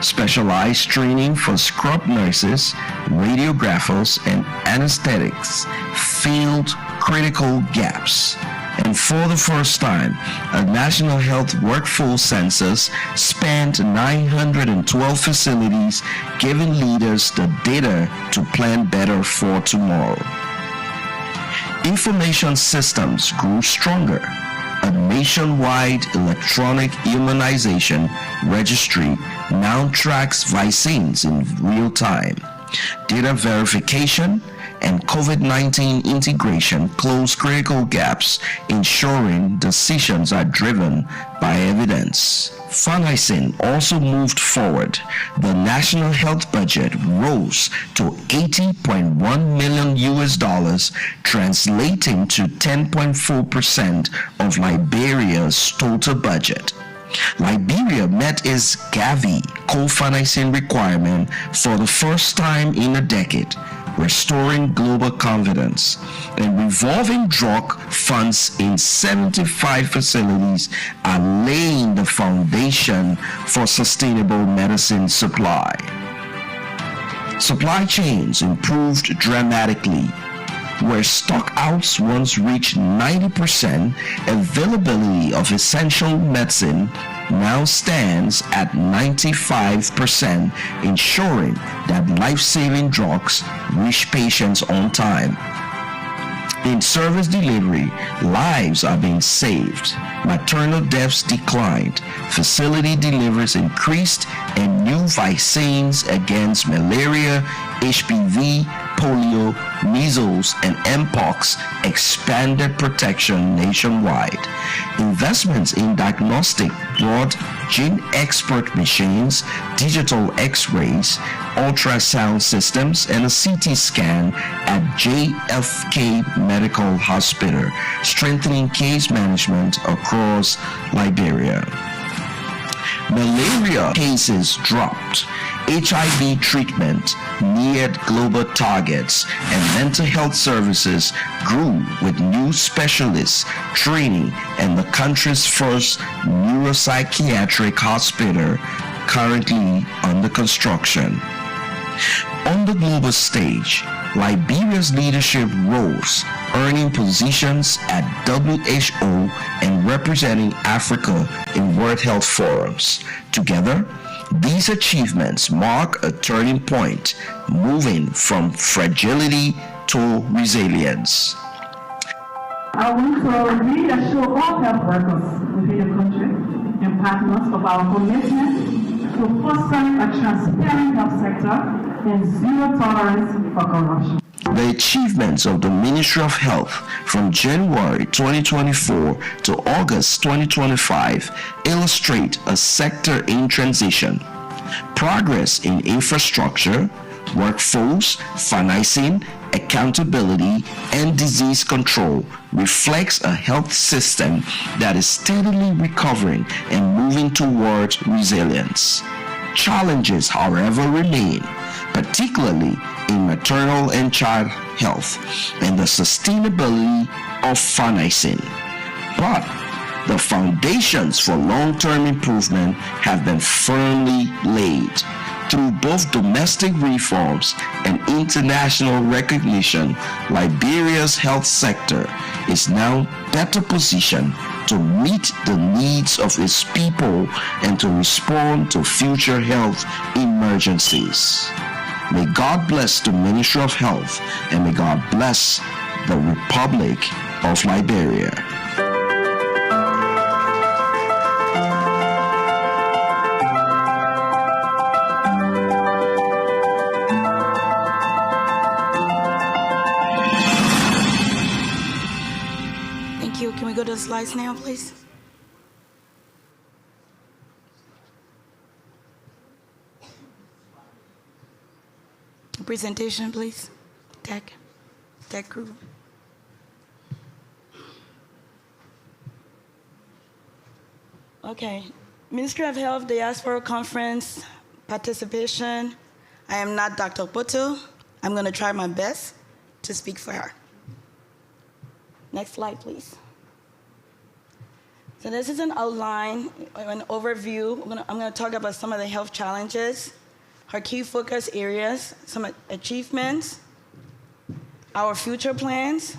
W: Specialized training for scrub nurses, radiographers, and anesthetics filled critical gaps. And for the first time, a national health workforce census spanned 912 facilities, giving leaders the data to plan better for tomorrow. Information systems grew stronger. A nationwide electronic immunization registry now tracks vaccines in real time. Data verification and COVID-19 integration close critical gaps, ensuring decisions are driven by evidence. Financing also moved forward. The national health budget rose to $80.1 million, translating to 10.4% of Liberia's total budget. Liberia met its Gavi co-financing requirement for the first time in a decade, restoring global confidence, and revolving drug funds in 75 facilities are laying the foundation for sustainable medicine supply. Supply chains improved dramatically. Where stockouts once reached 90%, availability of essential medicine now stands at 95%, ensuring that life-saving drugs reach patients on time. In service delivery, lives are being saved. Maternal deaths declined, facility deliveries increased, and new vaccines against malaria, HPV, polio, measles, and mpox expanded protection nationwide. Investments in diagnostic brought gene expert machines, digital x-rays, ultrasound systems, and a CT scan at JFK Medical Hospital, strengthening case management across Liberia. Malaria cases dropped. HIV treatment neared global targets, and mental health services grew with new specialists training and the country's first neuropsychiatric hospital currently under construction. On the global stage, Liberia's leadership rose, earning positions at WHO and representing Africa in World Health Forums. Together, these achievements mark a turning point, moving from fragility to resilience.
O: I want to reassure all health workers within the country and partners of our commitment to fostering a transparent health sector and zero tolerance for corruption.
W: The achievements of the Ministry of Health from January 2024 to August 2025 illustrate a sector in transition. Progress in infrastructure, workforce, financing, accountability, and disease control reflects a health system that is steadily recovering and moving toward resilience. Challenges, however, remain, particularly in maternal and child health and the sustainability of financing. But the foundations for long-term improvement have been firmly laid. Through both domestic reforms and international recognition, Liberia's health sector is now better positioned to meet the needs of its people and to respond to future health emergencies. May God bless the Ministry of Health, and may God bless the Republic of Liberia.
N: Thank you. Can we go to the slides now, please? Presentation, please. Tech crew. Okay. Ministry of Health Diaspora Conference participation. I am not Dr. Poto. I'm going to try my best to speak for her. Next slide, please. So this is an outline, an overview. I'm going to talk about some of the health challenges, our key focus areas, some achievements, our future plans,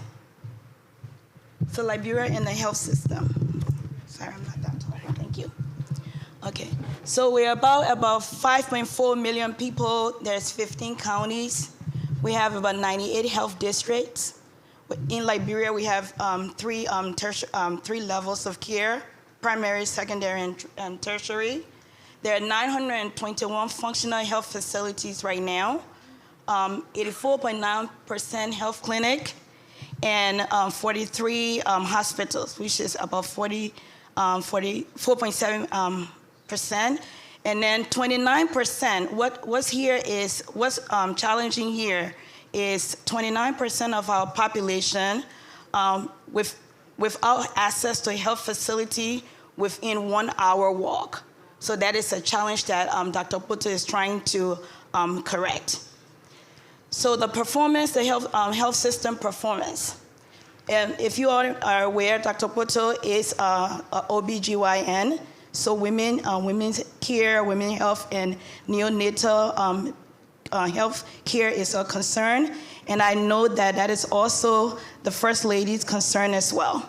N: So Liberia in the health system. Sorry, I'm not that tall. Thank you. Okay, so we're about 5.4 million people. There's 15 counties. We have about 98 health districts. In Liberia, we have three levels of care: primary, secondary, and tertiary. There are 921 functional health facilities right now, 84.9% health clinic, and 43 hospitals, which is about 4.7%. And then 29%, what's challenging here is 29% of our population without access to a health facility within 1 hour walk. So that is a challenge that Dr. Puto is trying to correct. So the performance, the health system performance. And if you are aware, Dr. Puto is a OBGYN. So women's care, women's health, and neonatal health care is a concern. And I know that is also the First Lady's concern as well.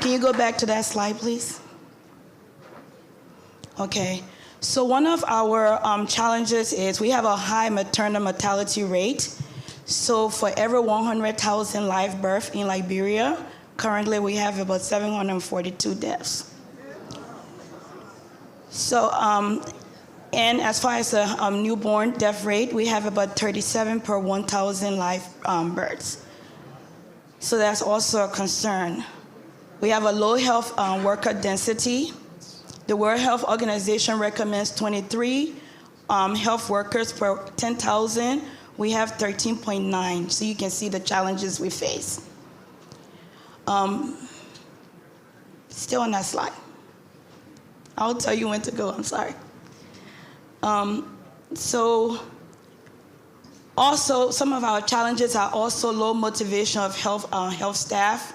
N: Can you go back to that slide, please? Okay. So one of our challenges is we have a high maternal mortality rate. So for every 100,000 live births in Liberia, currently we have about 742 deaths. So, and as far as the newborn death rate, we have about 37 per 1,000 live births. So that's also a concern. We have a low health worker density. The World Health Organization recommends 23 health workers per 10,000. We have 13.9, so you can see the challenges we face. Still on that slide. I'll tell you when to go, I'm sorry. So also, some of our challenges are also low motivation of health staff.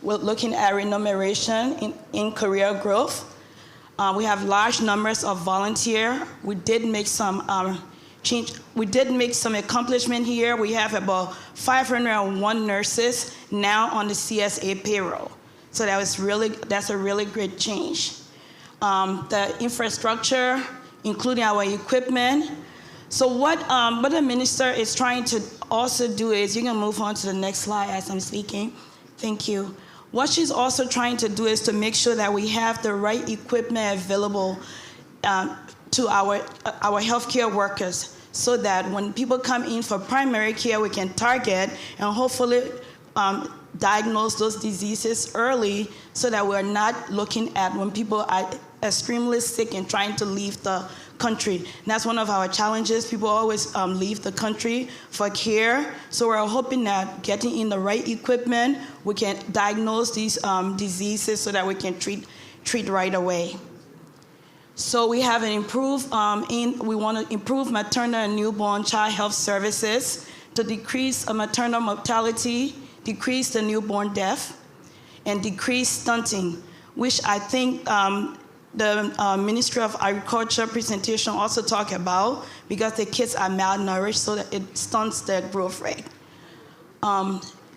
N: We're looking at remuneration in career growth. We have large numbers of volunteers. We did make some accomplishment here. We have about 501 nurses now on the CSA payroll. So that's a really great change. The infrastructure, including our equipment. So what the minister is trying to also do is, you can move on to the next slide as I'm speaking. Thank you. What she's also trying to do is to make sure that we have the right equipment available to our healthcare workers, so that when people come in for primary care, we can target and hopefully diagnose those diseases early, so that we're not looking at when people are extremely sick and trying to leave the country. And that's one of our challenges. People always leave the country for care. So we're hoping that getting in the right equipment, we can diagnose these diseases so that we can treat right away. So we have an we want to improve maternal and newborn child health services to decrease maternal mortality, decrease the newborn death, and decrease stunting, which I think the Ministry of Agriculture presentation also talked about, because the kids are malnourished, so that it stunts their growth rate.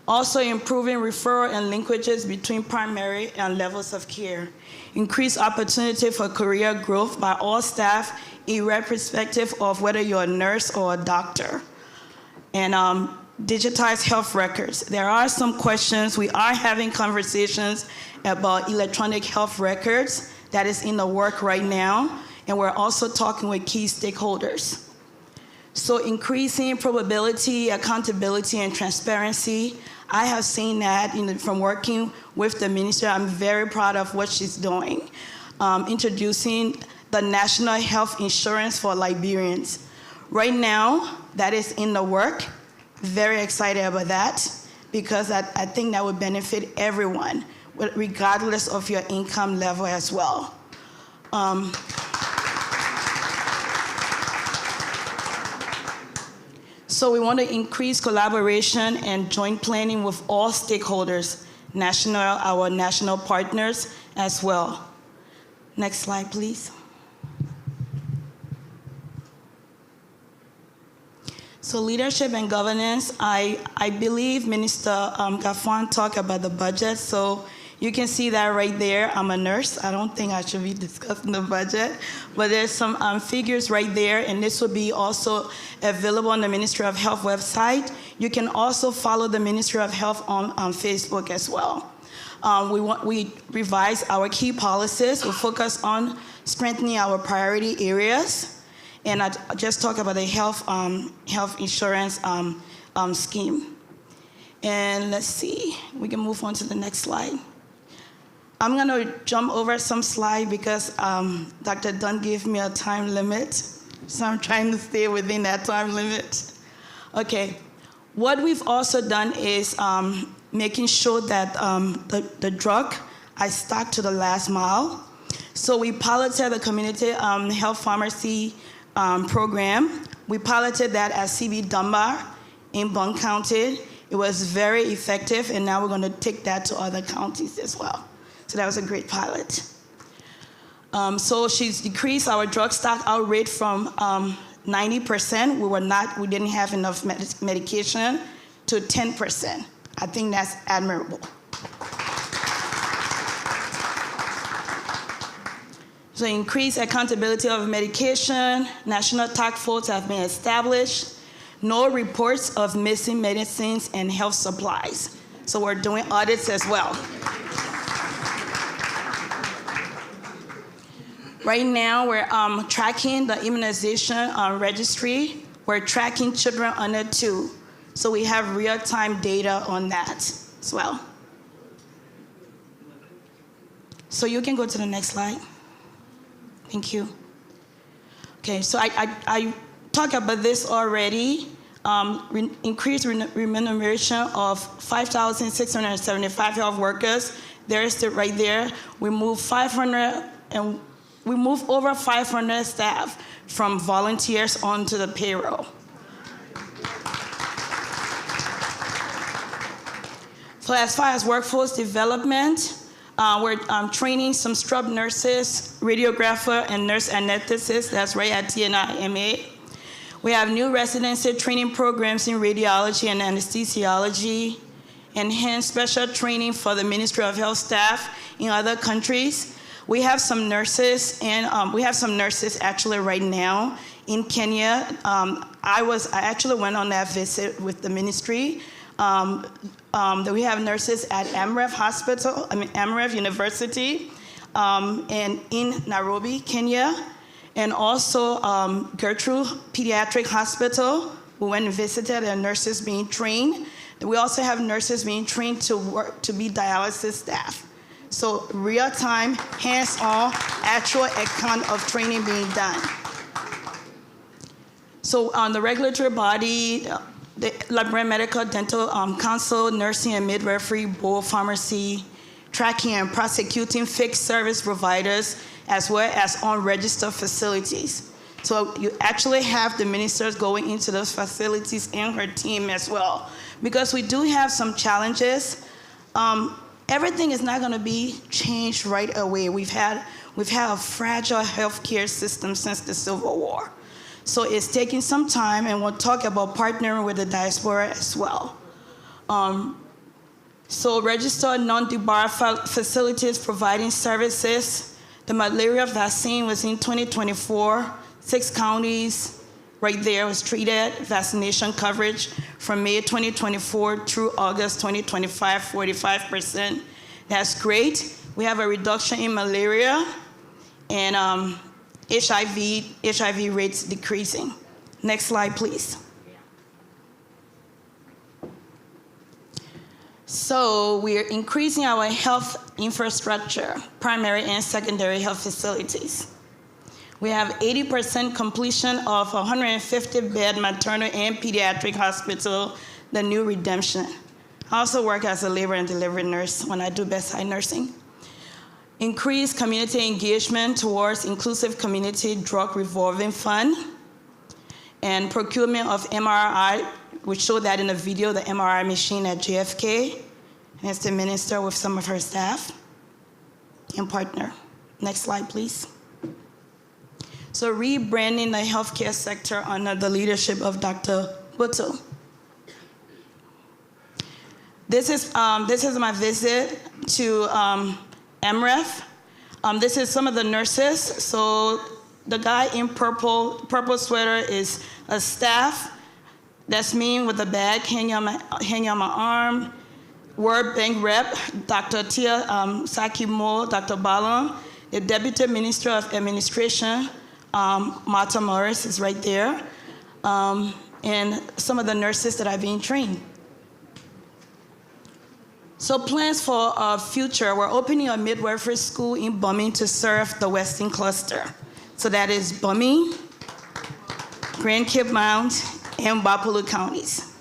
N: Also improving referral and linkages between primary and levels of care. Increase opportunity for career growth by all staff, irrespective of whether you're a nurse or a doctor. And digitize health records. There are some questions. We are having conversations about electronic health records. That is in the work right now. And we're also talking with key stakeholders. So increasing probability, accountability, and transparency. I have seen that from working with the minister. I'm very proud of what she's doing. Introducing the National Health Insurance for Liberians. Right now, that is in the work. Very excited about that, because I think that would benefit everyone, regardless of your income level as well. So we want to increase collaboration and joint planning with all stakeholders, our national partners as well. Next slide, please. So So leadership and governance, I believe Minister Gafwan talked about the budget, so you can see that right there. I'm a nurse. I don't think I should be discussing the budget, but there's some figures right there, and this will be also available on the Ministry of Health website. You can also follow the Ministry of Health on Facebook as well. We revise our key policies. We focus on strengthening our priority areas. And I just talked about the health insurance scheme. And let's see, we can move on to the next slide. I'm gonna jump over some slide because Dr. Dunn gave me a time limit. So I'm trying to stay within that time limit. Okay, what we've also done is making sure that the drug is stocked to the last mile. So we piloted the community health pharmacy program. We piloted that at CB Dunbar in Bond County. It was very effective, and now we're going to take that to other counties as well. So that was a great pilot. So she's decreased our drug stock out rate from 90%. We didn't have enough medication, to 10%. I think that's admirable. So increased accountability of medication, national task force have been established, no reports of missing medicines and health supplies. So we're doing audits as well. Right now, we're tracking the immunization registry. We're tracking children under 2. So we have real-time data on that as well. So you can go to the next slide. Thank you. Okay, so I talked about this already. Increased remuneration of 5,675 health workers. There's it right there. We moved over 500 staff from volunteers onto the payroll. So as far as workforce development, we're training some scrub nurses, radiographer, and nurse anesthetist. That's right at TNIMA. We have new residency training programs in radiology and anesthesiology, enhanced special training for the Ministry of Health staff in other countries. We have some nurses, and we have some nurses actually right now in Kenya. I actually went on that visit with the ministry. We have nurses at Amref University, and in Nairobi, Kenya, and also Gertrude Pediatric Hospital. We went and visited, and nurses being trained. We also have nurses being trained to be dialysis staff. So real-time, hands-on, actual account of training being done. So on the regulatory body, the Liberia Medical Dental Council, Nursing and Midwifery Board, Pharmacy, tracking and prosecuting fixed service providers, as well as unregistered facilities. So you actually have the ministers going into those facilities and her team as well. Because we do have some challenges. Everything is not gonna be changed right away. We've had a fragile healthcare system since the Civil War. So it's taking some time, and we'll talk about partnering with the diaspora as well. So registered non-debarred facilities providing services. The malaria vaccine was in 2024. 6 counties right there was treated. Vaccination coverage from May 2024 through August 2025, 45%. That's great. We have a reduction in malaria, and HIV rates decreasing. Next slide, please. So we're increasing our health infrastructure, primary and secondary health facilities. We have 80% completion of 150-bed maternal and pediatric hospital, the new Redemption. I also work as a labor and delivery nurse when I do bedside nursing. Increased community engagement towards inclusive community drug revolving fund, and procurement of MRI. We showed that in the video, the MRI machine at JFK. And it's the minister with some of her staff and partner. Next slide, please. So rebranding the healthcare sector under the leadership of Dr. Buto. This is my visit to MREF. This is some of the nurses. So the guy in purple sweater is a staff. That's me with the bag hanging on my arm. World Bank rep, Dr. Tia Saki Mo, Dr. Balon. The Deputy Minister of Administration, Martha Morris, is right there. And some of the nurses that are being trained. So plans for our future, we're opening a midwifery school in Bumi to serve the Western Cluster. So that is Bumi, Grand Cape Mount, and Bapulu counties.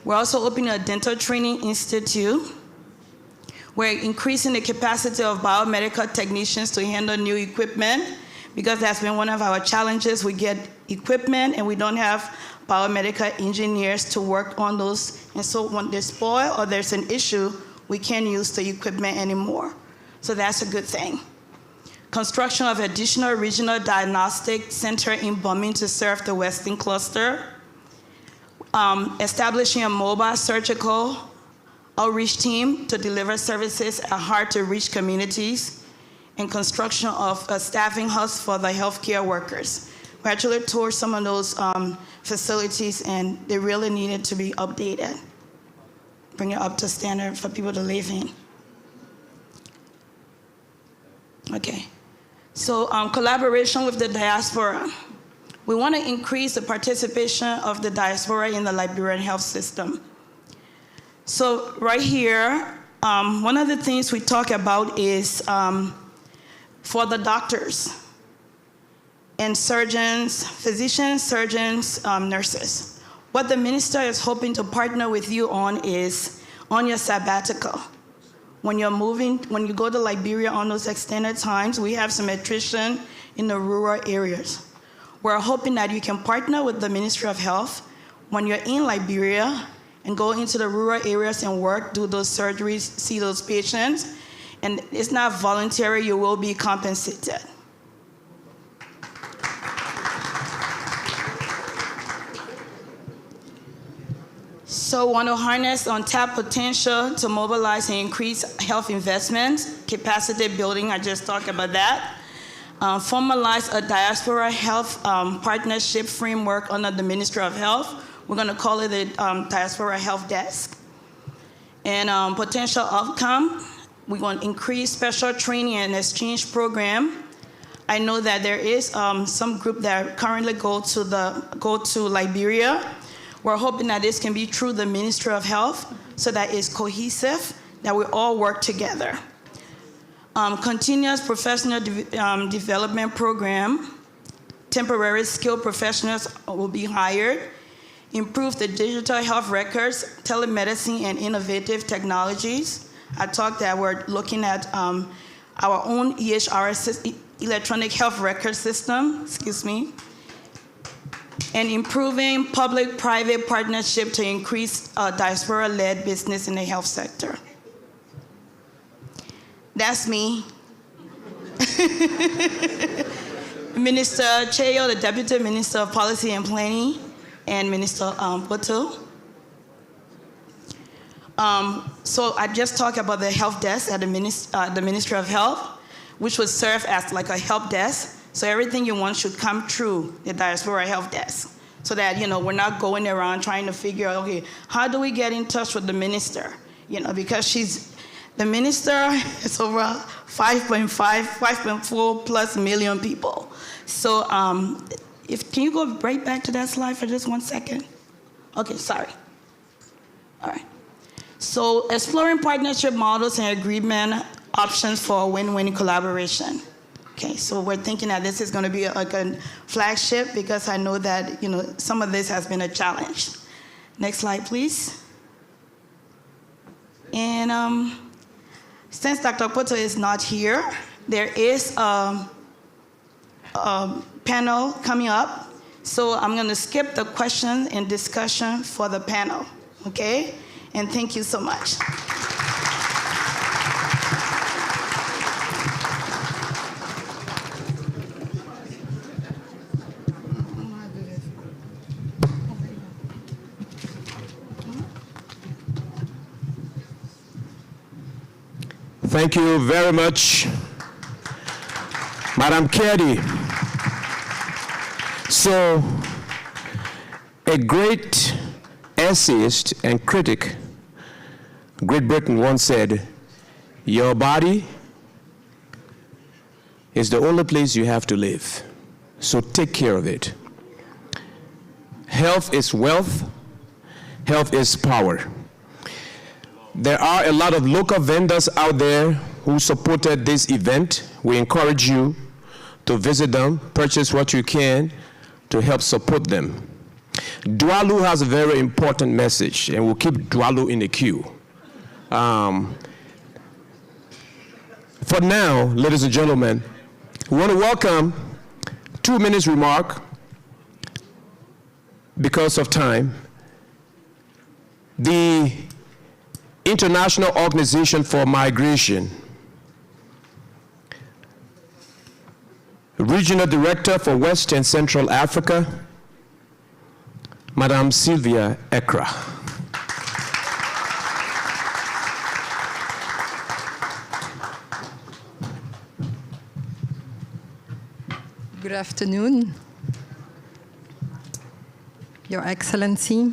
N: We're also opening a dental training institute. We're increasing the capacity of biomedical technicians to handle new equipment, because that's been one of our challenges. We get equipment and we don't have biomedical engineers to work on those. And so when they spoil or there's an issue, we can't use the equipment anymore. So that's a good thing. Construction of additional regional diagnostic center in Bumi to serve the Western Cluster. Establishing a mobile surgical outreach team to deliver services at hard-to-reach communities, and construction of a staffing house for the healthcare workers. We actually toured some of those facilities, and they really needed to be updated, bring it up to standard for people to live in. Okay, so collaboration with the diaspora. We want to increase the participation of the diaspora in the Liberian health system. So right here, one of the things we talk about is for the doctors and surgeons, physicians, surgeons, nurses. What the minister is hoping to partner with you on is on your sabbatical. When you're moving, when you go to Liberia on those extended times, we have some attrition in the rural areas. We're hoping that you can partner with the Ministry of Health when you're in Liberia and go into the rural areas and work, do those surgeries, see those patients. And it's not voluntary, you will be compensated. So want to harness untapped potential to mobilize and increase health investments, capacity building, I just talked about that. Formalize a diaspora health partnership framework under the Ministry of Health. We're going to call it the Diaspora Health Desk. And potential outcome, we're going to increase special training and exchange program. I know that there is some group that currently go to Liberia. We're hoping that this can be through the Ministry of Health so that it's cohesive, that we all work together. Continuous professional development program. Temporary skilled professionals will be hired. Improve the digital health records, telemedicine, and innovative technologies. I talked that we're looking at our own EHR, electronic health record system, and improving public-private partnership to increase diaspora-led business in the health sector. That's me. Minister Cheo, the Deputy Minister of Policy and Planning, and Minister Buto. So I just talked about the health desk at the Ministry of Health, which would serve as like a help desk. So everything you want should come through the Diaspora Health Desk, so that we're not going around trying to figure out, okay, how do we get in touch with the minister? Because the minister is over 5.4 plus million people. So can you go right back to that slide for just 1 second? Okay, sorry. All right. So exploring partnership models and agreement options for a win-win collaboration. Okay, so we're thinking that this is going to be like a flagship, because I know that some of this has been a challenge. Next slide, please. And since Dr. Poto is not here, there is a panel coming up. So I'm going to skip the question and discussion for the panel. Okay, and thank you so much.
K: Thank you very much, Madam Kiadi. So, a great essayist and critic, Great Britain, once said, your body is the only place you have to live, so take care of it. Health is wealth, health is power. There are a lot of local vendors out there who supported this event. We encourage you to visit them, purchase what you can to help support them. Dualu has a very important message, and we'll keep Dualu in the queue. For now, ladies and gentlemen, we want to welcome 2 minutes remark because of time. The International Organization for Migration, Regional Director for West and Central Africa, Madame Sylvia Ekra.
D: Good afternoon, Your Excellency,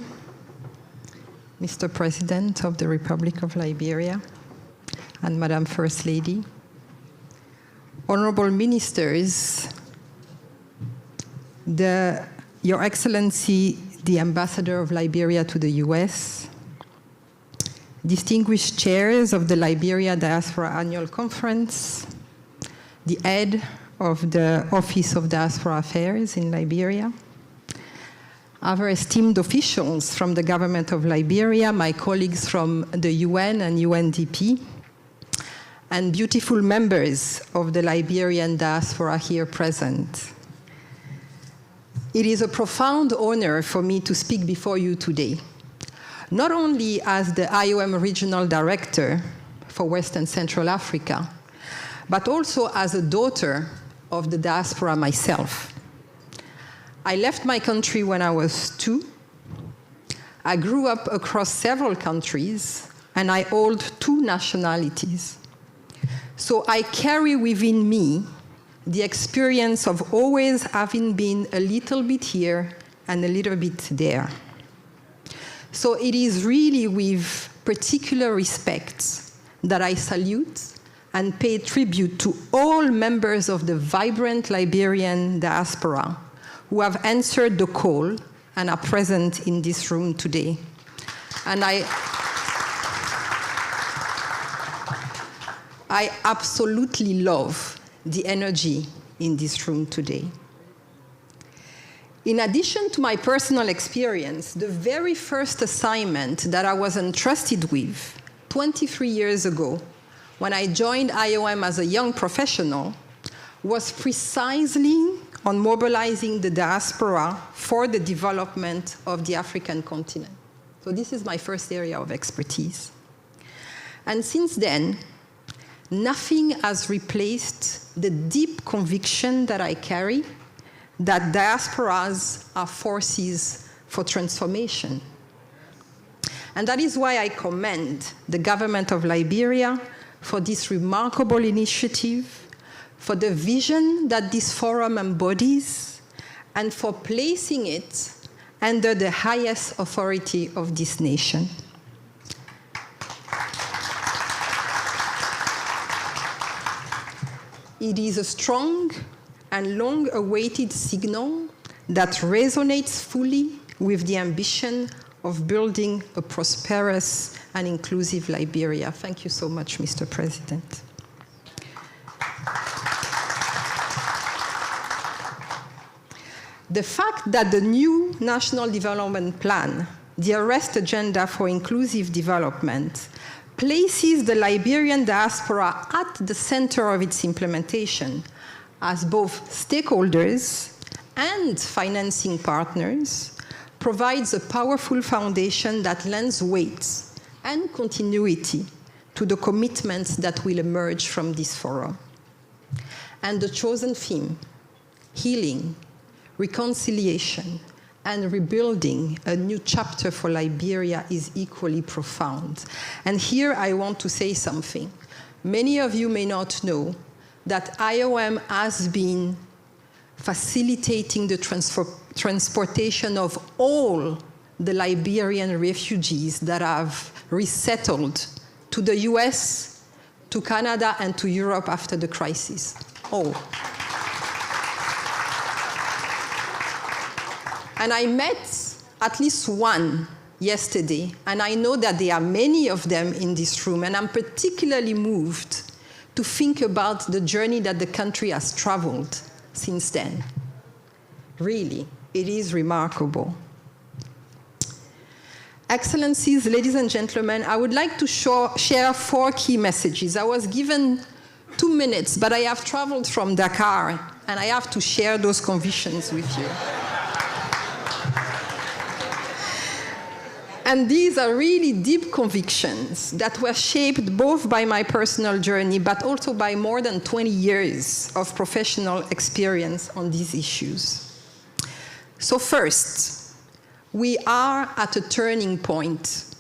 D: Mr. President of the Republic of Liberia, and Madam First Lady, honorable ministers, Your Excellency, the Ambassador of Liberia to the US, distinguished chairs of the Liberia Diaspora Annual Conference, the head of the Office of Diaspora Affairs in Liberia, other esteemed officials from the government of Liberia, my colleagues from the UN and UNDP, and beautiful members of the Liberian diaspora here present. It is a profound honor for me to speak before you today, not only as the IOM Regional Director for West and Central Africa, but also as a daughter of the diaspora myself. I left my country when I was 2. I grew up across several countries, and I hold 2 nationalities. So I carry within me the experience of always having been a little bit here and a little bit there. So it is really with particular respect that I salute and pay tribute to all members of the vibrant Liberian diaspora who have answered the call and are present in this room today. And I absolutely love the energy in this room today. In addition to my personal experience, the very first assignment that I was entrusted with 23 years ago when I joined IOM as a young professional was precisely on mobilizing the diaspora for the development of the African continent. So this is my first area of expertise. And since then, nothing has replaced the deep conviction that I carry that diasporas are forces for transformation. And that is why I commend the government of Liberia for this remarkable initiative, for the vision that this forum embodies, and for placing it under the highest authority of this nation. It is a strong and long-awaited signal that resonates fully with the ambition of building a prosperous and inclusive Liberia. Thank you so much, Mr. President. The fact that the new National Development Plan, the Arrest Agenda for Inclusive Development, places the Liberian diaspora at the center of its implementation as both stakeholders and financing partners provides a powerful foundation that lends weight and continuity to the commitments that will emerge from this forum. And the chosen theme, healing, reconciliation, and rebuilding a new chapter for Liberia, is equally profound. And here I want to say something. many of you may not know that IOM has been facilitating the transportation of all the Liberian refugees that have resettled to the US, to Canada, and to Europe after the crisis. All. And I met at least one yesterday, and I know that there are many of them in this room, and I'm particularly moved to think about the journey that the country has traveled since then. Really, it is remarkable. Excellencies, ladies and gentlemen, I would like to share 4 key messages. I was given 2 minutes, but I have traveled from Dakar, and I have to share those convictions with you. And these are really deep convictions that were shaped both by my personal journey, but also by more than 20 years of professional experience on these issues. So first, we are at a turning point.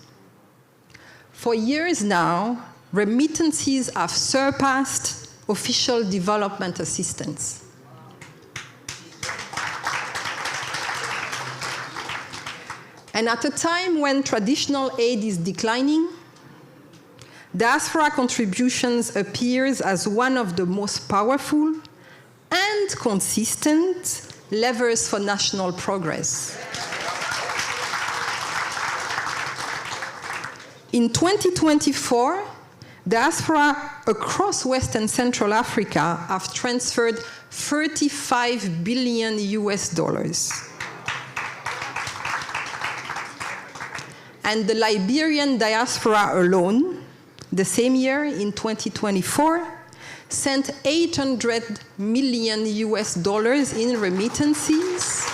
D: For years now, remittances have surpassed official development assistance. And at a time when traditional aid is declining, diaspora contributions appears as one of the most powerful and consistent levers for national progress. In 2024, diaspora across West and Central Africa have transferred $35 billion US. And the Liberian diaspora alone, the same year in 2024, sent $800 million US in remittances.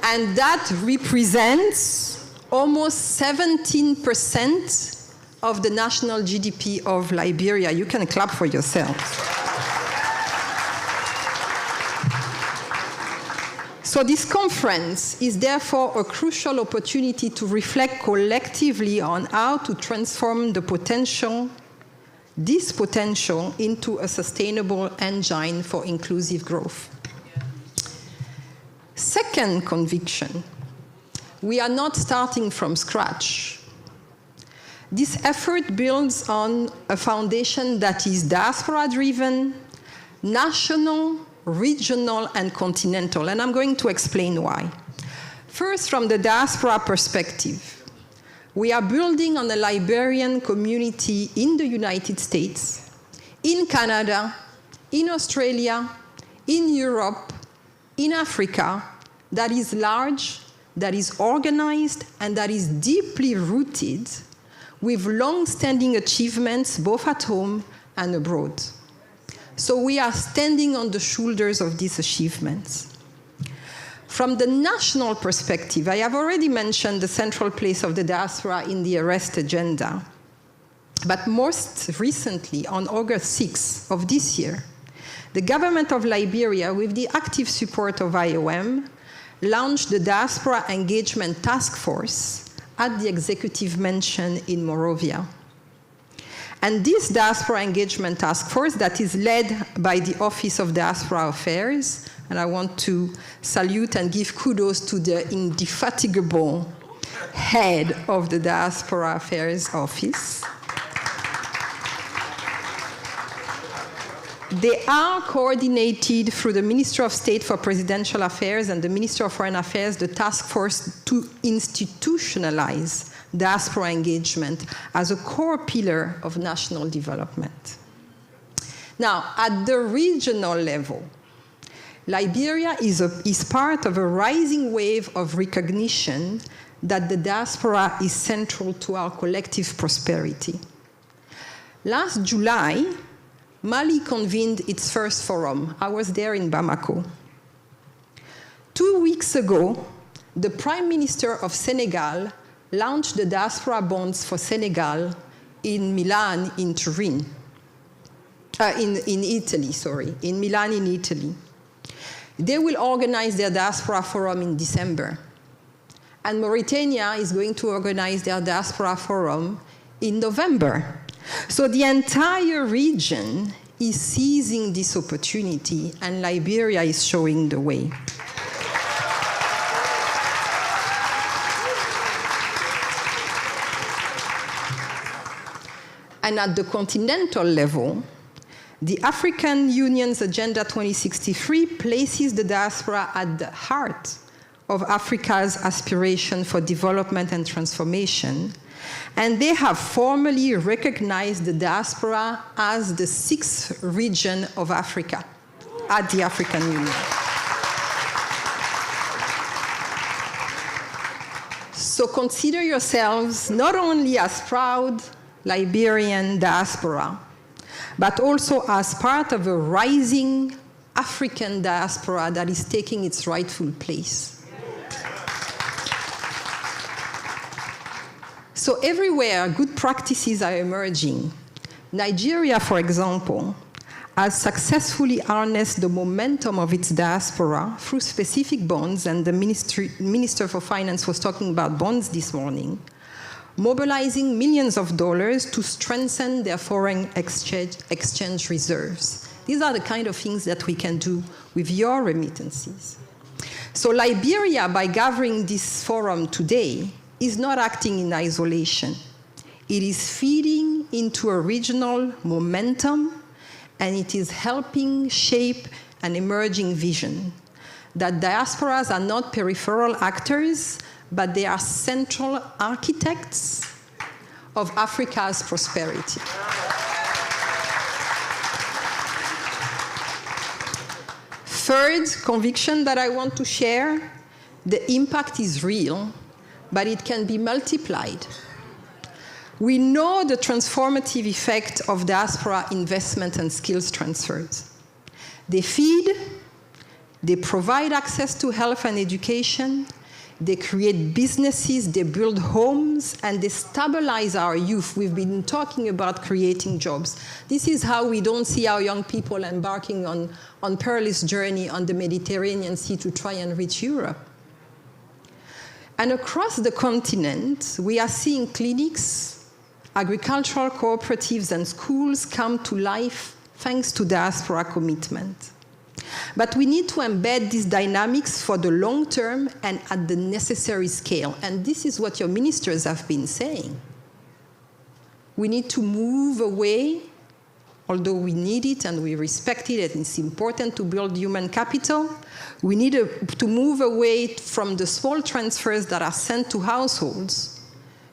D: And that represents almost 17% of the national GDP of Liberia. You can clap for yourselves. So this conference is therefore a crucial opportunity to reflect collectively on how to transform this potential into a sustainable engine for inclusive growth. Second conviction, we are not starting from scratch. This effort builds on a foundation that is diaspora-driven, national, regional, and continental, and I'm going to explain why. First, from the diaspora perspective, we are building on a Liberian community in the United States, in Canada, in Australia, in Europe, in Africa, that is large, that is organized, and that is deeply rooted with long-standing achievements both at home and abroad. So we are standing on the shoulders of these achievements. From the national perspective, I have already mentioned the central place of the diaspora in the arrest agenda. But most recently, on August 6th of this year, the government of Liberia, with the active support of IOM, launched the Diaspora Engagement Task Force at the Executive Mansion in Monrovia. And this Diaspora Engagement Task Force that is led by the Office of Diaspora Affairs, and I want to salute and give kudos to the indefatigable head of the Diaspora Affairs Office. They are coordinated through the Ministry of State for Presidential Affairs and the Ministry of Foreign Affairs, the task force to institutionalize diaspora engagement as a core pillar of national development. Now, at the regional level, Liberia is part of a rising wave of recognition that the diaspora is central to our collective prosperity. Last July, Mali convened its first forum. I was there in Bamako. 2 weeks ago, the Prime Minister of Senegal launched the diaspora bonds for Senegal in Milan, in Turin. In Milan, in Italy. They will organize their diaspora forum in December. And Mauritania is going to organize their diaspora forum in November. So the entire region is seizing this opportunity, and Liberia is showing the way. And at the continental level, the African Union's Agenda 2063 places the diaspora at the heart of Africa's aspiration for development and transformation, and they have formally recognized the diaspora as the 6th region of Africa at the African Union. So consider yourselves not only as proud Liberian diaspora, but also as part of a rising African diaspora that is taking its rightful place. So everywhere, good practices are emerging. Nigeria, for example, has successfully harnessed the momentum of its diaspora through specific bonds, and the Minister for Finance was talking about bonds this morning, mobilizing millions of dollars to strengthen their foreign exchange reserves. These are the kind of things that we can do with your remittances. So Liberia, by gathering this forum today, is not acting in isolation. It is feeding into a regional momentum, and it is helping shape an emerging vision that diasporas are not peripheral actors, but they are central architects of Africa's prosperity. Third conviction that I want to share, the impact is real, but it can be multiplied. We know the transformative effect of diaspora investment and skills transfers. They feed, they provide access to health and education, they create businesses, they build homes, and they stabilize our youth. We've been talking about creating jobs. This is how we don't see our young people embarking on perilous journey on the Mediterranean Sea to try and reach Europe. And across the continent, we are seeing clinics, agricultural cooperatives, and schools come to life thanks to diaspora commitment. But we need to embed these dynamics for the long term and at the necessary scale. And this is what your ministers have been saying. We need to move away, although we need it and we respect it, and it's important to build human capital. We need to move away from the small transfers that are sent to households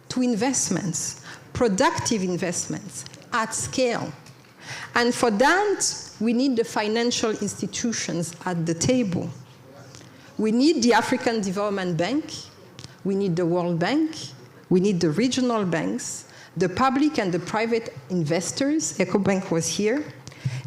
D: to investments, productive investments at scale. And for that, we need the financial institutions at the table. We need the African Development Bank, we need the World Bank, we need the regional banks, the public and the private investors. EcoBank was here.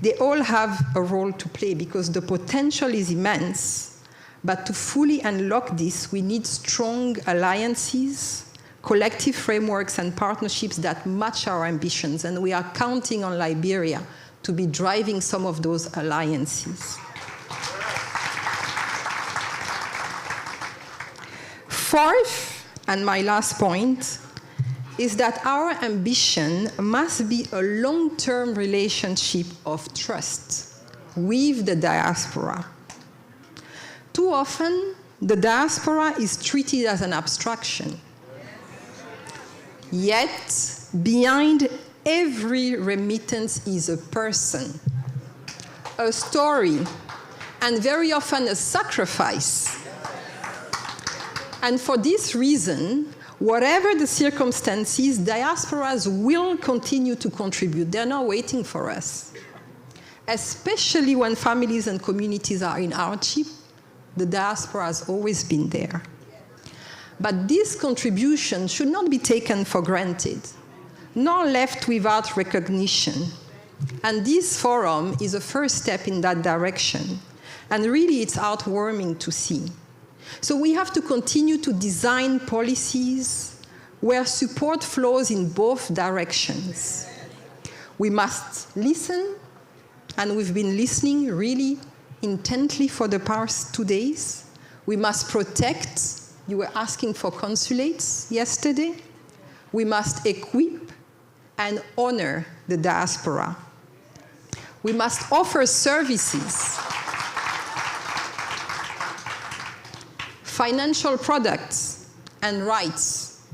D: They all have a role to play because the potential is immense. But to fully unlock this, we need strong alliances, collective frameworks and partnerships that match our ambitions. And we are counting on Liberia to be driving some of those alliances. Fourth, and my last point, is that our ambition must be a long-term relationship of trust with the diaspora. Too often, the diaspora is treated as an abstraction. Yet, behind every remittance is a person, a story, and very often a sacrifice. And for this reason, whatever the circumstances, diasporas will continue to contribute. They're not waiting for us. Especially when families and communities are in hardship, the diaspora has always been there. But this contribution should not be taken for granted, nor left without recognition. And this forum is a first step in that direction. And really, it's heartwarming to see. So we have to continue to design policies where support flows in both directions. We must listen, and we've been listening really intently for the past 2 days. We must protect. You were asking for consulates yesterday. We must equip and honor the diaspora. We must offer services, financial products, and rights,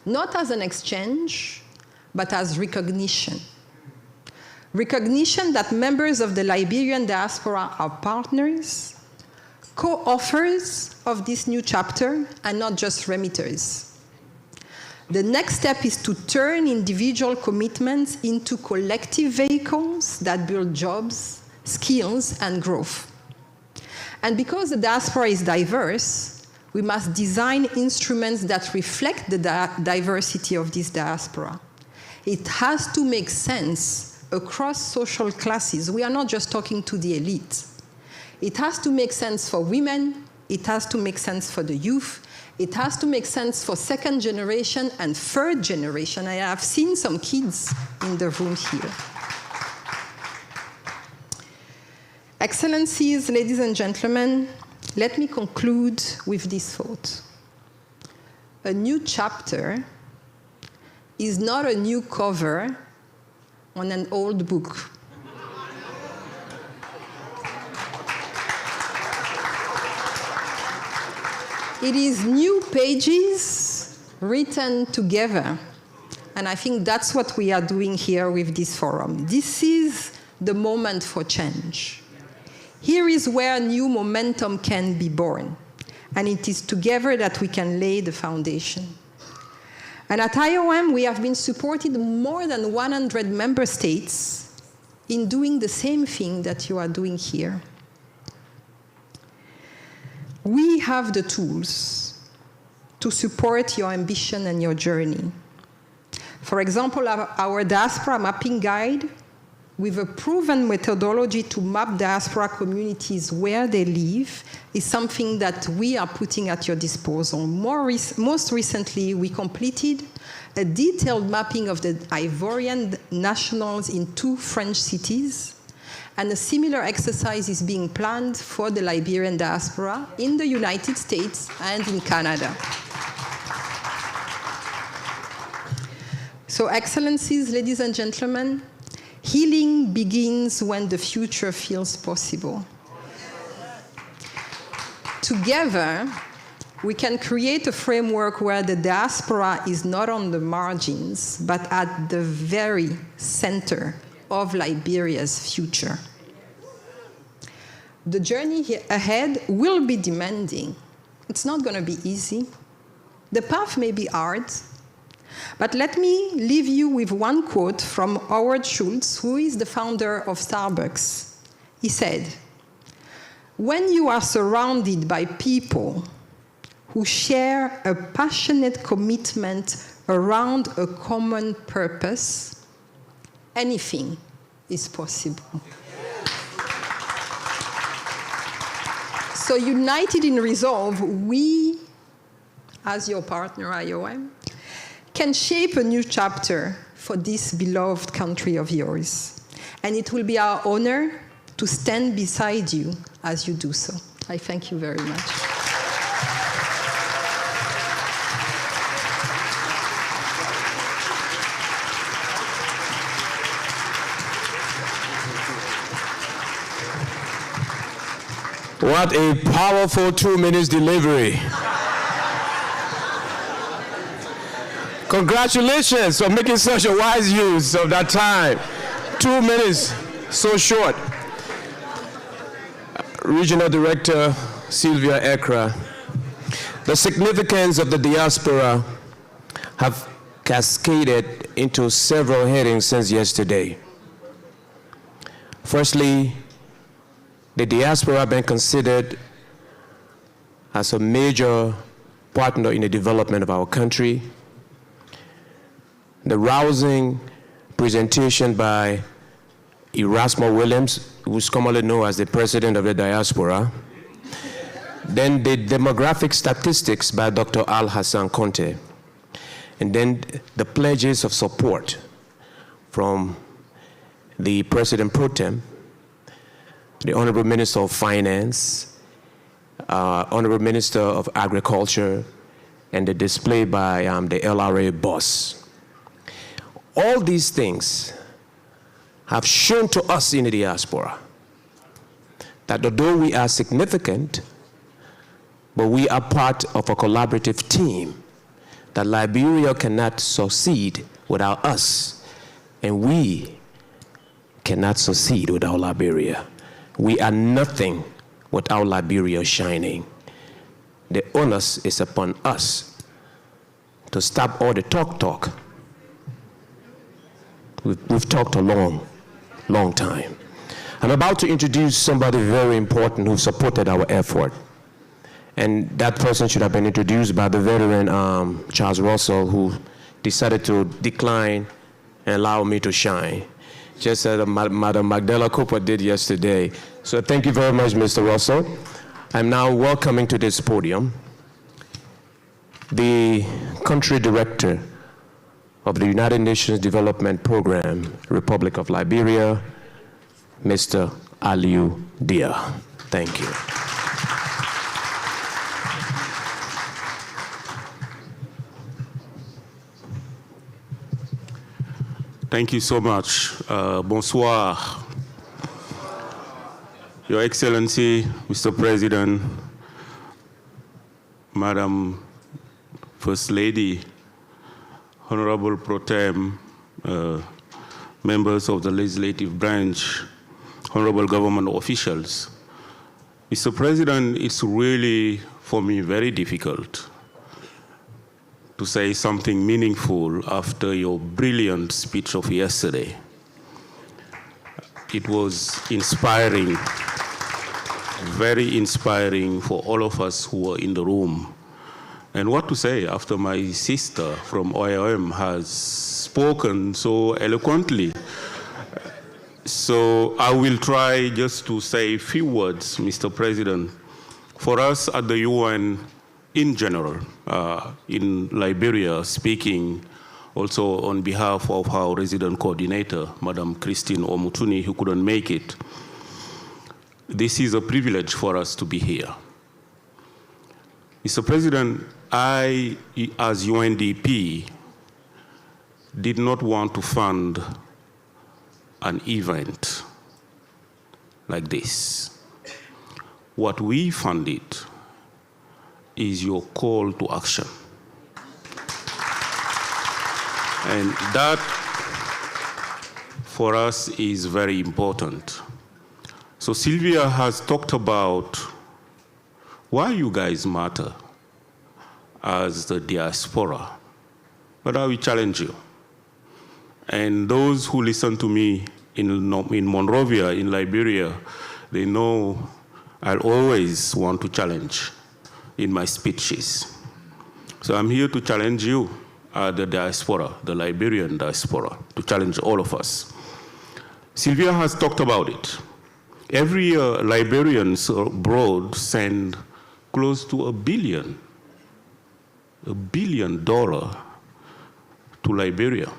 D: not as an exchange, but as recognition. Recognition that members of the Liberian diaspora are partners, co-authors of this new chapter, and not just remitters. The next step is to turn individual commitments into collective vehicles that build jobs, skills, and growth. And because the diaspora is diverse, we must design instruments that reflect the diversity of this diaspora. It has to make sense across social classes. We are not just talking to the elite. It has to make sense for women. It has to make sense for the youth. It has to make sense for second generation and third generation. I have seen some kids in the room here. Excellencies, ladies and gentlemen, let me conclude with this thought. A new chapter is not a new cover on an old book. It is new pages written together. And I think that's what we are doing here with this forum. This is the moment for change. Here is where new momentum can be born. And it is together that we can lay the foundation. And at IOM, we have been supported more than 100 member states in doing the same thing that you are doing here. We have the tools to support your ambition and your journey. For example, our diaspora mapping guide, with a proven methodology to map diaspora communities where they live, is something that we are putting at your disposal. Most recently, we completed a detailed mapping of the Ivorian nationals in 2 French cities, and a similar exercise is being planned for the Liberian diaspora in the United States and in Canada. So, Excellencies, ladies and gentlemen, healing begins when the future feels possible. Together, we can create a framework where the diaspora is not on the margins, but at the very center of Liberia's future. The journey ahead will be demanding. It's not going to be easy. The path may be hard. But let me leave you with one quote from Howard Schultz, who is the founder of Starbucks. He said, "When you are surrounded by people who share a passionate commitment around a common purpose, anything is possible." So, united in resolve, we, as your partner IOM, can shape a new chapter for this beloved country of yours. And it will be our honor to stand beside you as you do so. I thank you very much.
K: What a powerful 2 minutes delivery. Congratulations for making such a wise use of that time. 2 minutes, so short. Regional Director Sylvia Ekra. The significance of the diaspora have cascaded into several headings since yesterday. Firstly, the diaspora has been considered as a major partner in the development of our country. The rousing presentation by Erasmus Williams, who's commonly known as the president of the diaspora. Then the demographic statistics by Dr. Al Hassan Conte. And then the pledges of support from the President Pro Tem, the Honorable Minister of Finance, Honorable Minister of Agriculture, and the display by the LRA boss. All these things have shown to us in the diaspora that although we are significant, but we are part of a collaborative team, that Liberia cannot succeed without us, and we cannot succeed without Liberia. We are nothing without Liberia shining. The onus is upon us to stop all the talk. We've talked a long time. I'm about to introduce somebody very important who supported our effort. And that person should have been introduced by the veteran Charles Russell, who decided to decline and allow me to shine, just as Madam Magdala Cooper did yesterday. So thank you very much, Mr. Russell. I'm now welcoming to this podium the country director of the United Nations Development Program, Republic of Liberia, Mr. Aliu Dia. Thank you.
Q: Thank you so much. Bonsoir. Your Excellency, Mr. President, Madam First Lady, Honorable Pro Tem, members of the legislative branch, honorable government officials. Mr. President, it's really, for me, very difficult to say something meaningful after your brilliant speech of yesterday. It was inspiring, very inspiring for all of us who were in the room. And what to say after my sister from IOM has spoken so eloquently. So I will try just to say a few words, Mr. President. For us at the UN in general, in Liberia, speaking also on behalf of our resident coordinator, Madam Christine Omutuni, who couldn't make it, this is a privilege for us to be here. Mr. President, I, as UNDP, did not want to fund an event like this. What we funded is your call to action. And that, for us, is very important. So Sylvia has talked about why you guys matter as the diaspora, but I will challenge you. And those who listen to me in Monrovia, in Liberia, they know I'll always want to challenge in my speeches. So I'm here to challenge you, the diaspora, the Liberian diaspora, to challenge all of us. Sylvia has talked about it. Every year, Liberians abroad send close to $1 billion to Liberia.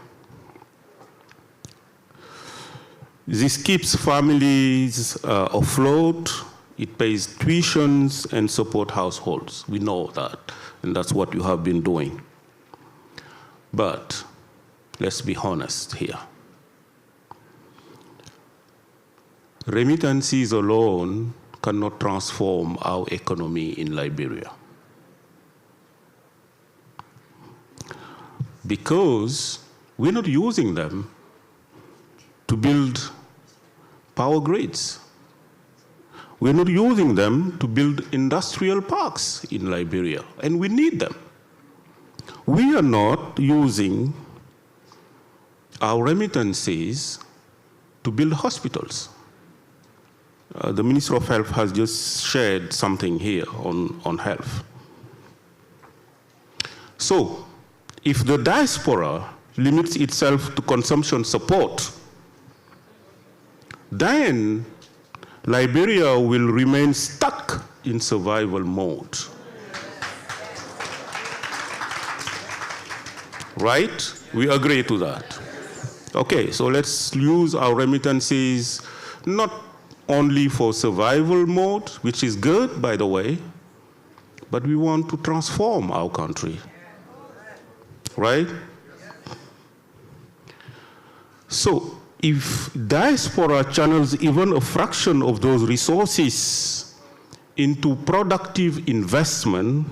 Q: This keeps families afloat. It pays tuitions and support households. We know that, and that's what you have been doing. But let's be honest here. Remittances alone cannot transform our economy in Liberia. Because we're not using them to build power grids. We're not using them to build industrial parks in Liberia, and we need them. We are not using our remittances to build hospitals. The Minister of Health has just shared something here on health. So, if the diaspora limits itself to consumption support, then Liberia will remain stuck in survival mode. Right? We agree to that. Okay, so let's use our remittances not only for survival mode, which is good, by the way, but we want to transform our country. Right? So if diaspora channels even a fraction of those resources into productive investment,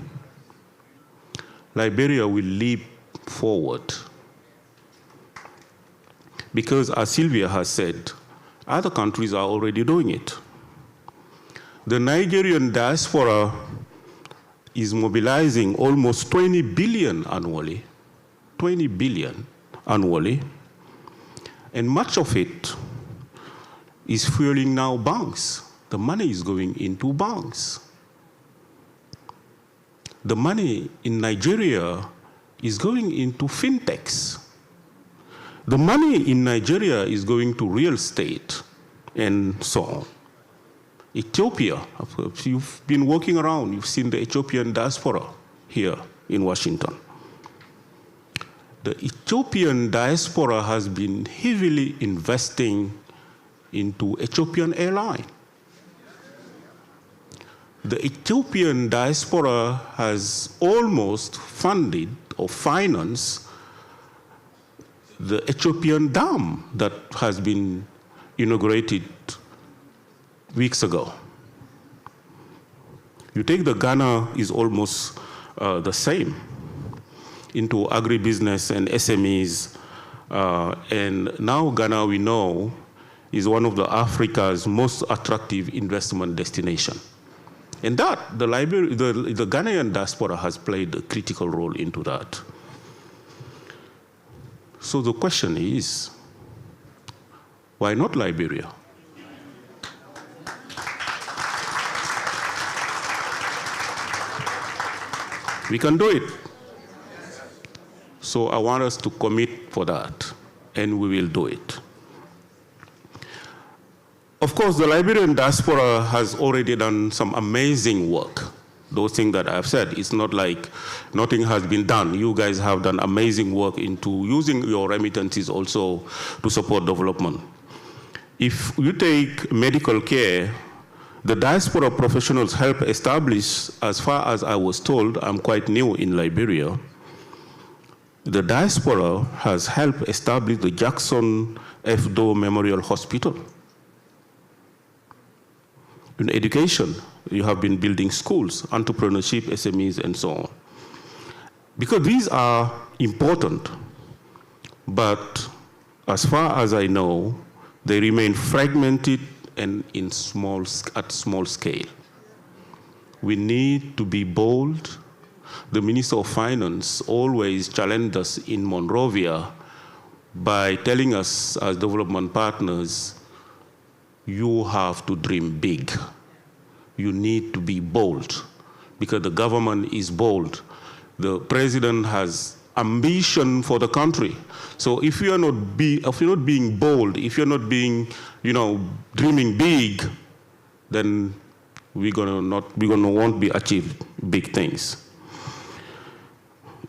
Q: Liberia will leap forward. Because as Sylvia has said, other countries are already doing it. The Nigerian diaspora is mobilizing almost 20 billion annually, 20 billion annually, and much of it is fueling now banks. The money is going into banks. The money in Nigeria is going into fintechs. The money in Nigeria is going to real estate and so on. Ethiopia, if you've been walking around, you've seen the Ethiopian diaspora here in Washington. The Ethiopian diaspora has been heavily investing into Ethiopian airline. The Ethiopian diaspora has almost funded or financed the Ethiopian dam that has been inaugurated weeks ago. You take the Ghana is almost the same into agribusiness and SMEs. And now Ghana, we know, is one of Africa's most attractive investment destination. And that, the Ghanaian diaspora has played a critical role into that. So the question is, why not Liberia? We can do it. So I want us to commit for that, and we will do it. Of course, the Liberian diaspora has already done some amazing work. Those things that I've said, it's not like nothing has been done. You guys have done amazing work into using your remittances also to support development. If you take medical care, the diaspora professionals help establish, as far as I was told, I'm quite new in Liberia, the diaspora has helped establish the Jackson F. Doe Memorial Hospital. In education, you have been building schools, entrepreneurship, SMEs, and so on. Because these are important, but as far as I know, they remain fragmented and at small scale. We need to be bold. The Minister of Finance always challenged us in Monrovia by telling us as development partners, you have to dream big. You need to be bold, because the government is bold. The president has ambition for the country. So if you're not being bold, if you're not being, dreaming big, then we're gonna won't be achieve big things.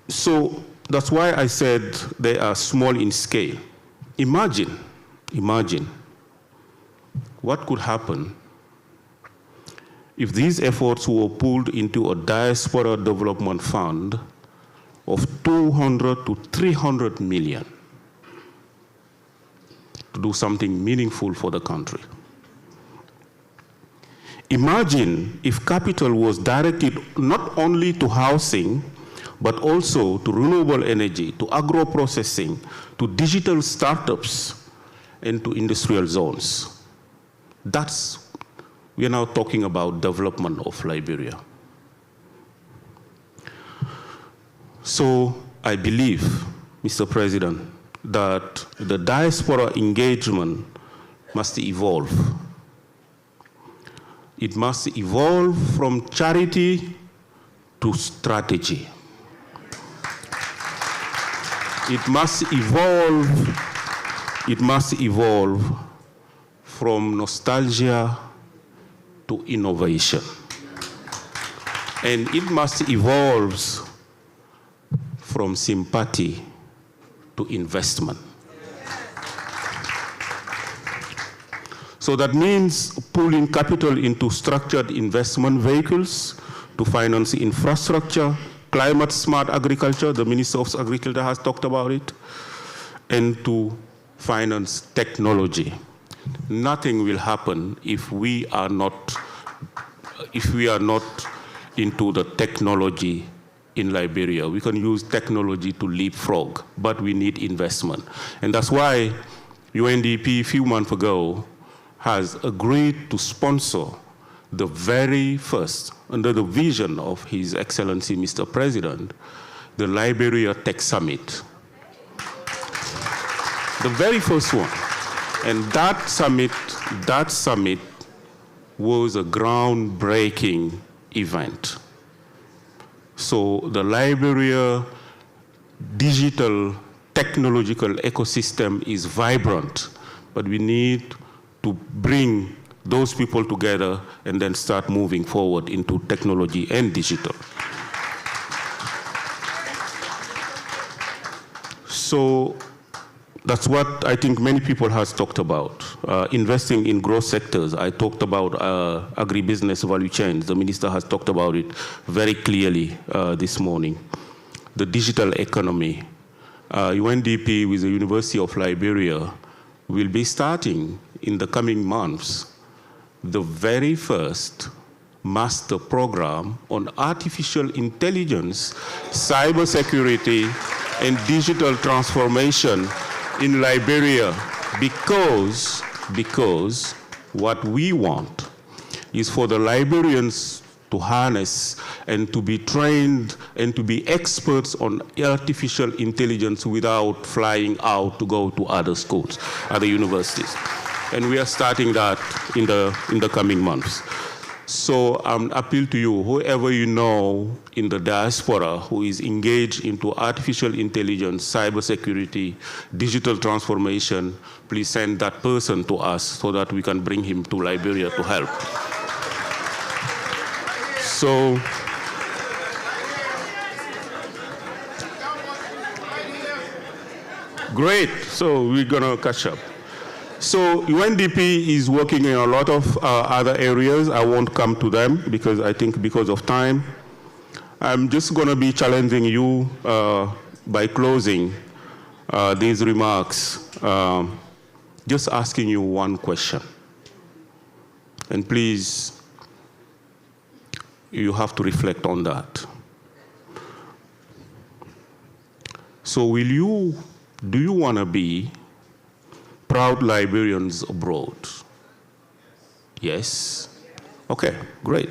Q: So that's why I said they are small in scale. Imagine what could happen if these efforts were pulled into a diaspora development fund of 200 to 300 million to do something meaningful for the country. Imagine if capital was directed not only to housing, but also to renewable energy, to agro-processing, to digital startups, and to industrial zones. We are now talking about development of Liberia. So I believe, Mr. President, that the diaspora engagement must evolve. It must evolve from charity to strategy. It must evolve from nostalgia to innovation. And it must evolve from sympathy to investment. So that means pulling capital into structured investment vehicles to finance infrastructure, climate-smart agriculture, the Minister of Agriculture has talked about it, and to finance technology. Nothing will happen if we are not into the technology in Liberia. We can use technology to leapfrog, but we need investment. And that's why UNDP a few months ago has agreed to sponsor the very first, under the vision of His Excellency Mr. President, the Liberia Tech Summit. The very first one. And that summit was a groundbreaking event. So the Liberia digital technological ecosystem is vibrant, but we need to bring those people together and then start moving forward into technology and digital. So that's what I think many people have talked about. Investing in growth sectors. I talked about agribusiness value chains. The minister has talked about it very clearly this morning. The digital economy. UNDP with the University of Liberia will be starting in the coming months the very first master program on artificial intelligence, cybersecurity, and digital transformation in Liberia, because what we want is for the Liberians to harness and to be trained and to be experts on artificial intelligence without flying out to go to other schools, other universities. And we are starting that in the coming months. So appeal to you, whoever you know in the diaspora who is engaged into artificial intelligence, cybersecurity, digital transformation, please send that person to us so that we can bring him to Liberia to help. So, great, so we're gonna catch up. So UNDP is working in a lot of other areas. I won't come to them because I think because of time. I'm just going to be challenging you by closing these remarks, just asking you one question. And please, you have to reflect on that. So do you want to be proud Liberians abroad? Yes? Okay, great.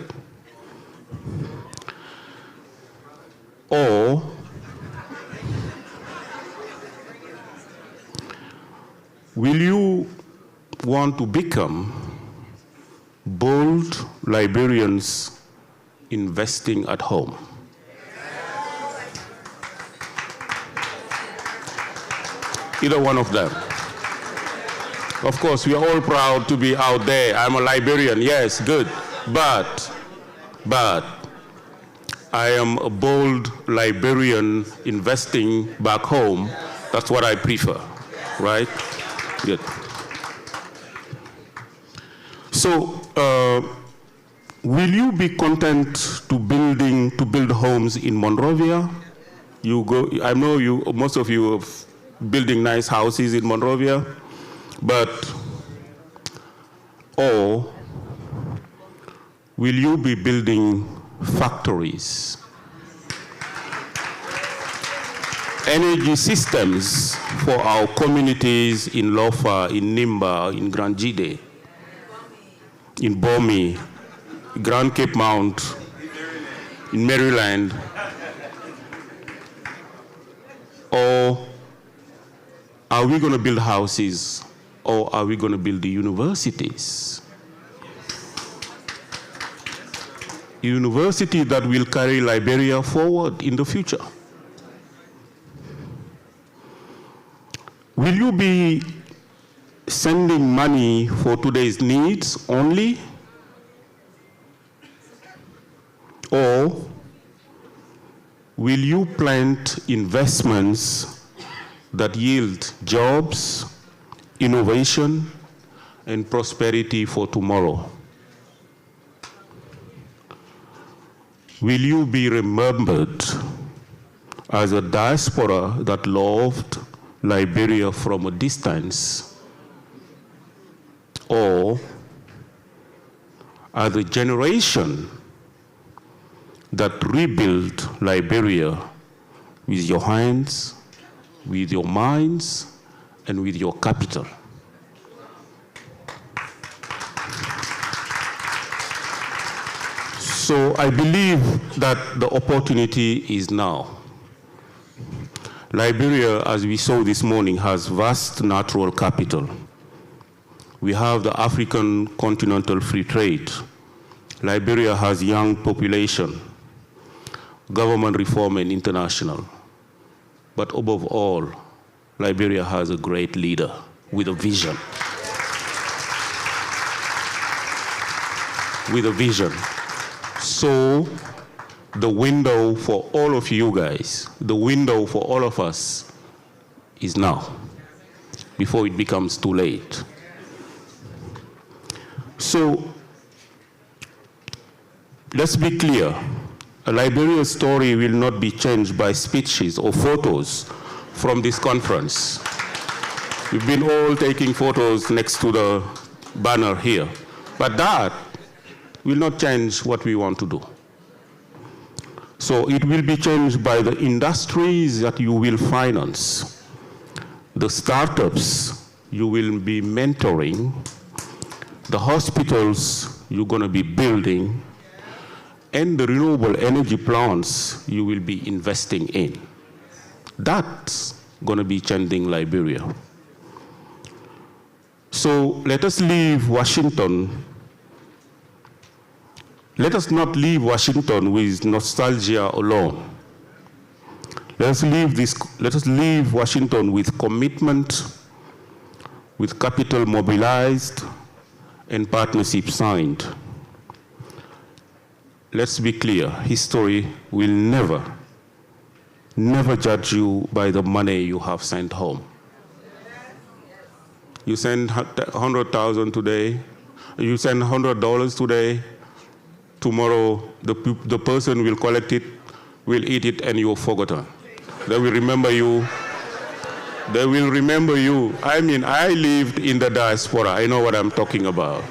Q: Or will you want to become bold Liberians investing at home? Either one of them. Of course, we are all proud to be out there. I'm a Liberian, yes, good. But I am a bold Liberian investing back home. That's what I prefer, right? Good. So, will you be content to build homes in Monrovia? I know most of you are building nice houses in Monrovia. Or will you be building factories, energy systems for our communities in Lofa, in Nimba, in Grand Jide, in Bomi, Grand Cape Mount, in Maryland? Or are we going to build houses? Or are we going to build the universities? University that will carry Liberia forward in the future. Will you be sending money for today's needs only? Or will you plant investments that yield jobs, innovation, and prosperity for tomorrow? Will you be remembered as a diaspora that loved Liberia from a distance, or are the generation that rebuild Liberia with your hands, with your minds, and with your capital. So I believe that the opportunity is now. Liberia, as we saw this morning, has vast natural capital. We have the African Continental Free Trade. Liberia has young population, government reform and international. But above all, Liberia has a great leader with a vision. With a vision. So the window for all of you guys, the window for all of us is now, before it becomes too late. So let's be clear. A Liberian story will not be changed by speeches or photos from this conference. We've been all taking photos next to the banner here. But that will not change what we want to do. So it will be changed by the industries that you will finance, the startups you will be mentoring, the hospitals you're going to be building, and the renewable energy plants you will be investing in. That's going to be changing Liberia. So let us leave Washington. Let us not leave Washington with nostalgia alone. Let us leave Washington with commitment, with capital mobilized, and partnership signed. Let's be clear, history will never judge you by the money you have sent home. You send $100,000 today, you send $100 today, tomorrow the person will collect it, will eat it, and you're forgotten. They will remember you. They will remember you. I mean, I lived in the diaspora. I know what I'm talking about.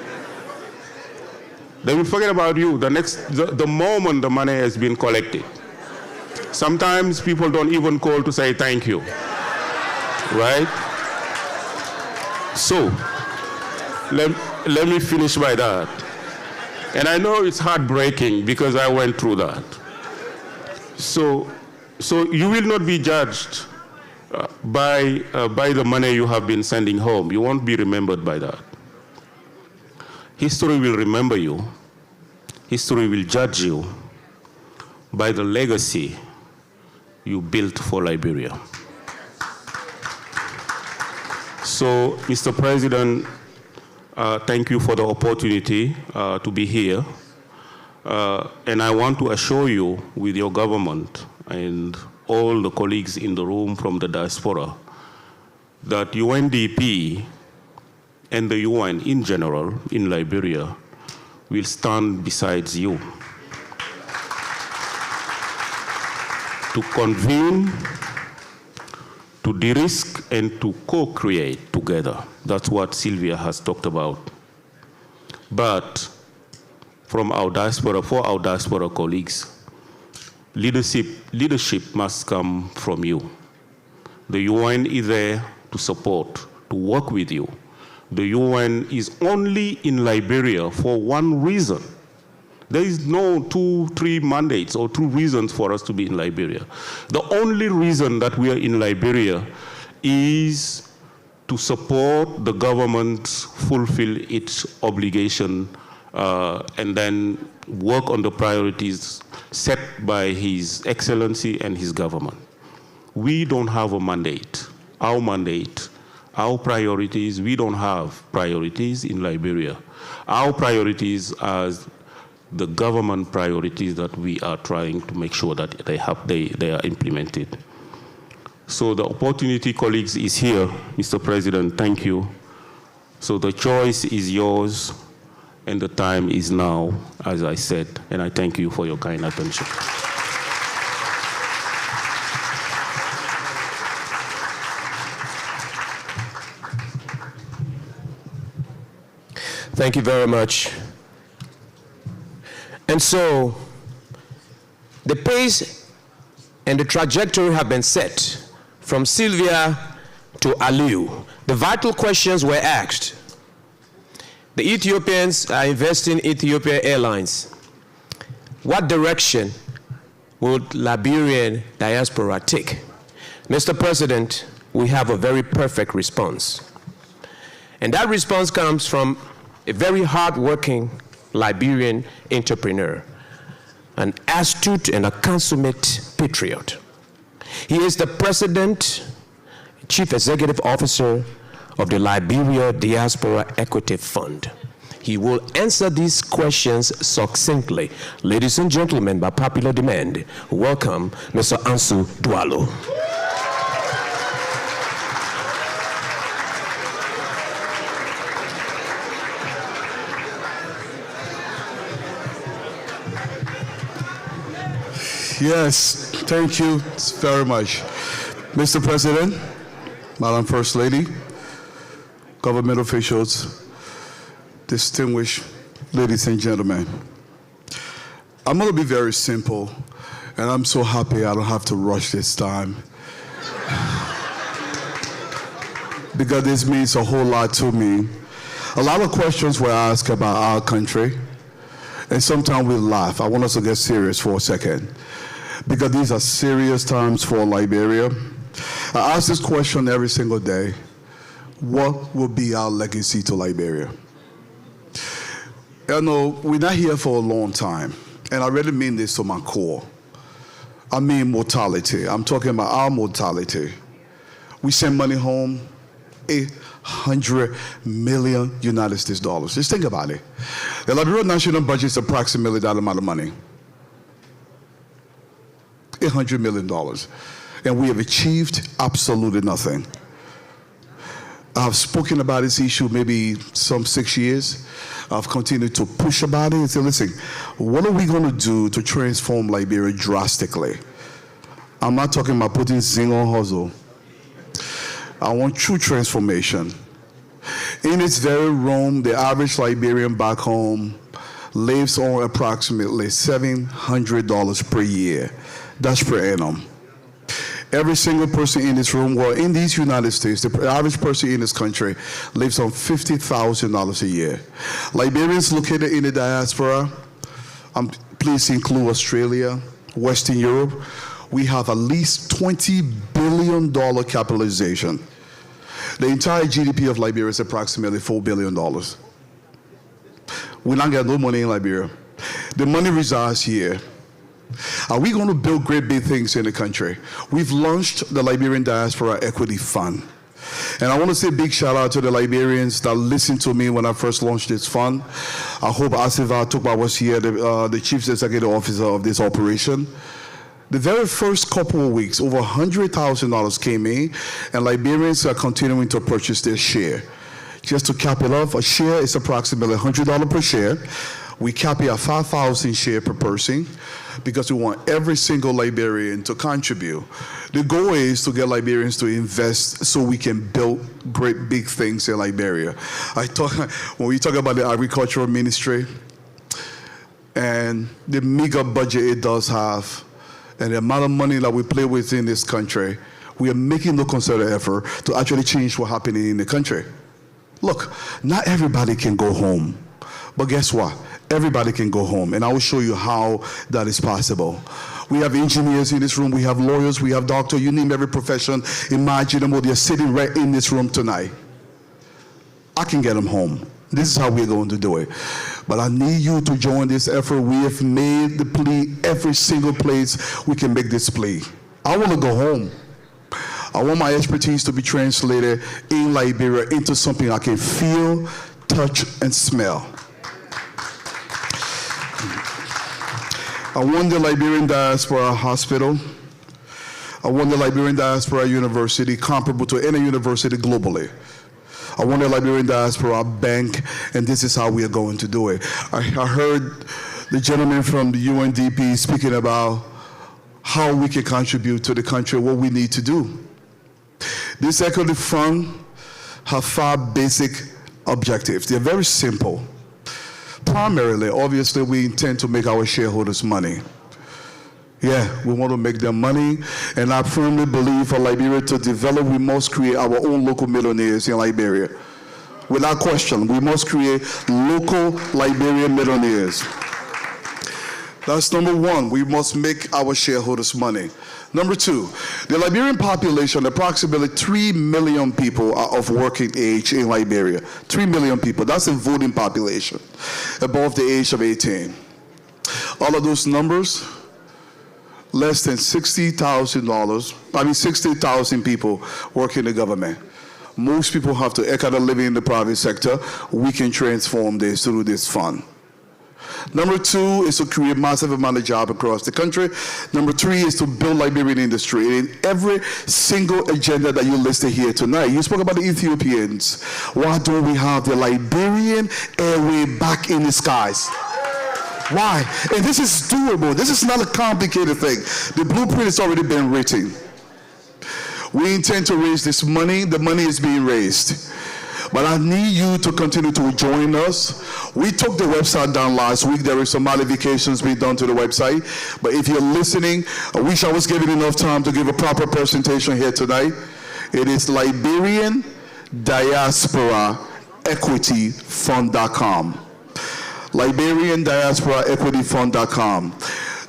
Q: They will forget about you the moment the money has been collected. Sometimes people don't even call to say thank you, right? So, let me finish by that. And I know it's heartbreaking because I went through that. So you will not be judged by the money you have been sending home. You won't be remembered by that. History will remember you. History will judge you by the legacy you built for Liberia. So, Mr. President, thank you for the opportunity to be here. And I want to assure you, with your government and all the colleagues in the room from the diaspora, that UNDP and the UN in general in Liberia will stand beside you to convene, to de-risk, and to co-create together. That's what Sylvia has talked about. But from our diaspora, for our diaspora colleagues, leadership must come from you. The UN is there to support, to work with you. The UN is only in Liberia for one reason. There is no 2, 3 mandates or 2 reasons for us to be in Liberia. The only reason that we are in Liberia is to support the government fulfill its obligation and then work on the priorities set by His Excellency and his government. We don't have a mandate. Our mandate, our priorities, we don't have priorities in Liberia. Our priorities are the government priorities that we are trying to make sure that they are implemented. So the opportunity, colleagues, is here. Mr. President, thank you. So the choice is yours, and the time is now, as I said, and I thank you for your kind attention.
K: Thank you very much. And so, the pace and the trajectory have been set from Sylvia to Aliu. The vital questions were asked. The Ethiopians are investing in Ethiopian Airlines. What direction would Liberian diaspora take? Mr. President, we have a very perfect response. And that response comes from a very hard-working Liberian entrepreneur, an astute and a consummate patriot. He is the President, Chief Executive Officer of the Liberia Diaspora Equity Fund. He will answer these questions succinctly. Ladies and gentlemen, by popular demand, welcome Mr. Ansu Dualo.
L: Yes, thank you very much. Mr. President, Madam First Lady, government officials, distinguished ladies and gentlemen. I'm going to be very simple, and I'm so happy I don't have to rush this time. Because this means a whole lot to me. A lot of questions were asked about our country, and sometimes we laugh. I want us to get serious for a second, because these are serious times for Liberia. I ask this question every single day. What will be our legacy to Liberia? You know, we're not here for a long time, and I really mean this to my core. I mean mortality. I'm talking about our mortality. We send money home, $800 million United States dollars. Just think about it. The Liberian national budget is approximately that amount of money. $800 million. And we have achieved absolutely nothing. I've spoken about this issue maybe some 6 years. I've continued to push about it and say, listen, what are we going to do to transform Liberia drastically? I'm not talking about putting zing on hustle. I want true transformation. In its very room, the average Liberian back home lives on approximately $700 per year. That's per annum. Every single person in this room, well, in these United States, the average person in this country lives on $50,000 a year. Liberians located in the diaspora, please include Australia, Western Europe, we have at least $20 billion capitalization. The entire GDP of Liberia is approximately $4 billion. We don't get no money in Liberia. The money resides here. Are we going to build great big things in the country? We've launched the Liberian Diaspora Equity Fund. And I want to say a big shout out to the Liberians that listened to me when I first launched this fund. I hope Asiva Tukba was here, the Chief Executive Officer of this operation. The very first couple of weeks, over $100,000 came in, and Liberians are continuing to purchase their share. Just to cap it off, a share is approximately $100 per share. We cap it at 5,000 shares per person because we want every single Liberian to contribute. The goal is to get Liberians to invest so we can build great big things in Liberia. When we talk about the agricultural ministry and the meager budget it does have and the amount of money that we play with in this country, we are making no concerted effort to actually change what's happening in the country. Look, not everybody can go home, but guess what? Everybody can go home, and I will show you how that is possible. We have engineers in this room, we have lawyers, we have doctors, you name every profession imaginable. They're sitting right in this room tonight. I can get them home. This is how we're going to do it. But I need you to join this effort. We have made the plea every single place we can make this plea. I want to go home. I want my expertise to be translated in Liberia into something I can feel, touch, and smell. I want the Liberian Diaspora Hospital. I want the Liberian Diaspora University comparable to any university globally. I want the Liberian Diaspora Bank, and this is how we are going to do it. I heard the gentleman from the UNDP speaking about how we can contribute to the country, what we need to do. This equity fund has 5 basic objectives. They're very simple. Primarily, obviously, we intend to make our shareholders money. Yeah, we want to make them money, and I firmly believe for Liberia to develop, we must create our own local millionaires in Liberia. Without question, we must create local Liberian millionaires. That's number one. We must make our shareholders money. Number two, the Liberian population, approximately 3 million people are of working age in Liberia. 3 million people. That's the voting population above the age of 18. All of those numbers, less than $60,000 people work in the government. Most people have to echo living in the private sector. We can transform this through this fund. Number two is to create massive amount of jobs across the country. Number three is to build Liberian industry. In every single agenda that you listed here tonight, you spoke about the Ethiopians. Why don't we have the Liberian airway back in the skies? Why? And this is doable. This is not a complicated thing. The blueprint has already been written. We intend to raise this money. The money is being raised. But I need you to continue to join us. We took the website down last week. There were some modifications being done to the website. But if you're listening, I wish I was given enough time to give a proper presentation here tonight. It is Liberian Diaspora Equity Fund.com. Liberian Diaspora Equity Fund.com.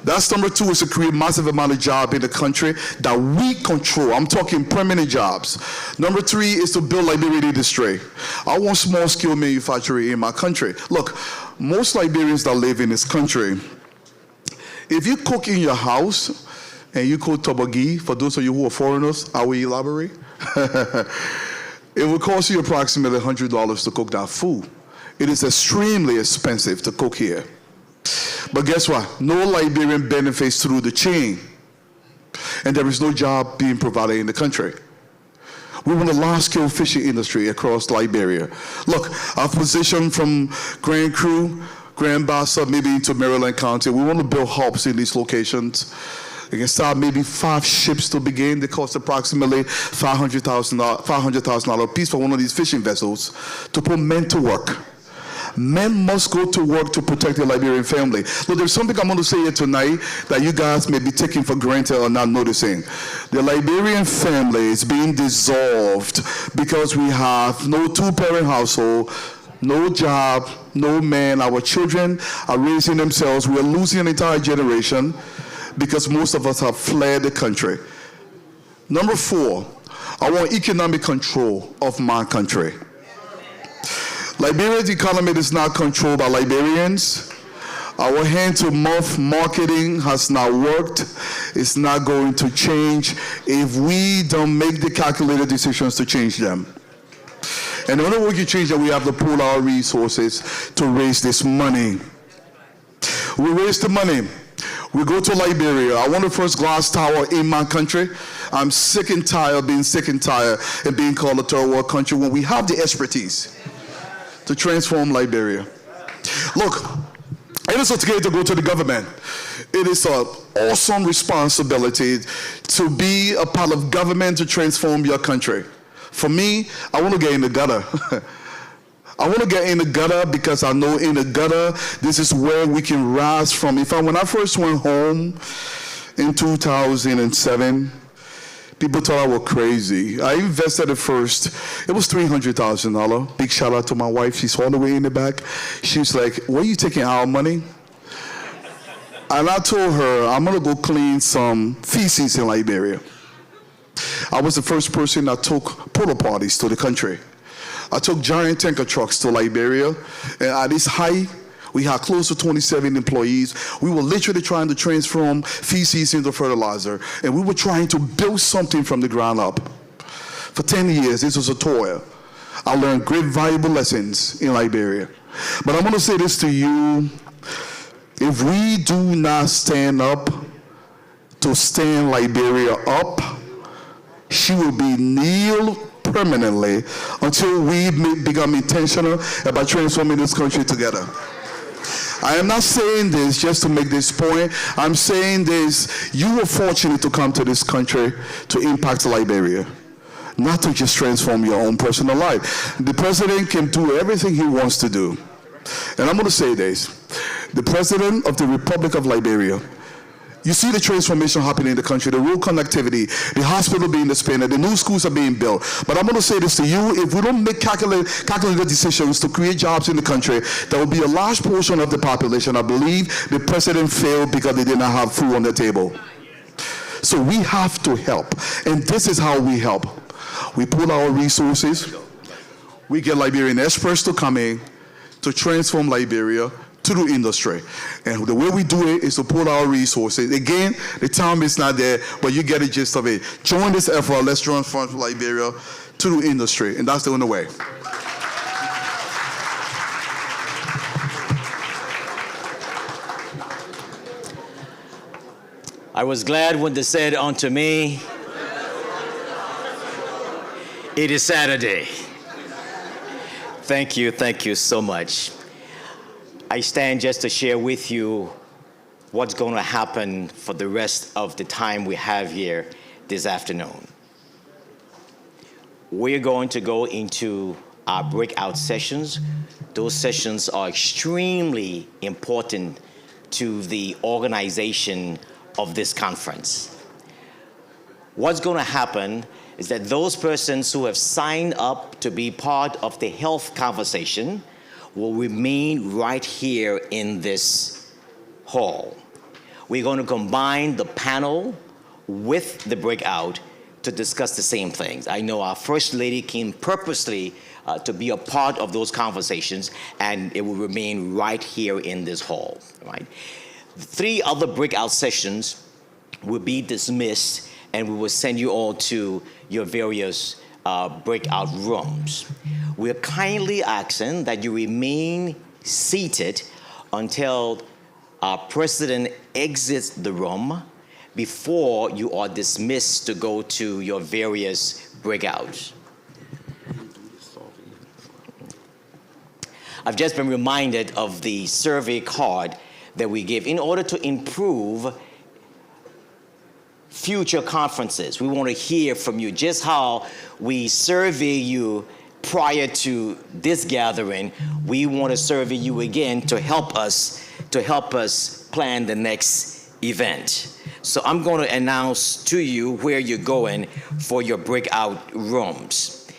L: That's number two, is to create massive amount of jobs in the country that we control. I'm talking permanent jobs. Number three is to build Liberian industry. I want small scale manufacturing in my country. Look, most Liberians that live in this country, if you cook in your house and you cook toboggi, for those of you who are foreigners, I will elaborate. It will cost you approximately $100 to cook that food. It is extremely expensive to cook here. But guess what? No Liberian benefits through the chain. And there is no job being provided in the country. We want a large-scale fishing industry across Liberia. Look, our position from Grand Cru, Grand Bassa, maybe into Maryland County, we want to build hubs in these locations. You can start maybe 5 ships to begin. They cost approximately $500,000 a piece for one of these fishing vessels to put men to work. Men must go to work to protect the Liberian family. Look, there's something I'm going to say here tonight that you guys may be taking for granted or not noticing. The Liberian family is being dissolved because we have no two-parent household, no job, no man. Our children are raising themselves. We are losing an entire generation because most of us have fled the country. Number 4, I want economic control of my country. Liberia's economy is not controlled by Liberians. Our hand-to-mouth marketing has not worked. It's not going to change if we don't make the calculated decisions to change them. And the only way we can change that, we have to pool our resources to raise this money. We raise the money. We go to Liberia. I want the first glass tower in my country. I'm sick and tired of being sick and tired and being called a third world country when we have the expertise to transform Liberia. Look, it is okay to go to the government. It is an awesome responsibility to be a part of government to transform your country. For me, I want to get in the gutter. I want to get in the gutter because I know in the gutter, this is where we can rise from. When I first went home in 2007, people thought I was crazy. I invested at first. It was $300,000. Big shout out to my wife. She's all the way in the back. She's like, where are you taking our money? And I told her, I'm going to go clean some feces in Liberia. I was the first person that took porta parties to the country. I took giant tanker trucks to Liberia. And at this height, we had close to 27 employees. We were literally trying to transform feces into fertilizer. And we were trying to build something from the ground up. For 10 years, this was a toil. I learned great valuable lessons in Liberia. But I'm going to say this to you. If we do not stand up to stand Liberia up, she will be kneel permanently until we become intentional about transforming this country together. I am not saying this just to make this point. I'm saying this, you were fortunate to come to this country to impact Liberia. not to just transform your own personal life. The president can do everything he wants to do. And I'm going to say this. The president of the Republic of Liberia, you see the transformation happening in the country, the road connectivity, the hospital being expanded, the new schools are being built. But I'm going to say this to you, if we don't make calculated decisions to create jobs in the country, there will be a large portion of the population, I believe, the president failed because they did not have food on the table. So we have to help. And this is how we help. We pool our resources. We get Liberian experts to come in to transform Liberia to the industry. And the way we do it is to pool our resources. Again, the time is not there, but you get the gist of it. Join this effort. Let's transform Liberia to the industry. And that's the only way.
R: I was glad when they said unto me, it is Saturday. Thank you so much. I stand just to share with you what's going to happen for the rest of the time we have here this afternoon. We're going to go into our breakout sessions. Those sessions are extremely important to the organization of this conference. What's going to happen is that those persons who have signed up to be part of the health conversation will remain right here in this hall. We're going to combine the panel with the breakout to discuss the same things. I know our First Lady came purposely to be a part of those conversations, and it will remain right here in this hall, right? The 3 other breakout sessions will be dismissed, and we will send you all to your various breakout rooms. We're kindly asking that you remain seated until our president exits the room before you are dismissed to go to your various breakouts. I've just been reminded of the survey card that we give in order to improve future conferences. We want to hear from you just how we survey you prior to this gathering. We want to survey you again to help us plan the next event. So I'm going to announce to you where you're going for your breakout rooms.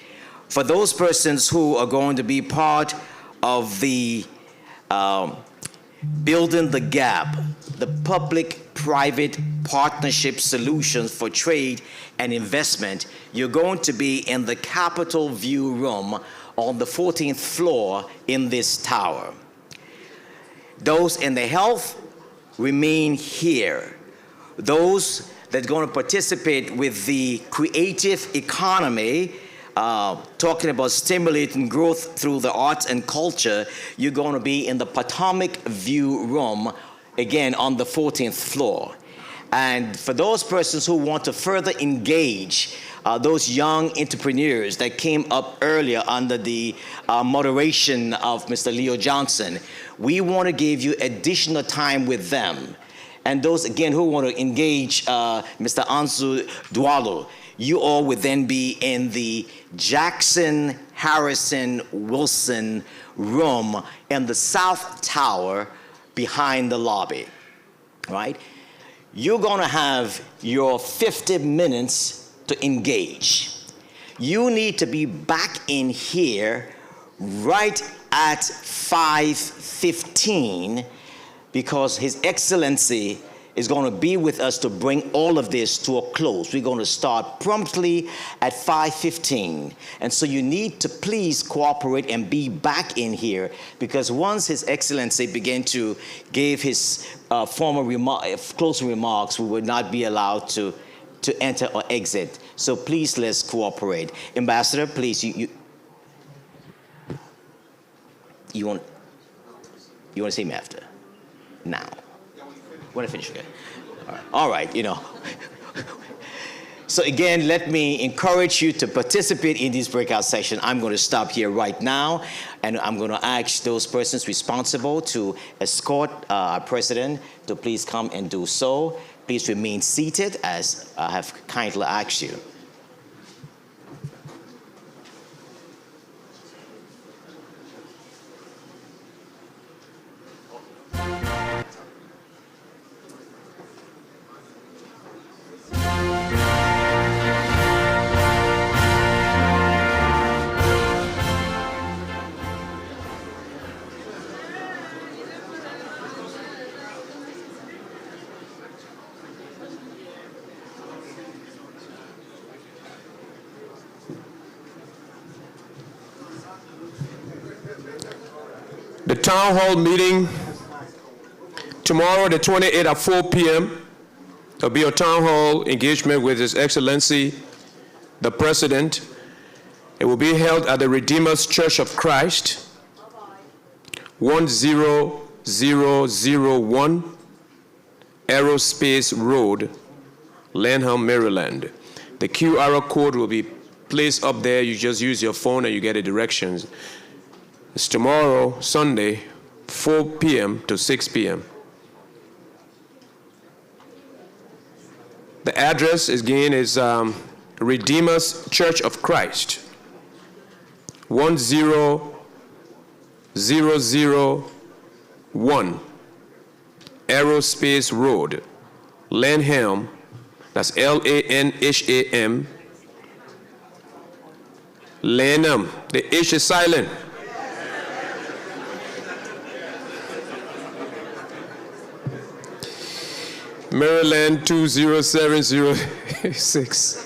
R: For those persons who are going to be part of the Building the Gap, the public-private partnership solutions for trade and investment, you're going to be in the Capitol View room on the 14th floor in this tower. Those in the health remain here. Those that are going to participate with the creative economy, talking about stimulating growth through the arts and culture, you're going to be in the Potomac View room, again on the 14th floor. And for those persons who want to further engage those young entrepreneurs that came up earlier under the moderation of Mr. Leo Johnson, we want to give you additional time with them. And those, again, who want to engage Mr. Ansu Dualo, you all would then be in the Jackson Harrison Wilson room in the South Tower behind the lobby, right? You're going to have your 50 minutes to engage. You need to be back in here right at 5:15 because His Excellency is going to be with us to bring all of this to a close. We're going to start promptly at 5:15. And so you need to please cooperate and be back in here because once His Excellency began to give his closing remarks, we would not be allowed to enter or exit. So please, let's cooperate. Ambassador, please, you want to say me after? Now. When I finish, okay. All right, you know. So again, let me encourage you to participate in this breakout session. I'm going to stop here right now, and I'm going to ask those persons responsible to escort our president to please come and do so. Please remain seated as I have kindly asked you.
K: The town hall meeting tomorrow, the 28th at 4 p.m. There'll be a town hall engagement with His Excellency, the President. It will be held at the Redeemer's Church of Christ, 10001 Aerospace Road, Lanham, Maryland. The QR code will be placed up there. You just use your phone and you get the directions. It's tomorrow, Sunday, 4 p.m. to 6 p.m. The address again is Redeemer's Church of Christ, 10001 Aerospace Road, Lanham, that's Lanham. Lanham, the H is silent. Maryland 20706.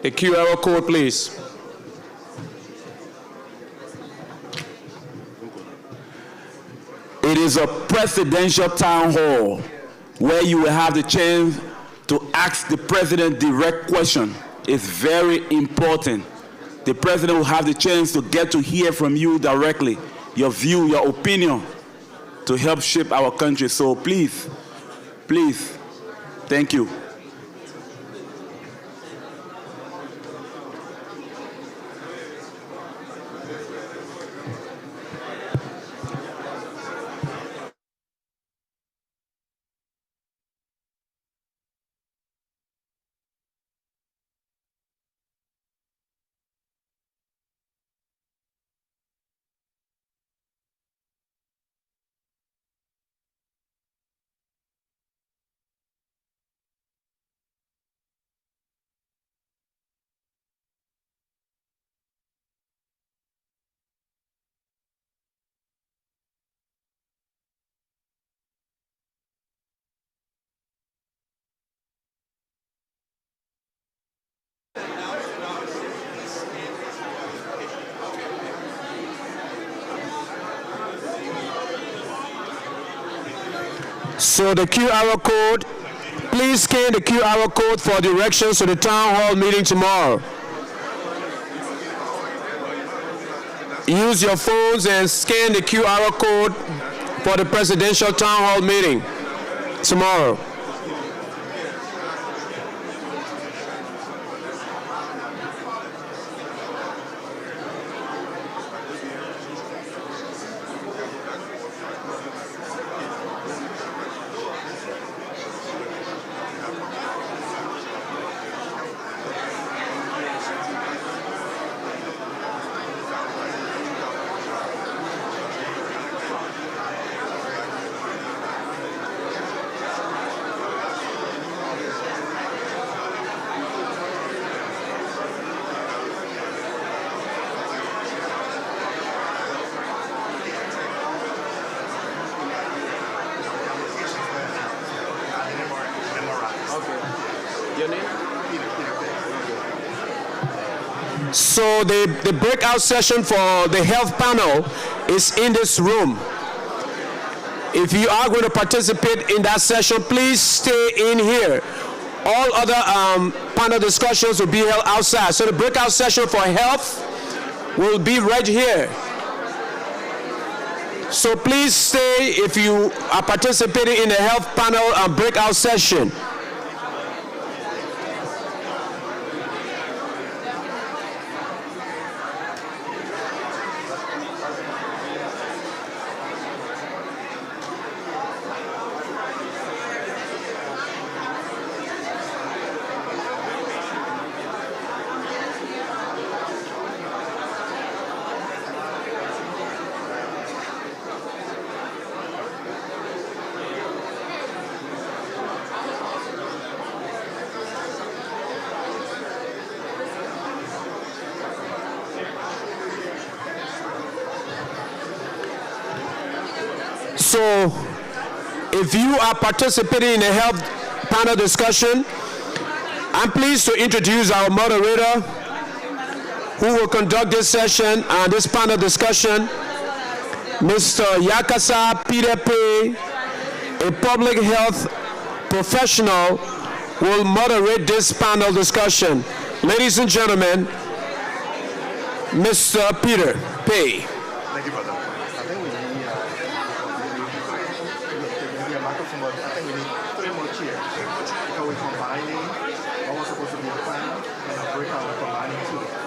K: The QR code, please.
S: It is a presidential town hall where you will have the chance to ask the president direct question. It's very important. The president will have the chance to get to hear from you directly, your view, your opinion, to help shape our country. So please, please, thank you.
K: So the QR code, please scan the QR code for directions to the town hall meeting tomorrow. Use your phones and scan the QR code for the presidential town hall meeting tomorrow. So the breakout session for the health panel is in this room. If you are going to participate in that session, please stay in here. All other panel discussions will be held outside. So the breakout session for health will be right here. So please stay if you are participating in the health panel and breakout session. So if you are participating in the health panel discussion, I'm pleased to introduce our moderator, who will conduct this session and this panel discussion. Mr. Yakasa Pidepe, a public health professional, will moderate this panel discussion. Ladies and gentlemen, Mr. Peter Pay.
A: Thank you, brother. I think we need maybe a microphone, but I think we need 3 more chairs because we're combining what was supposed to be a panel and a breakout. We're combining 2.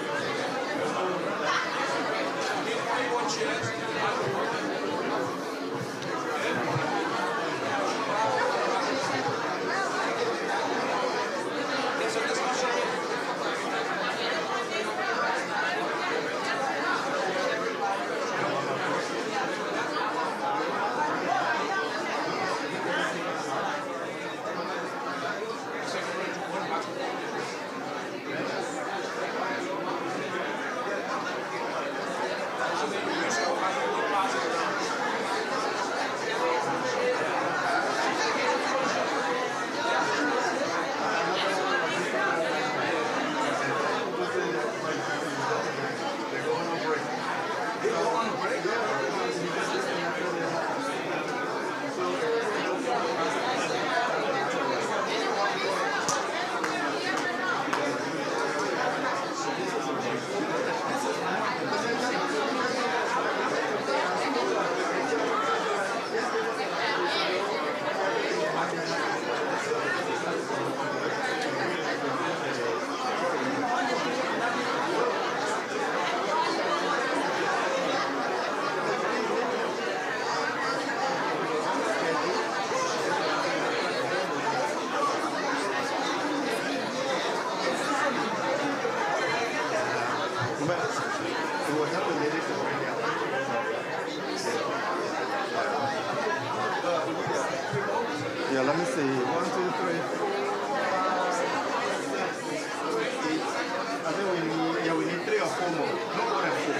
A: Yeah, let me see. 1, 2, 3. I think we need 3 or 4 more. No more than 4.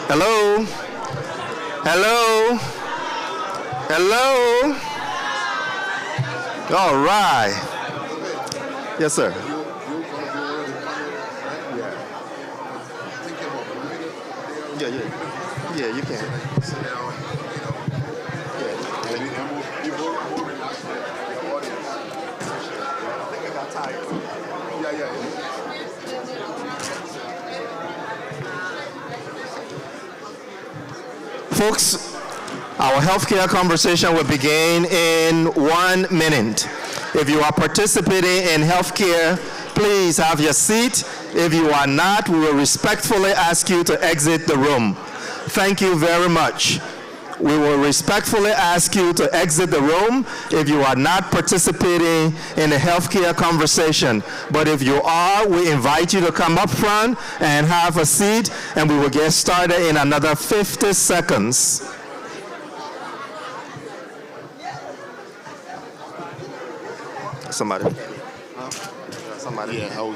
T: Hello? Hello? Hello? All right. Yes, sir. Yeah, you can. Folks, our healthcare conversation will begin in 1 minute. If you are participating in healthcare, please have your seat. If you are not, we will respectfully ask you to exit the room. Thank you very much. We will respectfully ask you to exit the room if you are not participating in the healthcare conversation. But if you are, we invite you to come up front and have a seat, and we will get started in another 50 seconds. Somebody. Yeah, hold.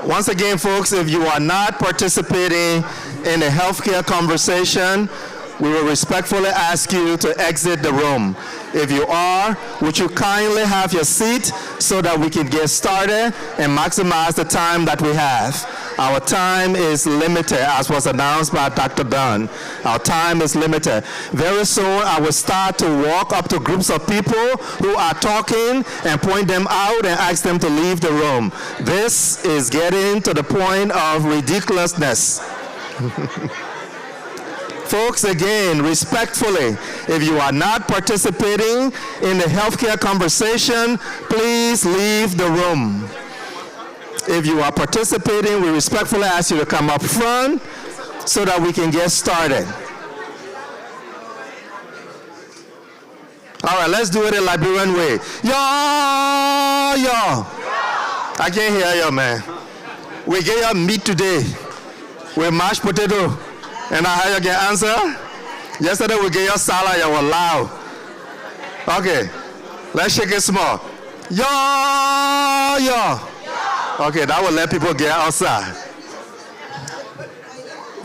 T: Once again, folks, if you are not participating in the healthcare conversation, we will respectfully ask you to exit the room. If you are, would you kindly have your seat so that we can get started and maximize the time that we have. Our time is limited, as was announced by Dr. Dunn. Our time is limited. Very soon, I will start to walk up to groups of people who are talking and point them out and ask them to leave the room. This is getting to the point of ridiculousness. Folks, again, respectfully, if you are not participating in the healthcare conversation, please leave the room. If you are participating, we respectfully ask you to come up front so that we can get started. All right, let's do it the Liberian way. Yo! I can't hear you, man. We get your meat today with mashed potato. And I heard you get answer. Yesterday we gave you salad, you were loud. Okay, let's shake it small. Yo! Okay, that will let people get outside.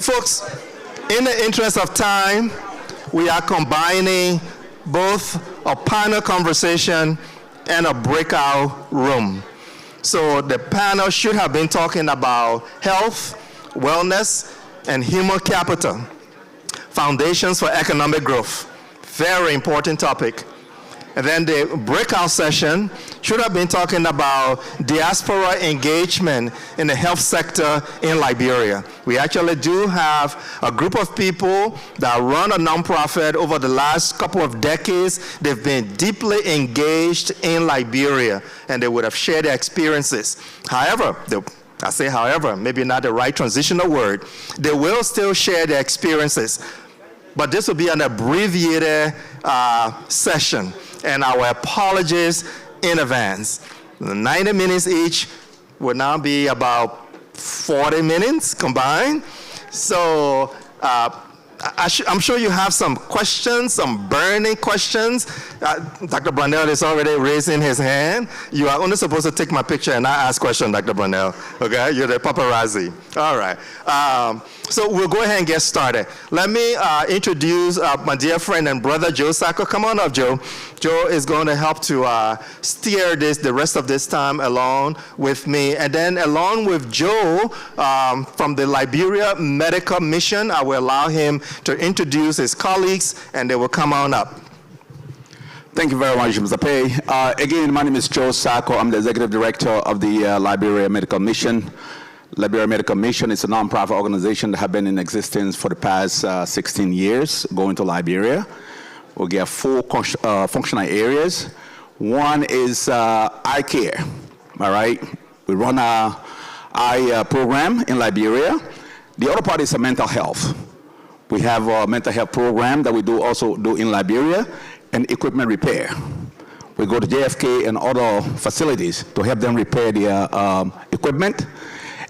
T: folks, in the interest of time, we are combining both a panel conversation and a breakout room. So the panel should have been talking about health, wellness, and human capital, foundations for economic growth. Very important topic. And then the breakout session should have been talking about diaspora engagement in the health sector in Liberia. We actually do have a group of people that run a nonprofit over the last couple of decades. They've been deeply engaged in Liberia, and they would have shared their experiences. However, I say however, maybe not the right transitional word, they will still share their experiences. But this will be an abbreviated session, and our apologies in advance. 90 minutes each will now be about 40 minutes combined. So I'm sure you have some questions, some burning questions. Dr. Brunel is already raising his hand. You are only supposed to take my picture and not ask questions, Dr. Brunel. Okay, you're the paparazzi. All right. So we'll go ahead and get started. Let me introduce my dear friend and brother, Joe Sacco. Come on up, Joe. Joe is going to help to steer the rest of this time along with me. And then along with Joe from the Liberia Medical Mission, I will allow him to introduce his colleagues, and they will come on up.
S: Thank you very much, Mr. Pei. Again, my name is Joe Sacco. I'm the Executive Director of the Liberia Medical Mission. Liberia Medical Mission is a nonprofit organization that has been in existence for the past 16 years, going to Liberia. We get 4 functional areas. One is eye care, all right? We run an eye program in Liberia. The other part is mental health. We have a mental health program that we also do in Liberia, and equipment repair. We go to JFK and other facilities to help them repair their equipment.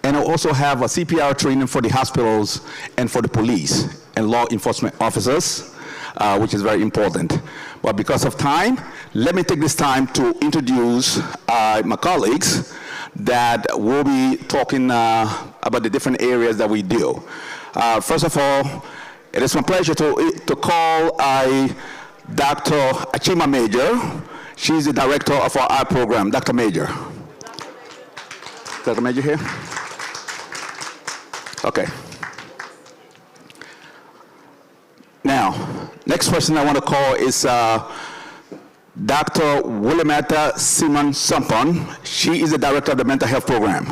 S: And we also have a CPR training for the hospitals and for the police and law enforcement officers, which is very important. But because of time, let me take this time to introduce my colleagues that will be talking about the different areas that we do. First of all, it is my pleasure to call Dr. Achima Major. She's the director of our art program. Dr. Major. Dr. Major here? Okay. Now, next person I want to call is Dr. Willamette Simon Sampon. She is the director of the mental health program.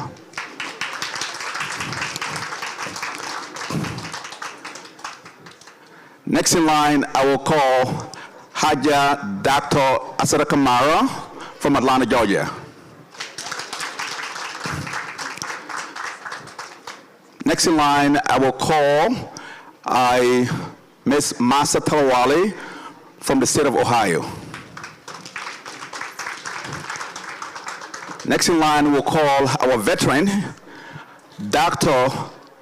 S: Next in line, I will call Haja Dr. Asada Kamara from Atlanta, Georgia. Next in line, I will call Ms. Masa Talawali from the state of Ohio. Next in line, we'll call our veteran, Dr.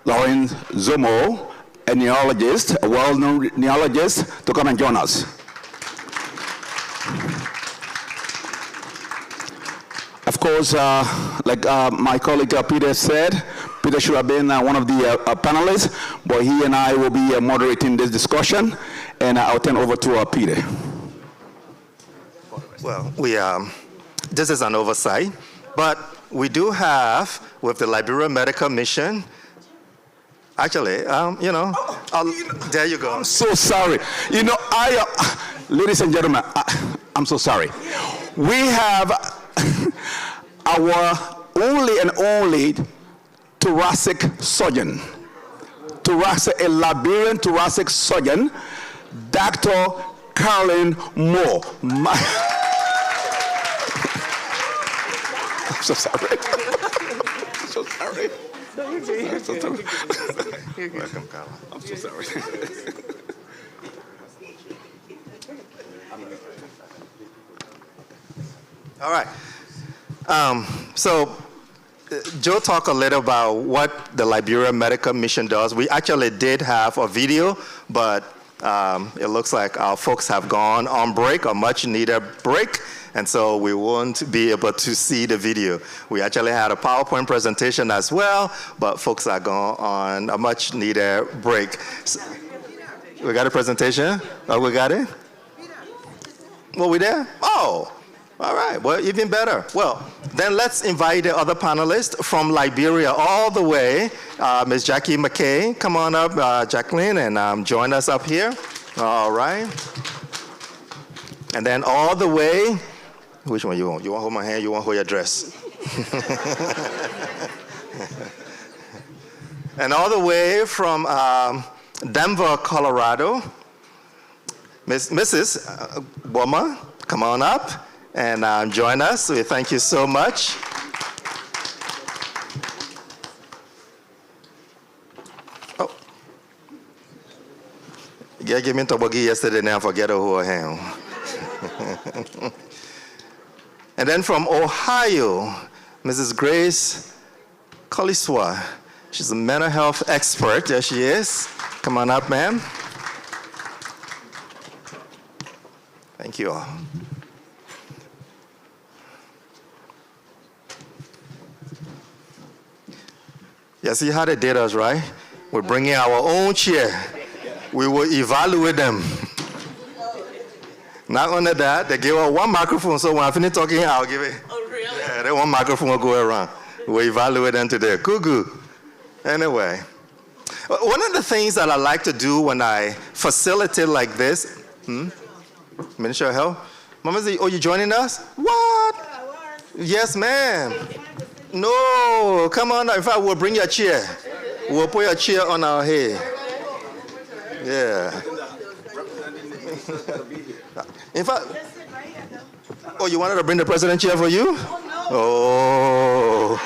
S: Lauren Zomo, a neurologist, a well-known neurologist, to come and join us. Of course, like my colleague Peter said, Peter should have been one of the panelists, but he and I will be moderating this discussion, and I'll turn over to Peter.
T: Well, this is an oversight, but we do have, with the Liberia Medical Mission, actually, there you go.
S: I'm so sorry. Ladies and gentlemen, I'm so sorry. We have our only thoracic surgeon, a Liberian thoracic surgeon, Dr. Carolyn Moore. I'm so sorry. I'm so sorry. I'm so sorry.
T: Welcome, Carla.
S: I'm so sorry.
T: All right. So Joe talked a little about what the Liberia Medical Mission does. We actually did have a video, but It looks like our folks have gone on break, a much needed break, and so we won't be able to see the video. We actually had a PowerPoint presentation as well, but folks are gone on a much needed break. So, we got a presentation? Oh, we got it? Well, we there? Oh, all right. Well, even better. Well, then let's invite the other panelists from Liberia all the way. Ms. Jackie McKay, come on up, Jacqueline, and join us up here. All right. And then all the way, which one you want? You want to hold my hand? You want to hold your dress? And all the way from Denver, Colorado, Mrs. Boma, come on up and join us. We thank you so much. Oh. Yeah, give me Tobogi yesterday, now forget who I am. And then from Ohio, Mrs. Grace Koliswa. She's a mental health expert. There she is. Come on up, ma'am. Thank you all. Yeah, see how they did us, right? We're bringing our own chair. We will evaluate them. Not only that, they gave us one microphone, so when I finish talking, I'll give it.
C: Oh, really?
T: Yeah, that one microphone will go around. We'll evaluate them today. Cuckoo. Anyway, one of the things that I like to do when I facilitate like this, Minister of Health, Mama says, oh, you joining us? What? Yes, ma'am. No, come on. In fact, we'll bring your chair. We'll put your chair on our head. Yeah. In fact, oh, you wanted to bring the president chair for you? Oh.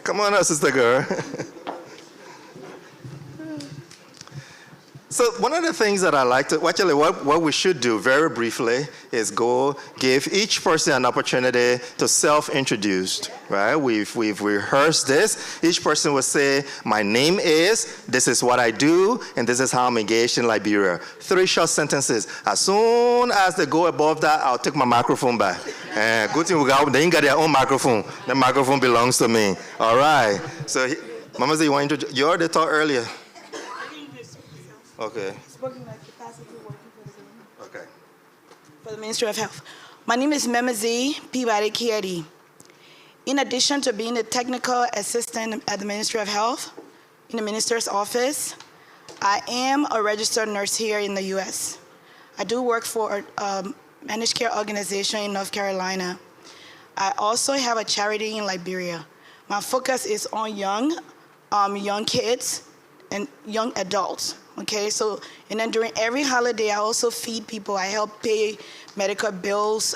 T: Come on up, sister girl. So one of the things that I like to, actually what we should do very briefly is go give each person an opportunity to self-introduce, right? We've rehearsed this. Each person will say, my name is, this is what I do, and this is how I'm engaged in Liberia. 3 short sentences. As soon as they go above that, I'll take my microphone back. And good thing they ain't got their own microphone. The microphone belongs to me. All right. So, Mama, you want to introduce? You already talked earlier. Okay. Okay.
N: For the Ministry of Health. My name is Memezi Peabody Kiedi. In addition to being a technical assistant at the Ministry of Health, in the Minister's office, I am a registered nurse here in the U.S. I do work for a managed care organization in North Carolina. I also have a charity in Liberia. My focus is on young kids and young adults. Okay, so, and then during every holiday, I also feed people. I help pay medical bills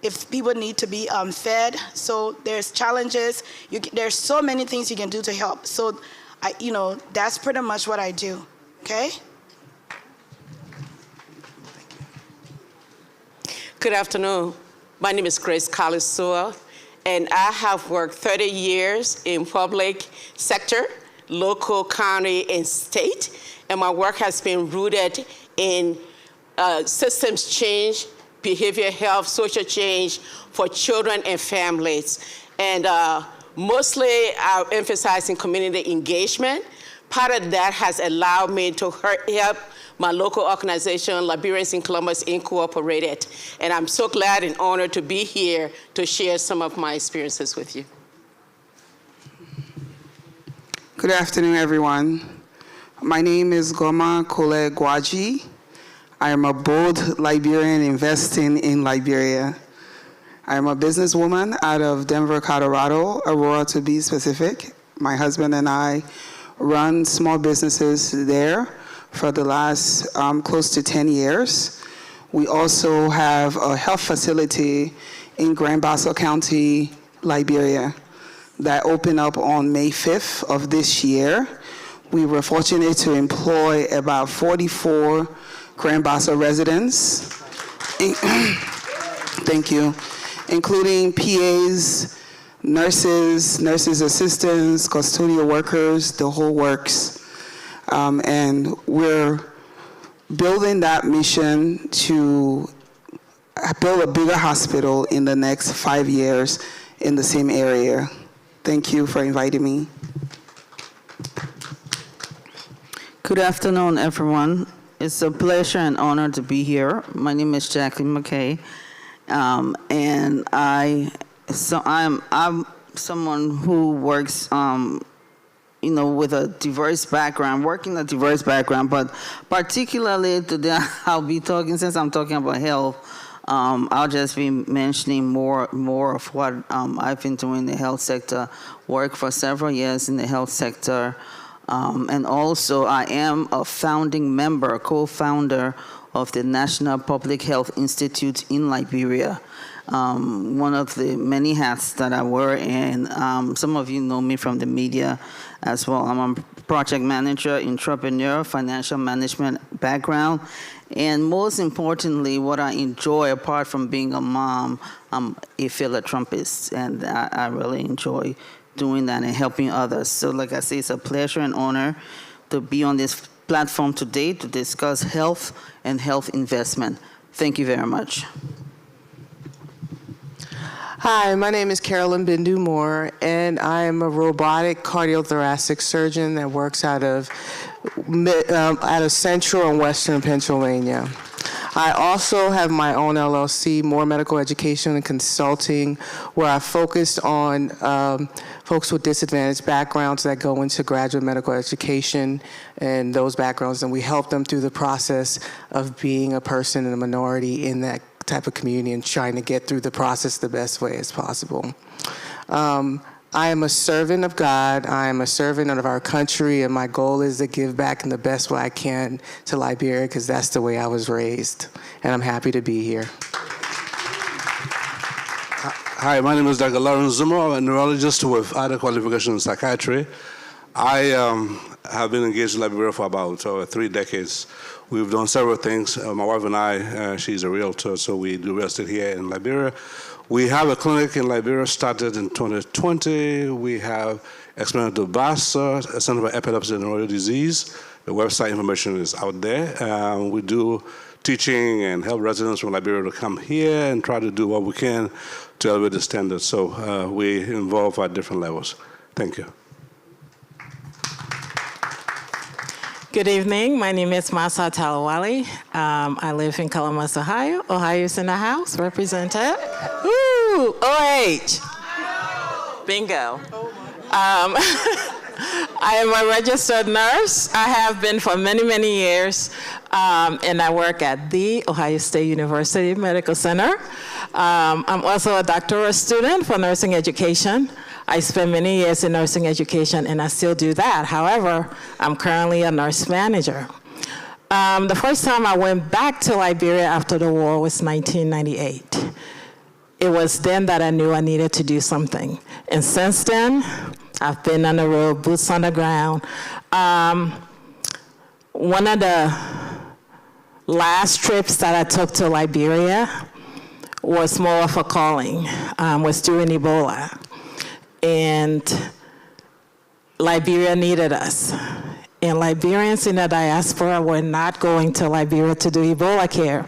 N: if people need to be fed. So there's challenges. There's so many things you can do to help. So, that's pretty much what I do. Okay?
M: Good afternoon. My name is Grace Koliswa, and I have worked 30 years in public sector, local, county, and state. And my work has been rooted in systems change, behavior health, social change for children and families. And mostly I emphasize in community engagement. Part of that has allowed me to help my local organization, Liberians in Columbus Incorporated. And I'm so glad and honored to be here to share some of my experiences with you.
U: Good afternoon, everyone. My name is Goma Kole Gwaji. I am a bold Liberian investing in Liberia. I am a businesswoman out of Denver, Colorado, Aurora to be specific. My husband and I run small businesses there for the last close to 10 years. We also have a health facility in Grand Bassa County, Liberia, that opened up on May 5th of this year. We were fortunate to employ about 44 Grand Bassa residents, thank you, including PAs, nurses, nurses assistants, custodial workers, the whole works. And we're building that mission to build a bigger hospital in the next 5 years in the same area. Thank you for inviting me.
F: Good afternoon, everyone. It's a pleasure and honor to be here. My name is Jacqueline McKay, and I'm someone who works, with a diverse background, working a diverse background, but particularly today I'll be talking, since I'm talking about health, I'll just be mentioning more of what I've been doing in the health sector, worked for several years in the health sector, and also I am a founding member, co-founder of the National Public Health Institute in Liberia. One of the many hats that I wear, and some of you know me from the media as well. I'm a project manager, entrepreneur, financial management background, and most importantly, what I enjoy, apart from being a mom, I'm a philanthropist, and I really enjoy doing that and helping others. So like I say, it's a pleasure and honor to be on this platform today to discuss health and health investment. Thank you very much.
I: Hi, my name is Carolyn Bindu-Moore, and I am a robotic cardiothoracic surgeon that works out of central and western Pennsylvania. I also have my own LLC, More Medical Education and Consulting, where I focused on folks with disadvantaged backgrounds that go into graduate medical education and those backgrounds, and we help them through the process of being a person in a minority in that type of community and trying to get through the process the best way as possible. I am a servant of God. I am a servant of our country, and my goal is to give back in the best way I can to Liberia, because that's the way I was raised, and I'm happy to be here.
V: Hi, my name is Dr. Lawrence Zuma. I'm a neurologist with other qualifications in psychiatry. I have been engaged in Liberia for about 3 decades. We've done several things. My wife and I, she's a realtor, so we do real estate here in Liberia. We have a clinic in Liberia, started in 2020. We have expanded to BASA, a Center for Epilepsy and Neurological Disease. The website information is out there. We do teaching and help residents from Liberia to come here and try to do what we can to elevate the standards. So we involve at different levels. Thank you.
X: Good evening. My name is Masa Talawale. I live in Columbus, Ohio. Ohio's in the house, represented. Ooh, OH. Bingo. I am a registered nurse. I have been for many, many years, and I work at the Ohio State University Medical Center. I'm also a doctoral student for nursing education. I spent many years in nursing education, and I still do that. However, I'm currently a nurse manager. The first time I went back to Liberia after the war was 1998. It was then that I knew I needed to do something. And since then, I've been on the road, boots on the ground. One of the last trips that I took to Liberia was more of a calling, was during Ebola. And Liberia needed us. And Liberians in the diaspora were not going to Liberia to do Ebola care.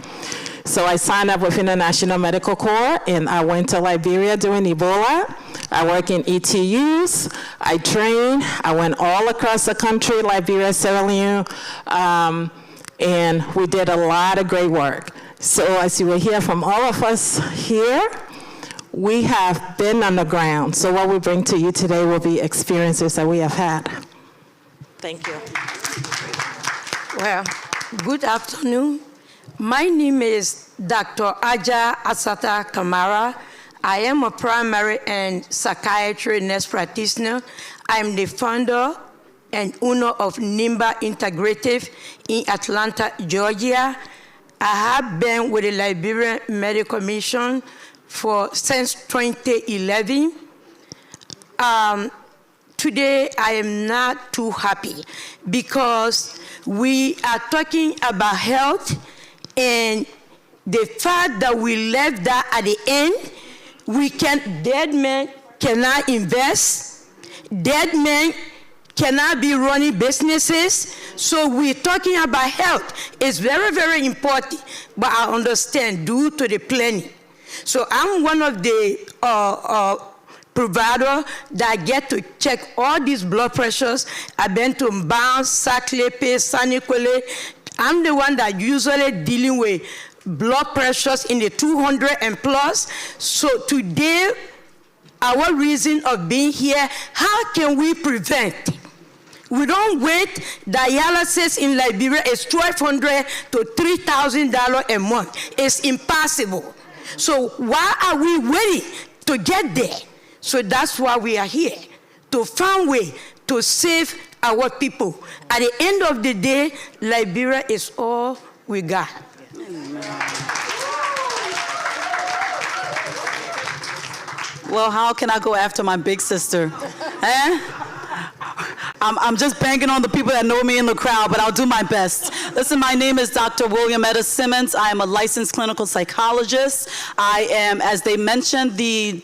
X: So I signed up with International Medical Corps, and I went to Liberia during Ebola. I work in ETUs, I train, I went all across the country, Liberia, Sierra Leone, and we did a lot of great work. So as you will hear from all of us here, we have been on the ground. So what we bring to you today will be experiences that we have had. Thank you.
Y: Well, good afternoon. My name is Dr. Aja Asata Kamara. I am a primary and psychiatry nurse practitioner. I'm the founder and owner of NIMBA Integrative in Atlanta, Georgia. I have been with the Liberian Medical Mission since 2011. Today, I am not too happy because we are talking about health, and the fact that we left that at the end, dead men cannot invest, dead men cannot be running businesses. So we're talking about health. It's very, very important, but I understand due to the planning. So I'm one of the provider that get to check all these blood pressures. I've been to Bounce, Saclepe, Saniquele. I'm the one that usually dealing with blood pressures in the 200 and plus. So today, our reason of being here, how can we prevent? We don't wait. Dialysis in Liberia is $1,200 to $3,000 a month. It's impossible. So why are we waiting to get there? So that's why we are here, to find a way to save our people. At the end of the day, Liberia is all we got.
B: Well, how can I go after my big sister? I'm just banking on the people that know me in the crowd, but I'll do my best. Listen, my name is Dr. William Etta Simmons. I am a licensed clinical psychologist. I am, as they mentioned, the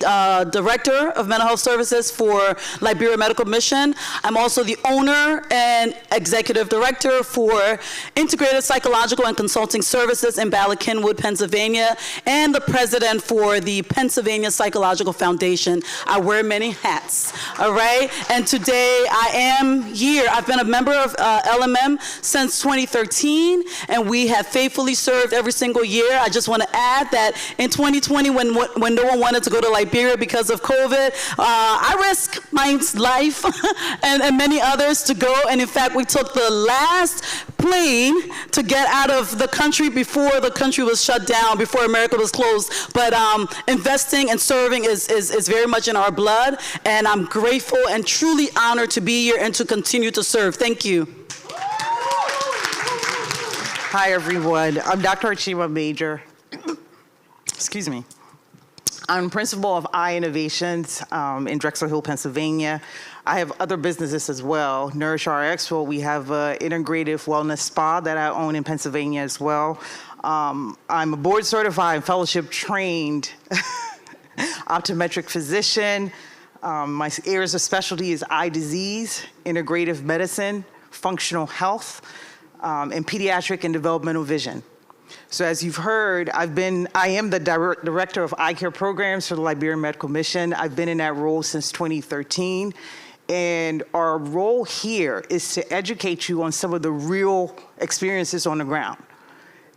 B: Director of Mental Health Services for Liberia Medical Mission. I'm also the owner and Executive Director for Integrated Psychological and Consulting Services in Bala Cynwyd, Pennsylvania, and the President for the Pennsylvania Psychological Foundation. I wear many hats, all right? And today I am here. I've been a member of LMM since 2013, and we have faithfully served every single year. I just want to add that in 2020, when no one wanted to go to Liberia because of COVID, I risked my life and many others to go. And in fact, we took the last plane to get out of the country before the country was shut down, before America was closed. But investing and serving is very much in our blood, and I'm grateful and truly honored to be here and to continue to serve. Thank you.
E: Hi, everyone. I'm Dr. Achima Major. Excuse me. I'm principal of iInnovations in Drexel Hill, Pennsylvania. I have other businesses as well. Nourish RX, well, we have an integrative wellness spa that I own in Pennsylvania as well. I'm a board certified and fellowship trained optometric physician. My areas of specialty is eye disease, integrative medicine, functional health, and pediatric and developmental vision. So as you've heard, I am the director of eye care programs for the Liberian Medical Mission. I've been in that role since 2013. And our role here is to educate you on some of the real experiences on the ground.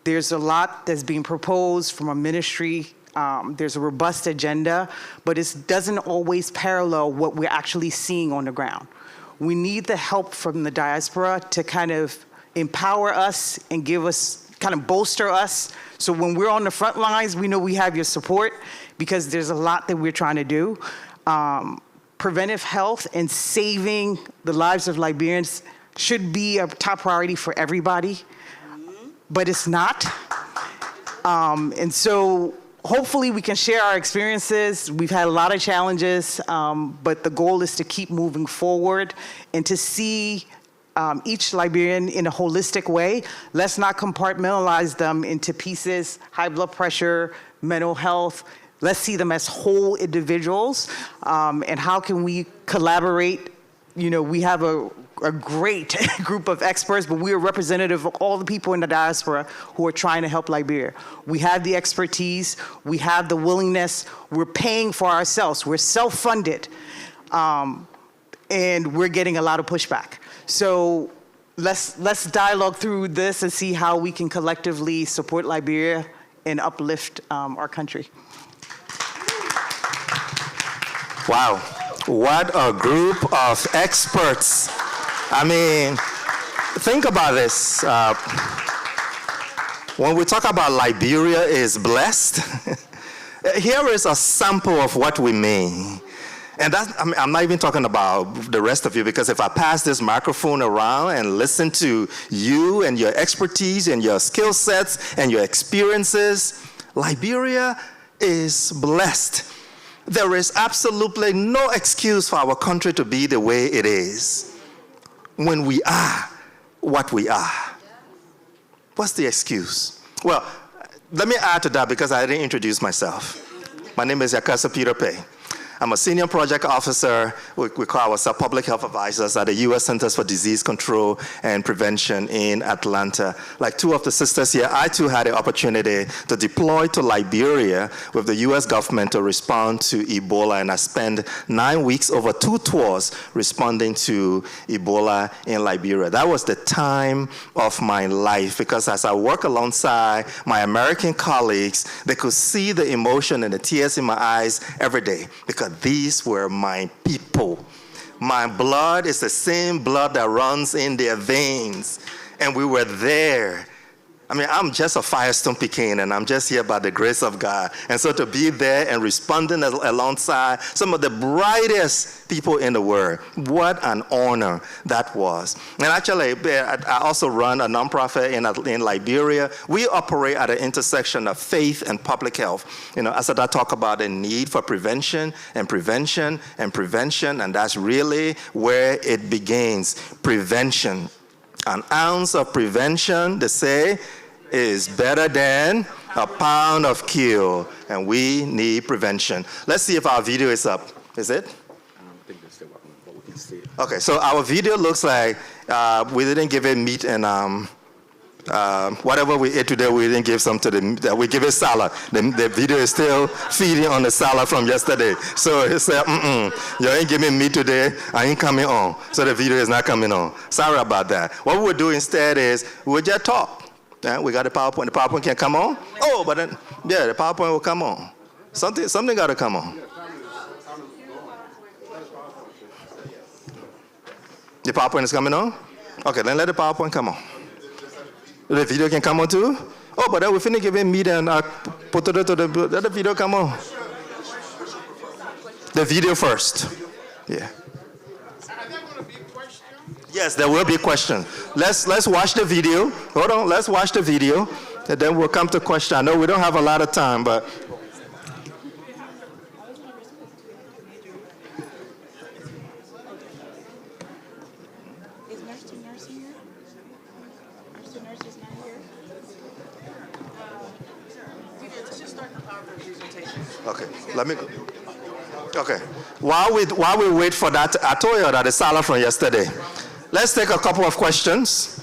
E: There's a lot that's being proposed from a ministry. There's a robust agenda, but it doesn't always parallel what we're actually seeing on the ground. We need the help from the diaspora to kind of empower us and give us, kind of bolster us. So when we're on the front lines, we know we have your support because there's a lot that we're trying to do. Preventive health and saving the lives of Liberians should be a top priority for everybody, but it's not. And so hopefully we can share our experiences. We've had a lot of challenges, but the goal is to keep moving forward and to see each Liberian in a holistic way. Let's not compartmentalize them into pieces, high blood pressure, mental health. Let's see them as whole individuals, and how can we collaborate? You know, we have a great group of experts, but we are representative of all the people in the diaspora who are trying to help Liberia. We have the expertise, we have the willingness, we're paying for ourselves, we're self-funded, and we're getting a lot of pushback. So let's dialogue through this and see how we can collectively support Liberia and uplift our country.
T: Wow, what a group of experts. I mean, think about this. When we talk about Liberia is blessed, here is a sample of what we mean. And that's, I mean, I'm not even talking about the rest of you, because if I pass this microphone around and listen to you and your expertise and your skill sets and your experiences, Liberia is blessed. There is absolutely no excuse for our country to be the way it is when we are what we are. What's the excuse? Well, let me add to that because I didn't introduce myself. My name is Yakasa Peter Pei.
U: I'm a senior project officer. We call ourselves public health advisors at the U.S. Centers for Disease Control and Prevention in Atlanta. Like two of the sisters here, I too had the opportunity to deploy to Liberia with the U.S. government to respond to Ebola, and I spent 9 weeks over 2 tours responding to Ebola in Liberia. That was the time of my life, because as I work alongside my American colleagues, they could see the emotion and the tears in my eyes every day, because these were my people. My blood is the same blood that runs in their veins, and we were there. I mean, I'm just a Firestone Pecan, and I'm just here by the grace of God. And so to be there and responding alongside some of the brightest people in the world, what an honor that was. And actually, I also run a nonprofit in Liberia. We operate at an intersection of faith and public health. You know, as I talk about the need for prevention and prevention and prevention, and that's really where it begins, prevention. An ounce of prevention, they say, is better than a pound of cure, and we need prevention. Let's see if our video is up. Is it?
G: I don't think that's still working, but we can see it.
U: Okay, so our video looks like we didn't give it meat and whatever we ate today, we didn't give some to the, we give it salad. The video is still feeding on the salad from yesterday. So it said, you ain't giving me today, I ain't coming on. So the video is not coming on. Sorry about that. What we would do instead is we'll just talk. We got the PowerPoint. The PowerPoint can come on. Oh, but then, yeah, the PowerPoint will come on. Something got to come on. The PowerPoint is coming on? Okay, then let the PowerPoint come on. The video can come on too? Oh, but then we finish giving meat and potato to let the video come on. The video first. Yeah. Yes, there will be questions. Let's watch the video. Hold on, let's watch the video, and then we'll come to question. I know we don't have a lot of time, but. Okay, let me. Okay, while we wait for that, I told you that the salad from yesterday. Let's take a couple of questions.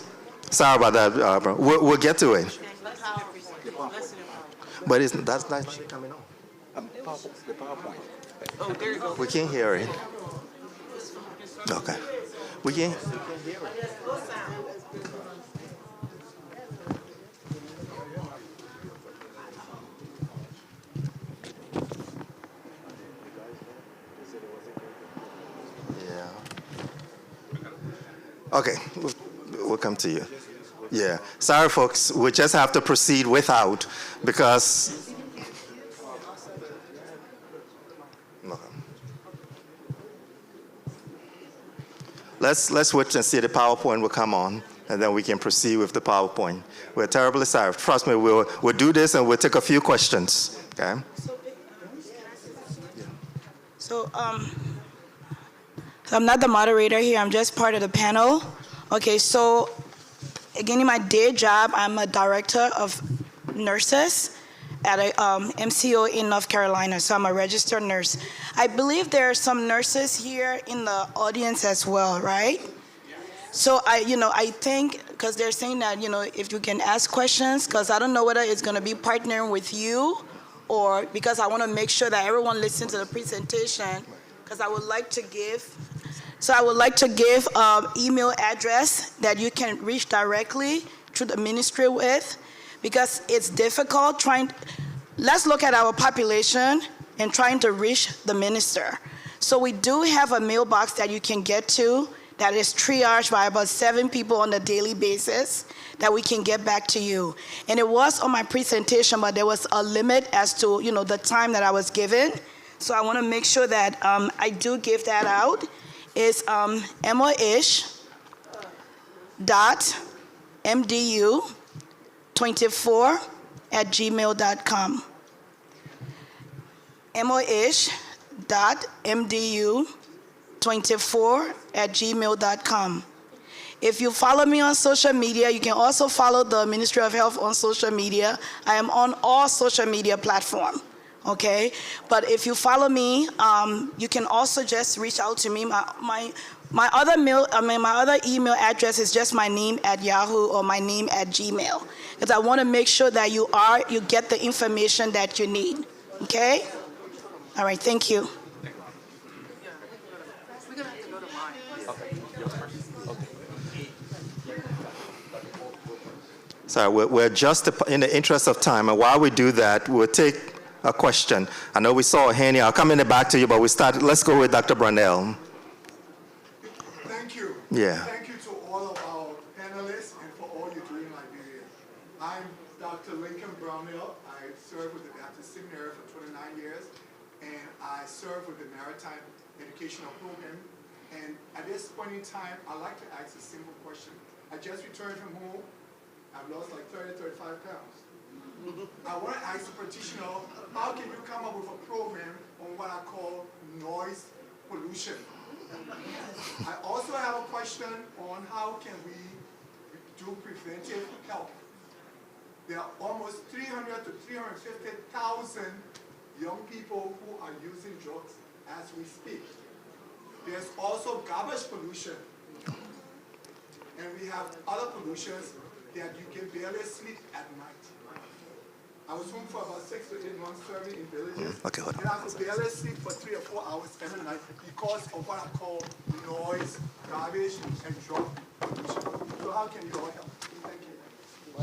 U: Sorry about that, bro. We'll get to it. But that's not coming on.
G: The PowerPoint.
U: Oh, there you go. We can't hear it. Okay. We can't hear it. Okay, we'll come to you. Yeah, sorry folks, we just have to proceed without, because let's wait and see the PowerPoint will come on, and then we can proceed with the PowerPoint. We're terribly sorry. Trust me, we'll do this and we'll take a few questions. Okay.
N: So I'm not the moderator here, I'm just part of the panel. Okay, so again, in my day job, I'm a director of nurses at a MCO in North Carolina, so I'm a registered nurse. I believe there are some nurses here in the audience as well, right? So I think, because they're saying that, if you can ask questions, because I don't know whether it's gonna be partnering with you, or because I wanna make sure that everyone listens to the presentation, because I would like to give email address that you can reach directly through the ministry with, because it's difficult let's look at our population and trying to reach the minister. So we do have a mailbox that you can get to that is triaged by about 7 people on a daily basis that we can get back to you. And it was on my presentation, but there was a limit as to, the time that I was given. So I want to make sure that I do give that out. It's moish.mdu24@gmail.com. moish.mdu24@gmail.com. If you follow me on social media, you can also follow the Ministry of Health on social media. I am on all social media platforms. okay? But if you follow me, you can also just reach out to me. My other email address is just my name at Yahoo or my name at Gmail, because I want to make sure that you get the information that you need, okay? All right, thank you.
T: So we're just in the interest of time, and while we do that, we'll take a question. I know we saw a hand here. I'll come in the back to you, but let's go with Dr. Brunel.
A: Thank you.
T: Yeah.
A: Thank you to all of our panelists and for all you do in Liberia. I'm Dr. Lincoln Brownell. I served with the Baptist Seminary for 29 years, and I serve with the Maritime Educational Program. And at this point in time, I'd like to ask a simple question. I just returned from home. I've lost like 30, 35 pounds. I want to ask the practitioner, how can you come up with a program on what I call noise pollution? I also have a question on how can we do preventive health. There are almost 300 to 350,000 young people who are using drugs as we speak. There's also garbage pollution. And we have other pollutions that you can barely sleep at night. I was home for about 6 to 8 months serving in villages.
T: Okay, hold on.
A: And I could barely sleep for 3 or 4 hours every night because of what I call noise, garbage, and drug pollution. So how can you all help? Thank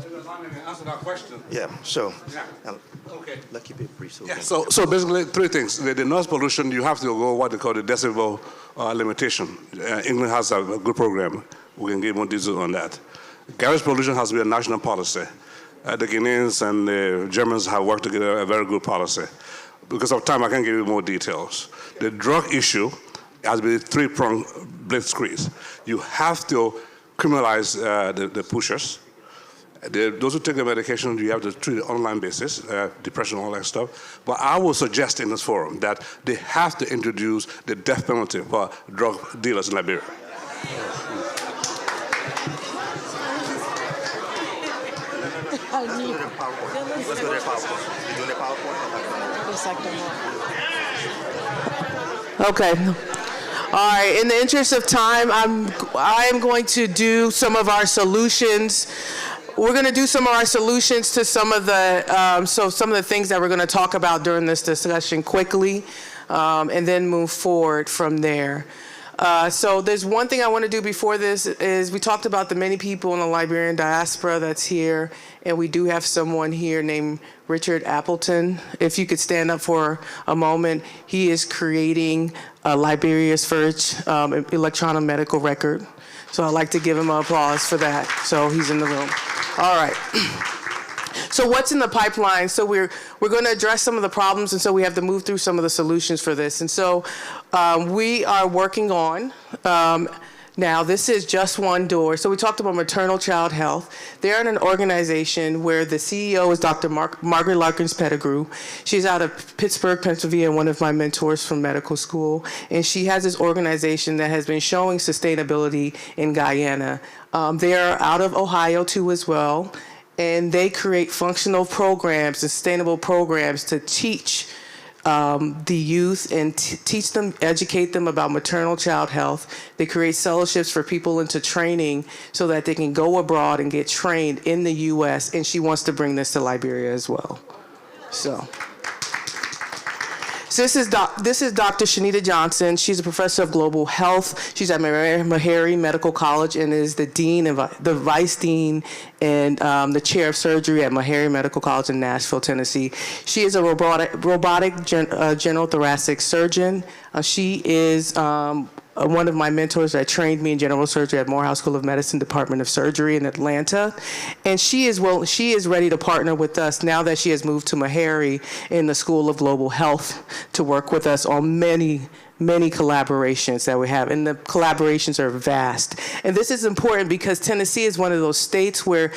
A: you.
V: Allow me to answer that question.
T: Yeah, sure.
V: Yeah.
T: Okay. Let's keep it brief.
V: Yeah, so basically 3 things. The noise pollution, you have to go what they call the decibel limitation. England has a good program. We can give more details on that. Garbage pollution has been a national policy. The Guineans and the Germans have worked together a very good policy. Because of time, I can't give you more details. The drug issue has been a 3-pronged blitzkrieg. You have to criminalize the pushers. Those who take the medication, you have to treat it on an online basis, depression, all that stuff. But I will suggest in this forum that they have to introduce the death penalty for drug dealers in Liberia.
T: Let's go to the PowerPoint. You doing the PowerPoint?
I: Okay. All right. In the interest of time, I am going to do some of our solutions. We're going to do some of our solutions to some of the things that we're going to talk about during this discussion quickly, and then move forward from there. So there's one thing I want to do before this is we talked about the many people in the Liberian diaspora that's here, and we do have someone here named Richard Appleton. If you could stand up for a moment. He is creating Liberia's first electronic medical record. So I'd like to give him an applause for that. So he's in the room. All right. So what's in the pipeline? So we're going to address some of the problems, and so we have to move through some of the solutions for this. And so we are working on, now this is Just One Door. So we talked about maternal child health. They're in an organization where the CEO is Dr. Margaret Larkins Pettigrew. She's out of Pittsburgh, Pennsylvania, one of my mentors from medical school. And she has this organization that has been showing sustainability in Guyana. They're out of Ohio too as well. And they create functional programs, sustainable programs to teach the youth and teach them, educate them about maternal child health. They create fellowships for people into training so that they can go abroad and get trained in the U.S. And she wants to bring this to Liberia as well. So this is Dr. Shanita Johnson. She's a professor of global health. She's at Meharry Medical College and is the dean and the vice dean and the chair of surgery at Meharry Medical College in Nashville, Tennessee. She is a robotic general thoracic surgeon. She is one of my mentors that trained me in general surgery at Morehouse School of Medicine, Department of Surgery in Atlanta. And she is ready to partner with us now that she has moved to Meharry in the School of Global Health to work with us on many collaborations that we have. And the collaborations are vast. And this is important because Tennessee is one of those states where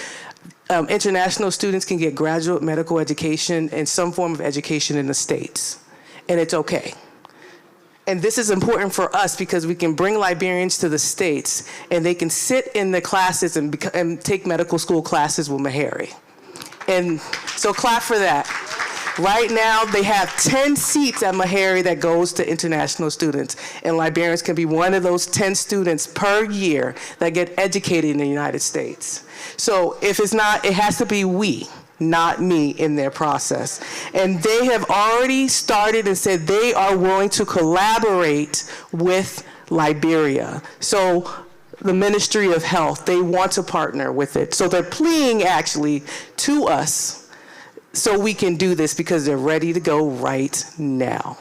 I: international students can get graduate medical education and some form of education in the States. And it's okay. And this is important for us because we can bring Liberians to the States and they can sit in the classes and take medical school classes with Meharry. And so clap for that. Right now, they have 10 seats at Meharry that goes to international students, and Liberians can be one of those 10 students per year that get educated in the United States. So if it's not, it has to be we, not me, in their process. And they have already started and said they are willing to collaborate with Liberia. So the Ministry of Health, they want to partner with it. So they're pleading actually to us so we can do this because they're ready to go right now.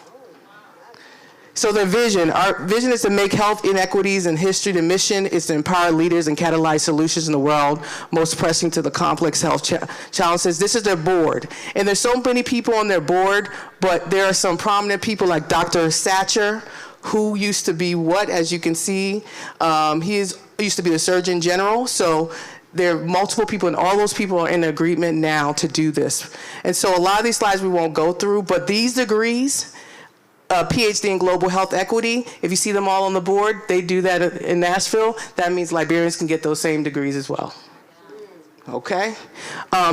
I: So their vision, our vision is to make health inequities in history. The mission is to empower leaders and catalyze solutions in the world most pressing to the complex health challenges. This is their board. And there's so many people on their board, but there are some prominent people like Dr. Satcher, who used to be what, as you can see, used to be the Surgeon General. So there are multiple people, and all those people are in agreement now to do this. And so a lot of these slides we won't go through, but these degrees, PhD in Global Health Equity, if you see them all on the board, they do that in Nashville. That means Liberians can get those same degrees as well. Okay?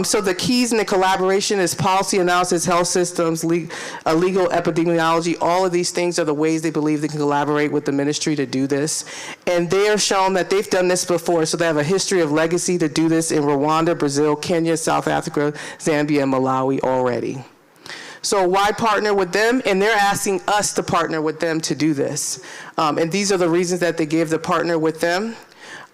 I: So the keys in the collaboration is policy analysis, health systems, legal epidemiology. All of these things are the ways they believe they can collaborate with the ministry to do this. And they are shown that they've done this before, so they have a history of legacy to do this in Rwanda, Brazil, Kenya, South Africa, Zambia, and Malawi already. So why partner with them? And they're asking us to partner with them to do this. And these are the reasons that they give to partner with them.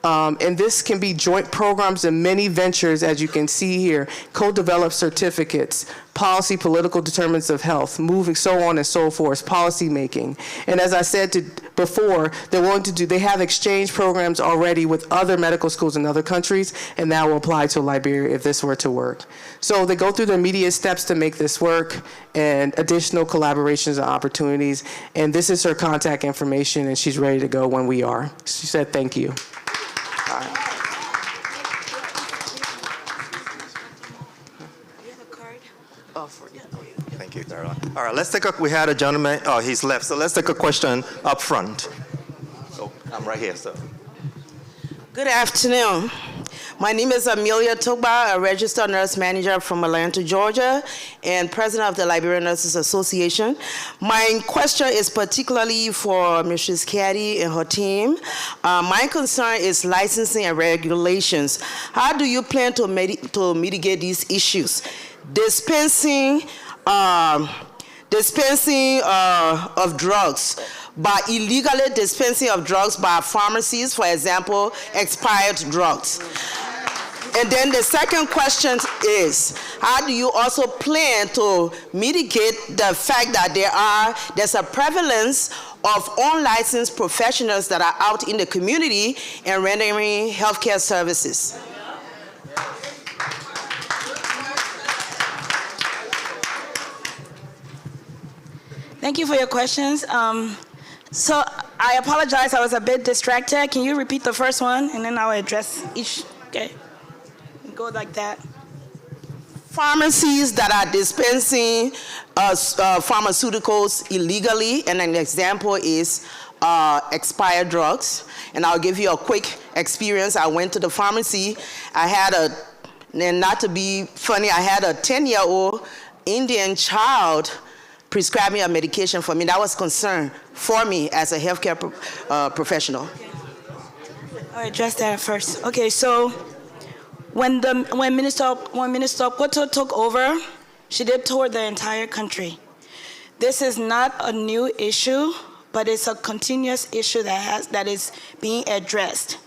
I: And this can be joint programs and many ventures, as you can see here, co-developed certificates, policy, political determinants of health, moving, so on and so forth, policy making. And as I said before, they're willing to do, they have exchange programs already with other medical schools in other countries, and that will apply to Liberia if this were to work. So they go through the immediate steps to make this work and additional collaborations and opportunities. And this is her contact information, and she's ready to go when we are. She said, thank you.
T: Thank you, Caroline. All right, let's take we had a gentleman, oh, he's left, so let's take a question up front. So I'm right here, so.
H: Good afternoon. My name is Amelia Togba, a registered nurse manager from Atlanta, Georgia, and president of the Liberian Nurses Association. My question is particularly for Mrs. Caddy and her team. My concern is licensing and regulations. How do you plan to mitigate these issues? Dispensing of drugs, by illegally dispensing of drugs by pharmacies, for example, expired drugs. And then the second question is, how do you also plan to mitigate the fact that there's a prevalence of unlicensed professionals that are out in the community and rendering healthcare services?
N: Thank you for your questions. So I apologize, I was a bit distracted. Can you repeat the first one, and then I'll address each, okay? Go like that.
H: Pharmacies that are dispensing pharmaceuticals illegally, and an example is expired drugs. And I'll give you a quick experience. I went to the pharmacy. I had and not to be funny, I had a 10-year-old Indian child prescribing a medication for me. That was concern for me as a healthcare professional.
N: I'll address that first. Okay, so when Minister Koto took over, she did tour the entire country. This is not a new issue, but it's a continuous issue that is being addressed.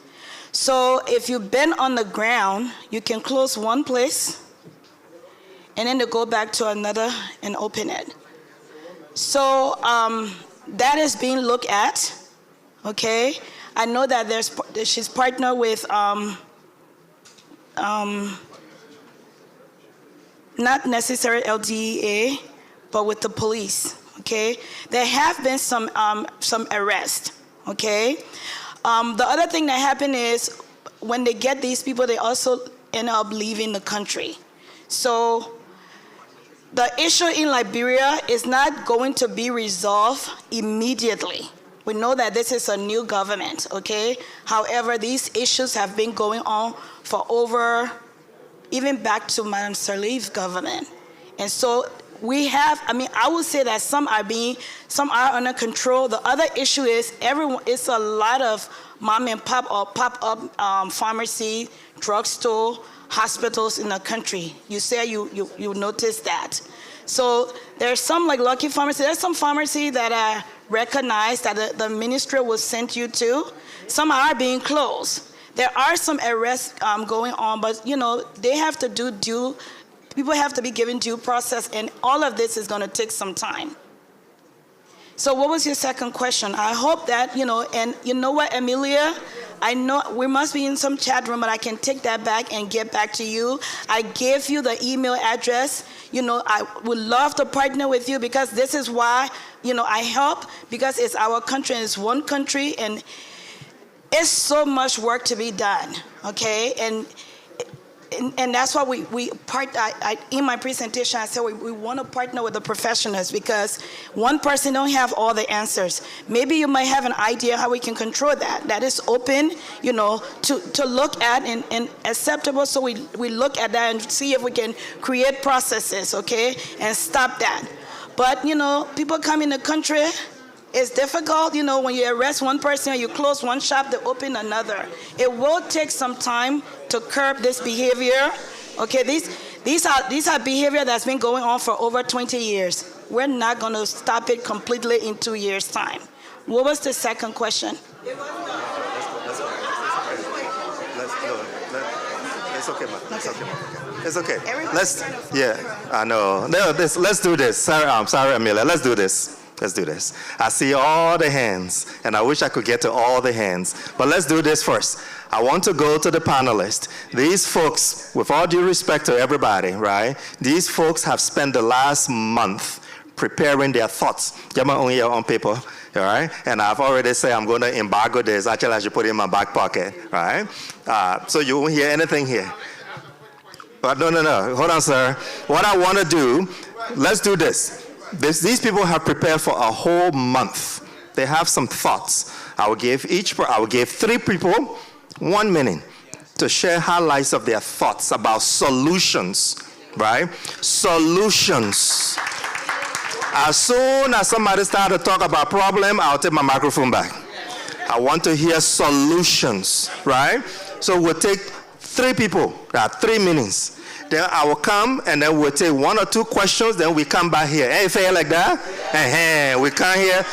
N: So if you've been on the ground, you can close one place and then to go back to another and open it. So that is being looked at, okay? I know that she's partnered with not necessarily LDEA, but with the police, okay? There have been some arrests, okay? The other thing that happened is when they get these people, they also end up leaving the country. So the issue in Liberia is not going to be resolved immediately. We know that this is a new government, okay? However, these issues have been going on for even back to Madam Sirleaf's government. And so we have, I would say that some are under control. The other issue is it's a lot of mom and pop or pop-up pharmacy, drugstore, hospitals in the country. You say you noticed that. So there's some like Lucky Pharmacy. There's some pharmacy that are recognized that the ministry will send you to. Some are being closed. There are some arrests going on, but they have to people have to be given due process, and all of this is going to take some time. So what was your second question? I hope that, and you know what, Amelia? I know we must be in some chat room, but I can take that back and get back to you. I gave you the email address. I would love to partner with you because this is why, I help, because it's our country and it's one country, and it's so much work to be done, okay? And that's why in my presentation, I said we want to partner with the professionals because one person don't have all the answers. Maybe you might have an idea how we can control that. That is open, to look at and acceptable. So we look at that and see if we can create processes, okay, and stop that. But, people come in the country. It's difficult, when you arrest one person or you close one shop to open another. It will take some time to curb this behavior. Okay, these are behavior that's been going on for over 20 years. We're not going to stop it completely in 2 years' time. What was the second question?
T: It's okay, man. It's okay, man. It's okay. I know. No, let's do this. Sorry, Amelia. Let's do this. Let's do this. I see all the hands, and I wish I could get to all the hands. But let's do this first. I want to go to the panelists. These folks, with all due respect to everybody, right? These folks have spent the last month preparing their thoughts. Get my own paper, all right? And I've already said I'm going to embargo this. Actually, I should put it in my back pocket, right? So you won't hear anything here. But no. Hold on, sir. What I want to do, let's do this. These people have prepared for a whole month. They have some thoughts. I will give 3 people 1 minute to share highlights of their thoughts about solutions, right? Solutions. As soon as somebody starts to talk about problem, I'll take my microphone back. I want to hear solutions, right? So we'll take 3 people, 3 minutes. Then I will come and then we'll take 1 or 2 questions, then we come back here. Hey, fair like that? We come here.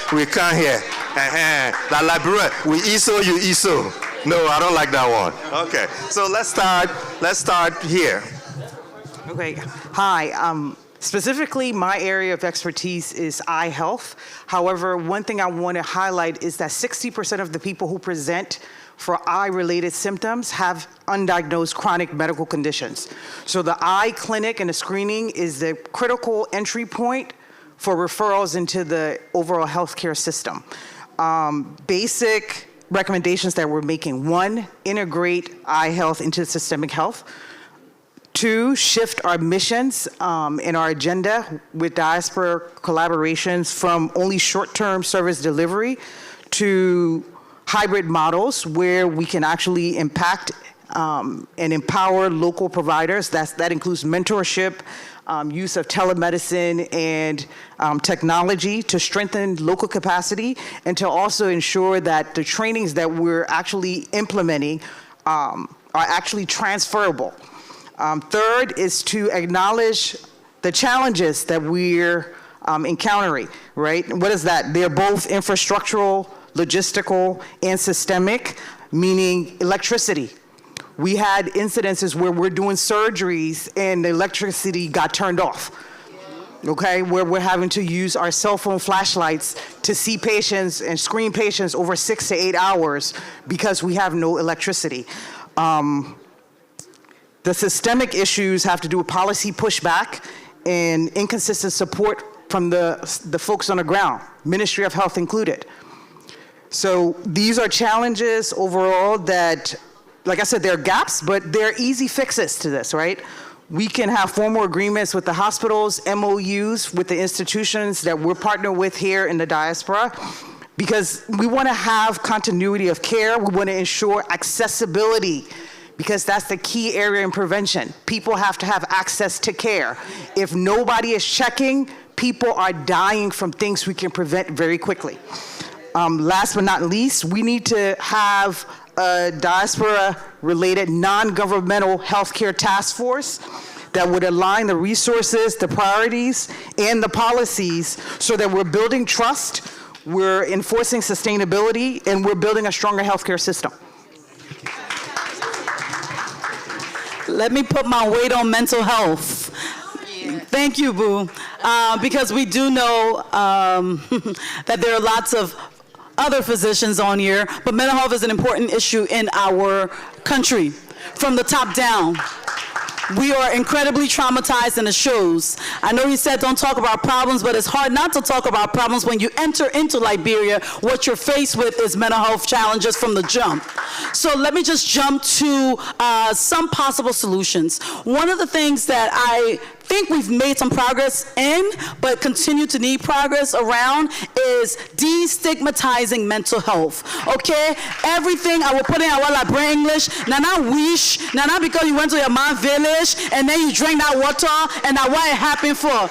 T: The librarian, we ISO, you ISO. No, I don't like that one. Okay, so let's start here.
E: Okay, hi. Specifically, my area of expertise is eye health. However, one thing I want to highlight is that 60% of the people who present for eye-related symptoms have undiagnosed chronic medical conditions. So the eye clinic and the screening is the critical entry point for referrals into the overall healthcare system. Basic recommendations that we're making: 1, integrate eye health into systemic health. 2, shift our missions and our agenda with diaspora collaborations from only short-term service delivery to hybrid models where we can actually impact and empower local providers. That includes mentorship, use of telemedicine and technology to strengthen local capacity and to also ensure that the trainings that we're actually implementing are actually transferable. 3rd is to acknowledge the challenges that we're encountering, right? What is that? They're both infrastructural, logistical, and systemic, meaning electricity. We had incidences where we're doing surgeries and the electricity got turned off, okay? Where we're having to use our cell phone flashlights to see patients and screen patients over 6 to 8 hours because we have no electricity. The systemic issues have to do with policy pushback and inconsistent support from the folks on the ground, Ministry of Health included. So these are challenges overall that, like I said, there are gaps, but there are easy fixes to this, right? We can have formal agreements with the hospitals, MOUs with the institutions that we're partnered with here in the diaspora, because we want to have continuity of care. We want to ensure accessibility, because that's the key area in prevention. People have to have access to care. If nobody is checking, people are dying from things we can prevent very quickly. Last but not least, we need to have a diaspora-related non-governmental healthcare task force that would align the resources, the priorities, and the policies so that we're building trust, we're enforcing sustainability, and we're building a stronger healthcare system.
B: Let me put my weight on mental health. Thank you, Boo. Because we do know that there are lots of other physicians on here, but mental health is an important issue in our country. From the top down, we are incredibly traumatized, and it shows. I know he said don't talk about problems, but it's hard not to talk about problems when you enter into Liberia. What you're faced with is mental health challenges from the jump. So let me just jump to some possible solutions. One of the things that I think we've made some progress in, but continue to need progress around, is destigmatizing mental health. Okay? Everything I will put in our Liberian English, Nana wish, Nana because you went to your mom's village and then you drank that water and that what it happened for.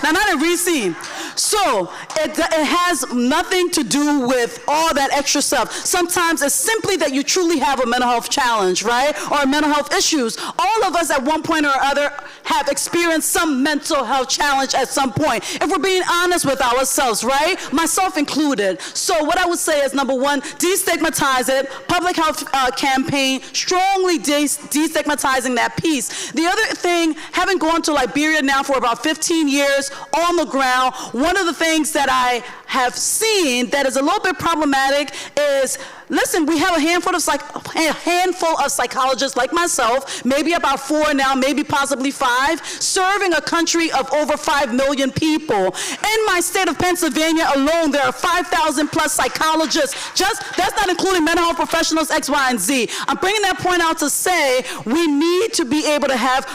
B: Nana the reason. So it has nothing to do with all that extra stuff. Sometimes it's simply that you truly have a mental health challenge, right? Or mental health issues. All of us at one point or other have experienced some mental health challenge at some point. If we're being honest with ourselves, right? Myself included. So what I would say is, number one, destigmatize it. Public health campaign, strongly destigmatizing that piece. The other thing, having gone to Liberia now for about 15 years on the ground, one of the things that I have seen that is a little bit problematic is, listen, we have a handful of psychologists like myself, maybe about 4 now, maybe possibly 5, serving a country of over 5 million people. In my state of Pennsylvania alone, there are 5,000 plus psychologists. That's not including mental health professionals, X, Y, and Z. I'm bringing that point out to say we need to be able to have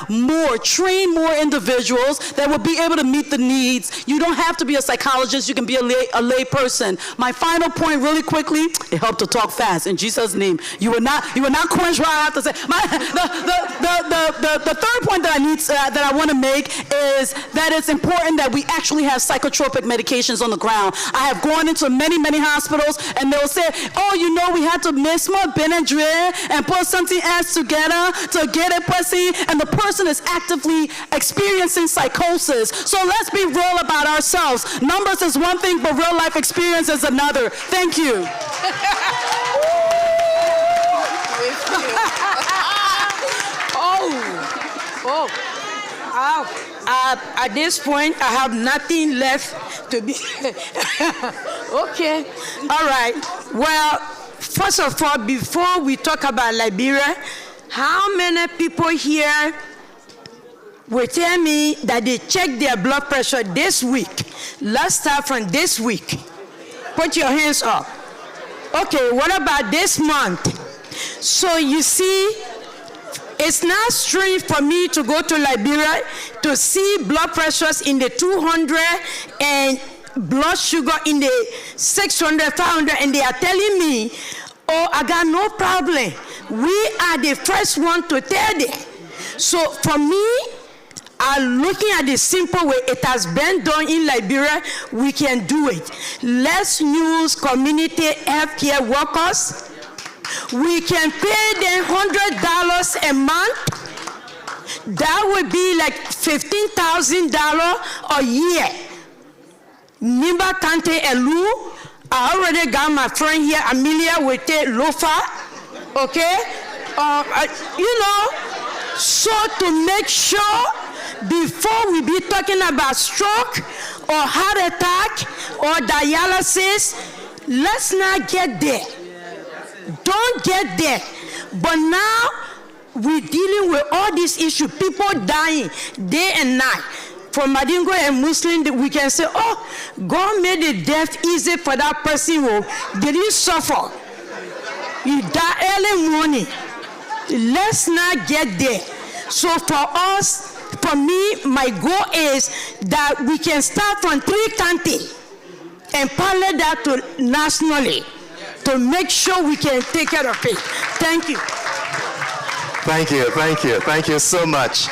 B: train more individuals that will be able to meet the needs. You don't have to be a psychologist, you can be a lay person. My final point really quickly, it helped to talk fast in Jesus' name. You will not quench what I have to say. The third point that I want to make is that it's important that we actually have psychotropic medications on the ground. I have gone into many, many hospitals and they'll say, oh, you know, we had to mix more Benadryl and put something else together to get a pussy, and the person is actively experiencing psychosis. So let's be real about ourselves. Numbers is one thing, but real life experience is another. Thank you.
Y: At this point, I have nothing left to be. Okay. All right. Well, first of all, before we talk about Liberia, how many people here will tell me that they checked their blood pressure this week? Let's start from this week. Put your hands up. Okay, what about this month? So you see, it's not strange for me to go to Liberia to see blood pressures in the 200 and blood sugar in the 600, 500, and they are telling me, oh, I got no problem. We are the first one to tell them. So for me, I'm looking at the simple way it has been done in Liberia. We can do it. Let's use community healthcare workers. We can pay them $100 a month. That would be like $15,000 a year. Nimba Tante Elu. I already got my friend here, Amelia, with Lofa. Okay? So to make sure, before we be talking about stroke or heart attack or dialysis, let's not get there. Don't get there. But now we're dealing with all these issues, people dying day and night. For Madingo and Muslim, we can say, oh, God made the death easy for that person who didn't suffer. He died early morning. Let's not get there. So for us, for me, my goal is that we can start from 3 counties and pilot that to nationally to make sure we can take care of it. Thank you.
T: Thank you, thank you, thank you so much.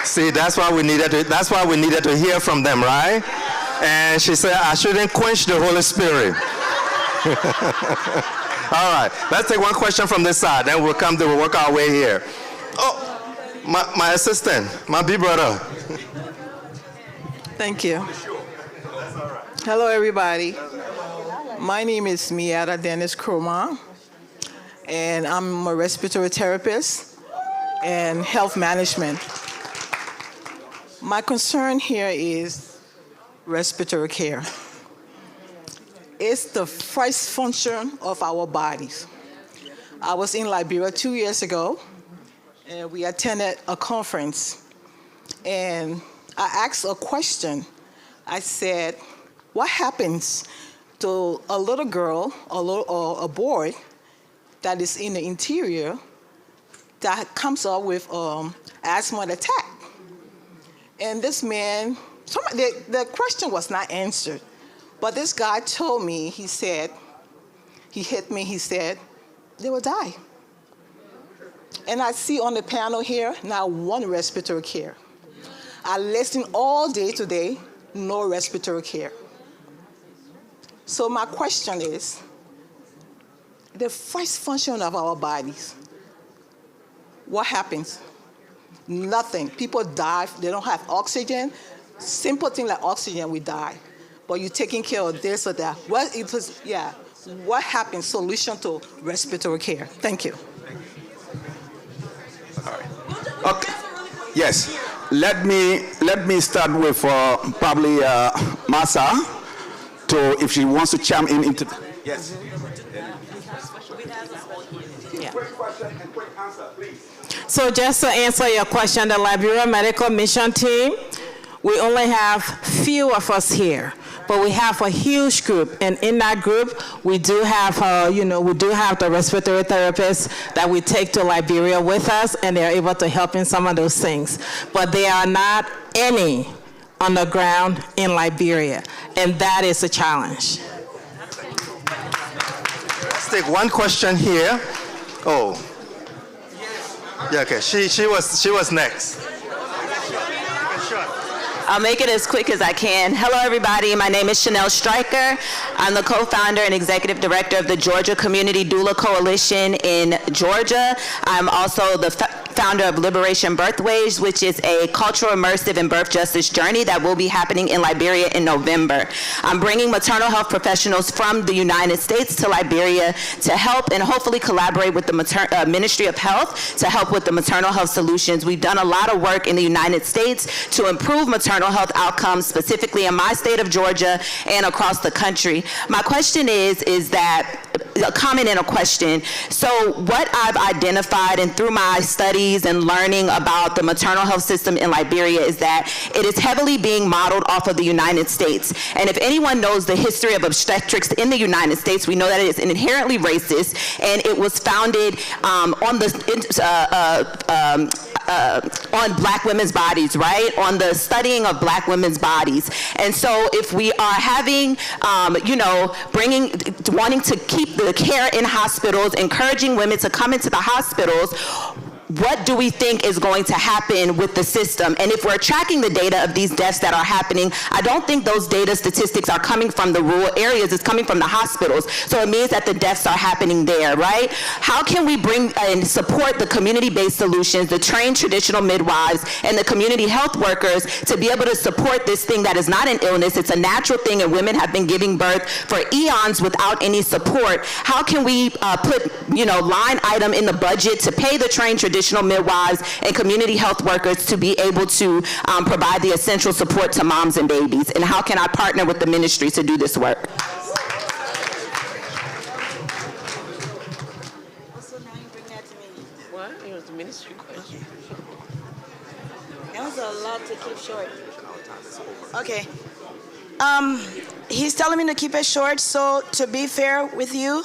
T: See, that's why we needed to hear from them, right? And she said, I shouldn't quench the Holy Spirit. All right, let's take one question from this side, then we'll work our way here. Oh, my assistant, my big brother.
D: Thank you. Hello, everybody. My name is Miata Dennis Kroma, and I'm a respiratory therapist and health management. My concern here is respiratory care. It's the first function of our bodies. I was in Liberia 2 years ago, and we attended a conference, and I asked a question. I said, what happens to a little girl or a boy that is in the interior that comes up with asthma attack? And this man, the question was not answered, but this guy told me, he said, he hit me, he said, they will die. And I see on the panel here, now one respiratory care. I listen all day today, no respiratory care. So my question is, the first function of our bodies, what happens? Nothing. People die, they don't have oxygen. Simple thing like oxygen, we die. But you're taking care of this or that. What happens? Solution to respiratory care. Thank you.
S: All right. Okay. Yes. Let me start with probably Masa, if she wants to chime in into. Yes.
X: Yeah.
S: Quick question and quick answer, please.
X: So just to answer your question, the Liberia Medical Mission Team, we only have few of us here, but we have a huge group, and in that group, we do have, the respiratory therapists that we take to Liberia with us, and they're able to help in some of those things. But there are not any on the ground in Liberia, and that is a challenge.
T: Let's take one question here. Oh. Yeah, okay. She was next.
J: I'll make it as quick as I can. Hello, everybody. My name is Chanel Stryker. I'm the co-founder and executive director of the Georgia Community Doula Coalition in Georgia. I'm also the founder of Liberation Birthways, which is a cultural, immersive, and birth justice journey that will be happening in Liberia in November. I'm bringing maternal health professionals from the United States to Liberia to help and hopefully collaborate with the Ministry of Health to help with the maternal health solutions. We've done a lot of work in the United States to improve maternal health outcomes, specifically in my state of Georgia and across the country. My question is that, a comment and a question. So what I've identified and through my studies and learning about the maternal health system in Liberia is that it is heavily being modeled off of the United States. And if anyone knows the history of obstetrics in the United States, we know that it is inherently racist, and it was founded on Black women's bodies, right? On the studying of Black women's bodies. And so if we are having, wanting to keep the care in hospitals, encouraging women to come into the hospitals, what do we think is going to happen with the system? And if we're tracking the data of these deaths that are happening, I don't think those data statistics are coming from the rural areas, it's coming from the hospitals. So it means that the deaths are happening there, right? How can we bring and support the community-based solutions, the trained traditional midwives, and the community health workers to be able to support this thing that is not an illness, it's a natural thing, and women have been giving birth for eons without any support. How can we put, line item in the budget to pay the trained traditional midwives and community health workers to be able to provide the essential support to moms and babies? And how can I partner with the ministry to do this work?
Y: What? It was the ministry question. That was a lot to keep short.
N: Okay. He's telling me to keep it short, so to be fair with you,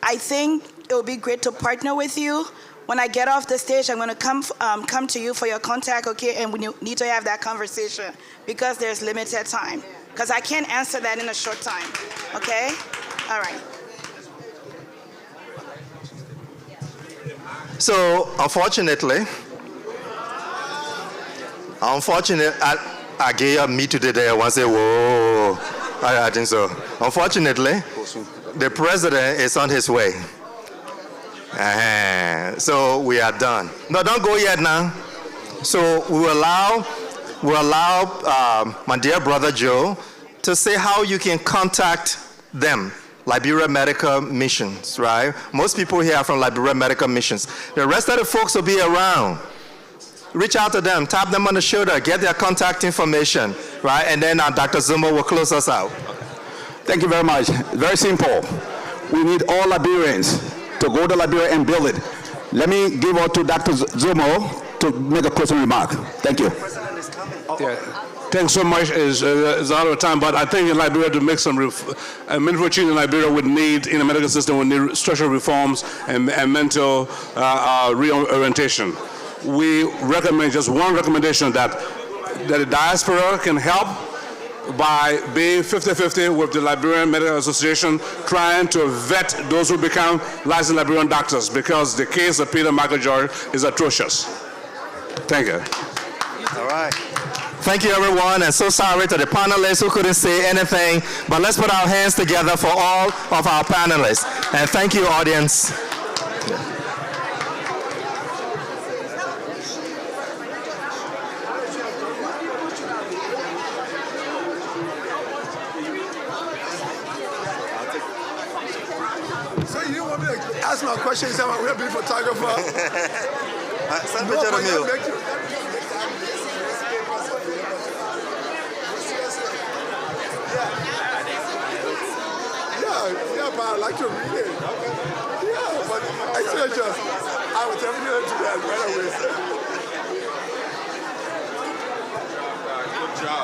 N: I think it would be great to partner with you. When I get off the stage, I'm going to come to you for your contact, okay? And we need to have that conversation because there's limited time. Because I can't answer that in a short time, okay? All right.
T: So, unfortunately, I gave me today there once say, whoa, I think so. Unfortunately, the president is on his way. So we are done. No, don't go yet now. So we will allow my dear brother Joe to say how you can contact them. Liberia Medical Missions, right? Most people here are from Liberia Medical Missions. The rest of the folks will be around. Reach out to them, tap them on the shoulder, get their contact information, right? And then Dr. Zuma will close us out.
S: Thank you very much. Very simple. We need all Liberians to go to Liberia and build it. Let me give out to Dr. Zuma to make a closing remark. Thank you.
V: Yeah. Thanks so much. It's out of time, but I think in Liberia to make some meaningful change in Liberia would need, in the medical system, would need structural reforms and mental reorientation. We recommend just one recommendation that the diaspora can help by being 50-50 with the Liberian Medical Association, trying to vet those who become licensed Liberian doctors, because the case of Peter Michael George is atrocious. Thank you.
T: All right. Thank you, everyone, and so sorry to the panelists who couldn't say anything, but let's put our hands together for all of our panelists. And thank you, audience.
A: So you didn't want me to ask my question, you said I'm going to be a photographer?
T: Send picture to me. Yeah, but I like to read it. Yeah, but I should just, I was definitely do that right away.
L: Good job.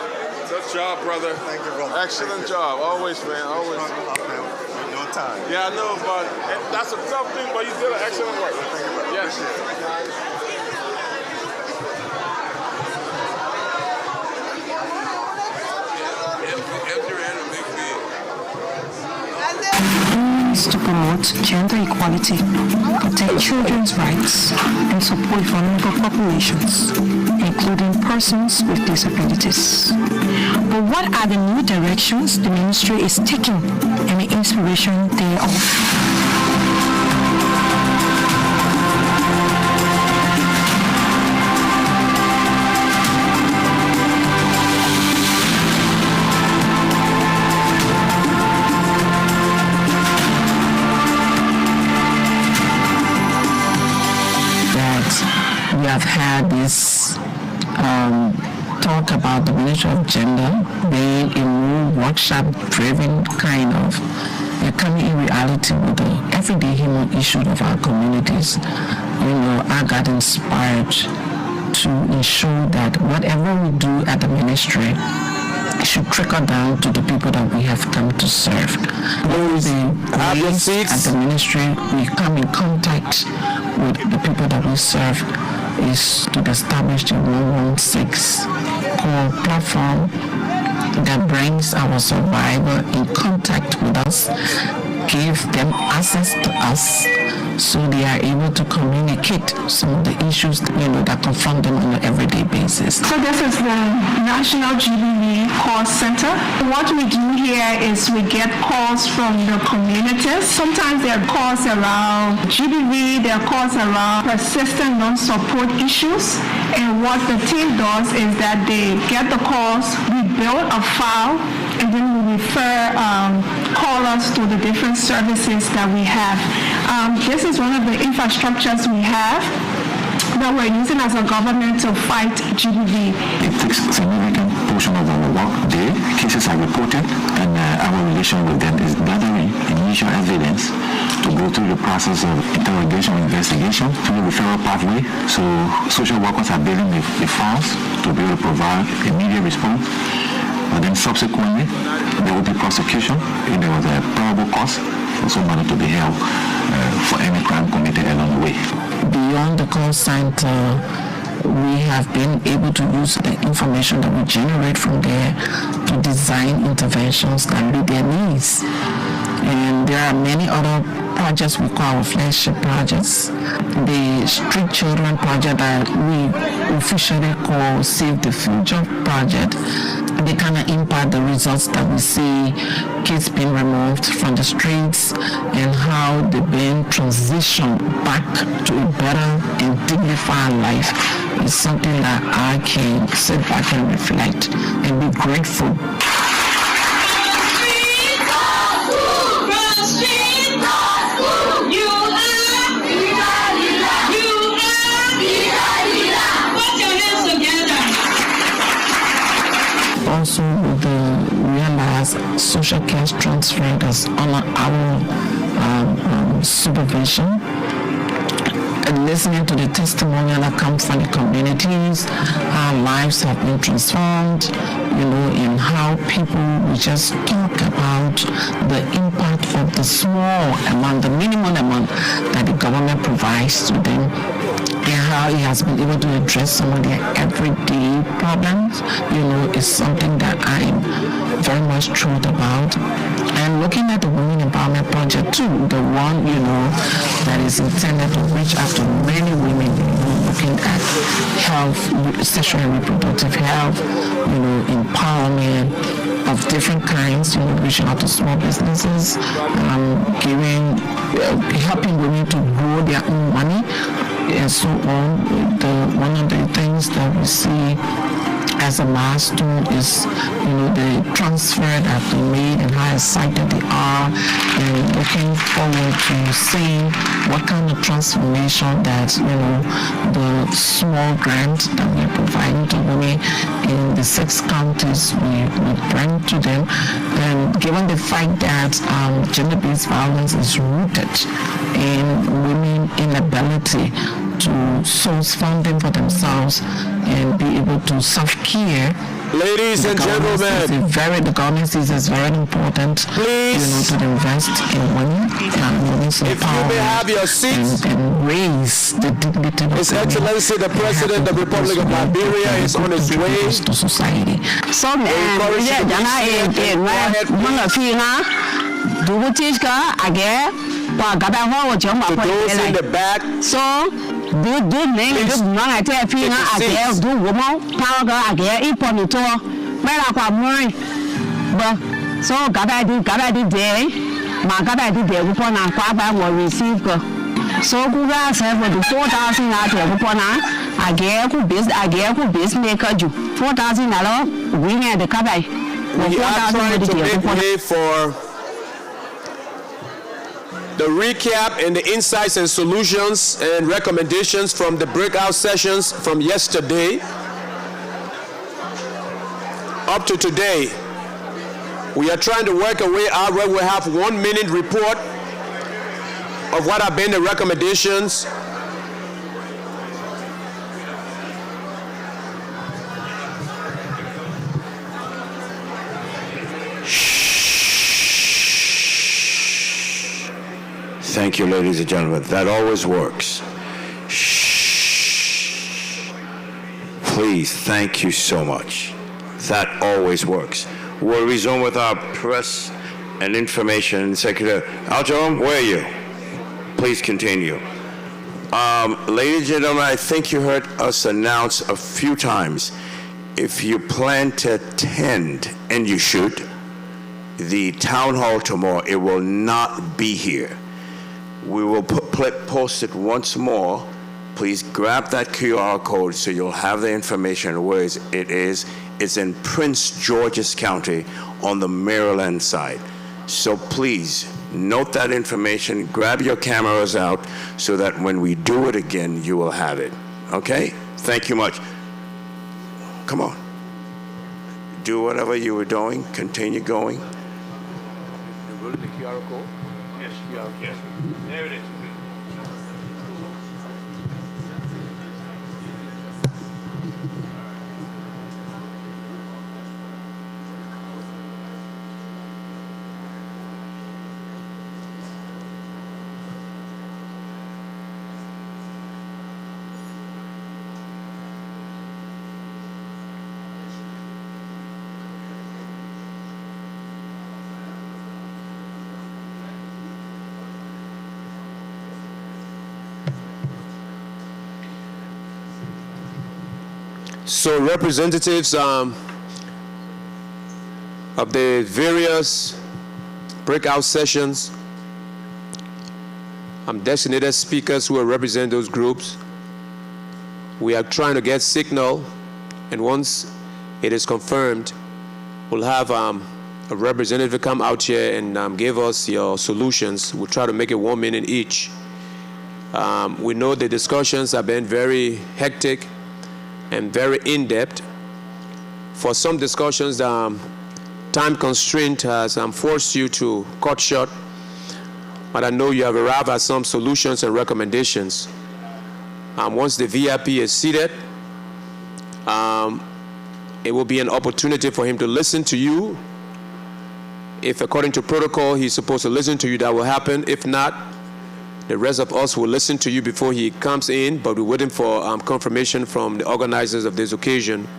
L: Good job, brother.
T: Thank you, brother.
L: Excellent job. Always, man. Always.
T: No time.
L: Yeah, I know, but that's a tough thing, but you did an excellent work.
T: Thank you, brother.
L: Yes.
O: To promote gender equality, protect children's rights, and support vulnerable populations, including persons with disabilities. But what are the new directions the ministry is taking and the inspiration thereof? We have had this talk about the Ministry of Gender being a more workshop-driven kind of coming in reality with the everyday human issues of our communities. You know, I got inspired to ensure that whatever we do at the ministry should trickle down to the people that we have come to serve. At the ministry, we come in contact with the people that we serve is to establish the 116 core platform that brings our survivor in contact with us, give them access to us, so they are able to communicate some of the issues that confront them on an everyday basis.
P: So this is the National GBV Call Center. What we do here is we get calls from the communities. Sometimes there are calls around GBV, there are calls around persistent non-support issues. And what the team does is that they get the calls, we build a file, and then we refer callers to the different services that we have. This is one of the infrastructures we have that we're using as a government to fight GBV.
Q: It takes a significant portion of our work day. Cases are reported, and our relation with them is gathering initial evidence to go through the process of interrogation, investigation, through the referral pathway. So social workers are building the files to be able to provide immediate response. But then subsequently, there will be prosecution if there was a probable cause for somebody to be held for any crime committed along the way.
O: Beyond the call center, we have been able to use the information that we generate from there to design interventions that meet their needs. And there are many other projects we call our flagship projects. The Street Children project that we officially call Save the Future project, they kind of impact the results that we see, kids being removed from the streets and how they've been transitioned back to a better and dignified life. Is something that I can sit back and reflect and be grateful. Also, with the realized social care transfer that's under our supervision, and listening to the testimonial that comes from the communities, how lives have been transformed, and how people will just talk about the impact of the small amount, the minimum amount that the government provides to them, and how it has been able to address some of their everyday problems, is something that I'm very much thrilled about. And looking at the Women Empowerment Project too, the one, that is intended to reach out to many women, looking at health, sexual and reproductive health, empowerment of different kinds, reaching out to small businesses, helping women to grow their own money, and so on. One of the things that we see as a milestone is, the transfer that they made and how excited they are, and looking forward to seeing what kind of transformation that, the small grant that we're providing to women in the 6 counties we bring to them. And given the fact that gender-based violence is rooted in women's inability to source funding for themselves and be able to self-care.
C: Ladies and gentlemen,
O: the government sees it's very important,
C: please,
O: to invest in women and women's empowerment.
C: If you may have your seats,
O: and raise the dignity of
C: His Excellency the President of the Republic of Liberia is on his way
O: to society.
K: So, to those
C: in the back,
K: so do name just not I tell you I guess do woman power go I guess it for me to where I worry but so gaba di day my gaba di day we pon and kwaba will receive go so go guys have the 4,000 out there we pon I guess who base maker you 4,000 we need the gaba
C: we are trying to make way for the recap and the insights and solutions and recommendations from the breakout sessions from yesterday up to today. We are trying to work our way out where we have 1 minute report of what have been the recommendations.
M: Thank you, ladies and gentlemen. That always works. Shh. Please, thank you so much. That always works. We'll resume with our press and information secretary. Al-Jerome, where are you? Please continue. Ladies and gentlemen, I think you heard us announce a few times, if you plan to attend, and you should, the town hall tomorrow, it will not be here. We will post it once more. Please grab that QR code so you'll have the information where it is. It's in Prince George's County on the Maryland side. So please note that information, grab your cameras out so that when we do it again, you will have it. Okay? Thank you much. Come on. Do whatever you were doing. Continue going.
C: You go to the QR code? Yes, QR code. Yes. There it is. So representatives of the various breakout sessions, designated speakers who will represent those groups, we are trying to get signal, and once it is confirmed, we'll have a representative come out here and give us your solutions. We'll try to make it 1 minute each. We know the discussions have been very hectic and very in-depth. For some discussions, time constraint has forced you to cut short, but I know you have arrived at some solutions and recommendations. Once the VIP is seated, it will be an opportunity for him to listen to you. If according to protocol he's supposed to listen to you, that will happen. If not, the rest of us will listen to you before he comes in, but we're waiting for confirmation from the organizers of this occasion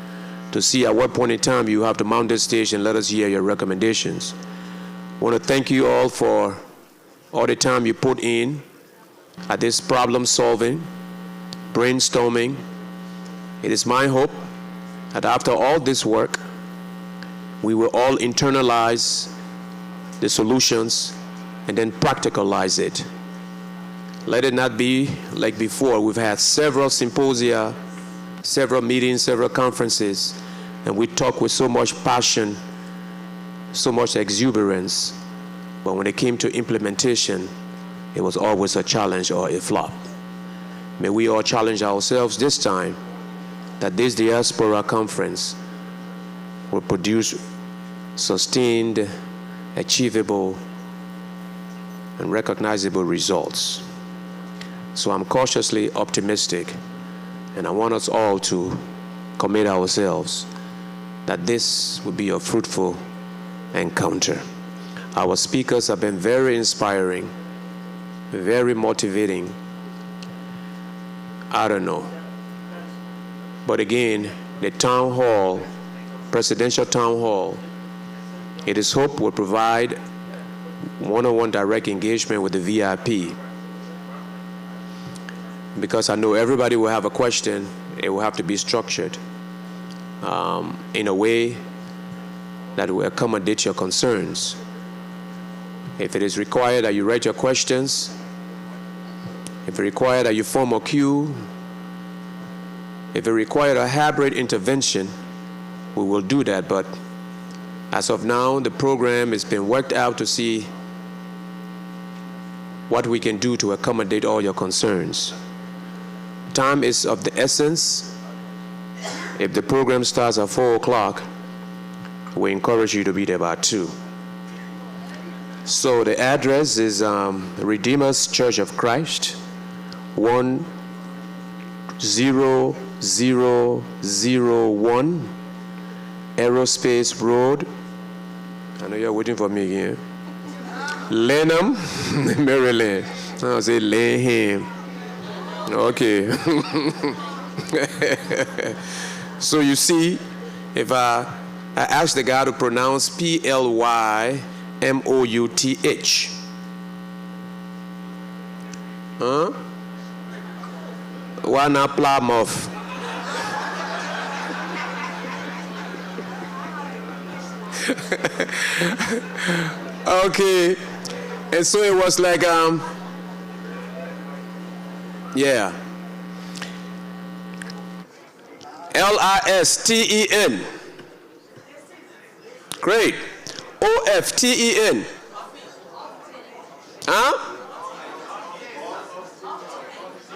C: to see at what point in time you have to mount this stage and let us hear your recommendations. I want to thank you all for all the time you put in at this problem solving, brainstorming. It is my hope that after all this work, we will all internalize the solutions and then practicalize it. Let it not be like before. We've had several symposia, several meetings, several conferences, and we talk with so much passion, so much exuberance. But when it came to implementation, it was always a challenge or a flop. May we all challenge ourselves this time that this Diaspora conference will produce sustained, achievable, and recognizable results. So I'm cautiously optimistic, and I want us all to commit ourselves that this will be a fruitful encounter. Our speakers have been very inspiring, very motivating. I don't know. But again, the town hall, presidential town hall, it is hoped will provide one-on-one direct engagement with the VIP. Because I know everybody will have a question, it will have to be structured in a way that will accommodate your concerns. If it is required that you write your questions, if it required that you form a queue, if it required a hybrid intervention, we will do that. But as of now, the program has been worked out to see what we can do to accommodate all your concerns. Time is of the essence. If the program starts at 4 o'clock, we encourage you to be there by 2. So the address is Redeemer's Church of Christ, 10001 Aerospace Road. I know you're waiting for me again. Lanham, Maryland. I'll say Lanham. Okay. So you see, if I ask the guy to pronounce Plymouth, huh? Why not Plymouth? Okay. And so it was like, yeah. Listen. Great. Often. Huh?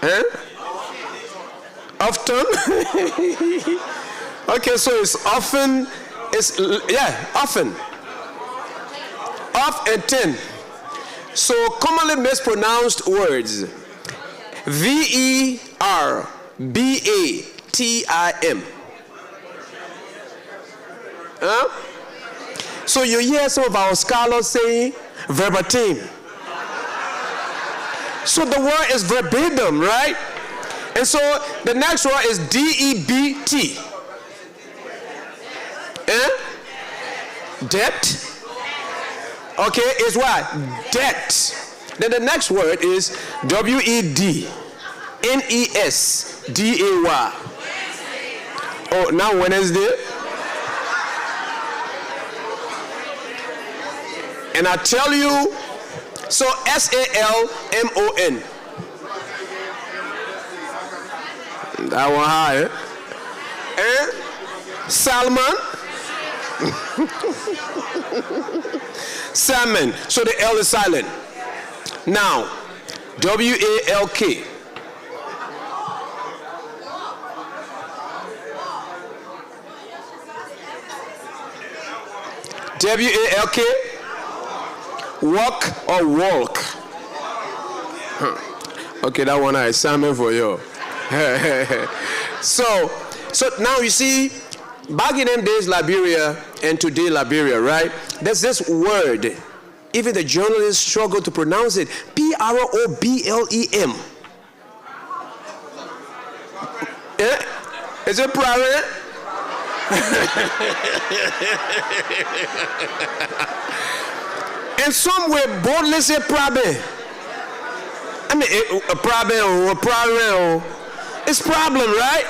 C: Huh? Often? Okay, so it's often, often. Off and 10. So commonly mispronounced words. Verbatim. Huh? So you hear some of our scholars saying verbatim. So the word is verbatim, right? And so the next word is DEBT. Debt. Okay, is what? Debt. Then the next word is WEDNESDAY. Oh, now Wednesday? And I tell you, so SALMON. That one high, eh? Salmon. Salmon. So the L is silent. Now, WALK. WALK. Walk or walk? Okay, that one I salmon for you. So now you see, back in them days, Liberia, and today Liberia, right? There's this word. Even the journalists struggle to pronounce it. PROBLEM. Yeah? Is it private? And some will boldly say problem. I mean, a problem. It's problem, right?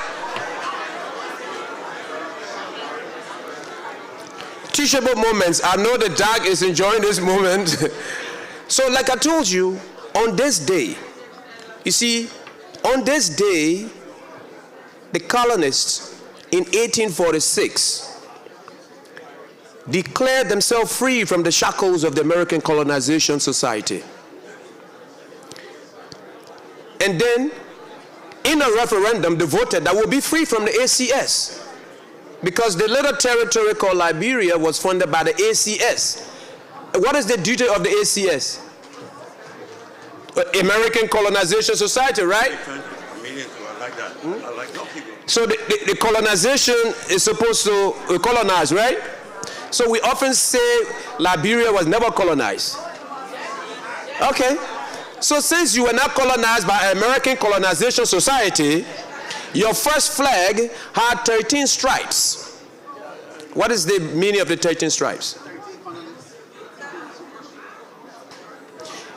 C: Teachable moments. I know the dog is enjoying this moment. So like I told you, on this day, you see, on this day, the colonists in 1846 declared themselves free from the shackles of the American Colonization Society. And then, in a referendum, they voted that we'll be free from the ACS. Because the little territory called Liberia was funded by the ACS. What is the duty of the ACS? American Colonization Society, right? So the colonization is supposed to colonize, right? So we often say Liberia was never colonized. Okay. So since you were not colonized by American Colonization Society, your first flag had 13 stripes. What is the meaning of the 13 stripes?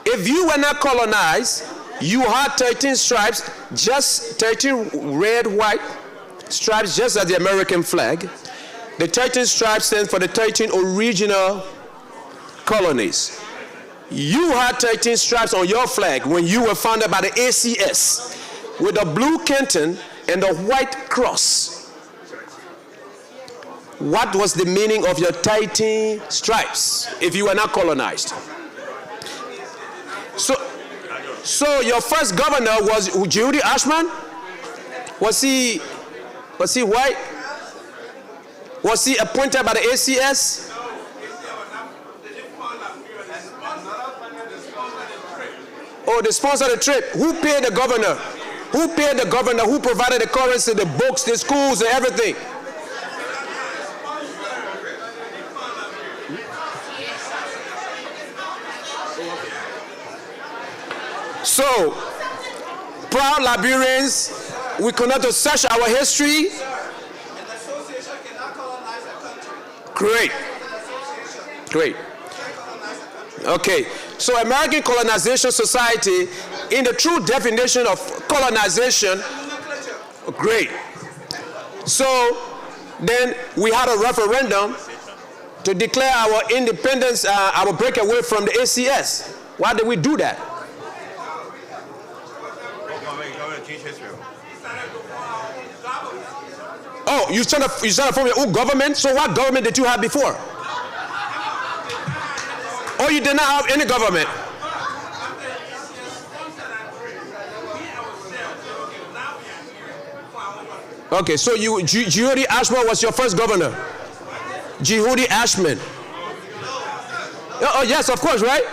C: If you were not colonized, you had 13 stripes, just 13 red, white stripes, just as the American flag. The 13 stripes stand for the 13 original colonies. You had 13 stripes on your flag when you were founded by the ACS, with a blue canton and a white cross. What was the meaning of your 13 stripes if you were not colonized? So your first governor was Judy Ashman? Was he white? Was he appointed by the ACS? Oh, they sponsored the trip. Who paid the governor? Who paid the governor? Who provided the currency, the books, the schools, and everything? So, proud Liberians, we cannot search our history. Great. Great. Okay. So American Colonization Society, in the true definition of colonization, great. So then we had a referendum to declare our independence, our breakaway from the ACS. Why did we do that? Oh, you trying to form your own government? So what government did you have before? Or you did not have any government? Okay, so Jehudi Ashman was your first governor. Jehudi Ashman. Oh, yes, of course, right?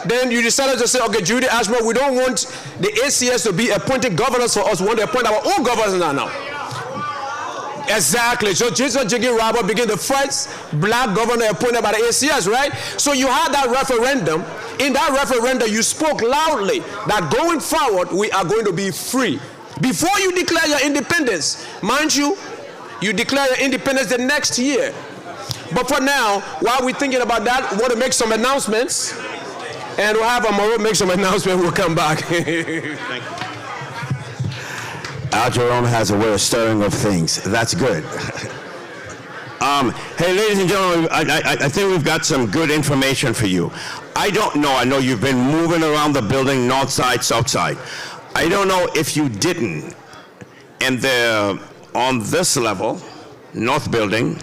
C: Then you decided to say, okay, Jehudi Ashman, we don't want the ACS to be appointing governors for us. We want to appoint our own governors now. Exactly. So Jesus Jiggy Robert became the first black governor appointed by the ACS, right? So you had that referendum. In that referendum, you spoke loudly that going forward, we are going to be free. Before you declare your independence, mind you, you declare your independence the next year. But for now, while we're thinking about that, we want to make some announcements. And we'll have Amaro make some announcements. We'll come back. Thank you.
M: Al Jerome has a way of stirring up things. That's good. Hey, ladies and gentlemen, I think we've got some good information for you. I don't know. I know you've been moving around the building, north side, south side. I don't know if you didn't. And on this level, north building,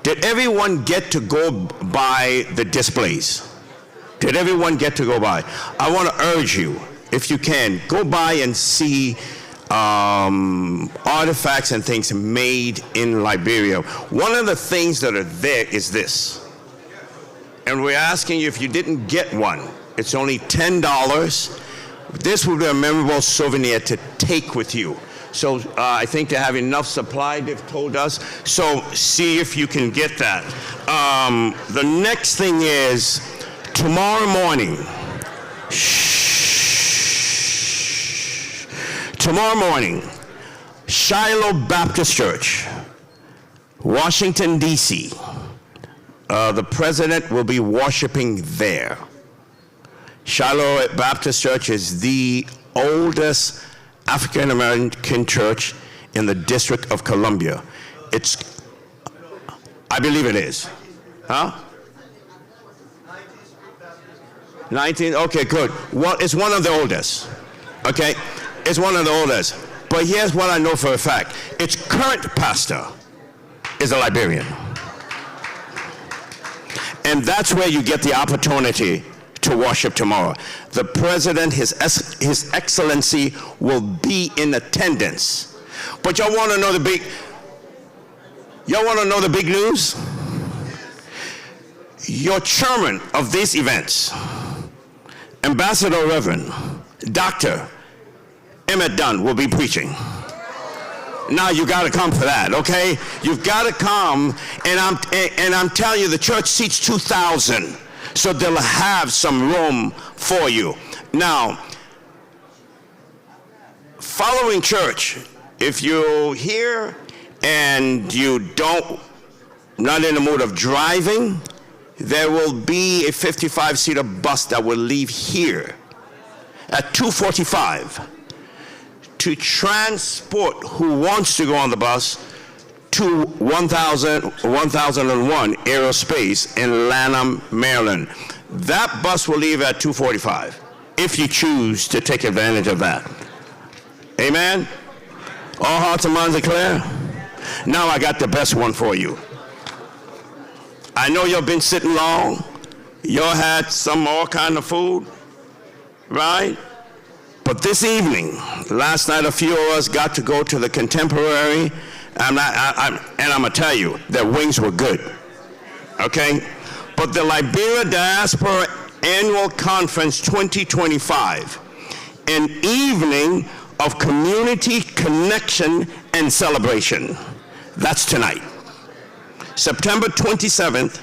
M: did everyone get to go by the displays? Did everyone get to go by? I want to urge you, if you can, go by and see artifacts and things made in Liberia. One of the things that are there is this. And we're asking you, if you didn't get one, it's only $10. This will be a memorable souvenir to take with you. So I think they have enough supply, they've told us. So see if you can get that. The next thing is tomorrow morning. Tomorrow morning, Shiloh Baptist Church, Washington, D.C. The president will be worshiping there. Shiloh Baptist Church is the oldest African American church in the District of Columbia. I believe it is. Huh? 19, okay, good. Well, it's one of the oldest, okay? It's one of the oldest. But here's what I know for a fact. Its current pastor is a Liberian. And that's where you get the opportunity to worship tomorrow. The president, His Excellency, will be in attendance. But y'all want to know the big news? Your chairman of these events, Ambassador Reverend Dr. Emmett Dunn, will be preaching. Now you got to come for that, okay? You've got to come, and I'm telling you, the church seats 2,000, so they'll have some room for you. Now, following church, if you're here and you not in the mood of driving, there will be a 55-seater bus that will leave here at 2:45 to transport who wants to go on the bus to 1001 Aerospace in Lanham, Maryland. That bus will leave at 2:45 if you choose to take advantage of that. Amen? All hearts and minds are clear? Now I got the best one for you. I know you've been sitting long. Y'all had all kind of food, right? But this evening, last night, a few of us got to go to the Contemporary, and I'm going to tell you, their wings were good, okay? But the Liberia Diaspora Annual Conference 2025, an evening of community connection and celebration. That's tonight. September 27th,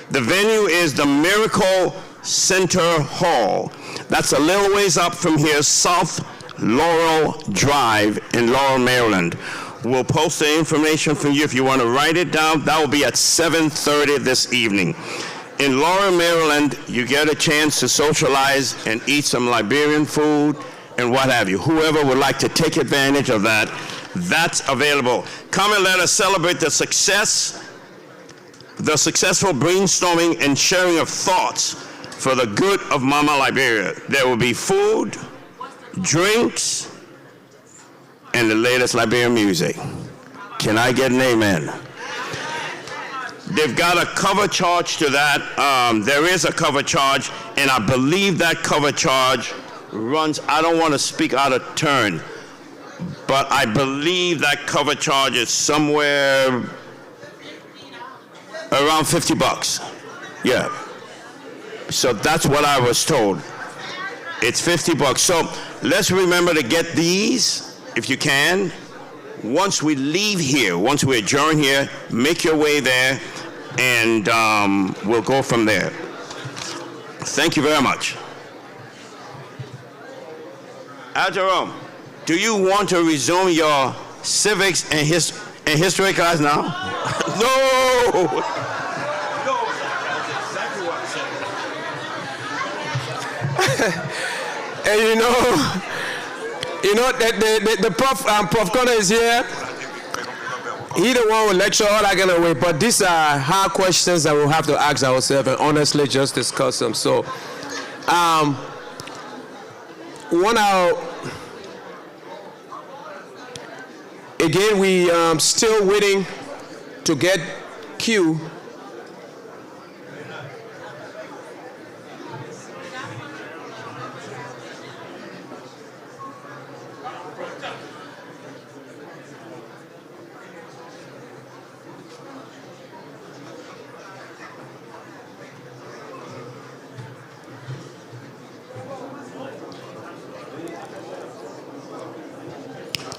M: the venue is the Miracle Center Hall. That's a little ways up from here, South Laurel Drive in Laurel, Maryland. We'll post the information for you if you want to write it down. That will be at 7:30 this evening. In Laurel, Maryland, you get a chance to socialize and eat some Liberian food and what have you. Whoever would like to take advantage of that, that's available. Come and let us celebrate the successful brainstorming and sharing of thoughts for the good of Mama Liberia. There will be food, drinks, and the latest Liberian music. Can I get an amen? They've got a cover charge to that. There is a cover charge, and I believe that cover charge runs, I don't want to speak out of turn, but I believe that cover charge is somewhere around $50. Yeah. So that's what I was told. It's $50. So let's remember to get these, if you can. Once we leave here, once we adjourn here, make your way there, and we'll go from there. Thank you very much. Al Jerome, do you want to resume your civics and history class now? No!
C: And You know, the Prof Connor is here. He the one will lecture all that kind of way, but these are hard questions that we'll have to ask ourselves and honestly just discuss them. So, again, we still waiting to get Q.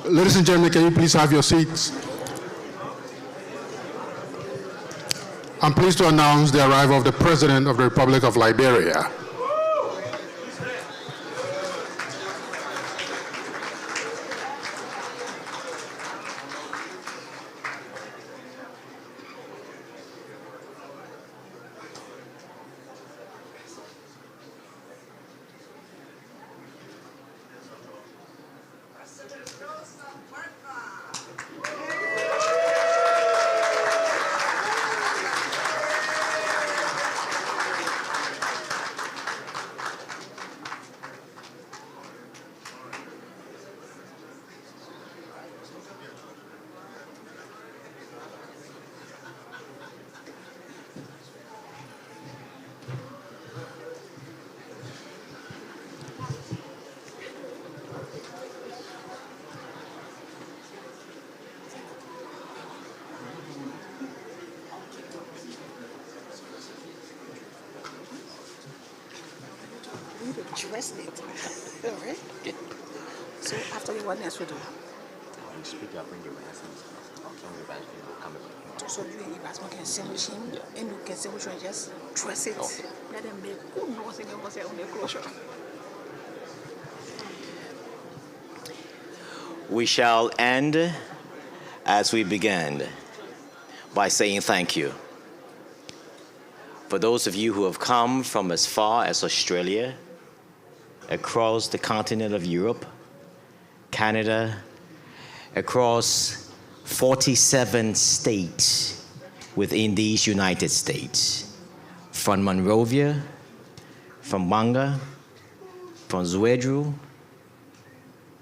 F: Ladies and gentlemen, can you please have your seats? I'm pleased to announce the arrival of the President of the Republic of Liberia.
G: Dress it. All right? Yeah. So after what next we do?
R: When you speak up, bring your glasses.
G: So you and your can sandwich him, and you can sandwich and just dress it. Okay. Let them make good noise and you must have on their closure.
R: We shall end as we began by saying thank you. For those of you who have come from as far as Australia, across the continent of Europe, Canada, across 47 states within these United States, from Monrovia, from Manga, from Zwedru,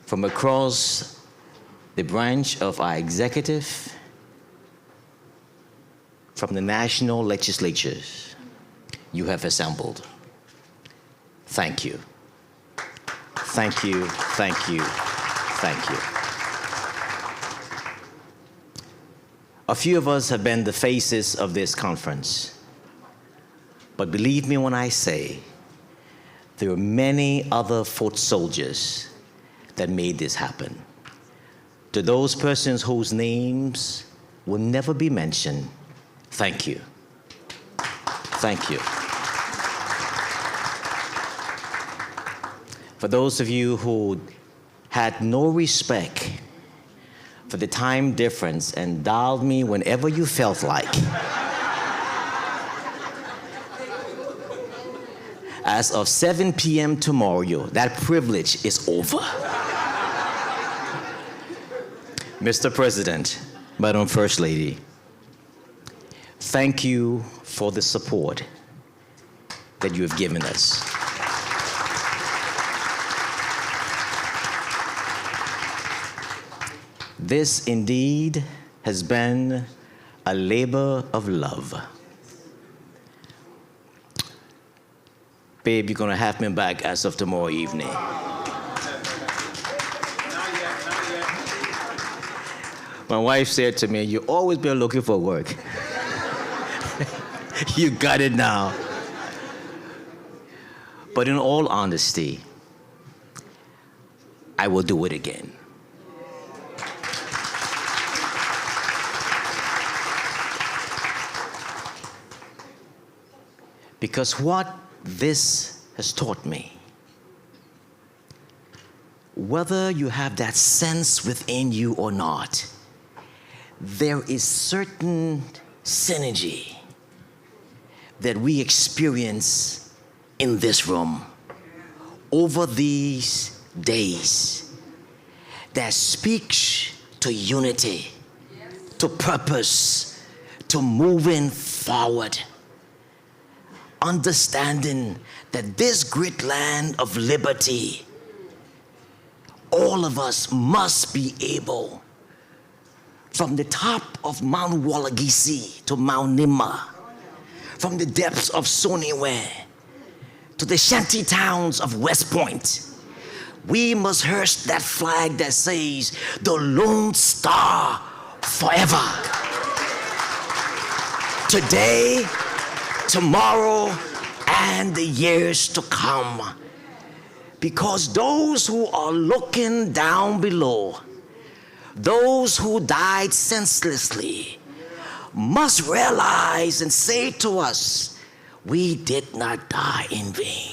R: from across the branch of our executive, from the national legislatures, you have assembled. Thank you. Thank you, thank you, thank you. A few of us have been the faces of this conference, but believe me when I say, there are many other foot soldiers that made this happen. To those persons whose names will never be mentioned, thank you. Thank you. For those of you who had no respect for the time difference and dialed me whenever you felt like, as of 7 p.m. tomorrow, that privilege is over. Mr. President, Madam First Lady, thank you for the support that you have given us. This indeed has been a labor of love. Babe, you're gonna have me back as of tomorrow evening. My wife said to me, "You always been looking for work." You got it now. But in all honesty, I will do it again. Because what this has taught me, whether you have that sense within you or not, there is certain synergy that we experience in this room over these days that speaks to unity, to purpose, to moving forward. Understanding that this great land of liberty, all of us must be able, from the top of Mount Walagisi to Mount Nima, from the depths of Soniwe to the shanty towns of West Point, we must hoist that flag that says, the Lone Star forever. Today, tomorrow, and the years to come. Because those who are looking down below, those who died senselessly, must realize and say to us, we did not die in vain.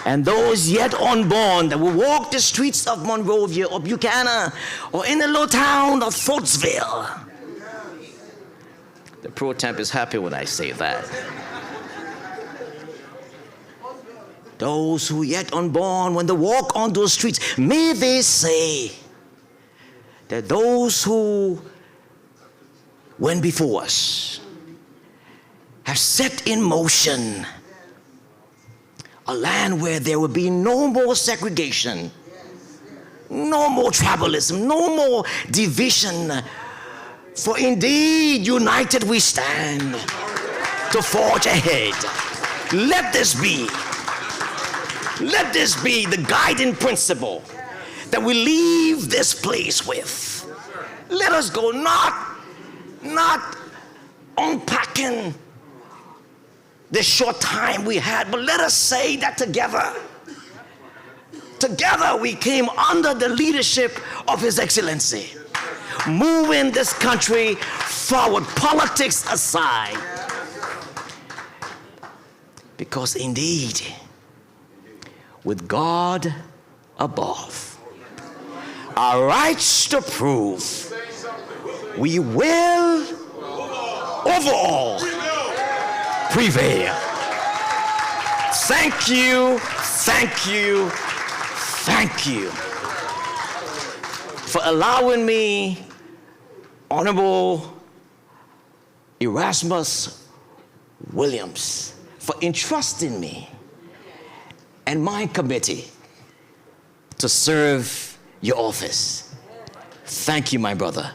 R: And those yet unborn that will walk the streets of Monrovia or Buchanan or in the little town of Fortsville. The pro temp is happy when I say that. Those who yet unborn, when they walk on those streets, may they say that those who went before us have set in motion a land where there will be no more segregation, no more tribalism, no more division. For indeed, united we stand to forge ahead. Let this be the guiding principle that we leave this place with. Let us go not unpacking the short time we had, but let us say that together we came under the leadership of His Excellency, moving this country forward, politics aside. Because indeed, with God above, our rights to prove, we will overall prevail. Thank you, thank you, thank you for allowing me, Honorable Erasmus Williams, for entrusting me and my committee to serve your office. Thank you, my brother.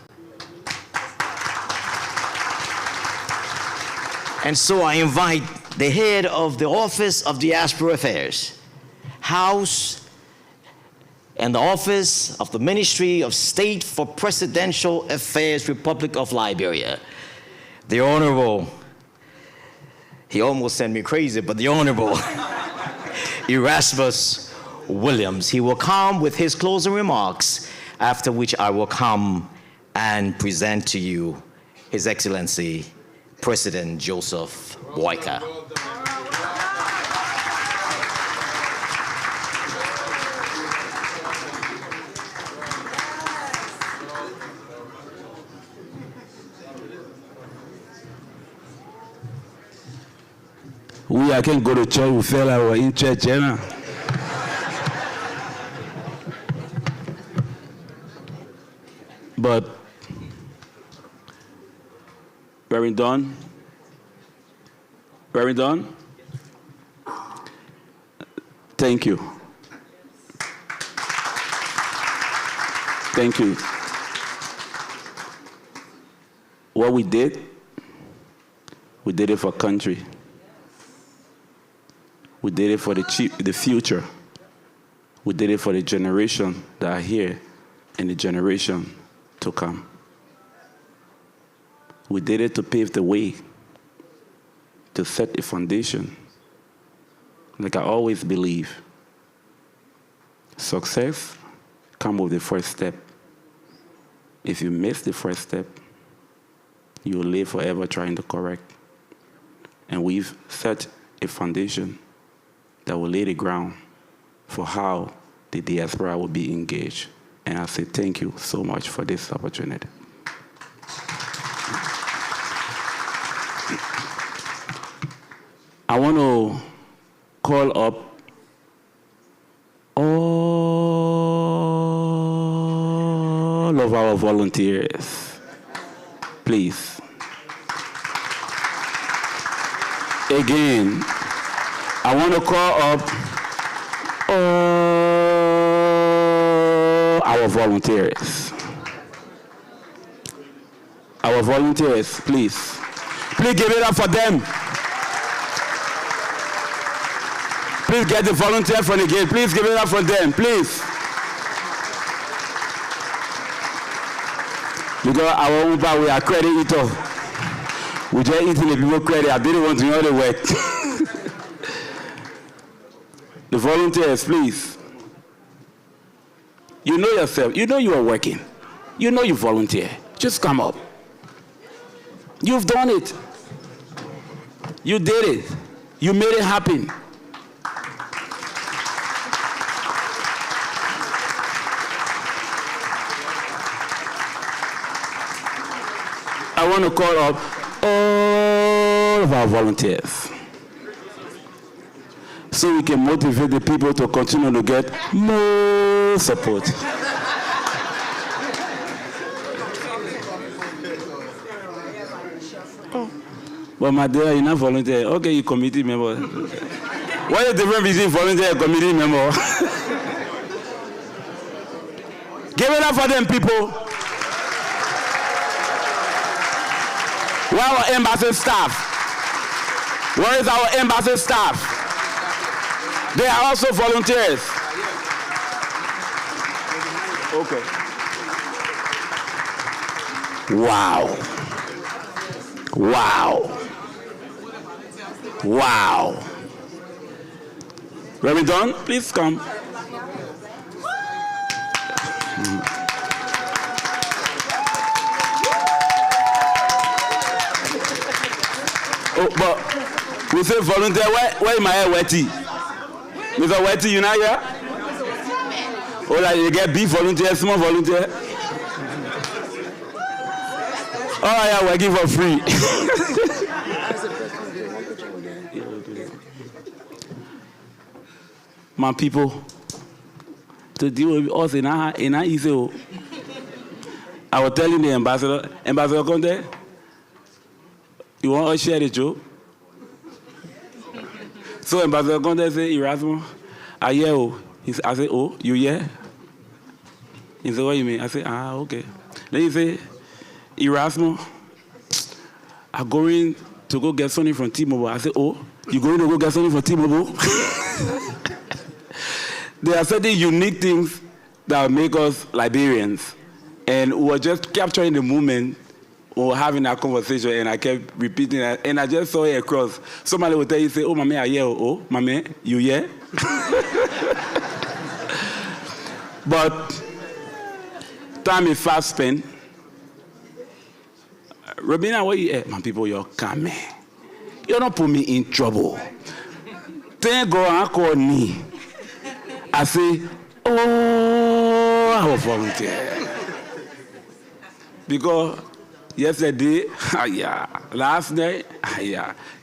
R: And so I invite the head of the Office of Diaspora Affairs, House, and the Office of the Ministry of State for Presidential Affairs, Republic of Liberia, the Honorable, he almost sent me crazy, but the Honorable Erasmus Williams. He will come with his closing remarks, after which I will come and present to you His Excellency President Joseph Boyka.
S: I can't go to church, we feel like we're in church, you know? But we're done. We're done. Thank you. Thank you. What we did it for country. We did it for the future. We did it for the generation that are here and the generation to come. We did it to pave the way, to set a foundation. Like I always believe, success comes with the first step. If you miss the first step, you will live forever trying to correct. And we've set a foundation that will lay the ground for how the diaspora will be engaged. And I say thank you so much for this opportunity. I want to call up all all of our volunteers, please. Again, I want to call up all our volunteers. Our volunteers, please. Please give it up for them. Please get the volunteer from the gate. Please give it up for them, please. Because our own part, we are credit eater. We just eating the people credit. I didn't want to know the work. The volunteers, please. You know yourself. You know you are working. You know you volunteer. Just come up. You've done it. You did it. You made it happen. I want to call up all of our volunteers so we can motivate the people to continue to get more support. But my dear, you're not volunteer. Okay, you committee member. What is the difference between volunteer and committee member? Give it up for them, people. Where are our embassy staff? Where is our embassy staff? They are also volunteers. Okay. Wow. Wow. Wow. Reverend Don, please come. Oh, but we say volunteer. Where am I, Wetty? Mr. Wetty, you not here? Oh, like you get big volunteer, small volunteer. Oh, yeah, we're giving for free. My people, to deal with us in our easy. I was telling the ambassador, come there. You want to share the joke? So Ambassador Conde said, Erasmus, I hear. I said, oh, you hear? He said, what you mean? I said, okay. Then he said, Erasmus, I'm going to go get something from T-Mobile. I said, oh, you going to go get something from T-Mobile? There are certain unique things that make us Liberians. And we were just capturing the moment. We were having a conversation, and I kept repeating it, and I just saw it across. Somebody would tell you, say, oh, Mame, I hear. Oh, Mame, you hear? But time is fast spent. Robina, what you at? My people, you're coming. You don't put me in trouble. Thank God I call me. I say, oh, I will volunteer. Because yesterday, last night,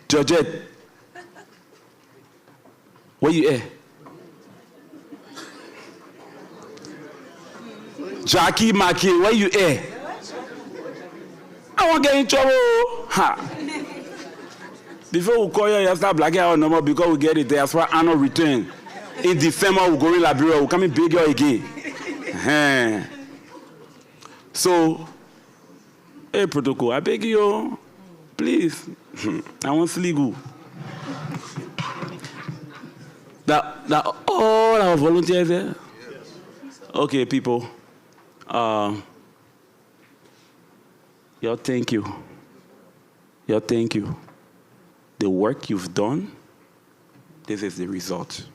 S: Georgette, where you at? Jackie Maki, where you at? I won't get in trouble. Ha. Before we call you, start blacking our number because we get it there. That's why annual return. In December, we'll go in Liberia. We'll come in big again. So, hey, protocol, I beg you, please. I want legal. That all our volunteers there? Okay, people. Y'all, thank you. Y'all, thank you. The work you've done, this is the result.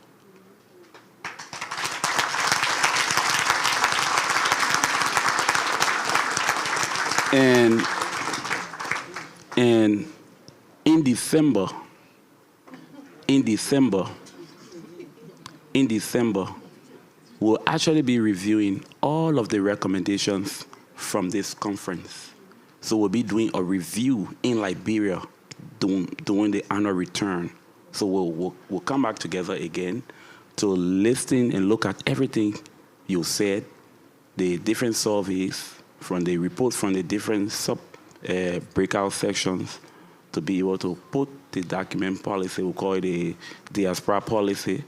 S: And in December, we'll actually be reviewing all of the recommendations from this conference. So we'll be doing a review in Liberia during the annual return. So we'll come back together again to listen and look at everything you said the different surveys, from the reports from the different breakout sections, to be able to put the document policy, we call it the Diaspora policy,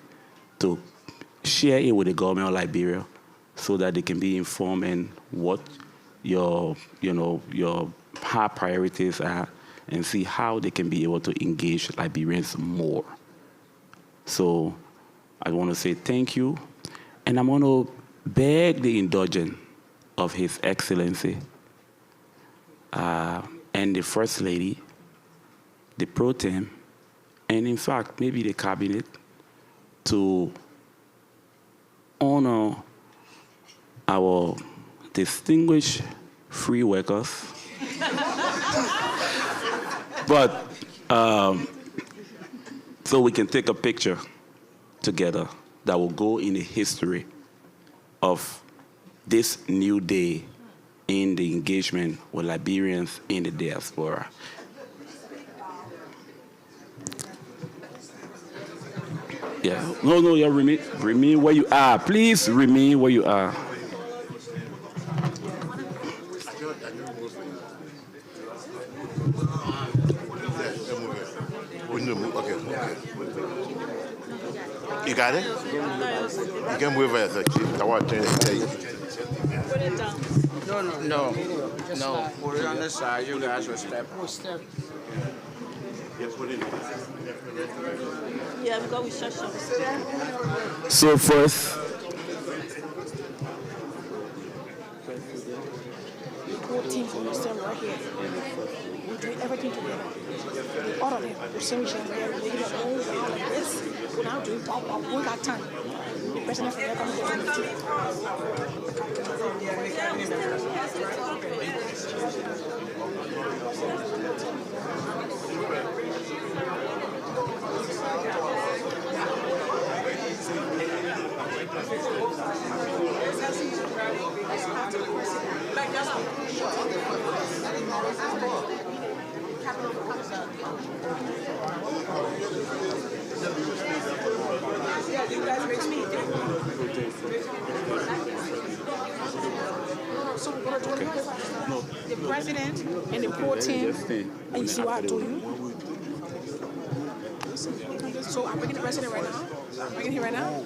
S: to share it with the government of Liberia so that they can be informed in what your high priorities are and see how they can be able to engage Liberians more. So I want to say thank you, and I'm going to beg the indulgence of His Excellency and the First Lady, the Pro Tem, and in fact, maybe the Cabinet, to honor our distinguished free workers. But so we can take a picture together that will go in the history of this new day in the engagement with Liberians in the diaspora. Yeah. No, yeah, remain where you are. Please remain where you are.
E: You got it? You can move it. I want to tell you.
H: No. Put it on the side. You guys will step.
G: Yeah, because we shut.
S: So first,
G: The whole team will stand right here. We do everything together. We order them. We send each other. We do it all like this. We now do it. We got time. The president from there comes to So we're going to do the president and the pro team, and you see what I told you? So I'm bringing the president right now? I'm bringing him right now?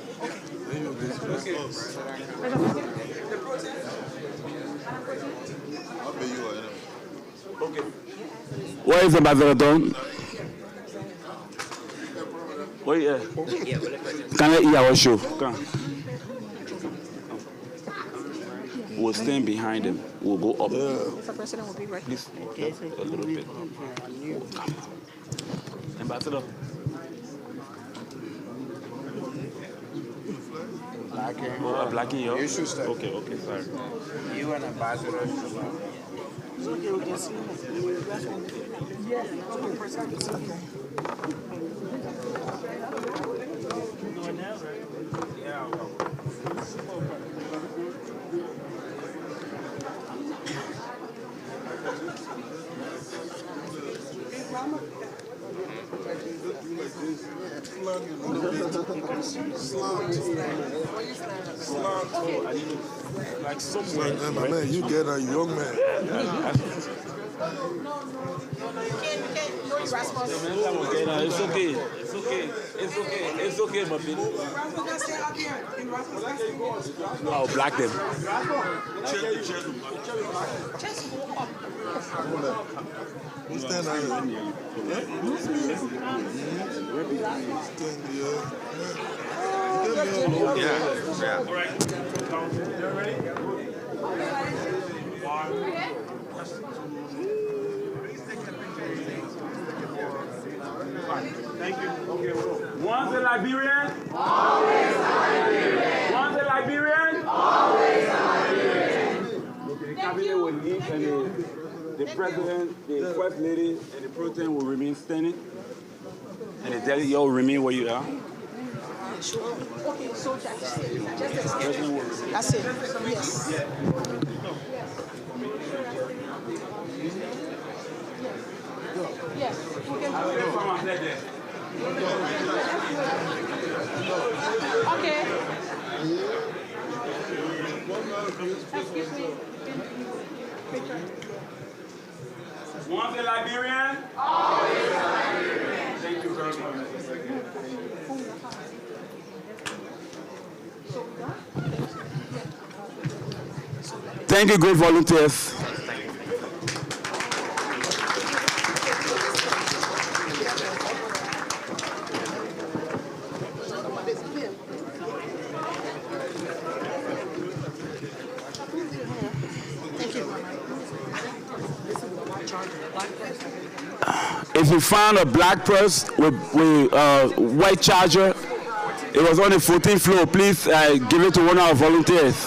G: Okay.
E: Okay.
S: where is Ambassador Don? Where you? Can I hear our show? Come. We'll stand behind him. We'll go up.
G: The president will be right.
S: Please, a little bit. Come. Ambassador. Blackie, yo?
H: You should step.
S: Okay, sorry.
H: You and Ambassador.
L: Like somewhere. My man, you get a young man.
S: It's okay, my baby. No, I'll black them.
L: Who's standing out here?
E: Yeah.
L: All right.
S: Thank you. Okay, once a Liberian, always a Liberian. Once a Liberian, always a Liberian. Okay, the cabinet will leave and the president, the first lady, and the pro tem will remain standing. And the delegate will remain where you are.
G: Okay, so that's it. That's it. Yes. Yes. Okay.
S: Once a Liberian, always a Liberian. Thank you very much. Thank you, great volunteers. If you found a black purse with white charger, it was on the 14th floor, please give it to one of our volunteers.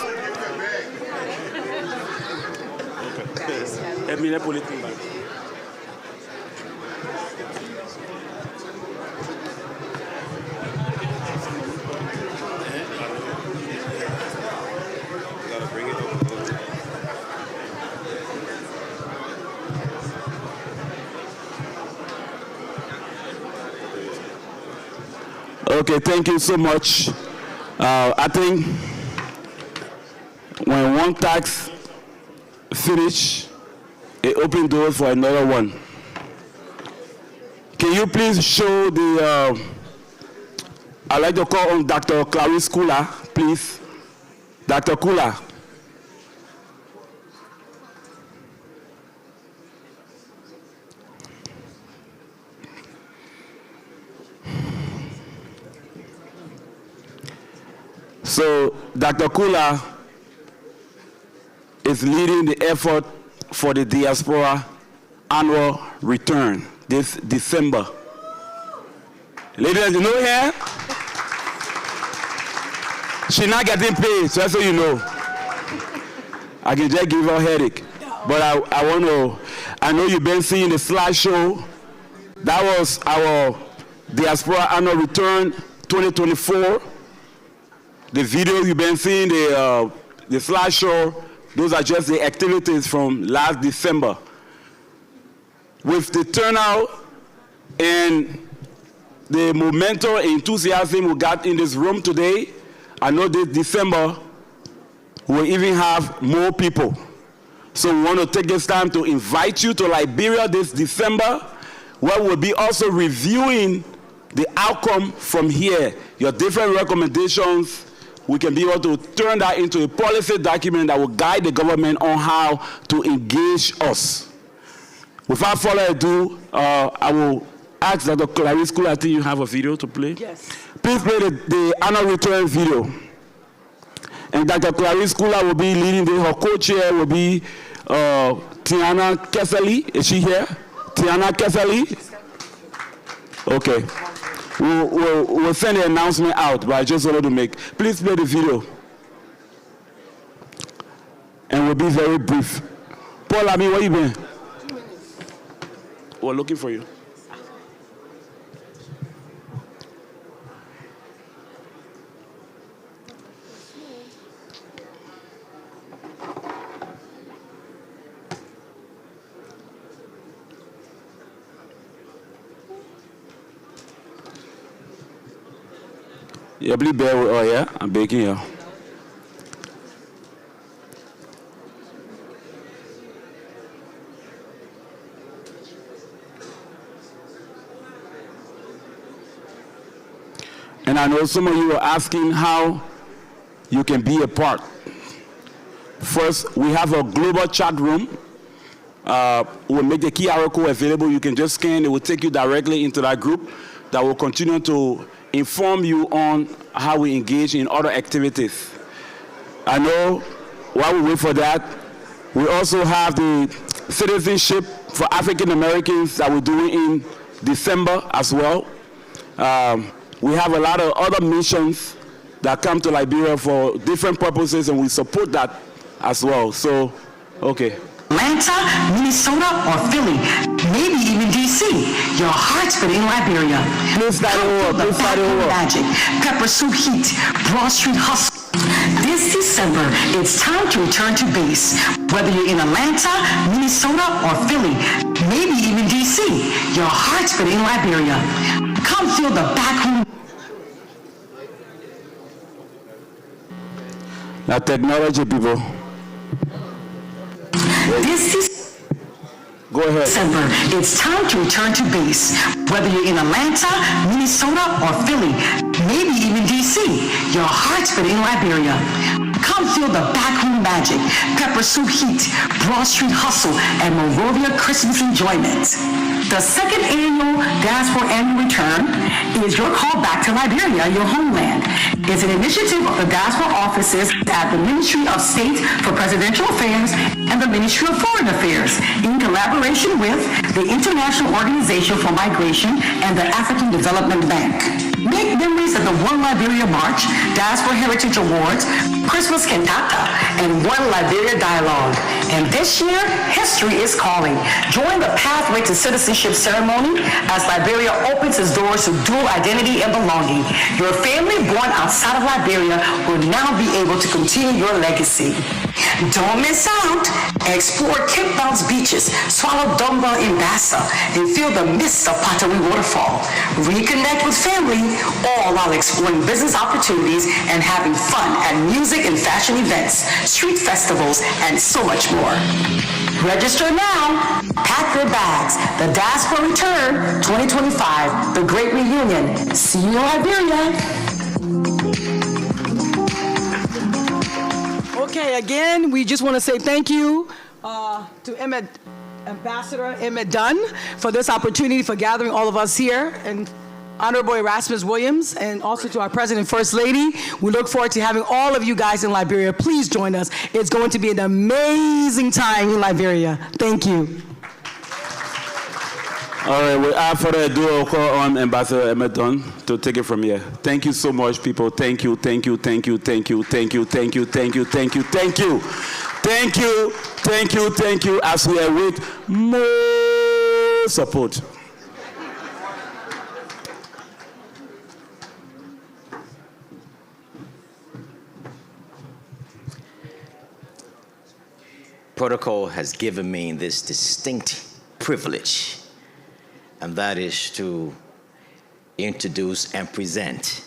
S: Okay, thank you so much. I think when one tax finish, it opens doors for another one. Can you please show the, I'd like to call on Dr. Clarice Kula, please. Dr. Kula. So Dr. Kula is leading the effort for the Diaspora annual return this December. Ladies, you know her? She's not getting paid, so that's so you know. I can just give her a headache. But I know you've been seeing the slideshow. That was our Diaspora annual return 2024. The video you've been seeing, the slideshow, those are just the activities from last December. With the turnout and the momentum and enthusiasm we got in this room today, I know this December we'll even have more people. So we want to take this time to invite you to Liberia this December, where we'll be also reviewing the outcome from here, your different recommendations. We can be able to turn that into a policy document that will guide the government on how to engage us. Without further ado, I will ask Dr. Clarice Kula, I think you have a video to play. Yes. Please play the annual return video. And Dr. Clarice Kula will be leading her co-chair will be Tiana Keseli. Is she here? Tiana Keseli? Okay. We'll send the announcement out, but I just wanted to make. Please play the video. And we'll be very brief. Paul, I mean, where you been? We're looking for you. Yeah, please bear with her, yeah? I'm begging you. And I know some of you are asking how you can be a part. First, we have a global chat room. We'll make the QR code available. You can just scan. It will take you directly into that group that will continue to inform you on how we engage in other activities. I know while we wait for that, we also have the citizenship for African Americans that we're doing in December as well. We have a lot of other missions that come to Liberia for different purposes, and we support that as well. So, okay.
B: Atlanta, Minnesota, or Philly, maybe even DC. Your heart's been in Liberia.
S: Please start over. Please start over.
B: Magic, pepper soup heat, Broad Street hustle. This December, it's time to return to base. Whether you're in Atlanta, Minnesota, or Philly, maybe even DC, your heart's been in Liberia. Come feel the back room.
S: La technology people.
B: This is
S: Go ahead.
B: December, it's time to return to base. Whether you're in Atlanta, Minnesota, or Philly, maybe even DC, your heart's been in Liberia. Come feel the backroom magic, pepper soup heat, Broad Street hustle, and Monrovia Christmas enjoyment. The second annual Diaspora Annual Return is your call back to Liberia, your homeland. It's an initiative of the Diaspora offices at the Ministry of State for Presidential Affairs and the Ministry of Foreign Affairs in collaboration with the International Organization for Migration and the African Development Bank. Make memories at the One Liberia March, Diaspora Heritage Awards, Christmas Cantata, and One Liberia Dialogue. And this year, history is calling. Join the Pathway to Citizenship ceremony as Liberia opens its doors to dual identity and belonging. Your family born outside of Liberia will now be able to continue your legacy. Don't miss out. Explore Cape Bounce beaches, swallow Dumba in Bassa, and feel the mists of Patawi Waterfall. Reconnect with family, all while exploring business opportunities and having fun at music and fashion events, street festivals, and so much more. Register now. Pack your bags. The Diaspora Return 2025, the Great Reunion. See you in Liberia.
D: Okay, again, we just want to say thank you to Ambassador Emmett Dunn for this opportunity for gathering all of us here, and Honorable Erasmus Williams, and also to our President and First Lady. We look forward to having all of you guys in Liberia. Please join us. It's going to be an amazing time in Liberia. Thank you.
S: All right, without further ado, I'll call on Ambassador Emmett Dunn to take it from here. Thank you so much, people. Thank you, thank you, thank you, thank you, thank you, thank you, thank you, thank you, thank you, thank you, thank you, thank you, as we await more support.
R: Protocol has given me this distinct privilege, and that is to introduce and present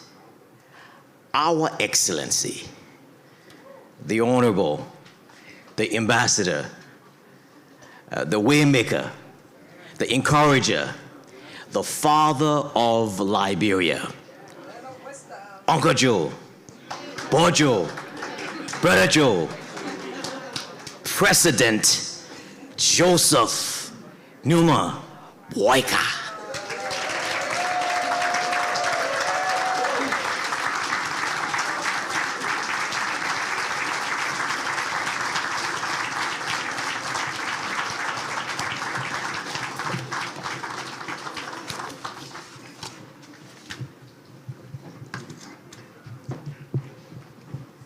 R: Our Excellency, the Honorable, the Ambassador, the Waymaker, the Encourager, the Father of Liberia, Uncle Joe, Bojo, Brother Joe, President Joseph Numa Boyka.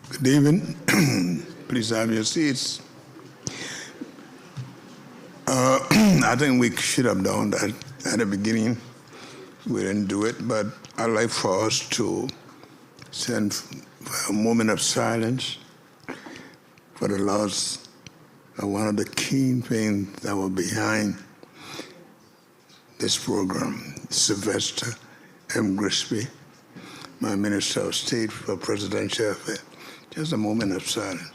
I: Good evening. Please have your seats. I think we should have done that at the beginning. We didn't do it, but I'd like for us to send a moment of silence for the loss of one of the key things that were behind this program, Sylvester M. Grisby, my Minister of State for Presidential Affairs. Just a moment of silence.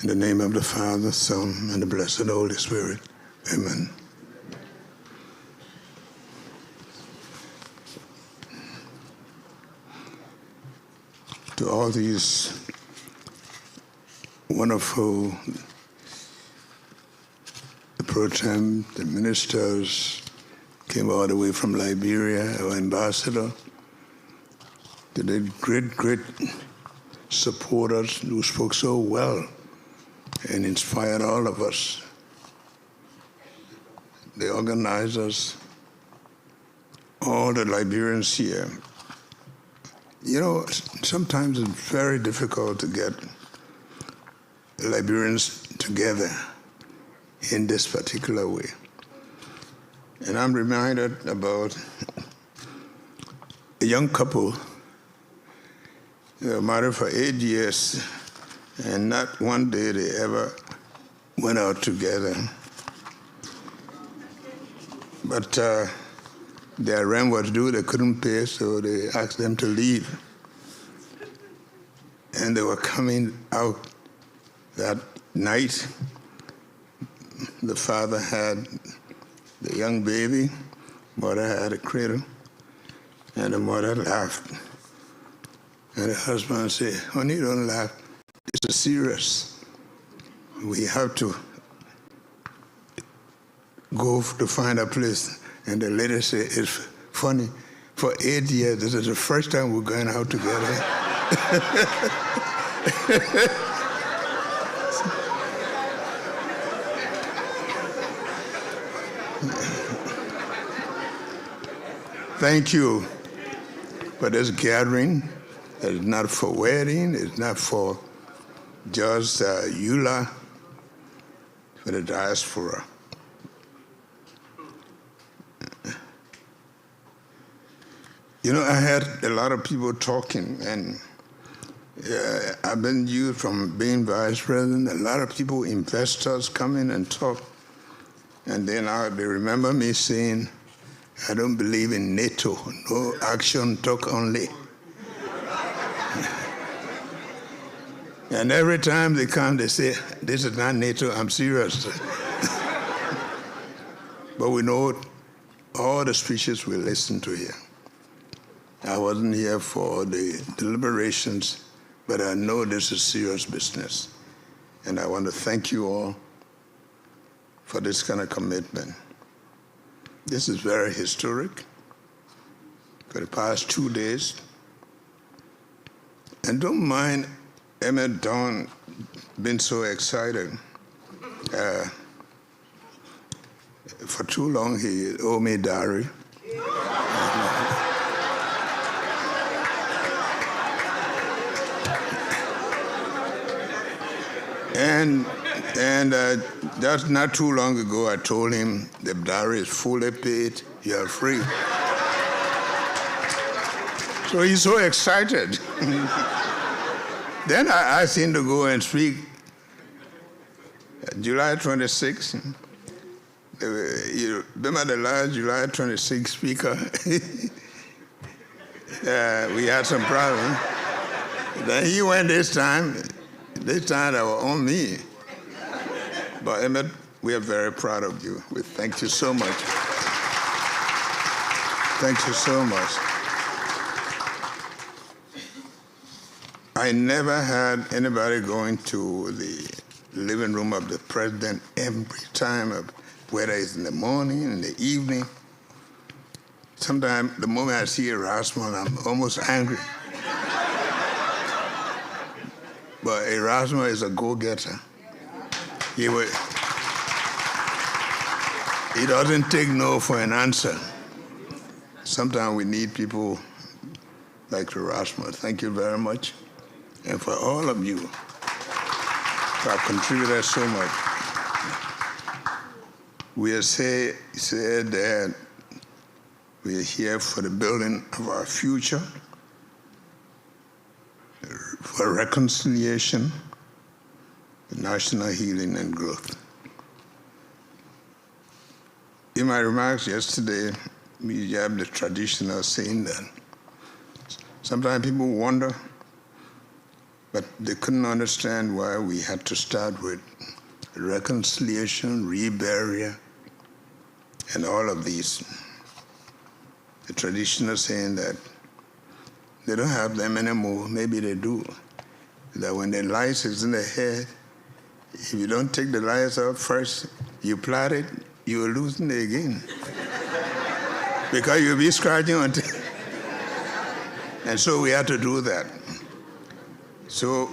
I: In the name of the Father, Son, and the Blessed Holy Spirit. Amen. To all these wonderful, the pro tem, the ministers, came all the way from Liberia, our ambassador, to the great, great supporters who spoke so well and inspired all of us. The organizers, all the Liberians here. You know, sometimes it's very difficult to get Liberians together in this particular way. And I'm reminded about a young couple. They were married for 8 years, and not one day they ever went out together. But their rent was due, they couldn't pay, so they asked them to leave. And they were coming out that night. The father had the young baby, mother had a cradle, and the mother laughed. And the husband said, honey, don't laugh, it's serious. We have to go to find a place. And the lady said, it's funny, for 8 years, this is the first time we're going out together. Thank you for this gathering. It's not for wedding, it's not for just EULA, for the diaspora. You know, I had a lot of people talking, and I've been used from being vice president. A lot of people, investors, come in and talk, and then they remember me saying, I don't believe in NATO, no action, talk only. And every time they come, they say, this is not NATO, I'm serious. But we know all the speeches we listen to here. I wasn't here for the deliberations, but I know this is serious business. And I want to thank you all for this kind of commitment. This is very historic for the past 2 days. And don't mind Emmett Don being so excited. For too long, he owed me diary. And just not too long ago, I told him the diary is fully paid, you are free. So he's so excited. Then I asked him to go and speak July 26th. You remember the last July 26th speaker? We had some problems. Then he went this time. This time they were on me. But Emmett, we are very proud of you. We thank you so much. Thank you so much. I never had anybody going to the living room of the president every time, whether it's in the morning, in the evening. Sometimes the moment I see Erasmus, I'm almost angry. But Erasmus is a go-getter. He doesn't take no for an answer. Sometimes we need people like Erasmus. Thank you very much. And for all of you who have contributed so much. We have said that we are here for the building of our future, for reconciliation, national healing and growth. In my remarks yesterday, we have the traditional saying that sometimes people wonder, but they couldn't understand why we had to start with reconciliation, reburial, and all of these. The traditional saying that they don't have them anymore, maybe they do, that when the lice is in the head, if you don't take the lice out first, you plait it, you will loosen it again. Because you'll be scratching until. And so we had to do that. So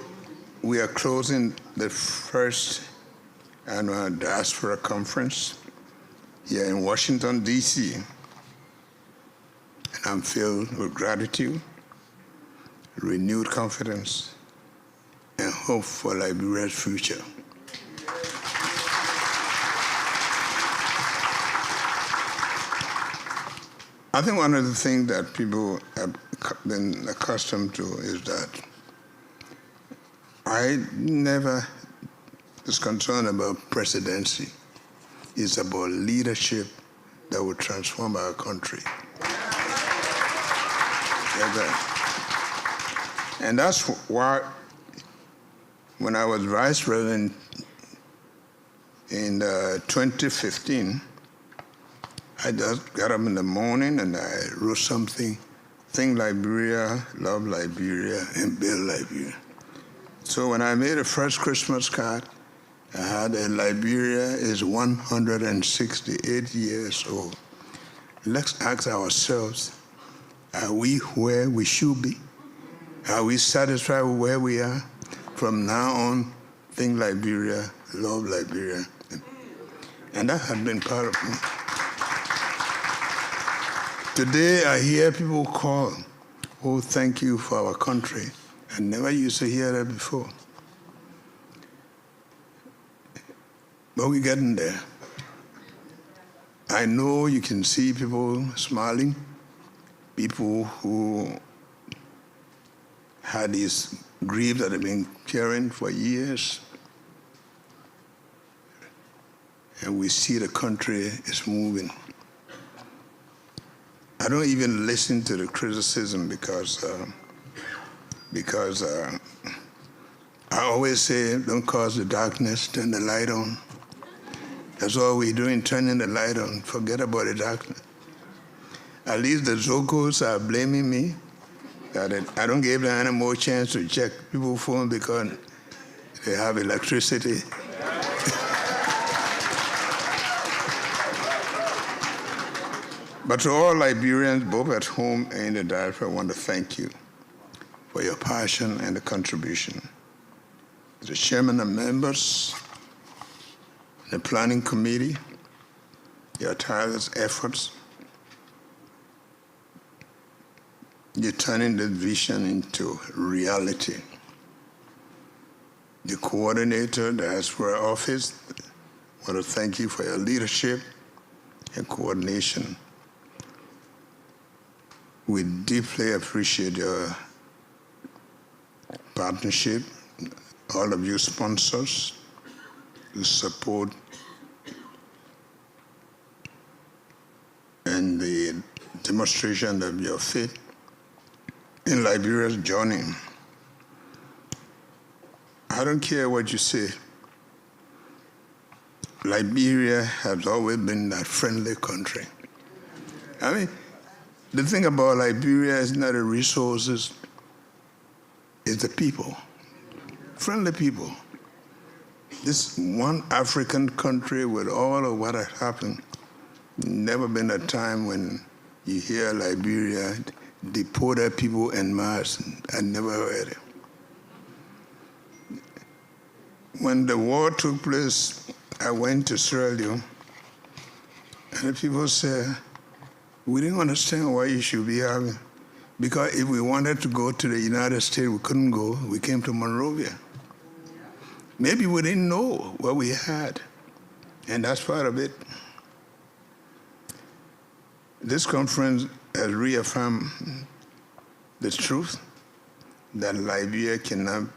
I: we are closing the first annual Diaspora Conference here in Washington, D.C. And I'm filled with gratitude, renewed confidence, and hope for Liberia's future. I think one of the things that people have been accustomed to is that I never was concerned about presidency. It's about leadership that will transform our country. And that's why when I was vice president in 2015, I just got up in the morning and I wrote something, Think Liberia, Love Liberia, and Build Liberia. So when I made the first Christmas card, I had Liberia is 168 years old. Let's ask ourselves, are we where we should be? Are we satisfied with where we are? From now on, Think Liberia, Love Liberia. And that has been part of me. Today, I hear people call, oh, thank you for our country. I never used to hear that before. But we're getting there. I know you can see people smiling, people who had these grief that have been carrying for years. And we see the country is moving. I don't even listen to the criticism because I always say, don't cause the darkness, turn the light on. That's all we're doing, turning the light on. Forget about the darkness. At least the Zocos are blaming me that I don't give them any more chance to check people's phone because they have electricity. But to all Liberians, both at home and in the diaspora, I want to thank you for your passion and the contribution. As the chairman and members, the planning committee, your tireless efforts, you're turning this vision into reality. The coordinator, the Diaspora office, I want to thank you for your leadership and coordination. We deeply appreciate your partnership, all of you sponsors who support and the demonstration of your faith in Liberia's journey. I don't care what you say. Liberia has always been that friendly country. I mean, the thing about Liberia is not the resources, it's the people, friendly people. This one African country with all of what has happened, never been a time when you hear Liberia deported people en masse. I never heard it. When the war took place, I went to Sierra Leone, and the people said, we didn't understand why you should be having, because if we wanted to go to the United States, we couldn't go. We came to Monrovia. Maybe we didn't know what we had, and that's part of it. This conference has reaffirmed the truth that Liberia cannot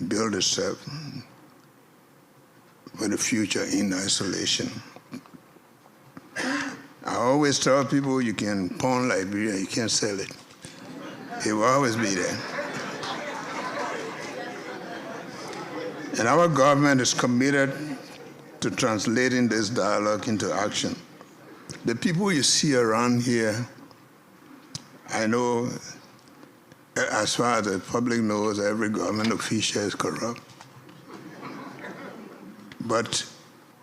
I: build itself for the future in isolation. I always tell people you can pawn Liberia, you can't sell it. It will always be there. And our government is committed to translating this dialogue into action. The people you see around here, I know, as far as the public knows, every government official is corrupt. But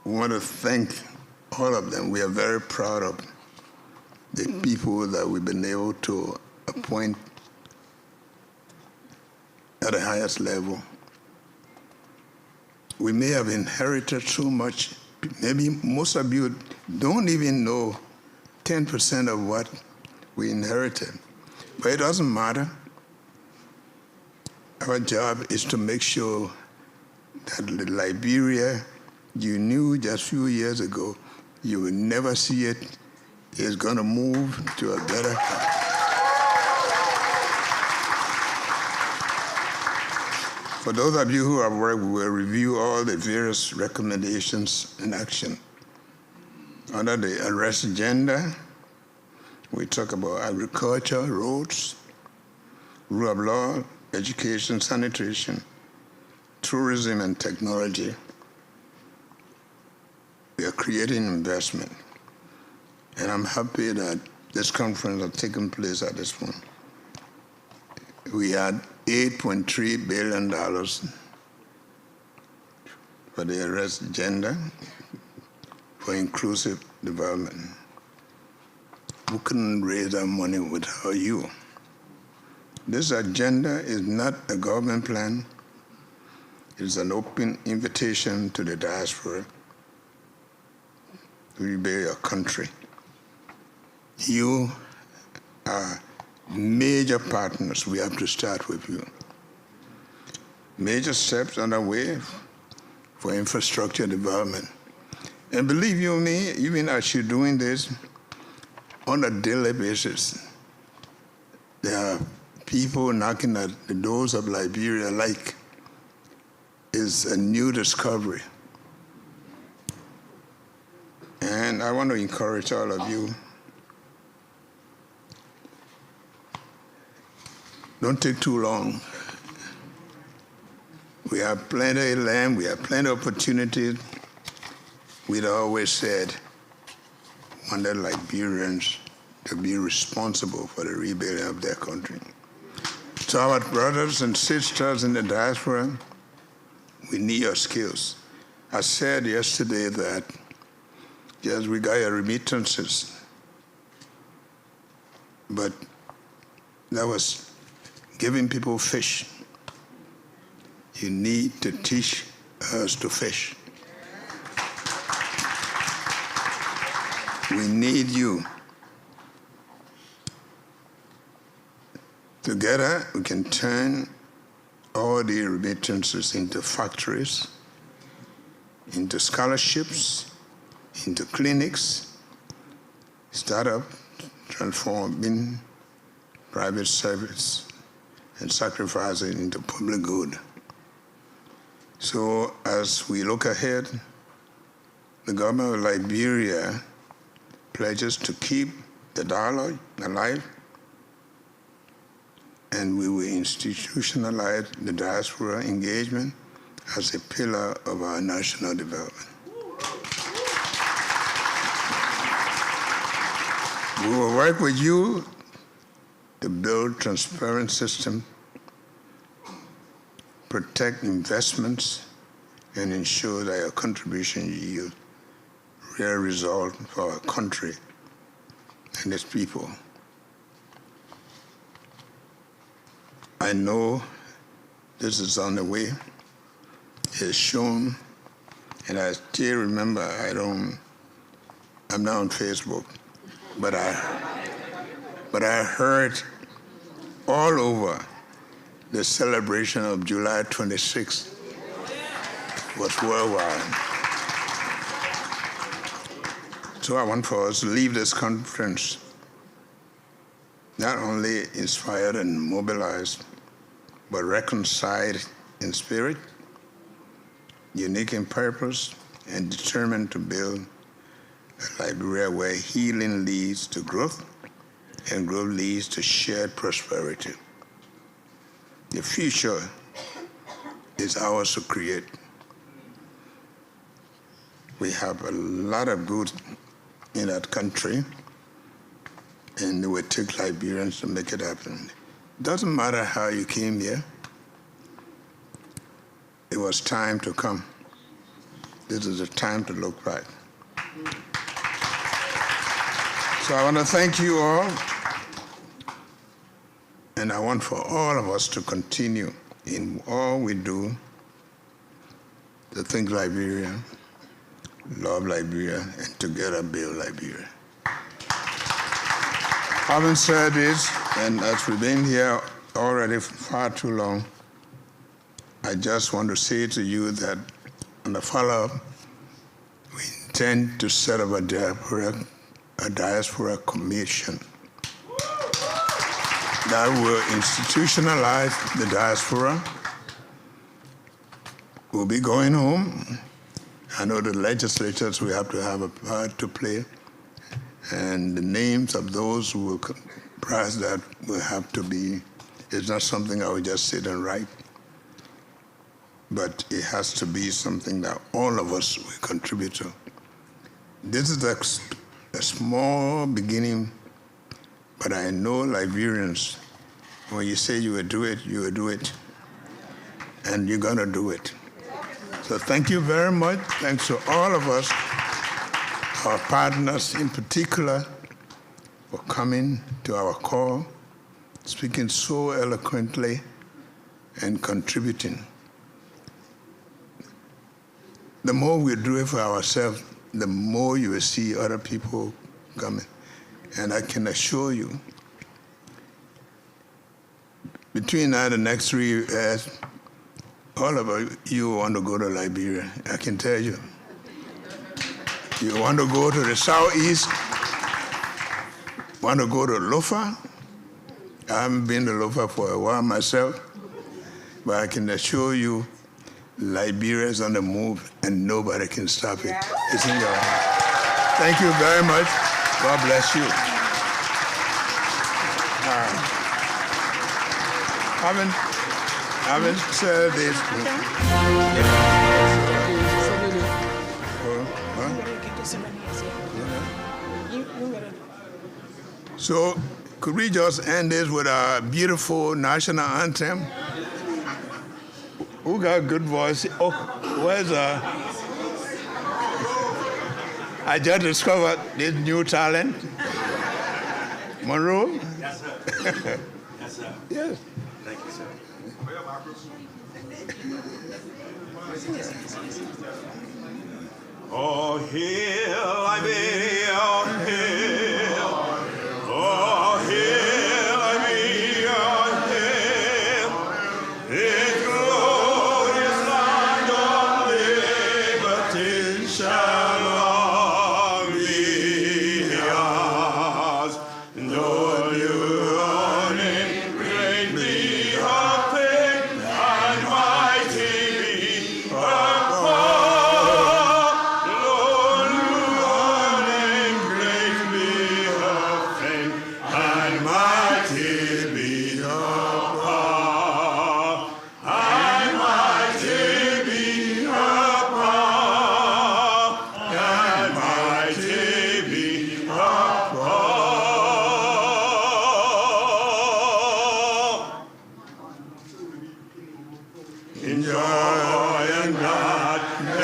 I: we want to thank all of them. We are very proud of the people that we've been able to appoint at the highest level. We may have inherited so much. Maybe most of you don't even know 10% of what we inherited. But it doesn't matter. Our job is to make sure that the Liberia you knew just a few years ago, you will never see it, is going to move to a better. For those of you who have worked, we will review all the various recommendations and action. Under the arrest agenda, We talk about agriculture, roads, rule of law, education, sanitation, tourism, and technology. We are creating investment. And I'm happy that this conference has taken place at this point. We had $8.3 billion for the arrest agenda for inclusive development. We couldn't raise that money without you. This agenda is not a government plan. It's an open invitation to the diaspora to rebuild your country. You are major partners. We have to start with you. Major steps underway for infrastructure development. And believe you me, even as you're doing this, on a daily basis, there are people knocking at the doors of Liberia like it's a new discovery. And I want to encourage all of you, don't take too long. We have plenty of land, we have plenty of opportunities. We'd always said, wanted Liberians to be responsible for the rebuilding of their country. So our brothers and sisters in the diaspora, we need your skills. I said yesterday that yes, we got your remittances, but that was giving people fish. You need to teach us to fish. We need you. Together, we can turn all the remittances into factories, into scholarships, into clinics, startup, transforming private service, and sacrificing into public good. So as we look ahead, the government of Liberia pledges to keep the dialogue alive, and we will institutionalize the diaspora engagement as a pillar of our national development. We will work with you to build transparent system, protect investments, and ensure that your contribution yield real result for our country and its people. I know this is on the way. It's shown, and I still remember I'm not on Facebook, but I heard all over the celebration of July 26th was worldwide. So I want for us to leave this conference not only inspired and mobilized, but reconciled in spirit, unique in purpose, and determined to build a Liberia where healing leads to growth and growth leads to shared prosperity. The future is ours to create. We have a lot of good in that country, and it would take Liberians to make it happen. It doesn't matter how you came here. It was time to come. This is the time to look back. So I want to thank you all, and I want for all of us to continue in all we do to think Liberia, love Liberia, and together build Liberia. Having said this, and as we've been here already for far too long, I just want to say to you that on the follow-up, we intend to set up a diaspora commission that will institutionalize the diaspora. We'll be going home. I know the legislatures, we have to have a part to play, And the names of those who will comprise that will have to be, it's not something I will just sit and write, but it has to be something that all of us will contribute to. This is a small beginning, but I know Liberians, when you say you will do it, you will do it. And you're going to do it. So thank you very much. Thanks to all of us, our partners in particular, for coming to our call, speaking so eloquently and contributing. The more we do it for ourselves, the more you will see other people coming. And I can assure you, between now and the next 3 years, all of you want to go to Liberia, I can tell you. You want to go to the southeast, want to go to Lofa. I haven't been to Lofa for a while myself, but I can assure you, Liberia is on the move and nobody can stop it. It's in your hands. Thank you very much. God bless you. Haven't said this. So, could we just end this with our beautiful national anthem? Who got good voice? Oh, where's I just discovered this new talent. Monroe?
J: Yes, sir. Yes, sir.
I: Yes.
J: Thank you, sir.
U: Oh, hail Liberia, oh, hail. Oh, hail Liberia, hail. Its glorious land of liberty shall long be ours. Though your name greatly happy and mighty be upon.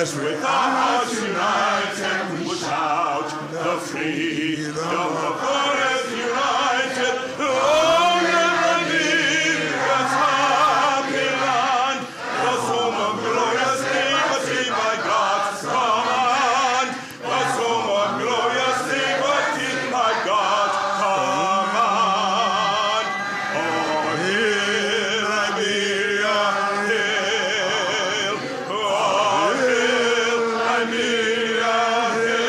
U: With our hearts united, without the freedom of forest united, oh, Liberia's happy land, the home of glorious liberty by God's command, the home of glorious liberty by God's command. Oh, hail Liberia, hail, oh, hail Liberia, hail.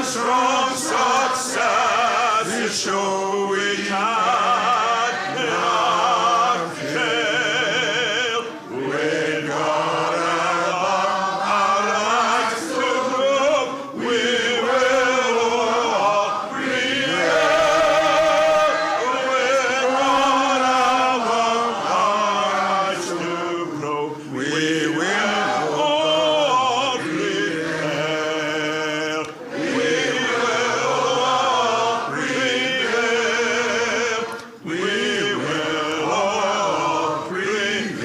U: Strong success is show we cannot fail. With God above our lives to prove, we will all prevail. With God above our lives to prove, we will all prevail. We will all prevail. We will all prevail.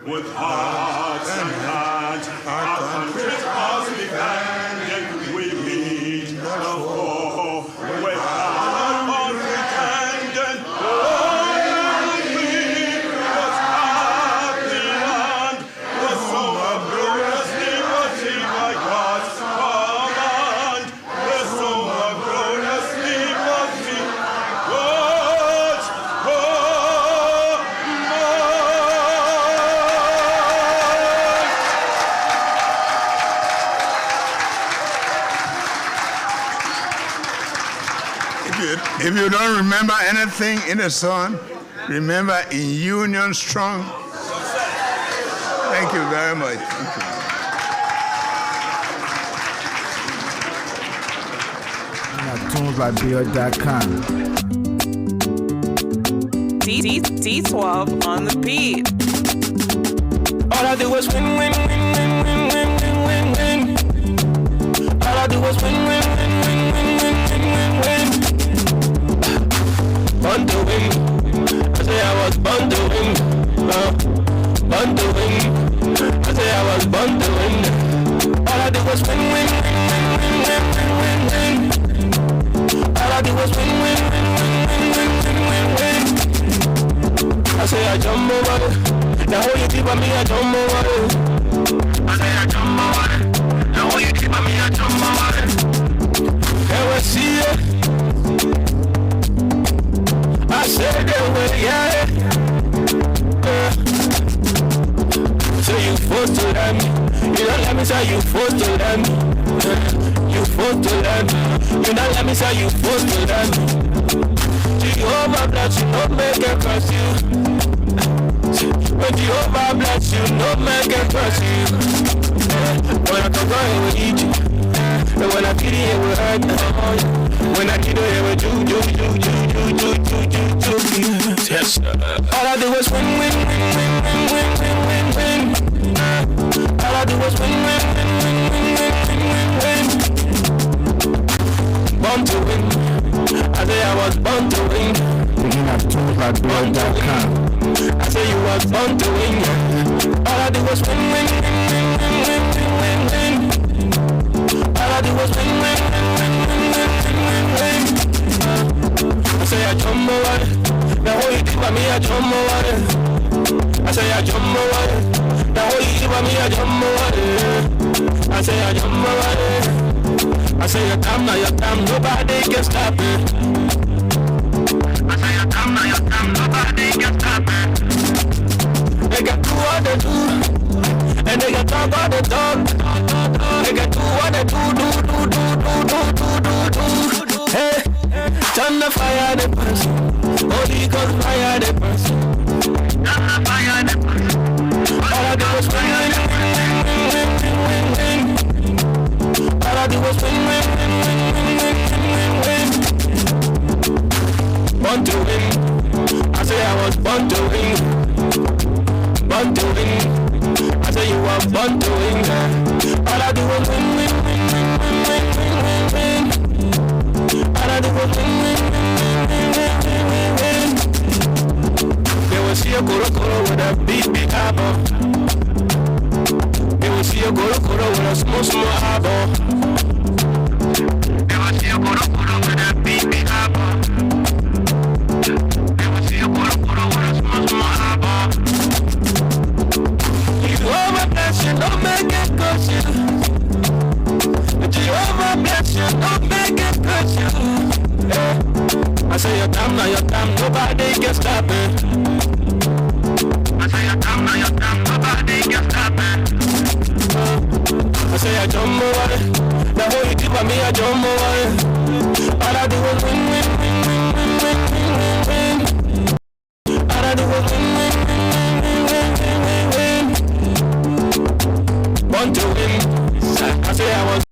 U: With hearts and hands, our country's cause defended, we meet the foe with our unpretending. Oh, Liberia's happy land, the home of glorious liberty by God's command, the home of glorious liberty, God's command.
I: If you don't remember anything in the song, remember in union strong, Thank you very much. Thank you.
N: TunesLiberia.com.
V: D12 on the beat. All I do is win, win, win, win, win, win, win, win, win. All I do is win, win, win, win, win, win, win, win, win. Born to win. I say I was born to win. Born to win. I say I was born to win. All I do is win, win, win, win, win, win, win, win. All I do is win, win, win, win, win, win, win, win. I say I jump over it. Now who you keep on me, I jump over it. I say I jump over it. Now who you keep on me, I jump over it. Can we see it? I said that way, yeah. So you forced to let me. You don't let me say you forced to let me. You forced to let me. You don't let me say you forced to let me. Jehovah bless you, no man can curse you. When Jehovah bless you, no man can curse you. When I come going with Egypt, and when I feed it with hurt, when I get it with you. Yes, all I do is win, win, win, win, win, win, win, win. All I do is win, win, win, win, win, win, win. Born to win. I say I was born to win.
N: Begin at TunesLiberia.com.
V: I say you was born to win. All I do was win, win, win, win, win, win, win, win. All I do was win, win, win, win, win, win, win. I say I jump over it. Now what you do by me, I jump over it. I say I jump over it. Now what you do by me, I jump over it. I say I jump over it. I say your time, now your time, nobody can stop it. I say your time, now your time, nobody can stop it. They can do what they do, and they can talk what they talk. They can do what they do. Hey, turn the fire, the person. Holy Ghost fire, the person. Turn the fire, the person. All I do is win, win, win, win, win, win. All I do is win, win, win, win, win, win. Born to win. I say I was born to win. Born to win. I say you were born to win. All I do is win, win, win, win, win, win, win, win. All I do is win, win, win, win, win, win. They will see a koro with a big, big apple. They will see a koro with a small, small apple. They will see a koro with a big, big apple. They will see a koro with a small, small apple. Jehovah bless you, don't make it curse you. Jehovah bless you, don't make it curse you. Yeah. I say your time, now your time, nobody can stop it. I say your time, now your time, nobody can stop it. I say I jump over it. Now what you do by me, I jump over it. All I do is win, win, win, win, win, win, win, win. All I do is win, win, win, win, win, win, win. Born to win. I say I was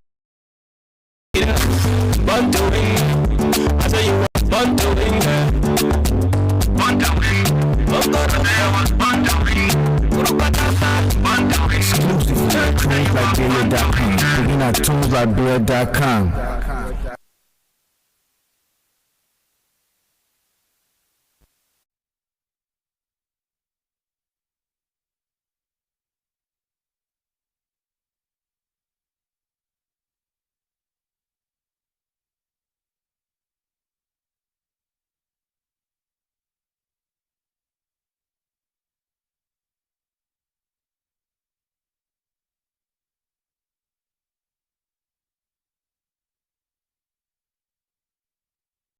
V: born to win. I say you were born to win. Born to win. I say I was born to win. Born to win.
N: Exclusive at TunesLiberia.com. Begin at TunesLiberia.com.